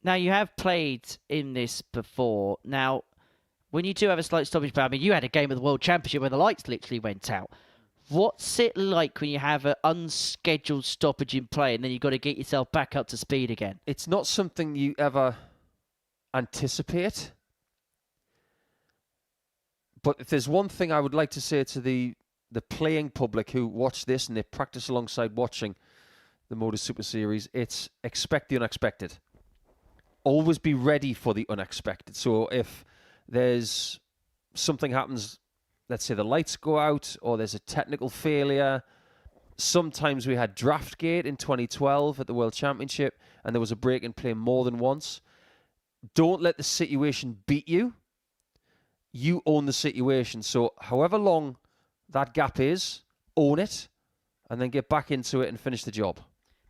Now, you have played in this before. Now, when you do have a slight stoppage, I mean, you had a game of the World Championship where the lights literally went out. What's it like when you have an unscheduled stoppage in play and then you've got to get yourself back up to speed again? It's not something you ever anticipate. But if there's one thing I would like to say to the playing public who watch this and they practice alongside watching the Modus Super Series, it's expect the unexpected. Always be ready for the unexpected. So if there's something happens, let's say the lights go out or there's a technical failure. Sometimes we had Draftgate in 2012 at the World Championship and there was a break in play more than once. Don't let the situation beat you. You own the situation. So however long that gap is, own it and then get back into it and finish the job.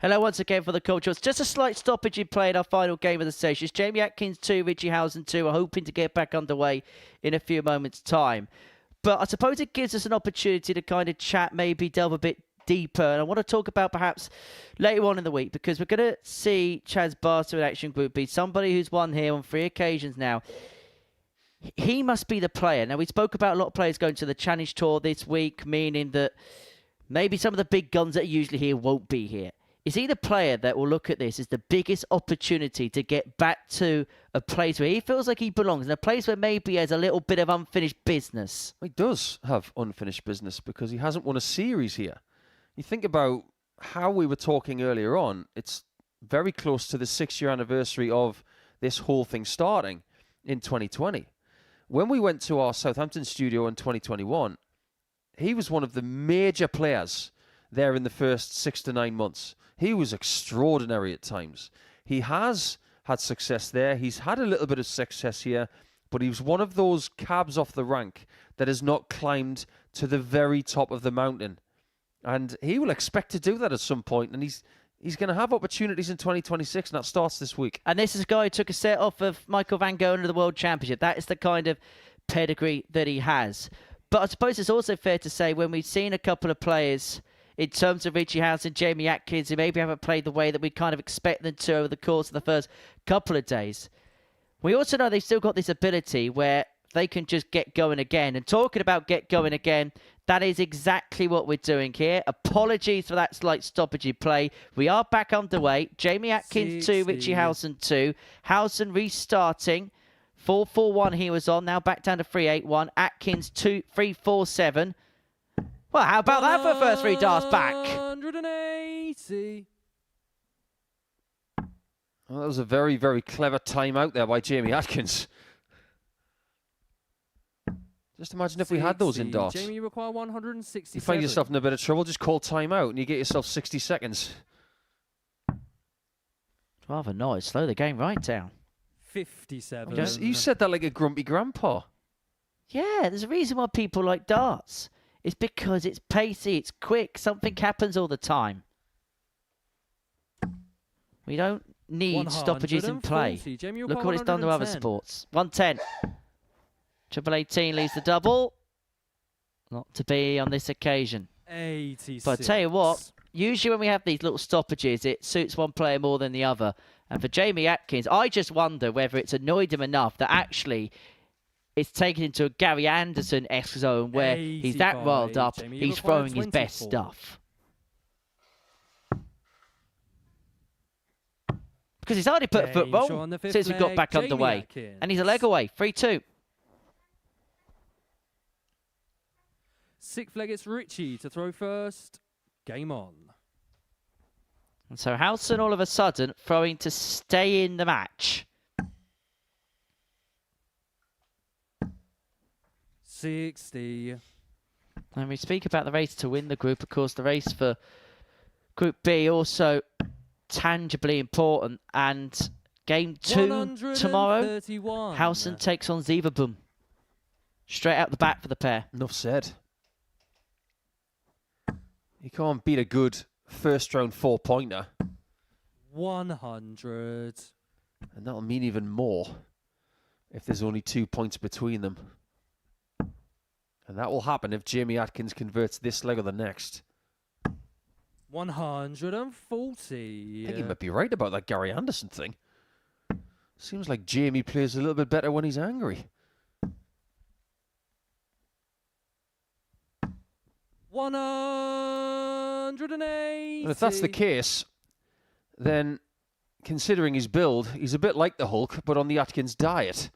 Hello once again for the culture. It's just a slight stoppage in play in our final game of the session. It's Jamie Atkins 2, Richie Howson 2 are hoping to get back underway in a few moments' time. But I suppose it gives us an opportunity to kind of chat, maybe delve a bit deeper. And I want to talk about perhaps later on in the week, because we're going to see Chaz Barter in Action Group B, somebody who's won here on 3 occasions now. He must be the player. Now, we spoke about a lot of players going to the Challenge Tour this week, meaning that maybe some of the big guns that are usually here won't be here. Is he the player that will look at this as the biggest opportunity to get back to a place where he feels like he belongs, and a place where maybe he has a little bit of unfinished business? He does have unfinished business because he hasn't won a series here. You think about how we were talking earlier on, it's very close to the 6-year anniversary of this whole thing starting in 2020. When we went to our Southampton studio in 2021, he was one of the major players there in the first 6 to 9 months. He was extraordinary at times. He has had success there. He's had a little bit of success here, but he was one of those cabs off the rank that has not climbed to the very top of the mountain. And he will expect to do that at some point, and he's going to have opportunities in 2026, and that starts this week. And this is a guy who took a set off of Michael Van Gerwen of the World Championship. That is the kind of pedigree that he has. But I suppose it's also fair to say when we've seen a couple of players in terms of Richie Howson, Jamie Atkins, who maybe haven't played the way that we kind of expect them to over the course of the first couple of days, we also know they've still got this ability where they can just get going again. And talking about get going again, that is exactly what we're doing here. Apologies for that slight stoppage in play. We are back underway. Jamie Atkins 2, Richie Howson 2. Howson restarting. 4-4-1 he was on. Now back down to 3-8-1. Atkins 3-4-7. Well, how about that for first 3 darts back? 180. Well, that was a very, very clever timeout there by Jamie Atkins. Just imagine if we had those in darts. Jamie, you require 167. You find yourself in a bit of trouble, just call timeout and you get yourself 60 seconds. Rather nice. Slow the game right down. 57. You said that like a grumpy grandpa. Yeah, there's a reason why people like darts. It's because it's pacey, it's quick, something happens all the time. We don't need stoppages in play. Look what it's done to other sports. 110. Triple 18 leads the double. Not to be on this occasion. 86. But I tell you what, usually when we have these little stoppages, it suits one player more than the other. And for Jamie Atkins, I just wonder whether it's annoyed him enough that actually it's taken into a Gary Anderson-esque zone where he's that riled up, Jamie, he's throwing his best stuff. Because he's hardly put a foot wrong since we got back underway. And he's a leg away, 3-2. Sixth leg, it's Richie to throw first. Game on. And so Howson all of a sudden throwing to stay in the match. 60. And we speak about the race to win the group. Of course, the race for Group B also tangibly important. And game 2 tomorrow, Howson takes on Zaboom. Straight out the bat for the pair. Enough said. You can't beat a good first round 4-pointer. 100. And that'll mean even more if there's only 2 points between them. And that will happen if Jamie Atkins converts this leg or the next. 140. I think he might be right about that Gary Anderson thing. Seems like Jamie plays a little bit better when he's angry. 180. And if that's the case, then considering his build, he's a bit like the Hulk, but on the Atkins diet.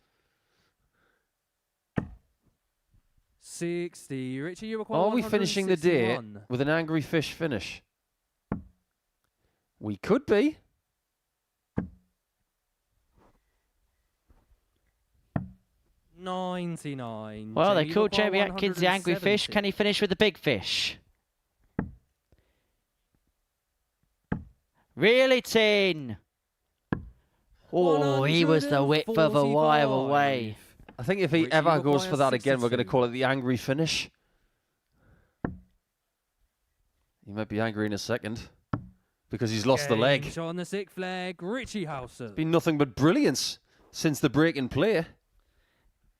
60. Richie, you require Are we finishing the day 161. with an angry fish finish? We could be. $99. Well, they Jamie, you called require Jamie Atkins the angry fish. 170. Can he finish with the big fish? Reel it in. Oh, he was the width of a wire away. I think if he Richie, ever you goes for require that again, we're going to 62. call it the angry finish. He might be angry in a second because he's lost the leg. Shot on the sixth leg, Richie Howson. Been nothing but brilliance since the break in play.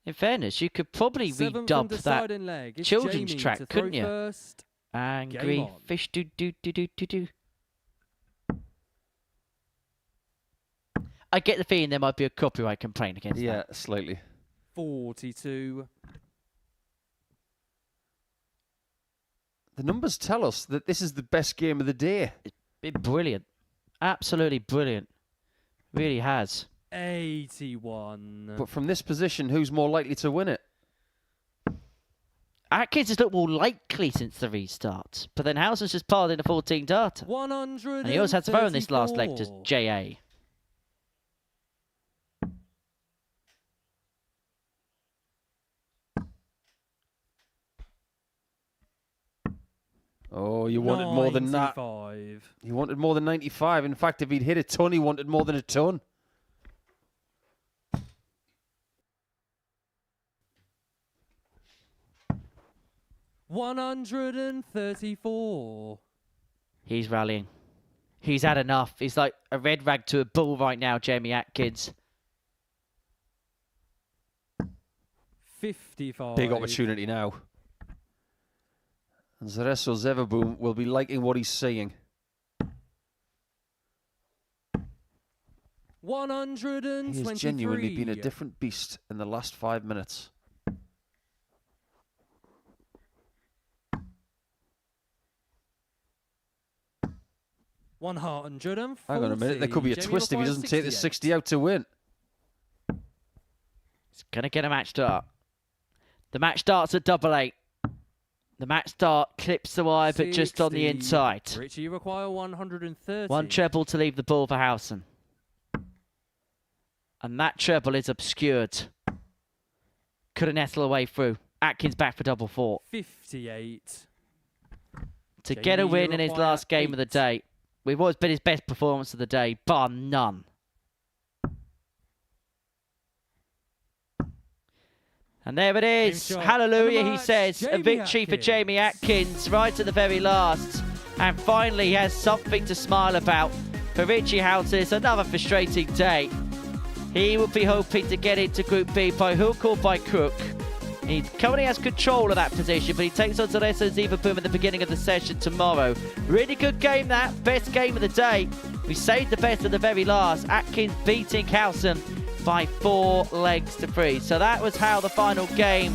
In fairness, you could probably Seventh and redub that deciding leg. It's children's Jamie track, to throw couldn't you? First. Angry on. fish do do do do do do. I get the feeling there might be a copyright complaint against Yeah, that. slightly. 42. The numbers tell us that this is the best game of the day. It's been brilliant. Absolutely brilliant. Really has. 81. But from this position, who's more likely to win it? Atkins has looked more likely since the restart. But then Howson's just piled in a 14 darter. 134. And he also had to throw in this last leg to JA. Oh, you wanted more than that. 95. He wanted more than 95. In fact, if he'd hit a ton, he wanted more than a ton. 134. He's rallying. He's had enough. He's like a red rag to a bull right now, Jamie Atkins. 55. Big opportunity now. And Zaboom will be liking what he's seeing. 123. He has genuinely been a different beast in the last 5 minutes. Hang on a minute, there could be a twist if he doesn't take the 60 out to win. He's going to get a match start. The match starts at 88. The match start clips the wire, but just on the inside. Richie, you require 130. One treble to leave the ball for Howson. And that treble is obscured. Couldn't nestle away through. Atkins back for double four. 58. To get a win in his last game of the day. We've always been his best performance of the day, bar none. And there it is. Hallelujah, he says. A victory for Jamie Atkins right at the very last. And finally, he has something to smile about. For Richie Howson, it's another frustrating day. He will be hoping to get into Group B by hook or by crook. He currently has control of that position, but he takes on Zaboom at the beginning of the session tomorrow. Really good game that. Best game of the day. We saved the best at the very last. Atkins beating Howson by 4 legs to 3. So that was how the final game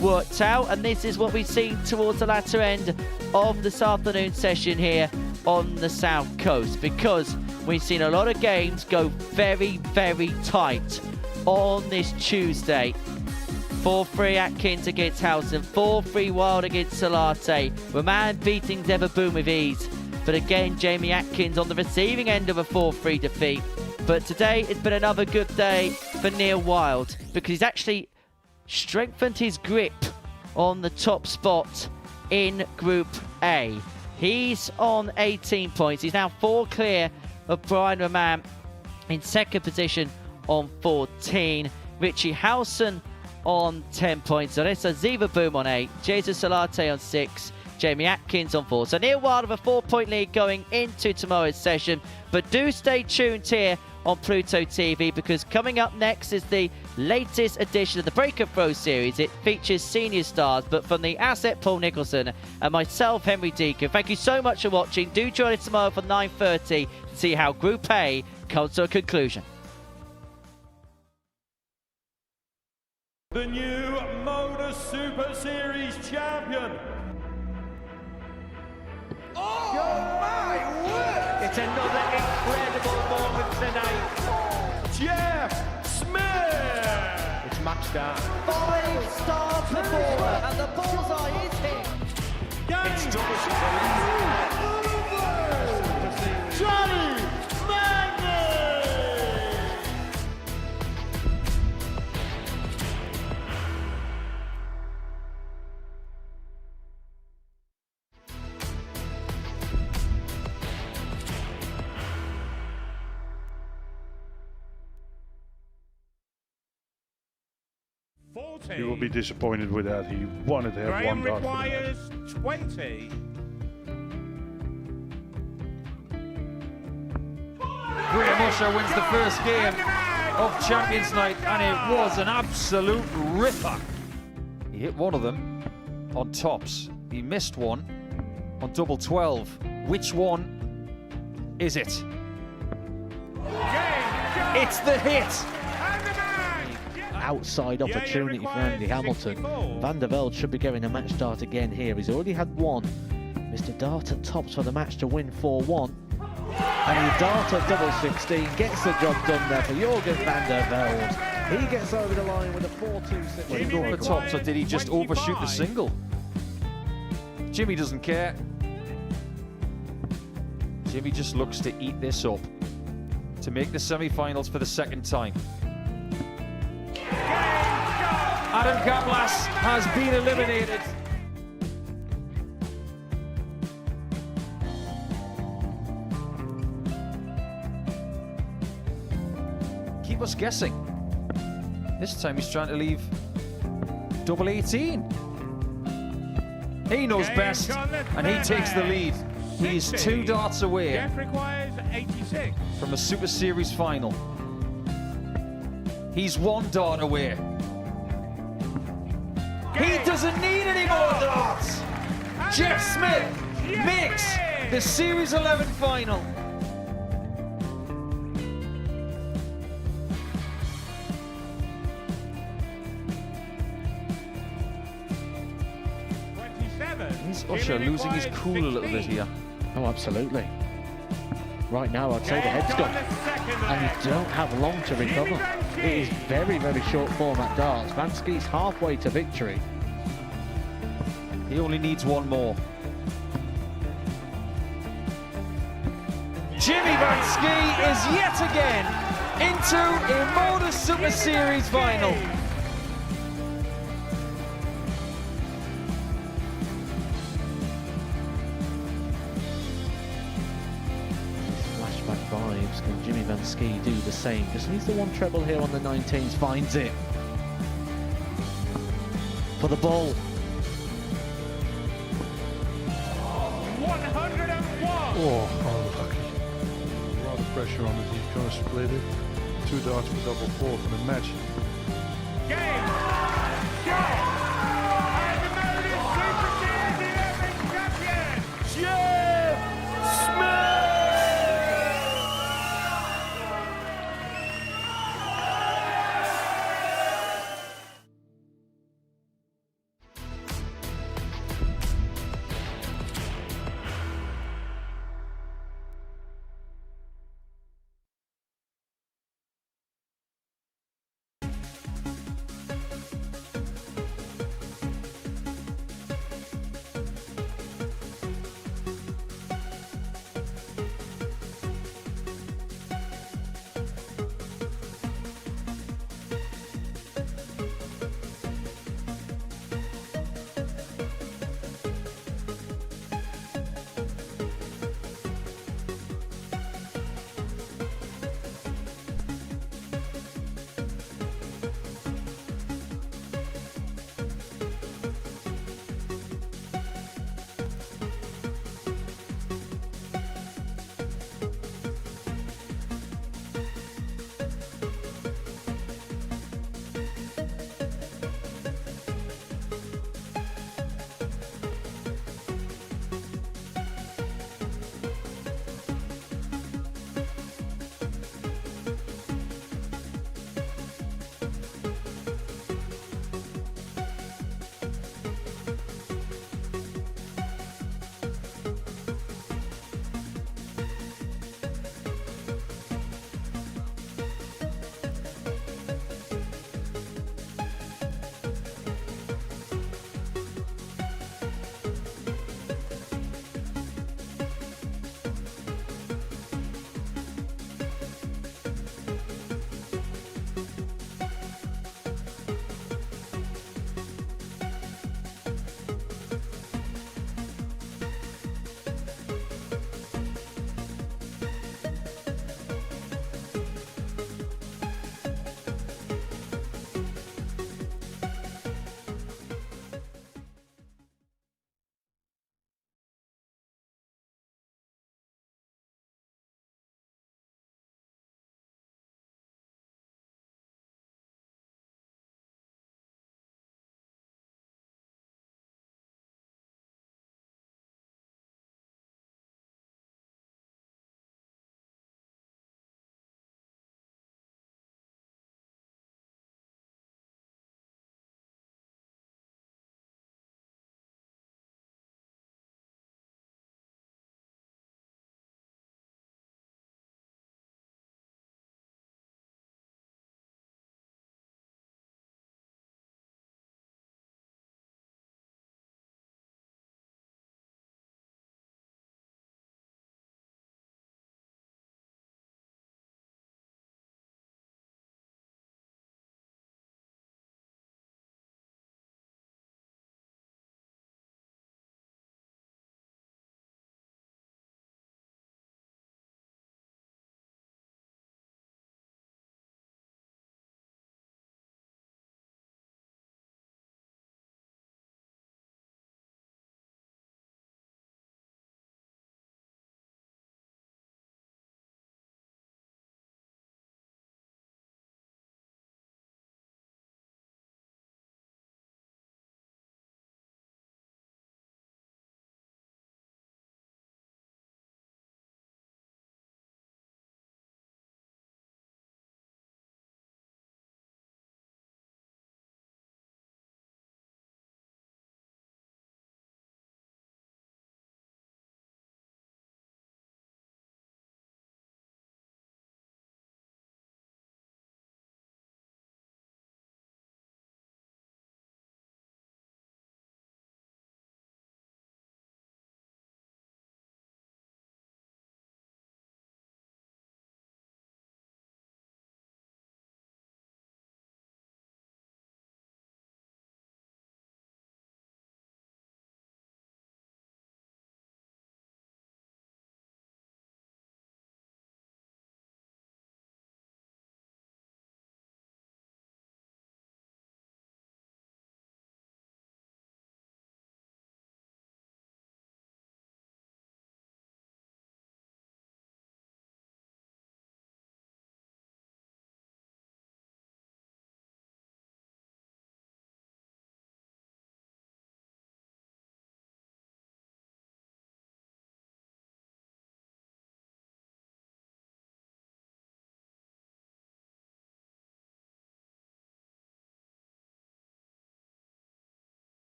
worked out. And this is what we've seen towards the latter end of this afternoon session here on the South Coast. Because we've seen a lot of games go very, very tight on this Tuesday. 4-3 Atkins against Howson, 4-3 Wild against Salatte. Raman beating Zaboom with ease. But again, Jamie Atkins on the receiving end of a 4-3 defeat. But today, it's been another good day for Neil Wild because he's actually strengthened his grip on the top spot in Group A. He's on 18 points. He's now 4 clear of Brian Raman in second position on 14. Richie Howson on 10 points. Oressa Zaboom on 8. Jesus Salatte on 6. Jamie Atkins on 4. So Neil Wild with a 4-point lead going into tomorrow's session. But do stay tuned here on Pluto TV because coming up next is the latest edition of the Break and Throw series. It features senior stars, but from the asset Paul Nicholson and myself, Henry Deacon. Thank you so much for watching. Do join us tomorrow for 9:30 to see how Group A comes to a conclusion. The new Modus Super Series champion. Oh my word! It's another incredible moment tonight. Jeff Smith! It's match start. 5-star performer, and the bullseye is hit. It's Johnny Magny! He will be disappointed with that. He wanted to have Graham one dart. requires 20. Graham Usher wins the first game of Champions Night, and it was an absolute ripper. He hit one of them on tops. He missed one on double 12. Which one is it? It's the hit! Outside opportunity for Andy Hamilton. Van der Velde should be getting a match start again here. He's already had one. Mr. Dart at tops for the match to win 4-1. And he Dart at double 16 gets the job done there for Jürgen van der Velde. He gets over the line with a 4-2-6. Did he go for tops or did he just overshoot the single? Jimmy doesn't care. Jimmy just looks to eat this up to make the semi-finals for the second time. Adam Kaplas has been eliminated. Keep us guessing. This time he's trying to leave double 18. He knows best, and he takes the lead. He is 2 darts away Jeff requires 86. from a Super Series final. He's 1 dart away. He doesn't need any more darts. Jeff Smith makes the Series 11 final. Is Usher losing his cool a little bit here? Oh, absolutely. Right now, I'd say the head's gone. And you don't have long to recover. It is very, very short format darts. Vansky's halfway to victory. He only needs 1 more. Jimmy Vansky is yet again into a Modus Super Series final. Flashback vibes. Can Jimmy Vansky do the same? Just needs the 1 treble here on the 19s. Finds it. For the ball. 101. Oh, unlucky. A lot of pressure on it. He's going to split it. 2 darts for double 4 for the match.